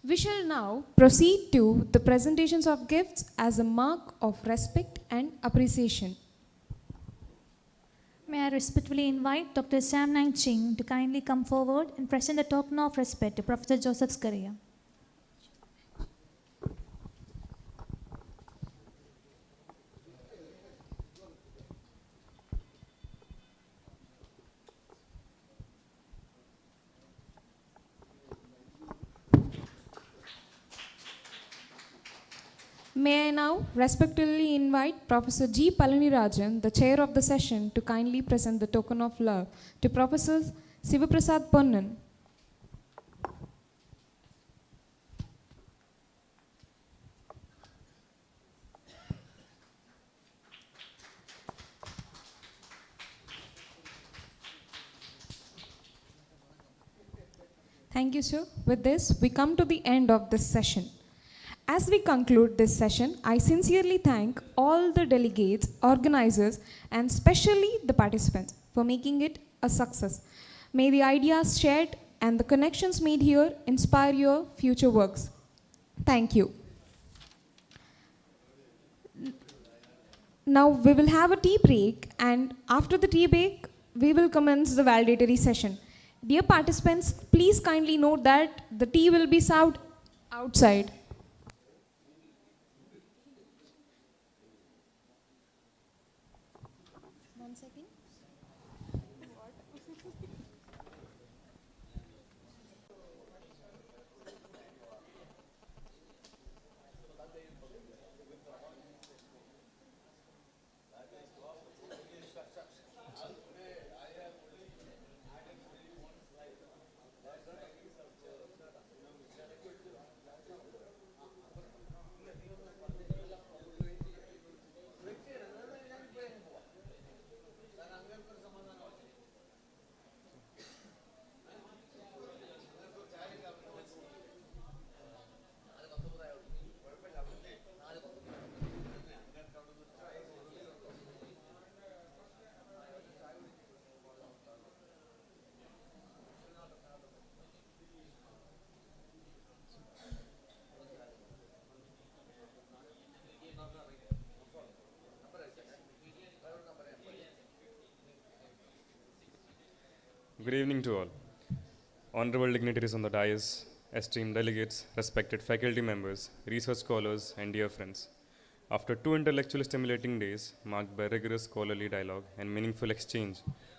We shall now proceed to the presentations of gifts as a mark of respect and appreciation. May I respectfully invite Dr. Sam Nang Ching to kindly come forward and present the token of respect to Professor Joseph Zakaria. May I now respectfully invite Professor G. Palanirajan, the chair of the session, to kindly present the token of love to Professor Sivaprasad Ponnan. Thank you, sir. With this, we come to the end of this session. As we conclude this session, I sincerely thank all the delegates, organizers, and especially the participants for making it a success. May the ideas shared and the connections made here inspire your future works. Thank you. Now we will have a tea break, and after the tea break, we will commence the valedictory session. Dear participants, please kindly note that the tea will be served outside. Good evening to all. Honorable dignitaries on the dais, esteemed delegates, respected faculty members, research scholars, and dear friends. After 2 intellectually stimulating days marked by rigorous scholarly dialogue and meaningful exchange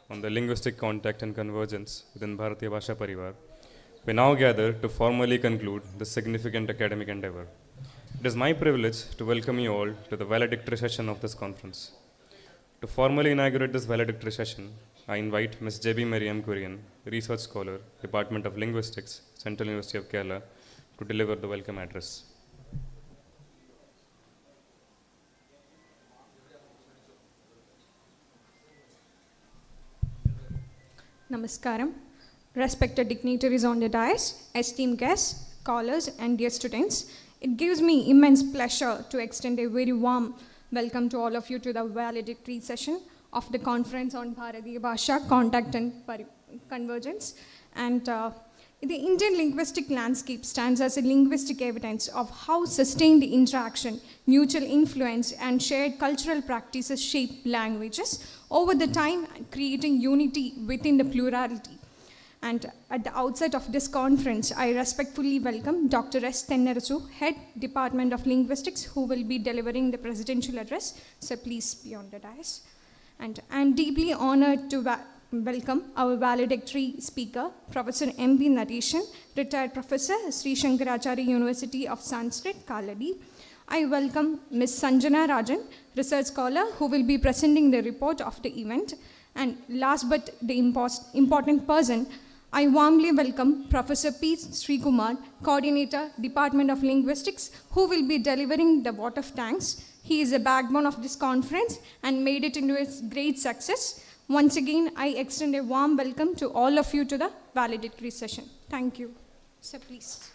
on the linguistic contact and convergence within Bharatiya Bhasha Pariwar, we now gather to formally conclude this significant academic endeavor. It is my privilege to welcome you all to the valedictory session of this conference. To formally inaugurate this valedictory session, I invite Ms. J.B. Mariam Kurian, Research Scholar, Department of Linguistics, Central University of Kerala, to deliver the welcome address. Namaskaram. Respected dignitaries on the dais, esteemed guests, scholars, and dear students, it gives me immense pleasure to extend a very warm welcome to all of you to the valedictory session of the conference on Bharatiya Bhasha, Contact and Convergence. And the Indian linguistic landscape stands as a linguistic evidence of how sustained interaction, mutual influence, and shared cultural practices shape languages over the time, creating unity within the plurality. And at the outset of this conference, I respectfully welcome Dr. S. Tennarasu, Head, Department of Linguistics, who will be delivering the presidential address. So please be on the dais. And I'm deeply honored to welcome our valedictory speaker, Professor M.B. Nareshan, retired professor, Sri Shankaracharya University of Sanskrit, Kaladi. I welcome Ms. Sanjana Rajan, research scholar, who will be presenting the report of the event. And last but the important person, I warmly welcome Professor P. Srikumar, Coordinator, Department of Linguistics, who will be delivering the vote of thanks. He is a backbone of this conference and made it into a great success. Once again, I extend a warm welcome to all of you to the valedictory session. Thank you. So please.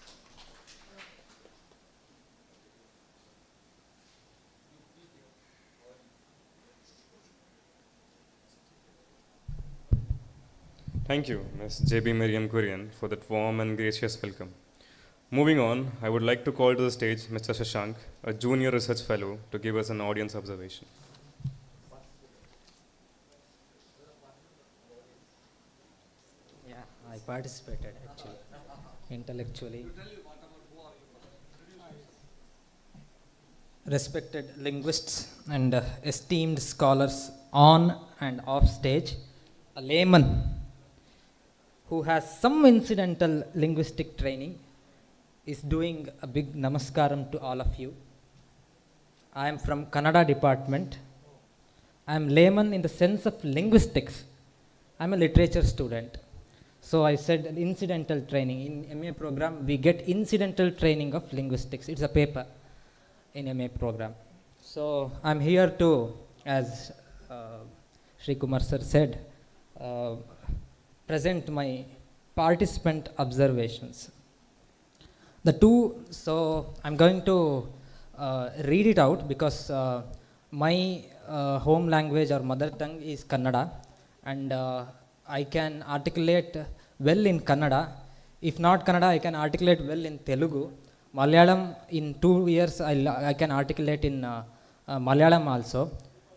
Thank you, Ms. J.B. Mariam Kurian, for that warm and gracious welcome. Moving on, I would like to call to the stage Mr. Shashank, a junior research fellow, to give us an audience observation. Yeah, I participated actually, intellectually. Respected linguists and esteemed scholars on and off stage, a layman who has some incidental linguistic training is doing a big namaskaram to all of you. I am from Kannada department. I am layman in the sense of linguistics. I am a literature student. So I said incidental training. In MA program, we get incidental training of linguistics. It's a paper in MA program. So I'm here to, as Sri Kumar sir said, present my participant observations. So I'm going to read it out because my home language or mother tongue is Kannada, and I can articulate well in Kannada. If not Kannada, I can articulate well in Telugu. Malayalam, in 2 years, I can articulate in Malayalam also.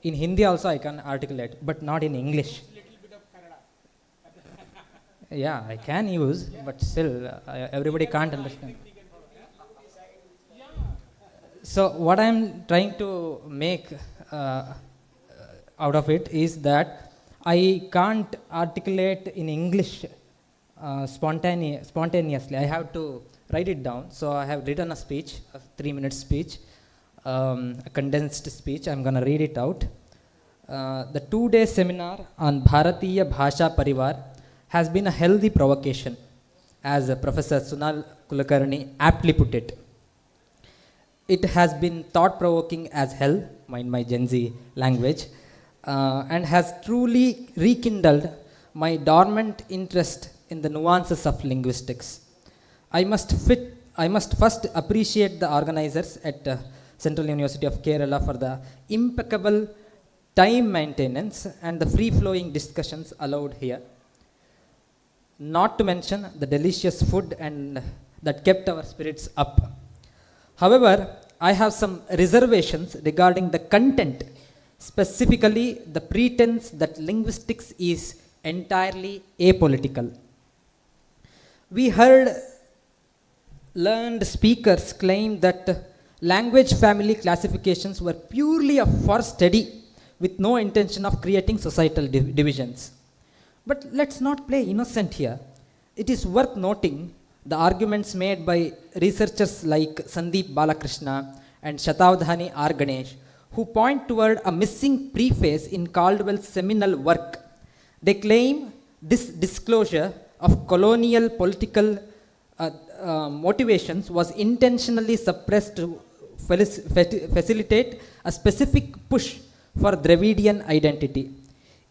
In Hindi also I can articulate, but not in English. Yeah, I can use, but still everybody can't understand. So what I am trying to make out of it is that I can't articulate in English spontaneously. I have to write it down. So I have written a speech, a 3-minute speech, a condensed speech. I'm going to read it out. The 2-day seminar on Bharatiya Bhasha Pariwar has been a healthy provocation, as Professor Sunal Kulkarni aptly put it. It has been thought-provoking as hell, mind my Gen Z language, and has truly rekindled my dormant interest in the nuances of linguistics. I must first appreciate the organizers at Central University of Kerala for the impeccable time maintenance and the free-flowing discussions allowed here. Not to mention the delicious food and that kept our spirits up. However, I have some reservations regarding the content, specifically the pretense that linguistics is entirely apolitical. We heard learned speakers claim that language family classifications were purely for study with no intention of creating societal divisions. But let's not play innocent here. It is worth noting the arguments made by researchers like Sandeep Balakrishna and Shatabdhani R. Ganesh, who point toward a missing preface in Caldwell's seminal work. They claim this disclosure of colonial political motivations was intentionally suppressed to facilitate a specific push for Dravidian identity.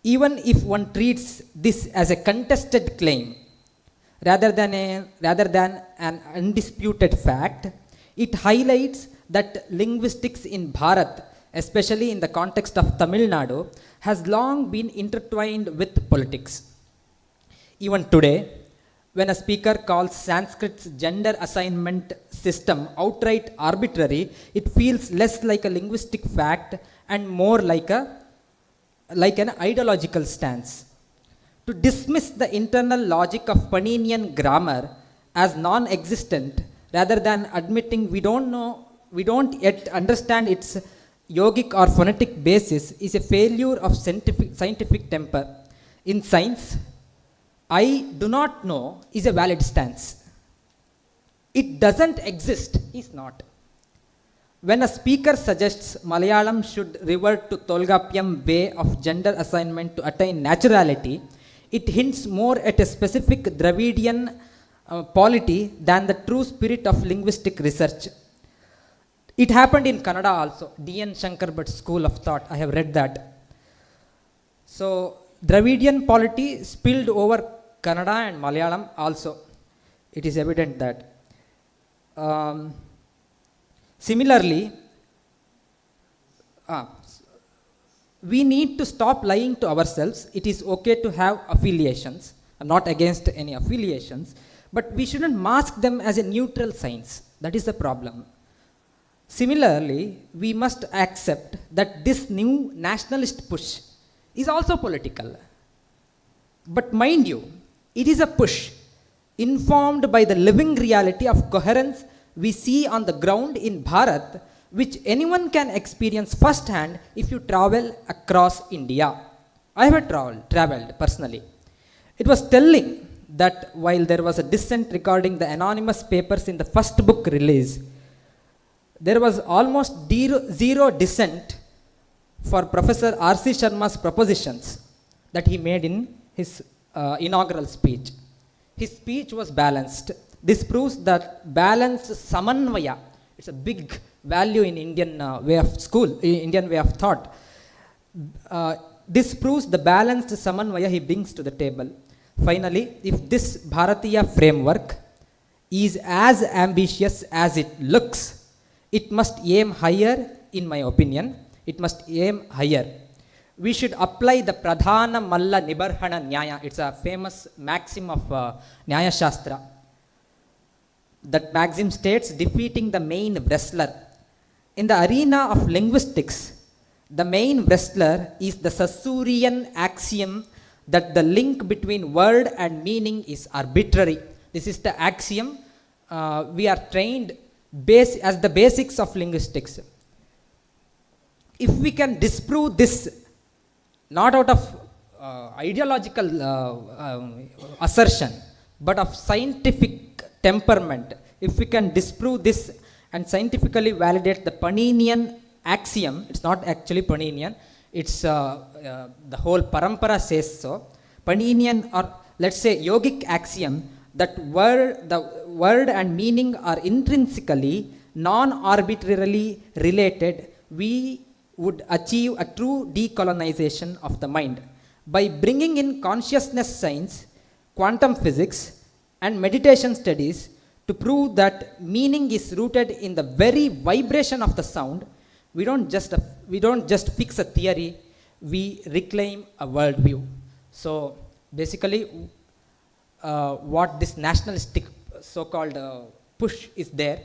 Even if one treats this as a contested claim, rather than an undisputed fact, it highlights that linguistics in Bharat, especially in the context of Tamil Nadu, has long been intertwined with politics. Even today, when a speaker calls Sanskrit's gender assignment system outright arbitrary, it feels less like a linguistic fact and more like an ideological stance. To dismiss the internal logic of Paninian grammar as non-existent, rather than admitting we don't yet understand its yogic or phonetic basis, is a failure of scientific temper. In science, I do not know is a valid stance. It doesn't exist is not. When a speaker suggests Malayalam should revert to Tolgapiyam way of gender assignment to attain naturality, it hints more at a specific Dravidian polity than the true spirit of linguistic research. It happened in Kannada also, D.N. Shankar Bhatt's school of thought. I have read that. So, Dravidian polity spilled over Kannada and Malayalam also. It is evident that. Similarly, we need to stop lying to ourselves. It is okay to have affiliations. I'm not against any affiliations, but we shouldn't mask them as a neutral science. That is the problem. Similarly, we must accept that this new nationalist push is also political. But mind you, it is a push informed by the living reality of coherence we see on the ground in Bharat, which anyone can experience firsthand if you travel across India. I have traveled personally. It was telling that while there was a dissent regarding the anonymous papers in the first book release, there was almost zero dissent for Professor R.C. Sharma's propositions that he made in his inaugural speech. His speech was balanced. This proves that balanced samanvaya, it's a big value in Indian way of Indian way of thought. This proves the balanced samanvaya he brings to the table. Finally, if this Bharatiya framework is as ambitious as it looks, it must aim higher, in my opinion. It must aim higher. We should apply the Pradhana Malla Nibarhana Nyaya. It's a famous maxim of Nyaya Shastra. That maxim states, defeating the main wrestler. In the arena of linguistics, the main wrestler is the Sassurian axiom that the link between word and meaning is arbitrary. This is the axiom we are trained as the basics of linguistics. If we can disprove this, not out of ideological assertion, but of scientific temperament, if we can disprove this and scientifically validate the Paninian axiom, it's not actually Paninian, it's the whole parampara says so, Paninian, or let's say yogic axiom, that the word and meaning are intrinsically, non-arbitrarily related, we would achieve a true decolonization of the mind. By bringing in consciousness science, quantum physics, and meditation studies to prove that meaning is rooted in the very vibration of the sound, we don't just fix a theory, we reclaim a worldview. So basically, what this nationalistic so-called push is there,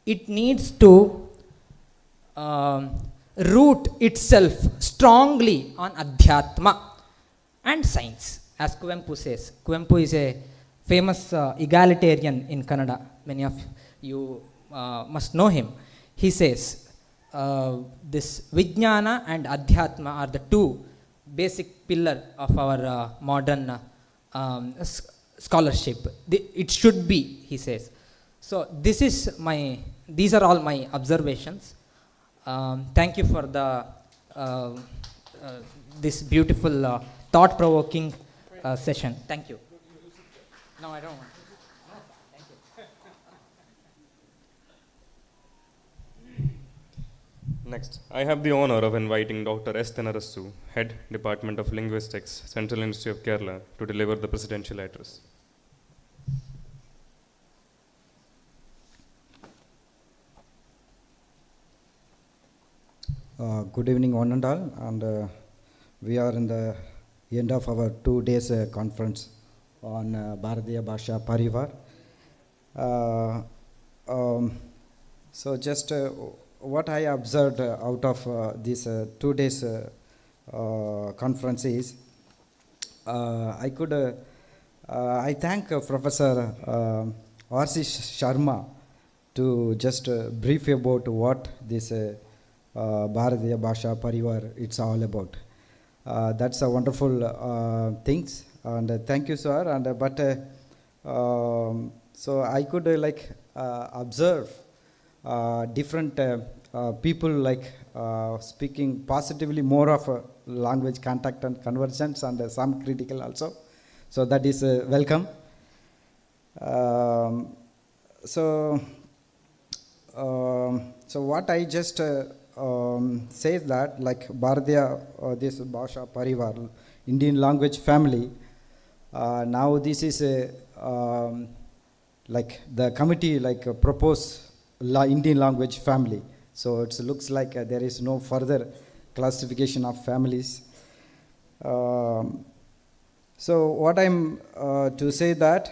it needs to root itself strongly on Adhyatma and science, as Kuvempu says. Kuvempu is a famous egalitarian in Kannada. Many of you must know him. he says, this Vijnana and Adhyatma are the two basic pillar of our modern scholarship. It should be, he says. So these are all my observations. Thank you for the this beautiful thought-provoking session. Thank you. No, I don't want. Thank you. Next, I have the honor of inviting Dr. S. Thanarasu, Head, Department of Linguistics, Central University of Kerala, to deliver the presidential address. Good evening, one and all, and we are in the end of our 2 days conference on Bharatiya Bhasha Pariwar. So just what I observed out of this 2 days conference is, I thank Professor R.C. Sharma to just brief about what this Bharatiya Bhasha Pariwar it's all about. That's a wonderful things, and thank you, sir. And so I could observe different people speaking positively more of language contact and convergence, and some critical also. So that is welcome. So what I just says that Bharatiya this Bhasha Pariwar, Indian language family, now this is the committee propose Indian language family. So it looks like there is no further classification of families. So what I'm to say that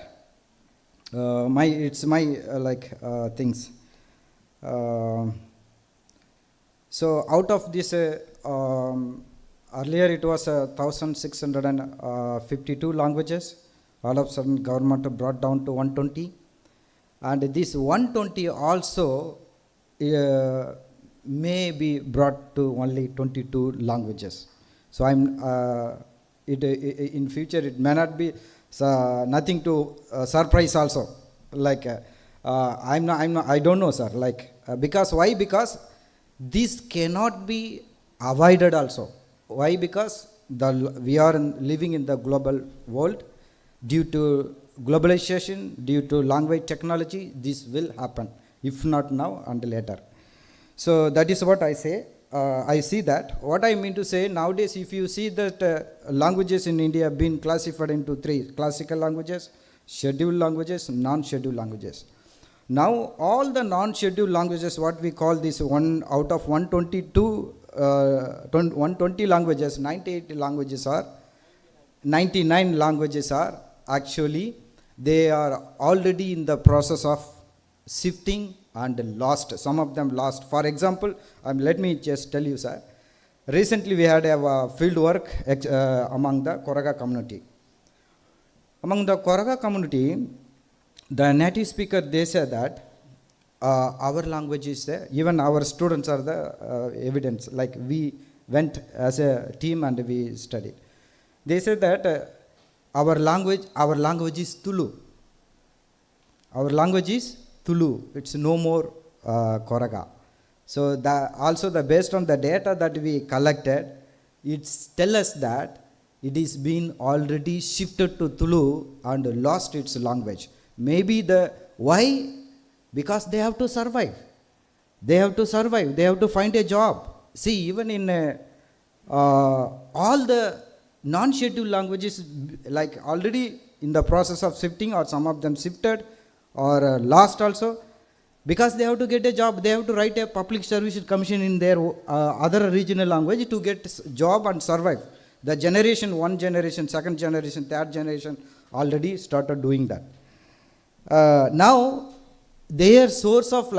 it's my things. So out of this, earlier it was 1,652 languages. All of a sudden, government brought down to 120, and this 120 also may be brought to only 22 languages. So in future it may not be nothing to surprise also. I don't know, sir. Because why? Because this cannot be avoided also. Why? Because we are living in the global world. Due to globalization, due to language technology, this will happen. If not now, and later. So that is what I say. I see that. What I mean to say, nowadays if you see that languages in India have been classified into 3: classical languages, scheduled languages, non-scheduled languages. Now all the non-scheduled languages, what we call this one out of 120 languages, 99 languages are actually, they are already in the process of shifting and lost. Some of them lost. For example, let me just tell you, sir. Recently we had a field work among the Koraga community. Among the Koraga community, the native speaker, they said that our language is there. Even our students are the evidence. We went as a team and we studied. They said that our language is Tulu. Our language is Tulu. It's no more Koraga. So based on the data that we collected, it's tell us that it is been already shifted to Tulu and lost its language. Maybe why? Because they have to survive. They have to survive. They have to find a job. See, even in all the non-scheduled languages, already in the process of shifting, or some of them shifted or lost also, because they have to get a job. They have to write a public service commission in their other regional language to get job and survive. The generation, one generation, second generation, third generation already started doing that. Now their source of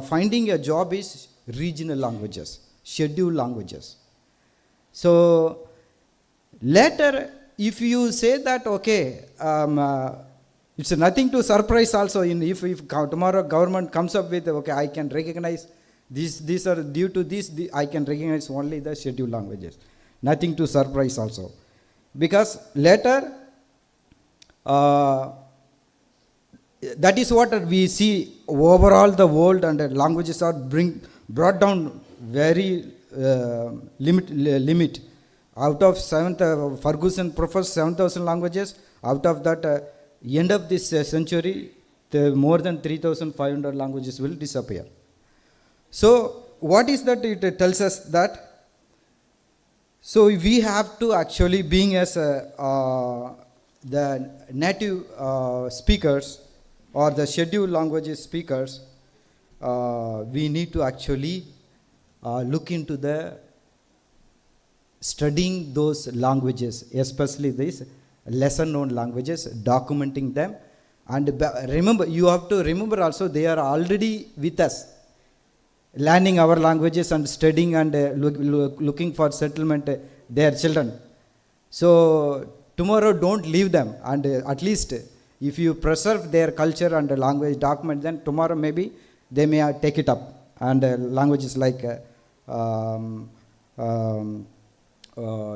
finding a job is regional languages, scheduled languages. So later, if you say that, okay, It's nothing to surprise also. If tomorrow government comes up with, okay, I can recognize these are due to this, I can recognize only the scheduled languages. Nothing to surprise also. Because later, that is what we see overall the world, and languages are brought down very limit. Out of Ferguson professed 7,000 languages. Out of that, end of this century, more than 3,500 languages will disappear. So what is that? It tells us that, so we have to actually, being as the native speakers or the scheduled languages speakers, we need to actually look into the studying those languages, especially these lesser known languages, documenting them. And remember, you have to remember also, they are already with us, learning our languages and studying and looking for settlement, their children. So tomorrow don't leave them, and at least if you preserve their culture and language, document, then tomorrow maybe they may take it up. And languages like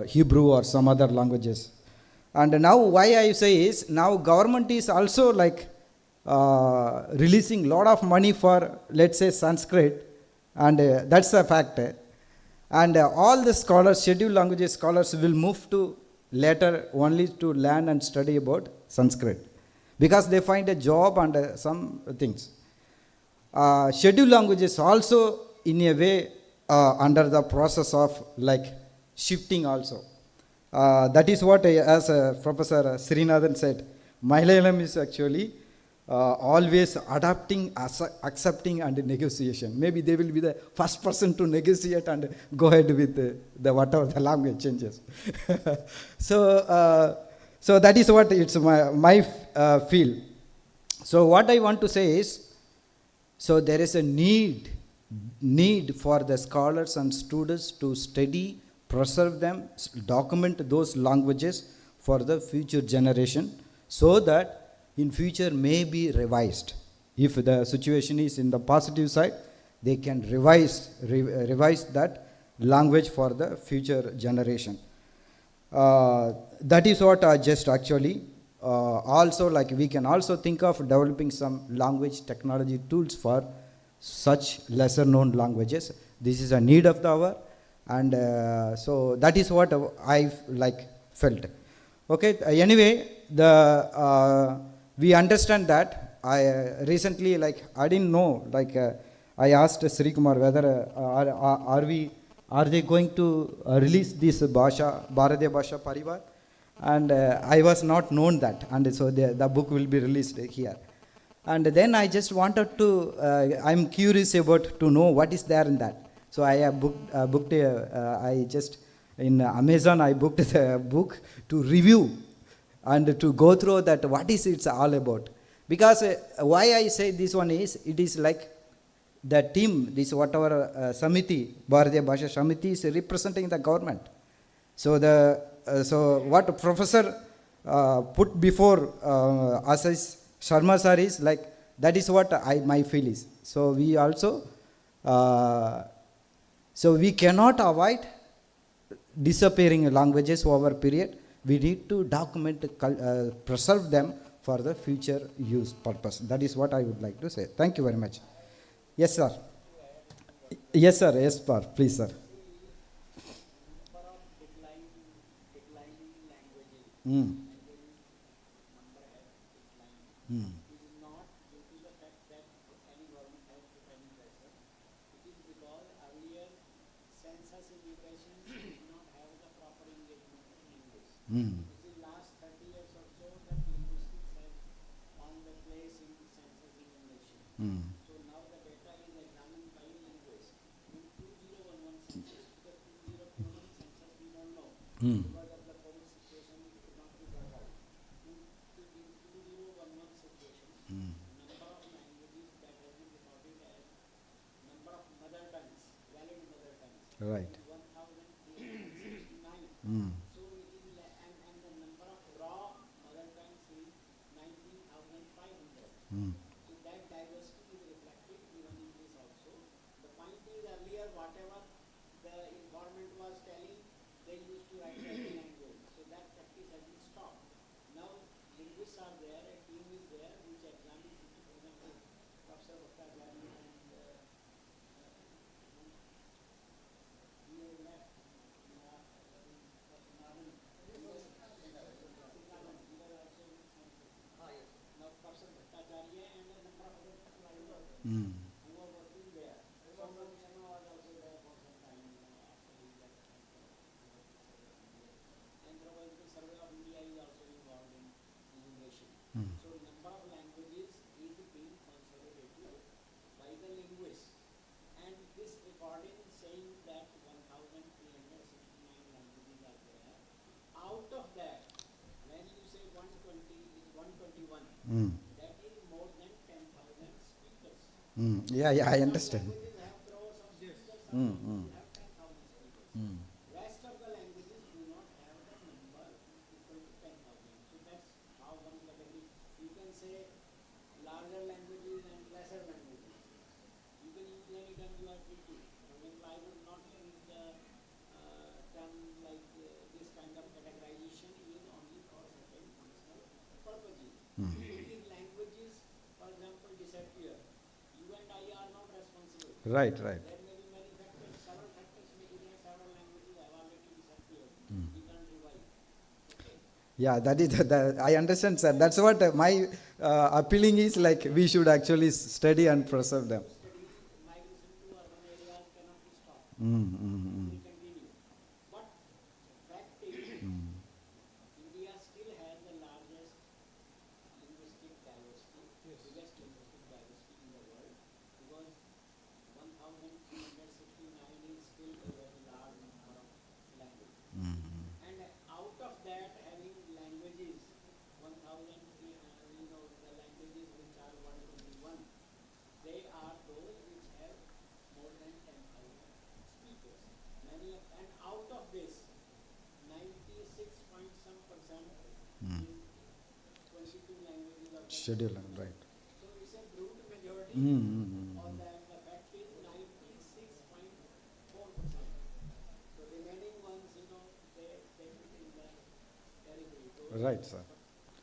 Hebrew or some other languages. And now why I say is, now government is also like releasing lot of money for, let's say, Sanskrit, and that's a fact. And all the scholars, scheduled languages scholars, will move to later only to learn and study about Sanskrit, because they find a job and some things. Scheduled languages also in a way under the process of like shifting also. That is what, as Professor Srinathan said, Malayalam is actually always adapting, accepting and negotiation. Maybe they will be the first person to negotiate and go ahead with the whatever the language changes. So that is what it's my feel. So what I want to say is, so there is a need for the scholars and students to study, preserve them, document those languages for the future generation, so that in future may be revised. If the situation is in the positive side, they can revise that language for the future generation. That is what I just actually also, like, we can also think of developing some language technology tools for such lesser known languages. This is a need of the hour, and so that is what I like felt. Okay, anyway, we understand that. I recently, like, I didn't know, like, I asked Sri Kumar whether are they going to release this Bharatiya Bhasha Pariwar, and I was not known that, and so the book will be released here. And then I just wanted to, I'm curious about to know what is there in that. So I have booked I just, in Amazon, I booked the book to review and to go through that, what is it's all about. Because why I say this one is, it is like the team, this whatever Samiti, Bharatiya Bhasha Samiti is representing the government. So so what Professor put before us as Sharma sir is like, that is what my feel is. So we also, so we cannot avoid disappearing languages over a period. We need to document, preserve them for the future use purpose. That is what I would like to say. Thank you very much. Yes, sir. Yes, sir. Yes, sir. Please, sir. Mm. Mm. Mm. Mm. Mm. Right. Mm. Mm. So that diversity is reflected even in this also. The point is earlier whatever the environment was telling, they used to write that in language. So that practice has been stopped. Now linguists are there, a team is there which examines, for example, Professor Bhattacharya and Mm. who are working there. Some of them was also there for some time, after he left. Anthropological Survey of India is also involved in enumeration. Mm. So number of languages is being consolidated by the linguists. And this recording saying that 1,369 languages are there. Out of that, when you say 120 is 121, Mm. that is more than 10,000 speakers. Mm. Yeah, I understand. Languages have crores of speakers, some Mm. languages Mm. have 10,000 speakers. Mm. Rest of the languages do not have the number equal to 10,000. So that's how one category. You can say larger languages and lesser languages. You can use any term you are free to. For example, I would not use the term like this kind of categorization is only for certain functional purposes. Mm. If languages, for example, disappear, you and I are not responsible. Right, right. There may be many factors, several factors may be there, several languages have already disappeared. Mm. We can't revive. Yeah, that is I understand, sir. That's what my appealing is, like we should actually study and preserve them. Migration to urban areas cannot be stopped. Mm, mm, mm. Will continue. But fact is, Mm. India still has the largest linguistic diversity, biggest linguistic diversity in the world, because 1,369 is still a very large number of languages. Mm. And out of that, having languages, 1,300, the languages which are 121, they are those which have more than 10,000 speakers. Many of, and out of this, 96 point some percent Mm. is 22 languages of Schedule, right. So it's a brute majority Mm, mm, mm, of them. The fact is 96.4%. So remaining ones, they fit in the territory. Right, sir.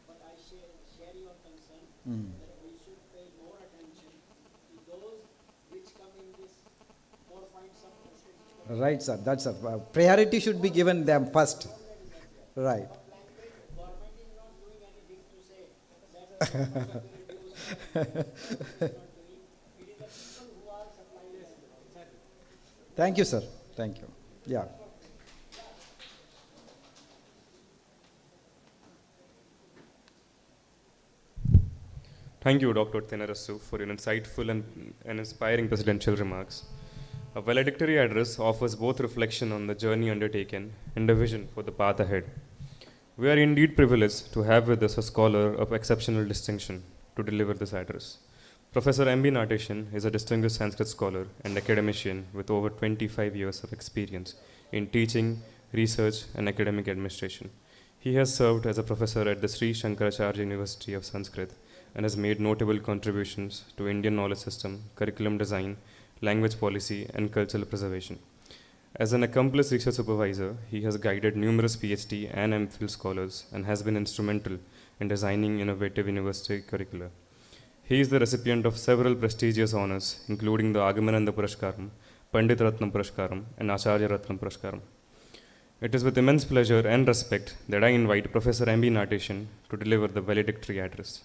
But I share your concern Mm. that we should pay more attention to those which come in this 4 point some percent. Right, sir. That's a priority should be given them first. Right. Government is not doing anything to say that should be reduced. It is the people who are supplying them. Thank you, sir. Thank you. Yeah. Thank you, Dr. Thenarasu, for your insightful and inspiring presidential remarks. A valedictory address offers both reflection on the journey undertaken and a vision for the path ahead. We are indeed privileged to have with us a scholar of exceptional distinction to deliver this address. Professor M.B. Natation is a distinguished Sanskrit scholar and academician with over 25 years of experience in teaching, research, and academic administration. He has served as a professor at the Sri Shankaracharya University of Sanskrit and has made notable contributions to Indian knowledge system, curriculum design, language policy, and cultural preservation. As an accomplished research supervisor, he has guided numerous PhD and MPhil scholars and has been instrumental in designing innovative university curricula. He is the recipient of several prestigious honors, including the Agamananda Purashkaram, Pandit Ratnam Purashkaram, and Acharya Ratnam Purashkaram. It is with immense pleasure and respect that I invite Professor M.B. Natation to deliver the valedictory address.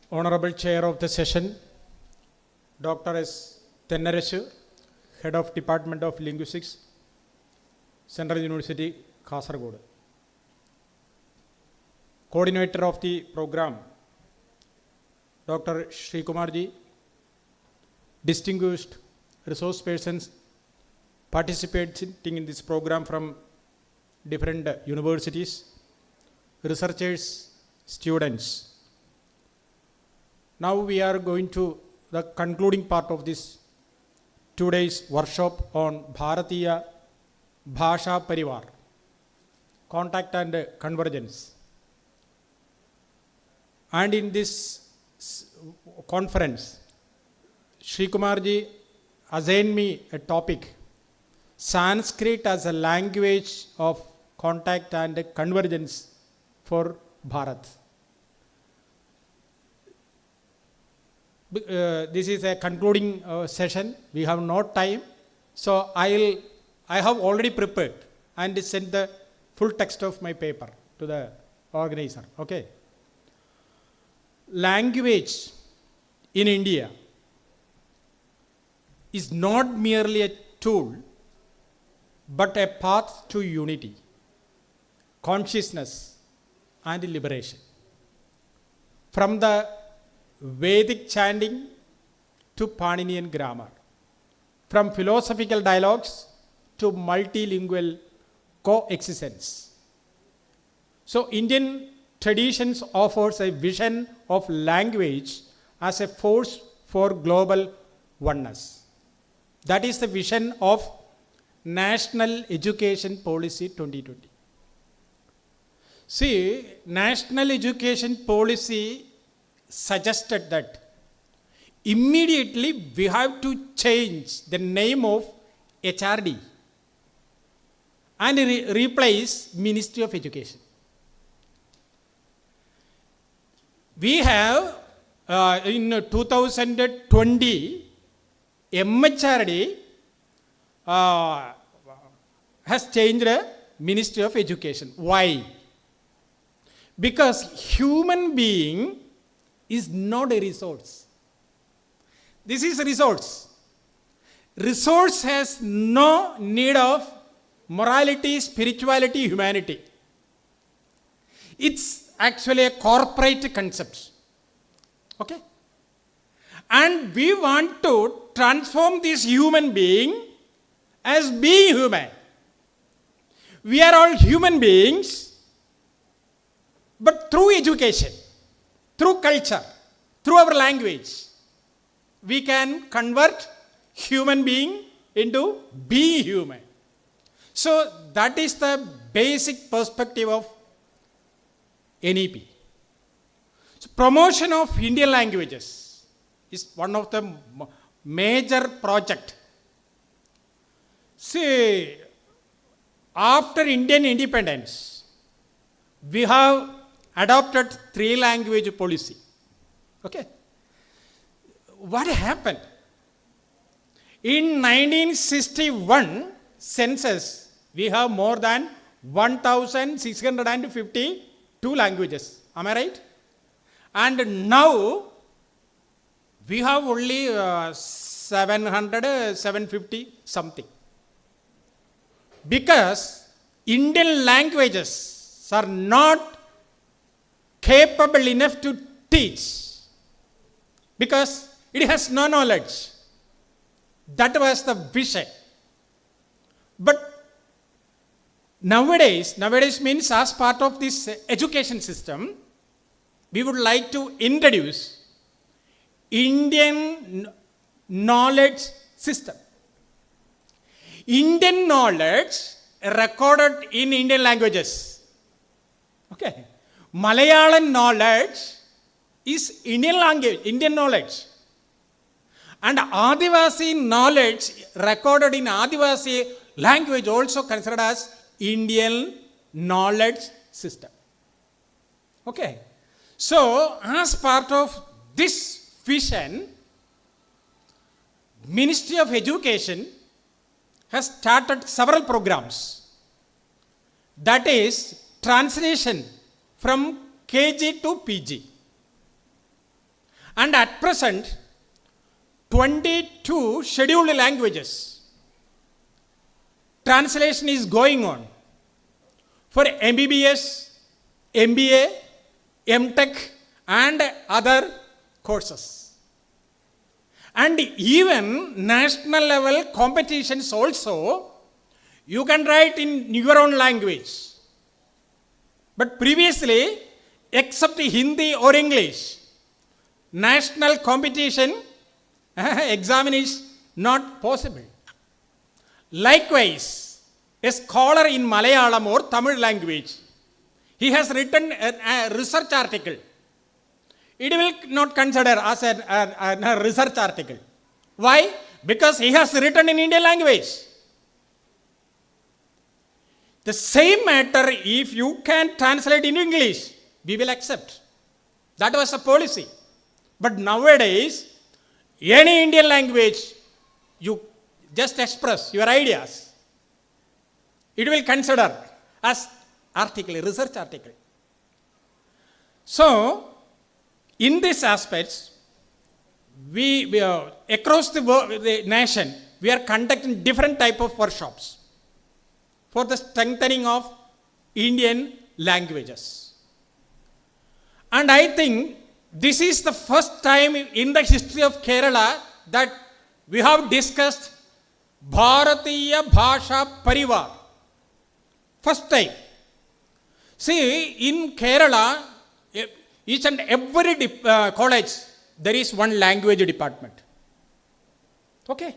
Honorable Chair of the session, Dr. S. Thenarasu, Head of Department of Linguistics, Central University, Kasaragod. Coordinator of the program, Dr. Sri Kumarji, distinguished resource persons participating in this program from different universities, researchers, students. Now we are going to the concluding part of this today's workshop on Bharatiya Bhasha Pariwar, Contact and Convergence. And in this conference, Shri Kumarji assigned me a topic, Sanskrit as a language of contact and convergence for Bharat. This is a concluding session. We have no time. So I have already prepared and sent the full text of my paper to the organizer. Okay. Language in India is not merely a tool, but a path to unity, consciousness, and liberation. From the Vedic chanting to Paninian grammar, from philosophical dialogues to multilingual coexistence. So Indian traditions offers a vision of language as a force for global oneness. That is the vision of National Education Policy 2020. See, National Education Policy suggested that immediately we have to change the name of HRD and replace Ministry of Education. We have in 2020 MHRD has changed Ministry of Education. Why? Because human being is not a resource. This is a resource. Resource has no need of morality, spirituality, humanity. It's actually a corporate concept. Okay? And we want to transform this human being as being human. We are all human beings, but through education, through culture, through our language, we can convert human being into being human. So that is the basic perspective of NEP. So promotion of Indian languages is one of the major project. See, after Indian independence, we have adopted 3-language policy. Okay. What happened? In 1961 census, we have more than 1,652 languages. Am I right? And now we have only 750 something. Because Indian languages are not capable enough to teach. Because it has no knowledge. That was the vision. But nowadays means as part of this education system, we would like to introduce Indian knowledge system. Indian knowledge recorded in Indian languages. Okay. Malayalam knowledge is Indian language, Indian knowledge. And Adivasi knowledge recorded in Adivasi language also considered as Indian knowledge system. Okay. So, as part of this vision, Ministry of Education has started several programs. That is translation from KG to PG. And at present, 22 scheduled languages. Translation is going on for MBBS, MBA, MTech and other courses. And even national level competitions also, you can write in your own language. But previously, except Hindi or English, national competition exam is not possible. Likewise, a scholar in Malayalam or Tamil language, he has written a research article. It will not consider as a research article. Why? Because he has written in Indian language. The same matter, if you can translate in English, we will accept. That was a policy. But nowadays, any Indian language, you just express your ideas. It will consider as article, research article. So, in these aspects, we across the nation, we are conducting different type of workshops for the strengthening of Indian languages. And I think this is the first time in the history of Kerala that we have discussed Bharatiya Bhasha Pariwar. First time. See, in Kerala, each and every college, there is one language department. Okay.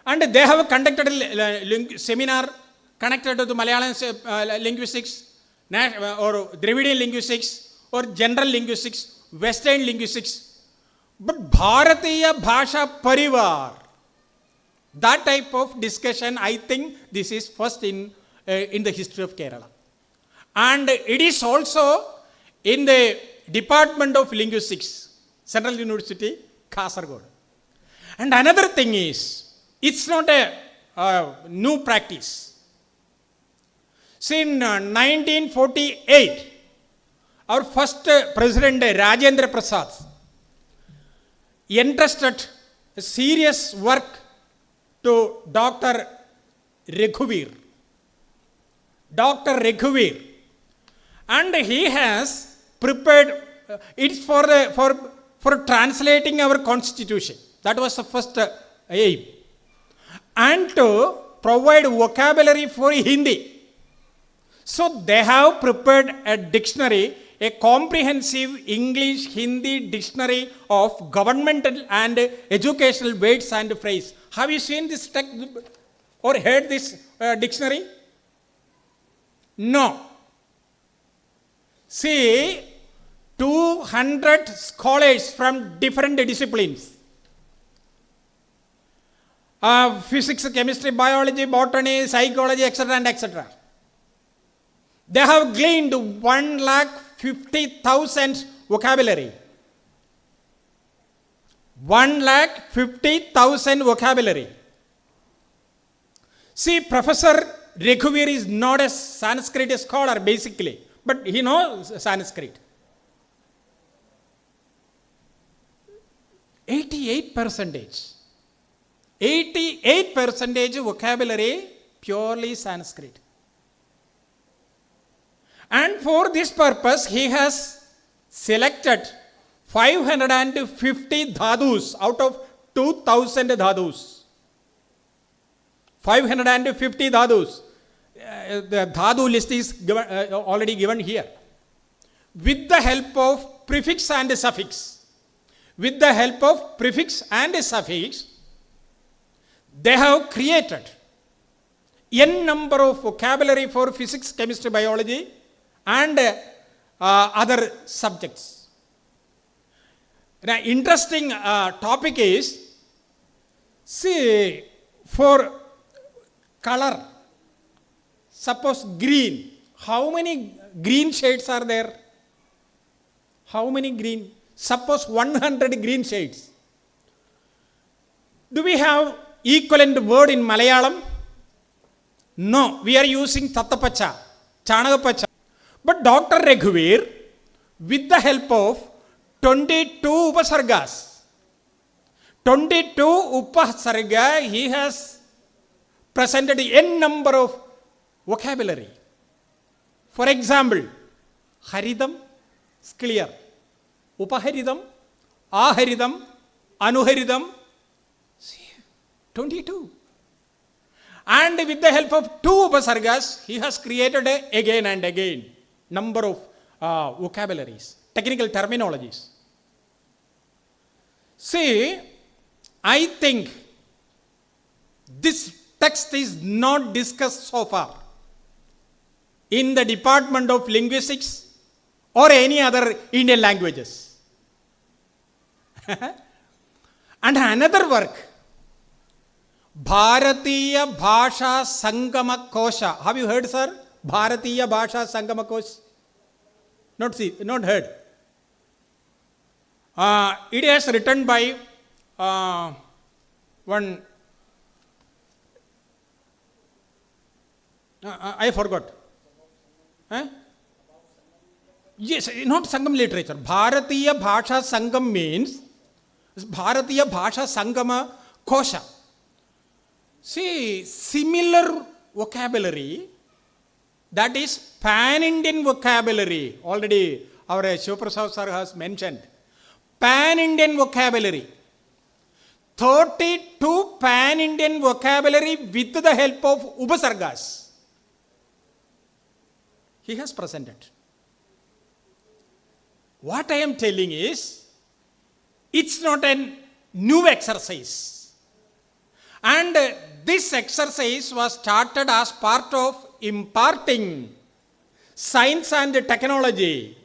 And they have conducted a seminar connected to Malayalam linguistics, or Dravidian linguistics, or general linguistics, Western linguistics. But Bharatiya Bhasha Parivar, that type of discussion, I think this is first in the history of Kerala. And it is also in the Department of Linguistics, Central University, Kasaragod. And another thing is, it's not a new practice. See, in 1948, our first president, Rajendra Prasad, entrusted a serious work to Dr. Raghuvir. Dr. Raghuvir. And he has prepared, it's for translating our constitution. That was the first aim. And to provide vocabulary for Hindi. So they have prepared a dictionary, a comprehensive English-Hindi dictionary of governmental and educational words and phrases. Have you seen this text or heard this dictionary? No. See, 200 scholars from different disciplines. Physics, chemistry, biology, botany, psychology, etc. and etc. They have gleaned 150,000 vocabulary. 150,000 vocabulary. See, Professor Raghuvir is not a Sanskrit scholar basically, but he knows Sanskrit. 88% vocabulary purely Sanskrit. And for this purpose, he has selected 550 dhadus out of 2000 dhadus. 550 dhadus. The dhadu list is given, already given here. With the help of prefix and suffix. With the help of prefix and suffix, they have created n number of vocabulary for physics, chemistry, biology, and other subjects. Now, interesting topic is, see, for color, suppose green, how many green shades are there? How many green? Suppose 100 green shades. Do we have equivalent word in Malayalam? No, we are using Tattapacha, Chanagapacha. But Dr. Raghuvir, with the help of 22 upasargas, 22 upasarga, he has presented n number of vocabulary. For example, Haridam is clear. Upaharidam, Aharidam, Anuharidam, 22. And with the help of 2 upasargas, he has created again and again number of vocabularies, technical terminologies. See, I think this text is not discussed so far in the Department of Linguistics or any other Indian languages. And another work, Bharatiya Bhasha Sangama Kosha. Have you heard, sir? Bharatiya Bhasha Sangama Kosha? Not heard. It is written by one, I forgot. Yes, not Sangam literature. Bharatiya Bhasha Sangam means Bharatiya Bhasha Sangama Kosha. See, similar vocabulary, that is pan-Indian vocabulary. Already our Shivaprasad sir has mentioned. Pan-Indian vocabulary. 32 pan-Indian vocabulary with the help of Upasargas. He has presented. What I am telling is, it's not a new exercise. And this exercise was started as part of imparting science and technology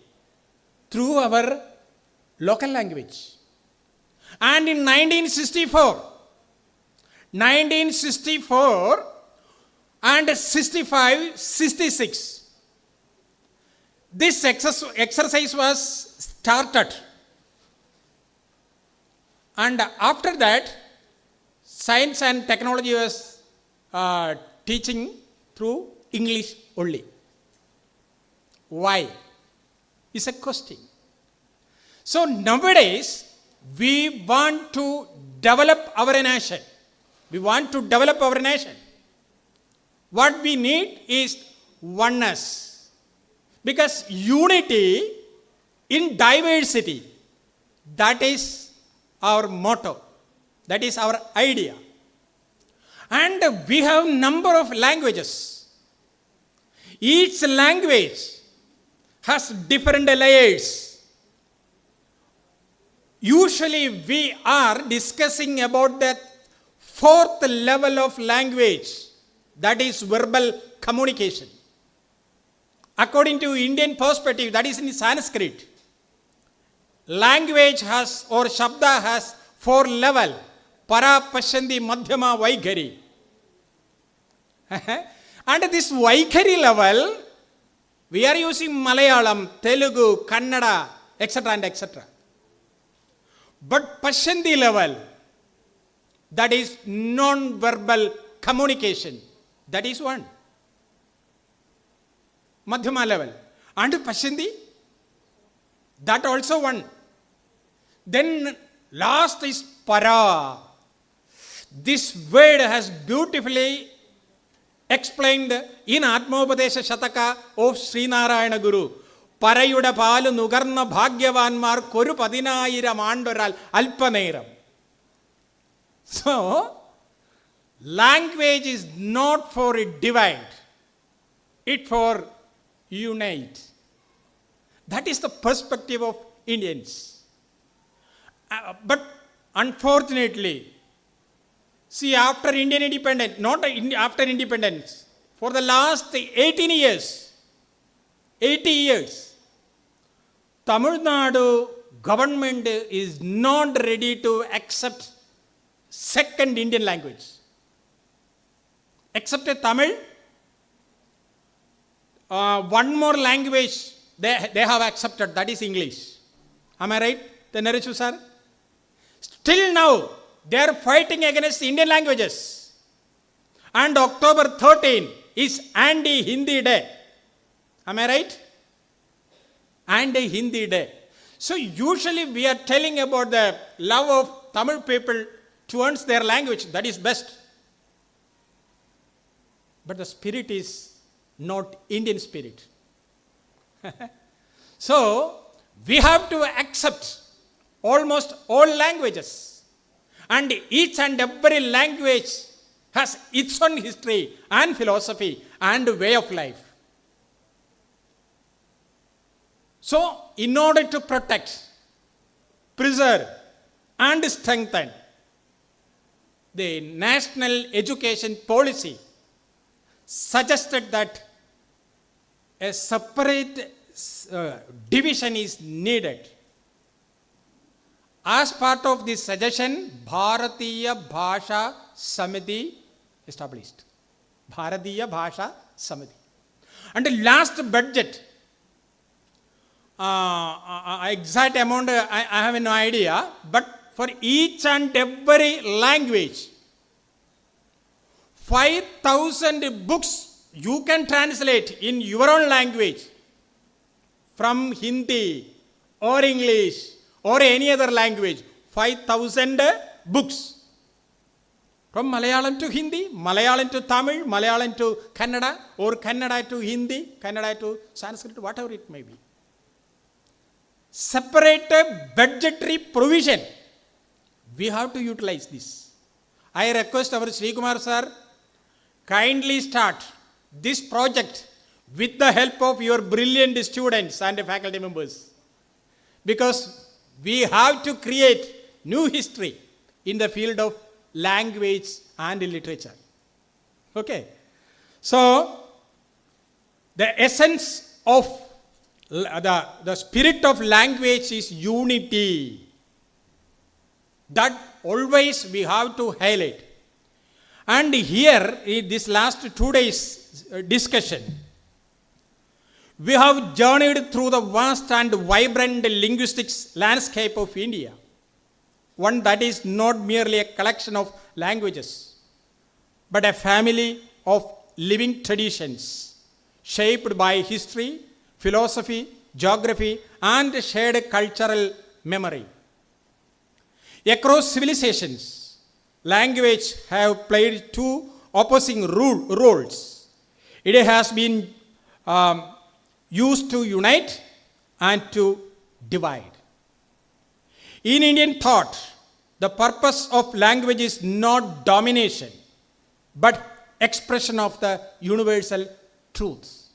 through our local language. And in 1964 and 65, 66, this exercise was started. And after that, science and technology was teaching through English only. Why? Is a question. So nowadays, we want to develop our nation. We want to develop our nation. What we need is oneness. Because unity in diversity, that is our motto. That is our idea. And we have number of languages. Each language has different layers. Usually we are discussing about the fourth level of language, that is verbal communication. According to Indian perspective, that is in Sanskrit. Language has, or Shabda has, 4 level. Para, Pashandi, Madhyama, Vaikhari. And this Vaikhari level, we are using Malayalam, Telugu, Kannada, etc. and etc. But Pashandi level, that is non-verbal communication, that is one. Madhyama level. And Pashandi, that also one. Then last is Para. This word has beautifully explained in Atmopadesha Shataka of Srinarayana Guru. Parayuda palu nugarna bhagyavanmar koru 10000 aandoral alpaneram. So, language is not for a divide, it for unite. That is the perspective of Indians. But unfortunately, see, after Indian independence, not after independence, for the last 80 years, Tamil Nadu government is not ready to accept second Indian language. Except Tamil, one more language they have accepted, that is English. Am I right, the Narechu sir? Still now, they are fighting against Indian languages. And October 13 is Anti-Hindi Day. Am I right? Anti-Hindi Day. So usually we are telling about the love of Tamil people towards their language. That is best. But the spirit is not Indian spirit. So we have to accept almost all languages. And each and every language has its own history and philosophy and way of life. So, in order to protect, preserve, and strengthen the national education policy suggested that a separate division is needed. As part of this suggestion, Bharatiya Bhasha Samiti established. Bharatiya Bhasha Samiti. And the last budget, exact amount I have no idea, but for each and every language, 5,000 books you can translate in your own language from Hindi or English or any other language. 5,000 books. From Malayalam to Hindi, Malayalam to Tamil, Malayalam to Kannada, or Kannada to Hindi, Kannada to Sanskrit, whatever it may be. Separate budgetary provision. We have to utilize this. I request our Sri Kumar sir, kindly start this project with the help of your brilliant students and faculty members. Because we have to create new history in the field of language and literature. Okay. So, the essence of the spirit of language is unity. That always we have to highlight. And here, in this last 2 days discussion, we have journeyed through the vast and vibrant linguistics landscape of India. One that is not merely a collection of languages, but a family of living traditions shaped by history, philosophy, geography, and shared cultural memory. Across civilizations, language have played two opposing roles. It has been used to unite and to divide. In Indian thought, the purpose of language is not domination, but expression of the universal truths.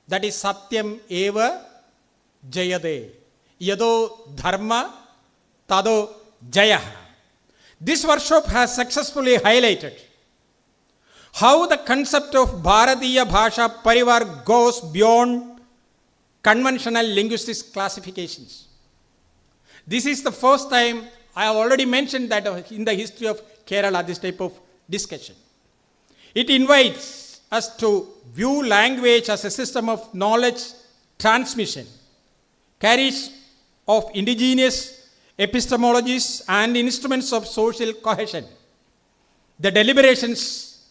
That is Satyam Eva Jayade. Yado Dharma Tado Jaya. This workshop has successfully highlighted how the concept of Bharatiya Bhasha Pariwar goes beyond conventional linguistics classifications. This is the first time, I have already mentioned that in the history of Kerala, this type of discussion. It invites us to view language as a system of knowledge transmission, carries of indigenous epistemologies and instruments of social cohesion. The deliberations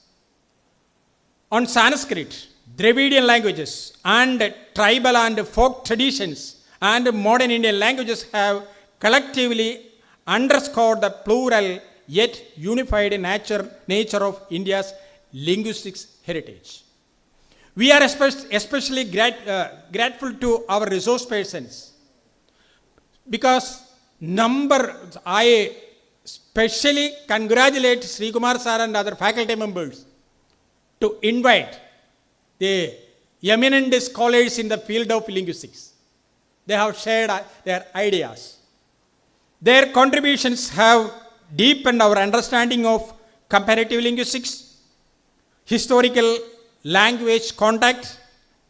on Sanskrit, Dravidian languages, and tribal and folk traditions and modern Indian languages have collectively underscored the plural yet unified nature of India's linguistics heritage. We are especially grateful to our resource persons because I specially congratulate Sri Kumar sir and other faculty members to invite the eminent scholars in the field of linguistics. They have shared their ideas. Their contributions have deepened our understanding of comparative linguistics, historical language contact,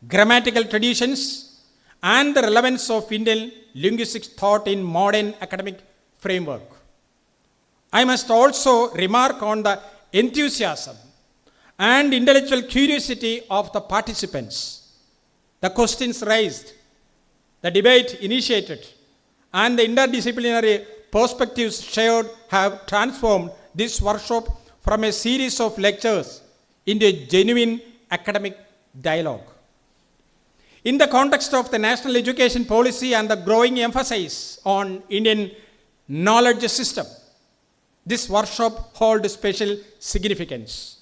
grammatical traditions, and the relevance of Indian linguistics thought in modern academic framework. I must also remark on the enthusiasm and intellectual curiosity of the participants. The questions raised, the debate initiated, and the interdisciplinary perspectives shared have transformed this workshop from a series of lectures into a genuine academic dialogue. In the context of the national education policy and the growing emphasis on Indian knowledge system, this workshop holds special significance.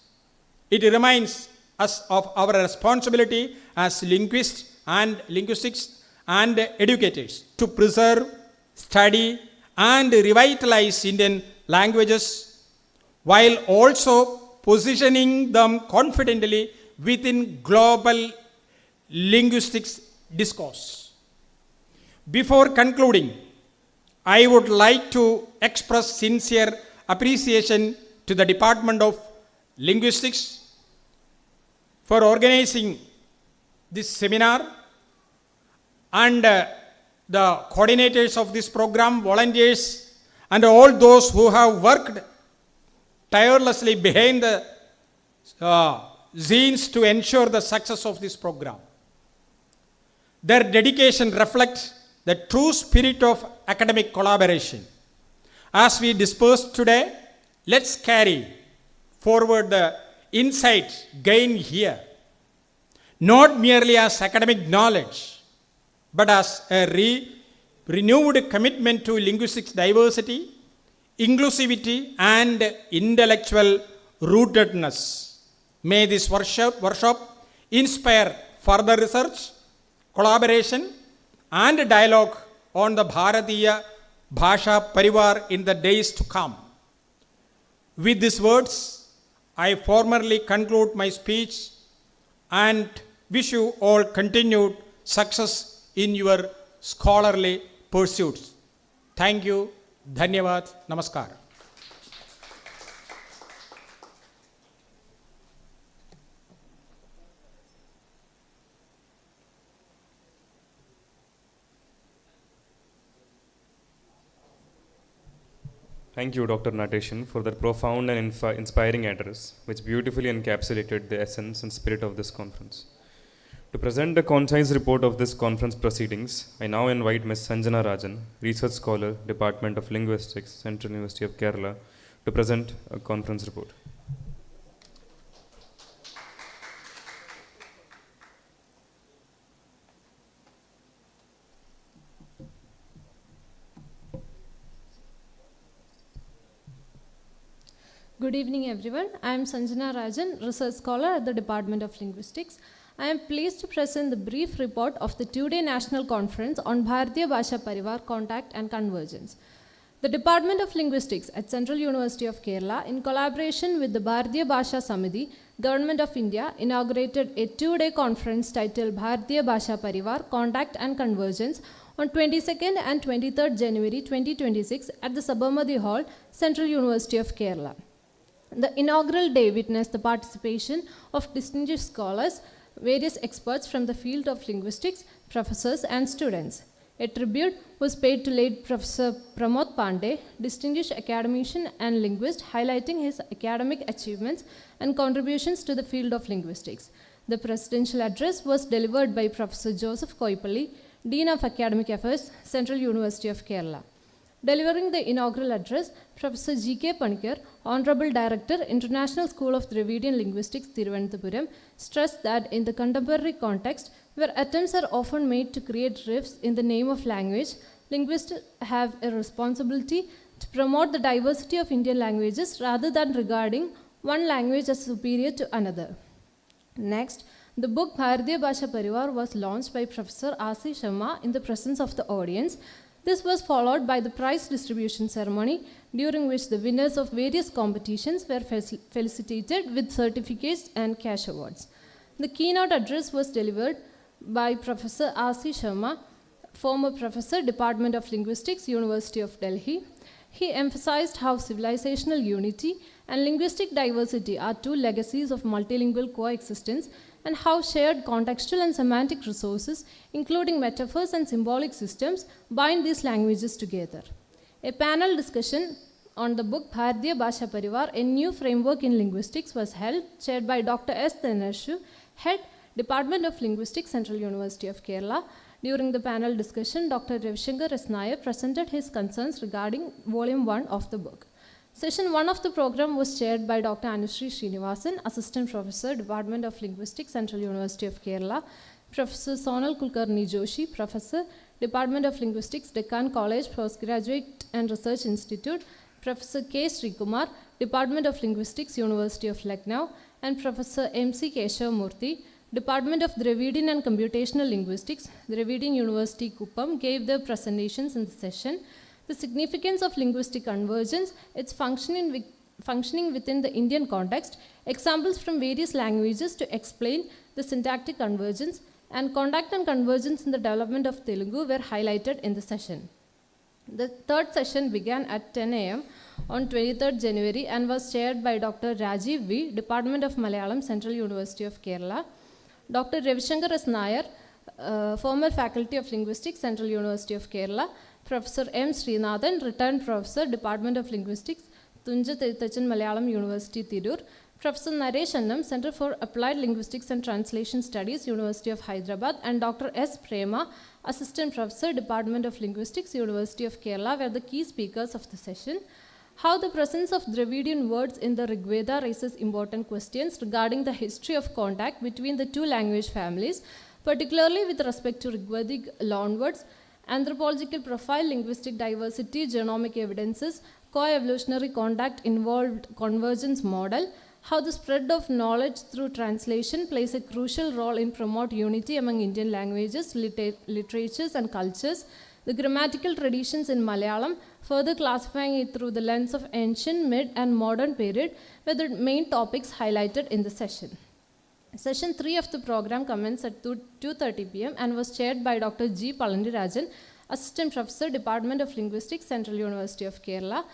It reminds us of our responsibility as linguists and linguistics and educators to preserve, study, and revitalize Indian languages while also positioning them confidently within global linguistics discourse. Before concluding, I would like to express sincere appreciation to the Department of Linguistics for organizing this seminar, and the coordinators of this program, volunteers, and all those who have worked tirelessly behind the scenes to ensure the success of this program. Their dedication reflects the true spirit of academic collaboration. As we disperse today, let's carry forward the insights gained here, not merely as academic knowledge, but as a renewed commitment to linguistic diversity, inclusivity, and intellectual rootedness. May this workshop inspire further research, collaboration, and dialogue on the Bharatiya Bhasha Pariwar in the days to come. With these words, I formally conclude my speech and wish you all continued success in your scholarly pursuits. Thank you. Dhanyavad. Namaskar. Thank you, Dr. Nateshan, for that profound and inspiring address, which beautifully encapsulated the essence and spirit of this conference. To present a concise report of this conference proceedings, I now invite Ms. Sanjana Rajan, Research Scholar, Department of Linguistics, Central University of Kerala, to present a conference report. Good evening, everyone. I am Sanjana Rajan, Research Scholar at the Department of Linguistics. I am pleased to present the brief report of the two-day National Conference on Bharatiya Bhasha Pariwar, Contact and Convergence. The Department of Linguistics at Central University of Kerala, in collaboration with the Bharatiya Bhasha Samiti, Government of India, inaugurated a two-day conference titled Bharatiya Bhasha Pariwar, Contact and Convergence on 22nd and 23rd January 2026 at the Sabarmati Hall, Central University of Kerala. The inaugural day witnessed the participation of distinguished scholars, various experts from the field of linguistics, professors and students. A tribute was paid to late Professor Pramod Pandey, distinguished academician and linguist, highlighting his academic achievements and contributions to the field of linguistics. The presidential address was delivered by Professor Joseph Koipalli, Dean of Academic Affairs, Central University of Kerala. Delivering the inaugural address, Professor G.K. Panikar, Honorable Director, International School of Dravidian Linguistics, Thiruvananthapuram, stressed that in the contemporary context, where attempts are often made to create rifts in the name of language, linguists have a responsibility to promote the diversity of Indian languages rather than regarding one language as superior to another. Next, the book Bharatiya Bhasha Pariwar was launched by Professor R.C. Sharma in the presence of the audience. This was followed by the prize distribution ceremony, during which the winners of various competitions were felicitated with certificates and cash awards. The keynote address was delivered by Professor R.C. Sharma, former Professor, Department of Linguistics, University of Delhi. He emphasized how civilizational unity and linguistic diversity are two legacies of multilingual coexistence, and how shared contextual and semantic resources, including metaphors and symbolic systems, bind these languages together. A panel discussion on the book Bharatiya Bhasha Pariwar, A New Framework in Linguistics, was held, chaired by Dr. S. Thanershu, Head, Department of Linguistics, Central University of Kerala. During the panel discussion, Dr. Ravishankar S. Nair presented his concerns regarding Volume 1 of the book. Session 1 of the program was chaired by Dr. Anushree Srinivasan, Assistant Professor, Department of Linguistics, Central University of Kerala, Professor Sonal Kulkarni Joshi, Professor, Department of Linguistics, Deccan College Postgraduate and Research Institute, Professor K. Srikumar, Department of Linguistics, University of Lucknow, and Professor M.C. Keshav Murthy, Department of Dravidian and Computational Linguistics, Dravidian University, Kuppam, gave their presentations in the session. The significance of linguistic convergence, its functioning within the Indian context, examples from various languages to explain the syntactic convergence, and contact and convergence in the development of Telugu were highlighted in the session. The third session began at 10 a.m. on 23rd January and was chaired by Dr. Rajiv V., Department of Malayalam, Central University of Kerala. Dr. Ravishankar S. Nair, former faculty of Linguistics, Central University of Kerala. Professor M. Srinathan, retired professor, Department of Linguistics, Tunja Tirthachan Malayalam University, Tirur. Professor Naresh Annam, Center for Applied Linguistics and Translation Studies, University of Hyderabad, and Dr. S. Prema, Assistant Professor, Department of Linguistics, University of Kerala, were the key speakers of the session. How the presence of Dravidian words in the Rigveda raises important questions regarding the history of contact between the two language families, particularly with respect to Rigvedic loanwords, anthropological profile, linguistic diversity, genomic evidences, co-evolutionary contact involved convergence model, how the spread of knowledge through translation plays a crucial role in promote unity among Indian languages, literatures and cultures, the grammatical traditions in Malayalam, further classifying it through the lens of ancient, mid and modern period were the main topics highlighted in the session. Session 3 of the program commenced at 2:30 p.m. and was chaired by Dr. G. Palandirajan, Assistant Professor, Department of Linguistics, Central University of Kerala.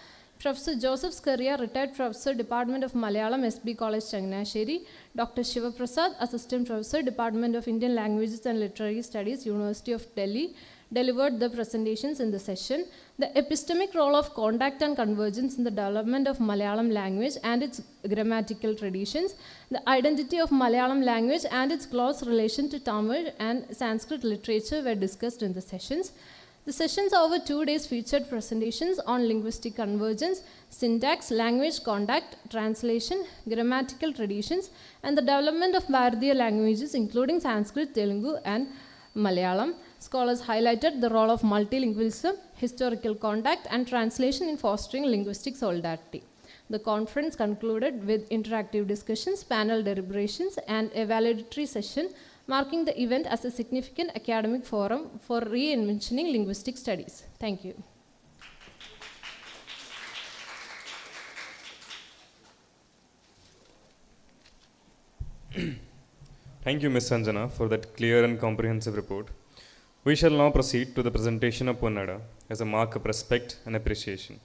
Professor Joseph Scaria, retired Professor, Department of Malayalam, SB College, Changanasheri. Dr. Shiva Prasad, Assistant Professor, Department of Indian Languages and Literary Studies, University of Delhi, delivered the presentations in the session. The epistemic role of contact and convergence in the development of Malayalam language and its grammatical traditions, the identity of Malayalam language and its close relation to Tamil and Sanskrit literature were discussed in the sessions. The sessions over 2 days featured presentations on linguistic convergence, syntax, language contact, translation, grammatical traditions, and the development of Bharatiya languages including Sanskrit, Telugu, and Malayalam. Scholars highlighted the role of multilingualism, historical contact, and translation in fostering linguistic solidarity. The conference concluded with interactive discussions, panel deliberations, and a valedictory session, marking the event as a significant academic forum for reinventioning linguistic studies. Thank you. Thank you, Ms. Sanjana, for that clear and comprehensive report. We shall now proceed to the presentation of Ponnada as a mark of respect and appreciation.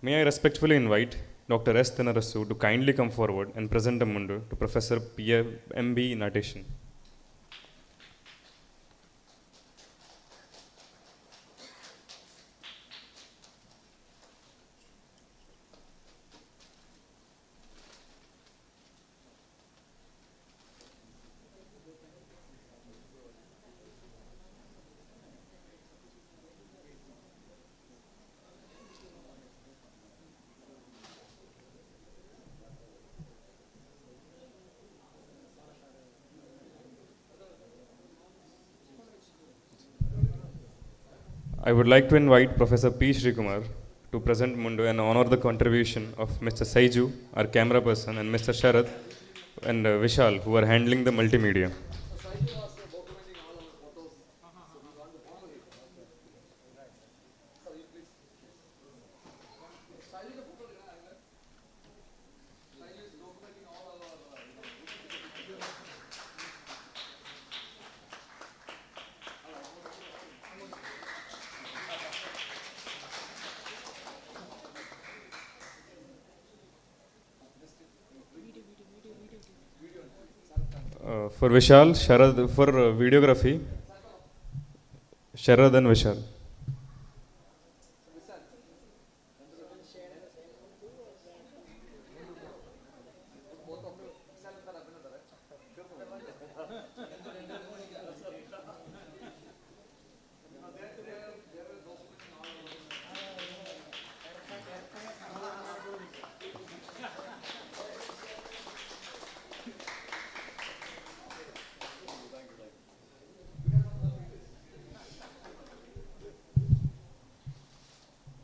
May I respectfully invite Dr. S. Thinarasu to kindly come forward and present a mundu to Professor M.B. Nateshan. I would like to invite Professor P. Srikumar to present Mundu and honor the contribution of Mr. Saiju, our camera person, and Mr. Sharad and Vishal, who are handling the multimedia. For Vishal, Sharad, for videography, Sharad and Vishal.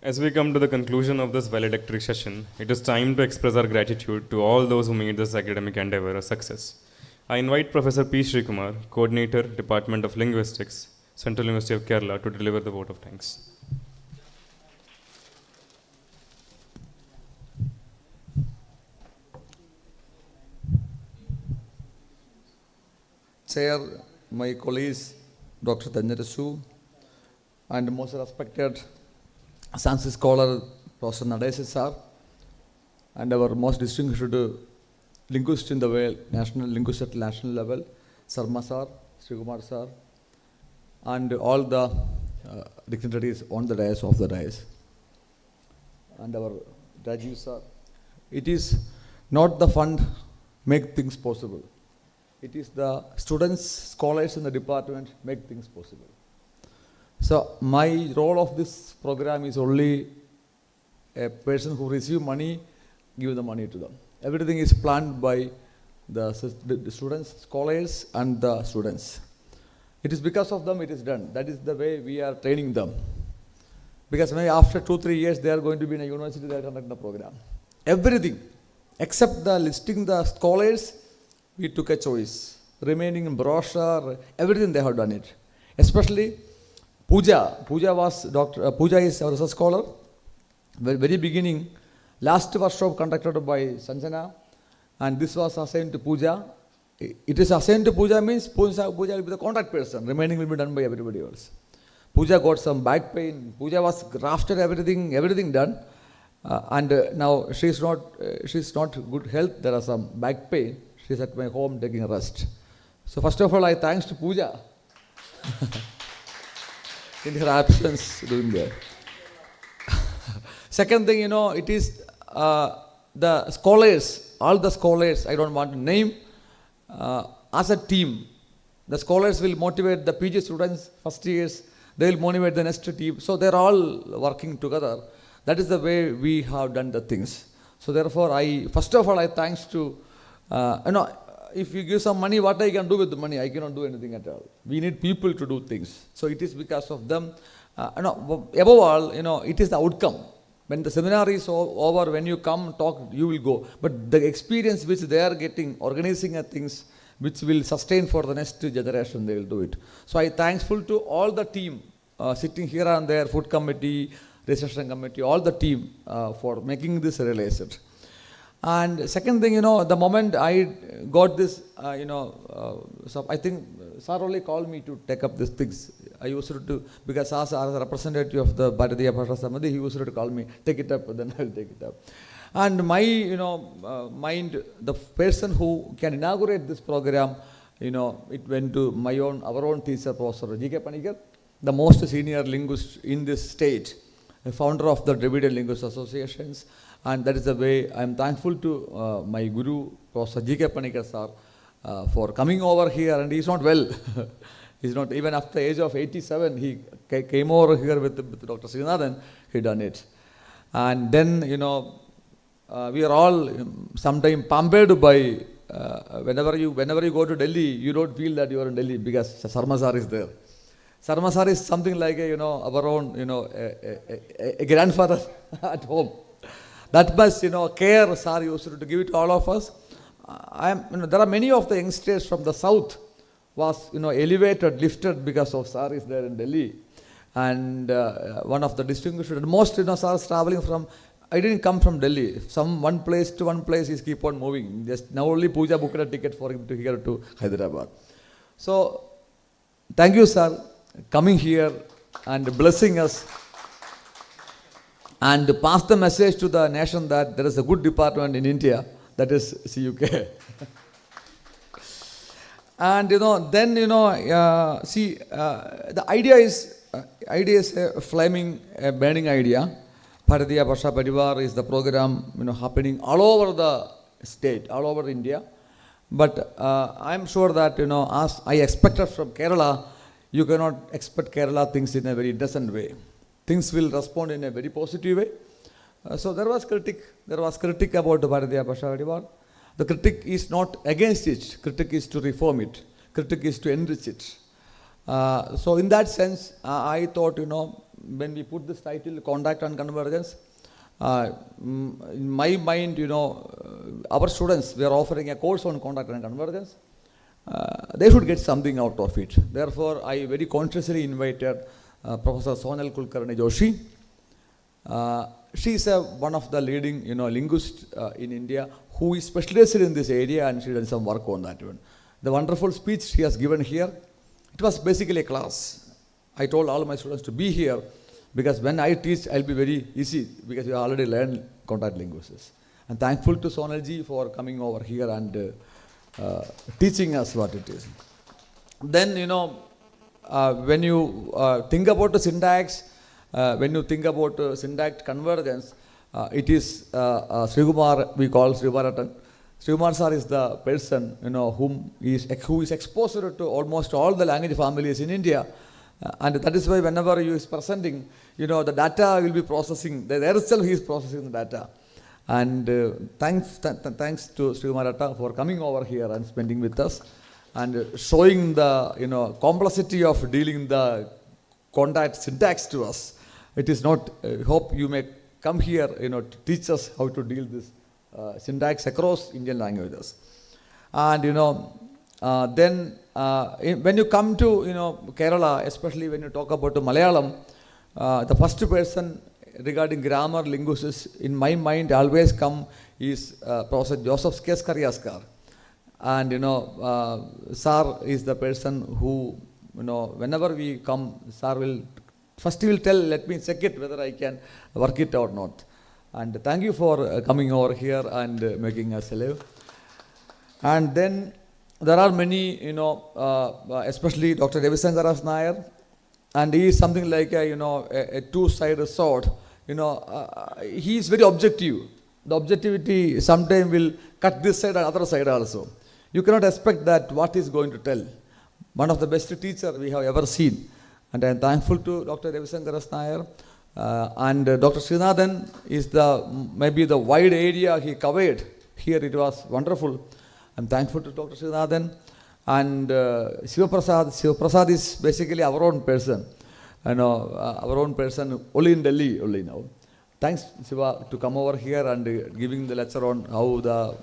As we come to the conclusion of this valedictory session, it is time to express our gratitude to all those who made this academic endeavor a success. I invite Professor P. Srikumar, Coordinator, Department of Linguistics, Central University of Kerala, to deliver the vote of thanks. Chair, my colleagues, Dr. Thinarasu, and most respected Sanskrit scholar Professor Nadesh sir, and our most distinguished linguist in the world, national linguist at national level, Sarma sir, Srikumar sir, and all the dignitaries on the dais, of the dais, and our Rajiv sir. It is not the fund make things possible. It is the students, scholars in the department make things possible. So my role of this program is only a person who receive money, give the money to them. Everything is planned by the students, scholars and the students. It is because of them it is done. That is the way we are training them. Because maybe after 2-3 years they are going to be in a university, they are conducting the program. Everything, except the listing the scholars, we took a choice. Remaining brochure, everything they have done it. Especially Pooja. Pooja is our research scholar. Very beginning, last workshop conducted by Sanjana, and this was assigned to Pooja. It is assigned to Pooja means Pooja will be the contact person. Remaining will be done by everybody else. Pooja got some back pain. Pooja was grafted, everything done. Now she is not good health. There are some back pain. She is at my home taking a rest. So first of all, I thanks to Pooja in her absence doing that. Second thing, it is the scholars, all the scholars, I don't want to name, as a team. The scholars will motivate the PG students, first years, they will motivate the next team. So they're all working together. That is the way we have done the things. So therefore, first of all, I thanks to, if you give some money, what I can do with the money? I cannot do anything at all. We need people to do things. So it is because of them. Above all, it is the outcome. When the seminar is over, when you come talk, you will go. But the experience which they are getting, organizing things, which will sustain for the next generation, they will do it. So I thankful to all the team sitting here and there, food committee, registration committee, all the team for making this realized. And second thing, the moment I got this, so I think sir only called me to take up these things. I used to, because as a representative of the Bharatiya Bhasha Samiti, he used to call me, take it up, then I will take it up. And my, mind, the person who can inaugurate this program, it went to our own teacher, Professor G.K. Panikar, the most senior linguist in this state, a founder of the Dravidian Linguist Associations. And that is the way I am thankful to my guru, Professor G.K. Panikar sir, for coming over here, and he is not well. He's not, even after the age of 87, he came over here with Dr. Srinathan, he done it. And then, we are all sometimes pampered by, whenever you go to Delhi, you don't feel that you are in Delhi because Sarma sir is there. Sarma sir is something like our own, a grandfather at home. That much, care sir used to give it to all of us. There are many of the youngsters from the south was, elevated, lifted because of sir is there in Delhi. And one of the distinguished, most, sir is traveling from, I didn't come from Delhi. One place to one place, he keep on moving. Just now only Pooja booked a ticket for him to here to Hyderabad. So, thank you, sir, coming here and blessing us. And pass the message to the nation that there is a good department in India, that is CUK. And then the idea is a flaming, a burning idea. Bharatiya Bhasha Pariwar is the program happening all over the state, all over India. But I'm sure that as I expected from Kerala, you cannot expect Kerala things in a very innocent way. Things will respond in a very positive way. So there was critic about the Bharatiya Bhasha Pariwar. The critic is not against it. Critic is to reform it. Critic is to enrich it. So in that sense, I thought, when we put this title, Contact and Convergence, in my mind, our students, we are offering a course on Contact and Convergence. They should get something out of it. Therefore, I very consciously invited Professor Sonal Kulkarni Joshi. She is one of the leading, linguists in India who is specialized in this area, and she did some work on that one. The wonderful speech she has given here, it was basically a class. I told all my students to be here Because when I teach, I'll be very easy because you already learned contact linguistics. I'm thankful to Sonalji for coming over here and teaching us what it is. Then, when you think about the syntax, when you think about syntax convergence, it is Srikumar, we call Srivaratan. Srikumar sir is the person, who is exposed to almost all the language families in India. And that is why whenever he is presenting, the data will be processing, there itself he is processing the data. And thanks to Srikumar for coming over here and spending with us and showing the complexity of dealing the contact syntax to us. It is not, hope you may come here to teach us how to deal this syntax across Indian languages. And then when you come to Kerala, especially when you talk about Malayalam, the first person regarding grammar linguistics in my mind always come is Professor Joseph K. Skariaskar. And Sir is the person who, whenever we come, Sir will first he will tell, let me check it whether I can work it or not. And thank you for coming over here and making us live. And then there are many, especially Dr. Ravisankar Nair, and he is something like a two-sided sword. He is very objective. The objectivity sometimes will cut this side and other side also. You cannot expect that what he is going to tell. One of the best teachers we have ever seen. And I am thankful to Dr. Ravisankar Nair. And Dr. Srinathan is maybe the wide area he covered. Here it was wonderful. I'm thankful to Dr. Srinathan. And Shivaprasad is basically our own person. Our own person only in Delhi only now. Thanks Shiva to come over here and giving the lecture on how the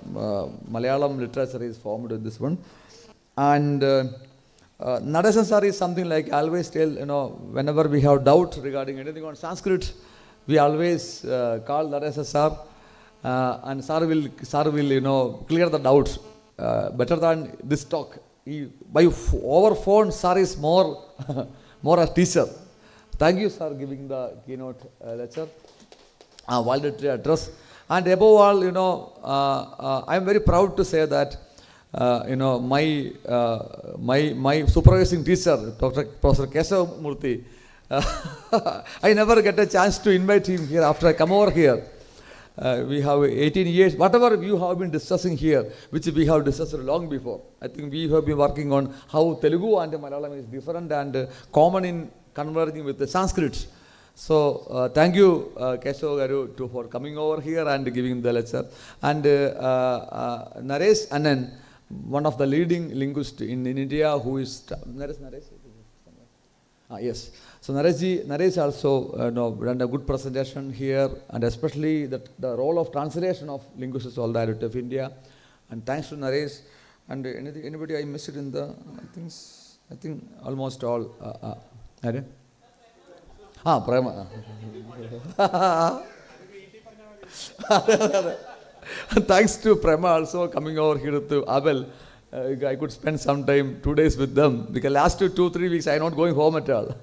Malayalam literature is formed in this one. And Nadesan sir is something like I always tell, whenever we have doubt regarding anything on Sanskrit, we always call Nadesan sir, and sir will clear the doubts better than this talk. Over phone, sir is more a teacher. Thank you, sir, giving the keynote lecture, valedictory address. And above all, I am very proud to say that my supervising teacher, Professor Kesav Murthy, I never get a chance to invite him here after I come over here. We have 18 years, whatever you have been discussing here, which we have discussed long before. I think we have been working on how Telugu and Malayalam is different and common in converging with the Sanskrit. So thank you, Keshav Garu, for coming over here and giving the lecture. And Naresh Anand, one of the leading linguists in India, who is Naresh. Yes. So Naresh also done a good presentation here, and especially the role of translation of linguistics all the of India. And thanks to Naresh. And anybody I missed it in the things? I think almost all. Prema. Thanks to Prema also coming over here to Abel. I could spend some time, 2 days with them, because last 2-3 weeks I am not going home at all.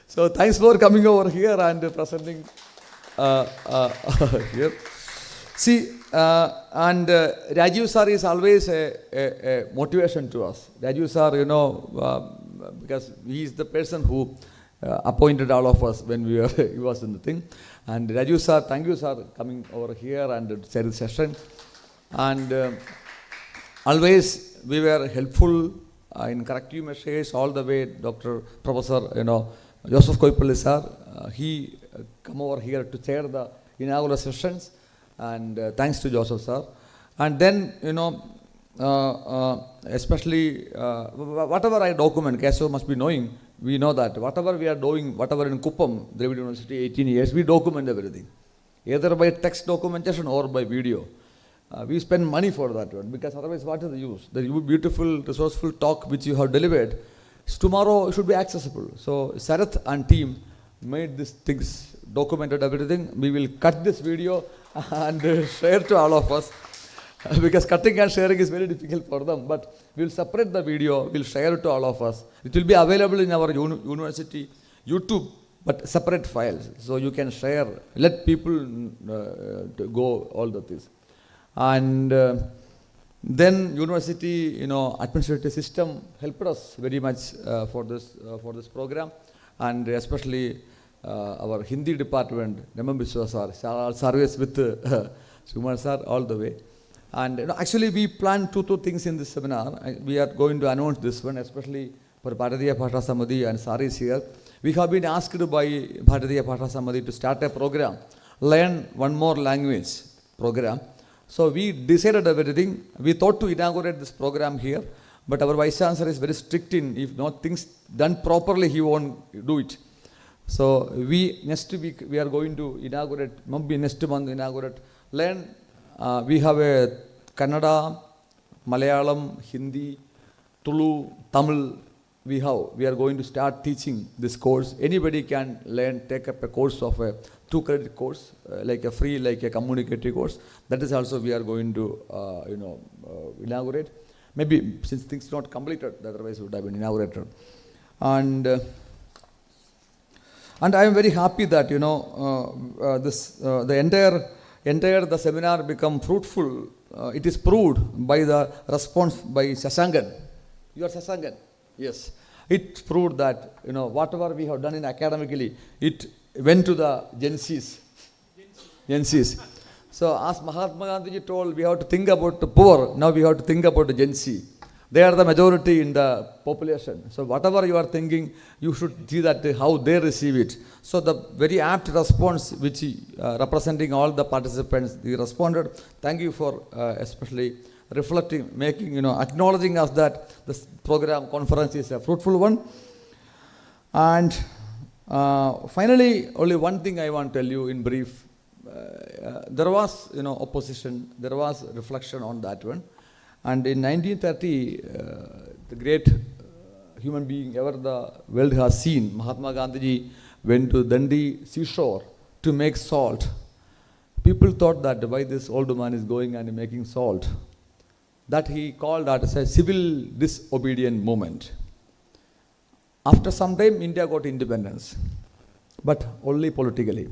So thanks for coming over here and presenting here. See, and Rajiv sir is always a motivation to us. Rajiv sir, because he is the person who appointed all of us when he was in the thing. And Rajiv sir, thank you sir coming over here and share the session. And always we were helpful in corrective measures all the way. Professor Joseph Koipalli sir, he come over here to chair the inaugural sessions, and thanks to Joseph sir. And then especially whatever I document, Keshav must be knowing, we know that whatever we are doing, whatever in Kuppam, Dravid University, 18 years, we document everything, either by text documentation or by video. We spend money for that one, because otherwise what is the use? The beautiful, resourceful talk which you have delivered, tomorrow should be accessible. So Sarath and team made these things, documented everything. We will cut this video and share to all of us, because cutting and sharing is very difficult for them. But we will separate the video, we will share it to all of us. It will be available in our university YouTube but separate files. So you can share, let people to go all the things. And then university, administrative system helped us very much for this program, and especially our Hindi department, Namambiswa sir, service with Sumar sir all the way. And actually we planned two things in this seminar. We are going to announce this one, especially for Bharatiya Bhasha Samiti and Sari is here. We have been asked by Bharatiya Bhasha Samiti to start a program, learn one more language program. So we decided everything. We thought to inaugurate this program here, but our Vice Chancellor is very strict in, if not things done properly, he won't do it. So next week we are going to inaugurate, maybe next month inaugurate, learn. We have a Kannada, Malayalam, Hindi, Tulu, Tamil. We are going to start teaching this course. Anybody can learn, take up a course of a 2-credit course, like a free, like a communicative course. That is also we are going to, inaugurate. Maybe since things not completed, otherwise it would have been inaugurated. And I am very happy that the seminar become fruitful. It is proved by the response by Sasangan. You are Sasangan. Yes, it proved that whatever we have done in academically, it went to the Gen Zs. So as Mahatma Gandhi told, we have to think about the poor. Now we have to think about the Gen Z. They are the majority in the population. So whatever you are thinking, you should see that how they receive it. So the very apt response, which representing all the participants, they responded. Thank you for especially reflecting, making, acknowledging us that this program conference is a fruitful one. And finally, only one thing I want to tell you in brief. There was, opposition, there was reflection on that one. And in 1930, the great human being ever the world has seen, Mahatma Gandhi went to Dundee seashore to make salt. People thought that why this old man is going and making salt. That he called that as a civil disobedient movement. After some time, India got independence, but only politically,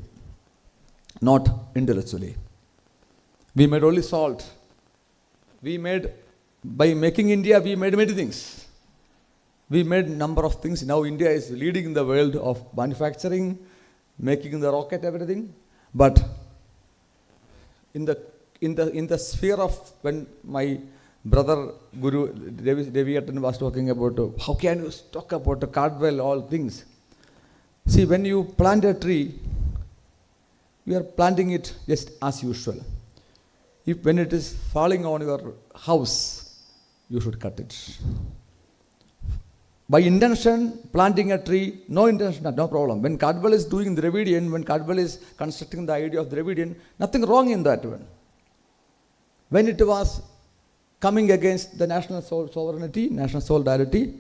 not intellectually. We made only salt. By making India, we made many things. We made number of things. Now India is leading the world of manufacturing, making the rocket, everything. But in the sphere of when my brother Guru Devi was talking about how can you talk about Cardwell, all things. See, when you plant a tree, you are planting it just as usual. When it is falling on your house, you should cut it. By intention, planting a tree, no intention, no problem. When Cardwell is doing Dravidian, when Cardwell is constructing the idea of Dravidian, nothing wrong in that one. When it was coming against the national sovereignty, national solidarity,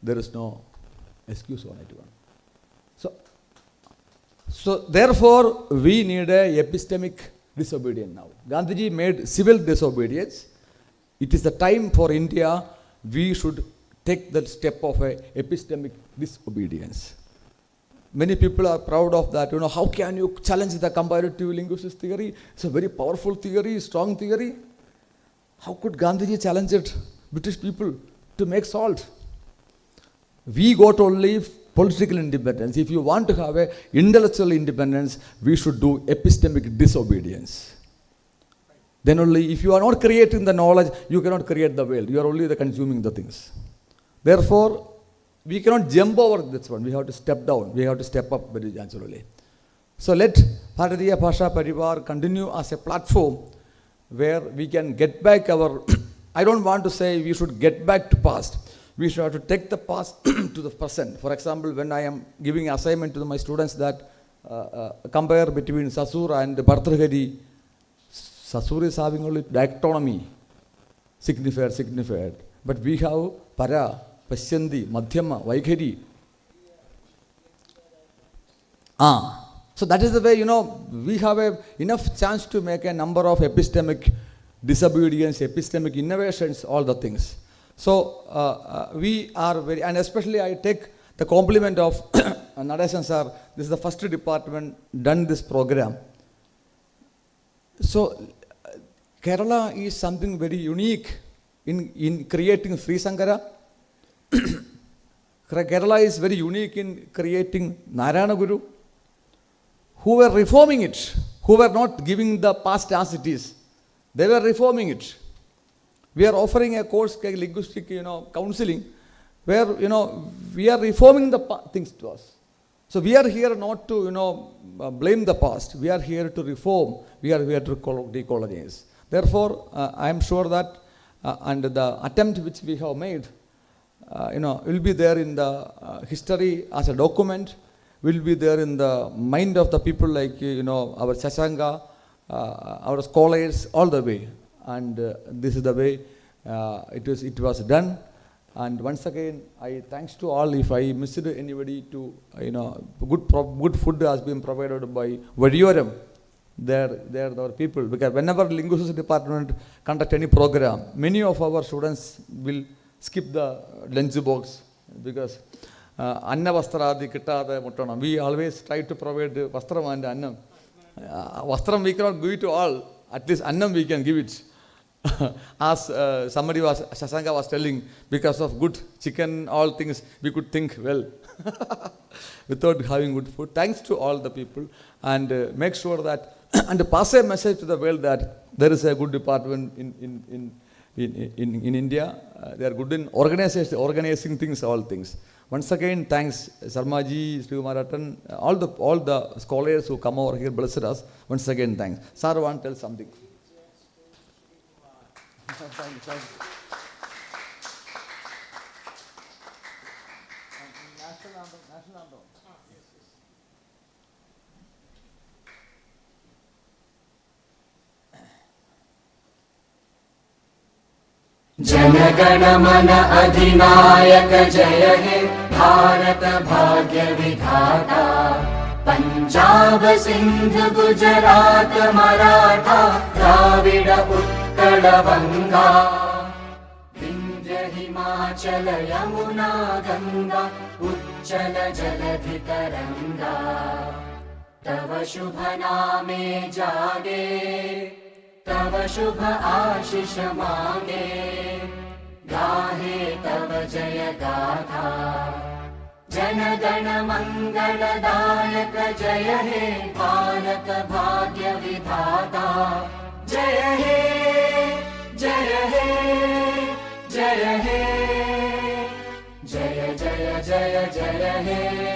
there is no excuse on it. So therefore, we need a epistemic disobedience now. Gandhiji made civil disobedience. It is the time for India, we should take the step of a epistemic disobedience. Many people are proud of that. How can you challenge the comparative linguistics theory? It's a very powerful theory, strong theory. How could Gandhiji challenge it, British people, to make salt? We got only political independence. If you want to have a intellectual independence, we should do epistemic disobedience. Then only, if you are not creating the knowledge, you cannot create the world. You are only consuming the things. Therefore, we cannot jump over this one. We have to step down. We have to step up very naturally. So let Bharatiya Bhasha Pariwar continue as a platform where we can get back our, I don't want to say we should get back to past. We should have to take the past to the present. For example, when I am giving assignment to my students that compare between Sasur and Bhartrhari, Sasur is having only diachrony, signified. But we have Para, Pashyandi, Madhyama, Vaikhari. So that is the way, we have enough chance to make a number of epistemic disobedience, epistemic innovations, all the things. So we are very, and especially I take the compliment of Nadeshan sir, this is the first department done this program. So Kerala is something very unique in creating Sri Sankara. Kerala is very unique in creating Narayana Guru, who were reforming it, who were not giving the past as it is. They were reforming it. We are offering a course, linguistic, counseling, where, we are reforming the things to us. So we are here not to, blame the past. We are here to reform. We are here to decolonize. Therefore, I am sure that and the attempt which we have made, will be there in the history as a document, will be there in the mind of the people like, our Shashanka, our scholars, all the way. And this is the way it was done. And once again, I thanks to all. If I missed anybody, to good food has been provided by Vadioram. They're our people, because whenever linguistics department conduct any program, many of our students will skip the lunch box because Anna Vastradi Kitta Mutana. We always try to provide Vastram and Annam. Vastram we cannot give it to all, at least Annam we can give it. As Shashanka was telling, because of good chicken, all things, we could think well without having good food. Thanks to all the people, and make sure that and pass a message to the world that there is a good department in India. They are good in organizing things, all things. Once again, thanks Sarmaji, Sri Maratan, all the scholars who come over here, blessed us. Once again, thanks. Sir, want to tell something? Thank you. जनगण मन अधिनायक जय हे भारत भाग्य विधाता पंजाब सिंध गुजरात मराठा द्राविड उत्कल बंगा विंध्य हिमाचल यमुना गंगा उच्चल जलधि तरंगा तव शुभ नामे जागे तव शुभ आशीष मांगे गाहे तव जय गाथा जन गण मंगलदायक जय हे भारत भाग्य विधाता जय हे जय हे जय हे जय जय जय जय हे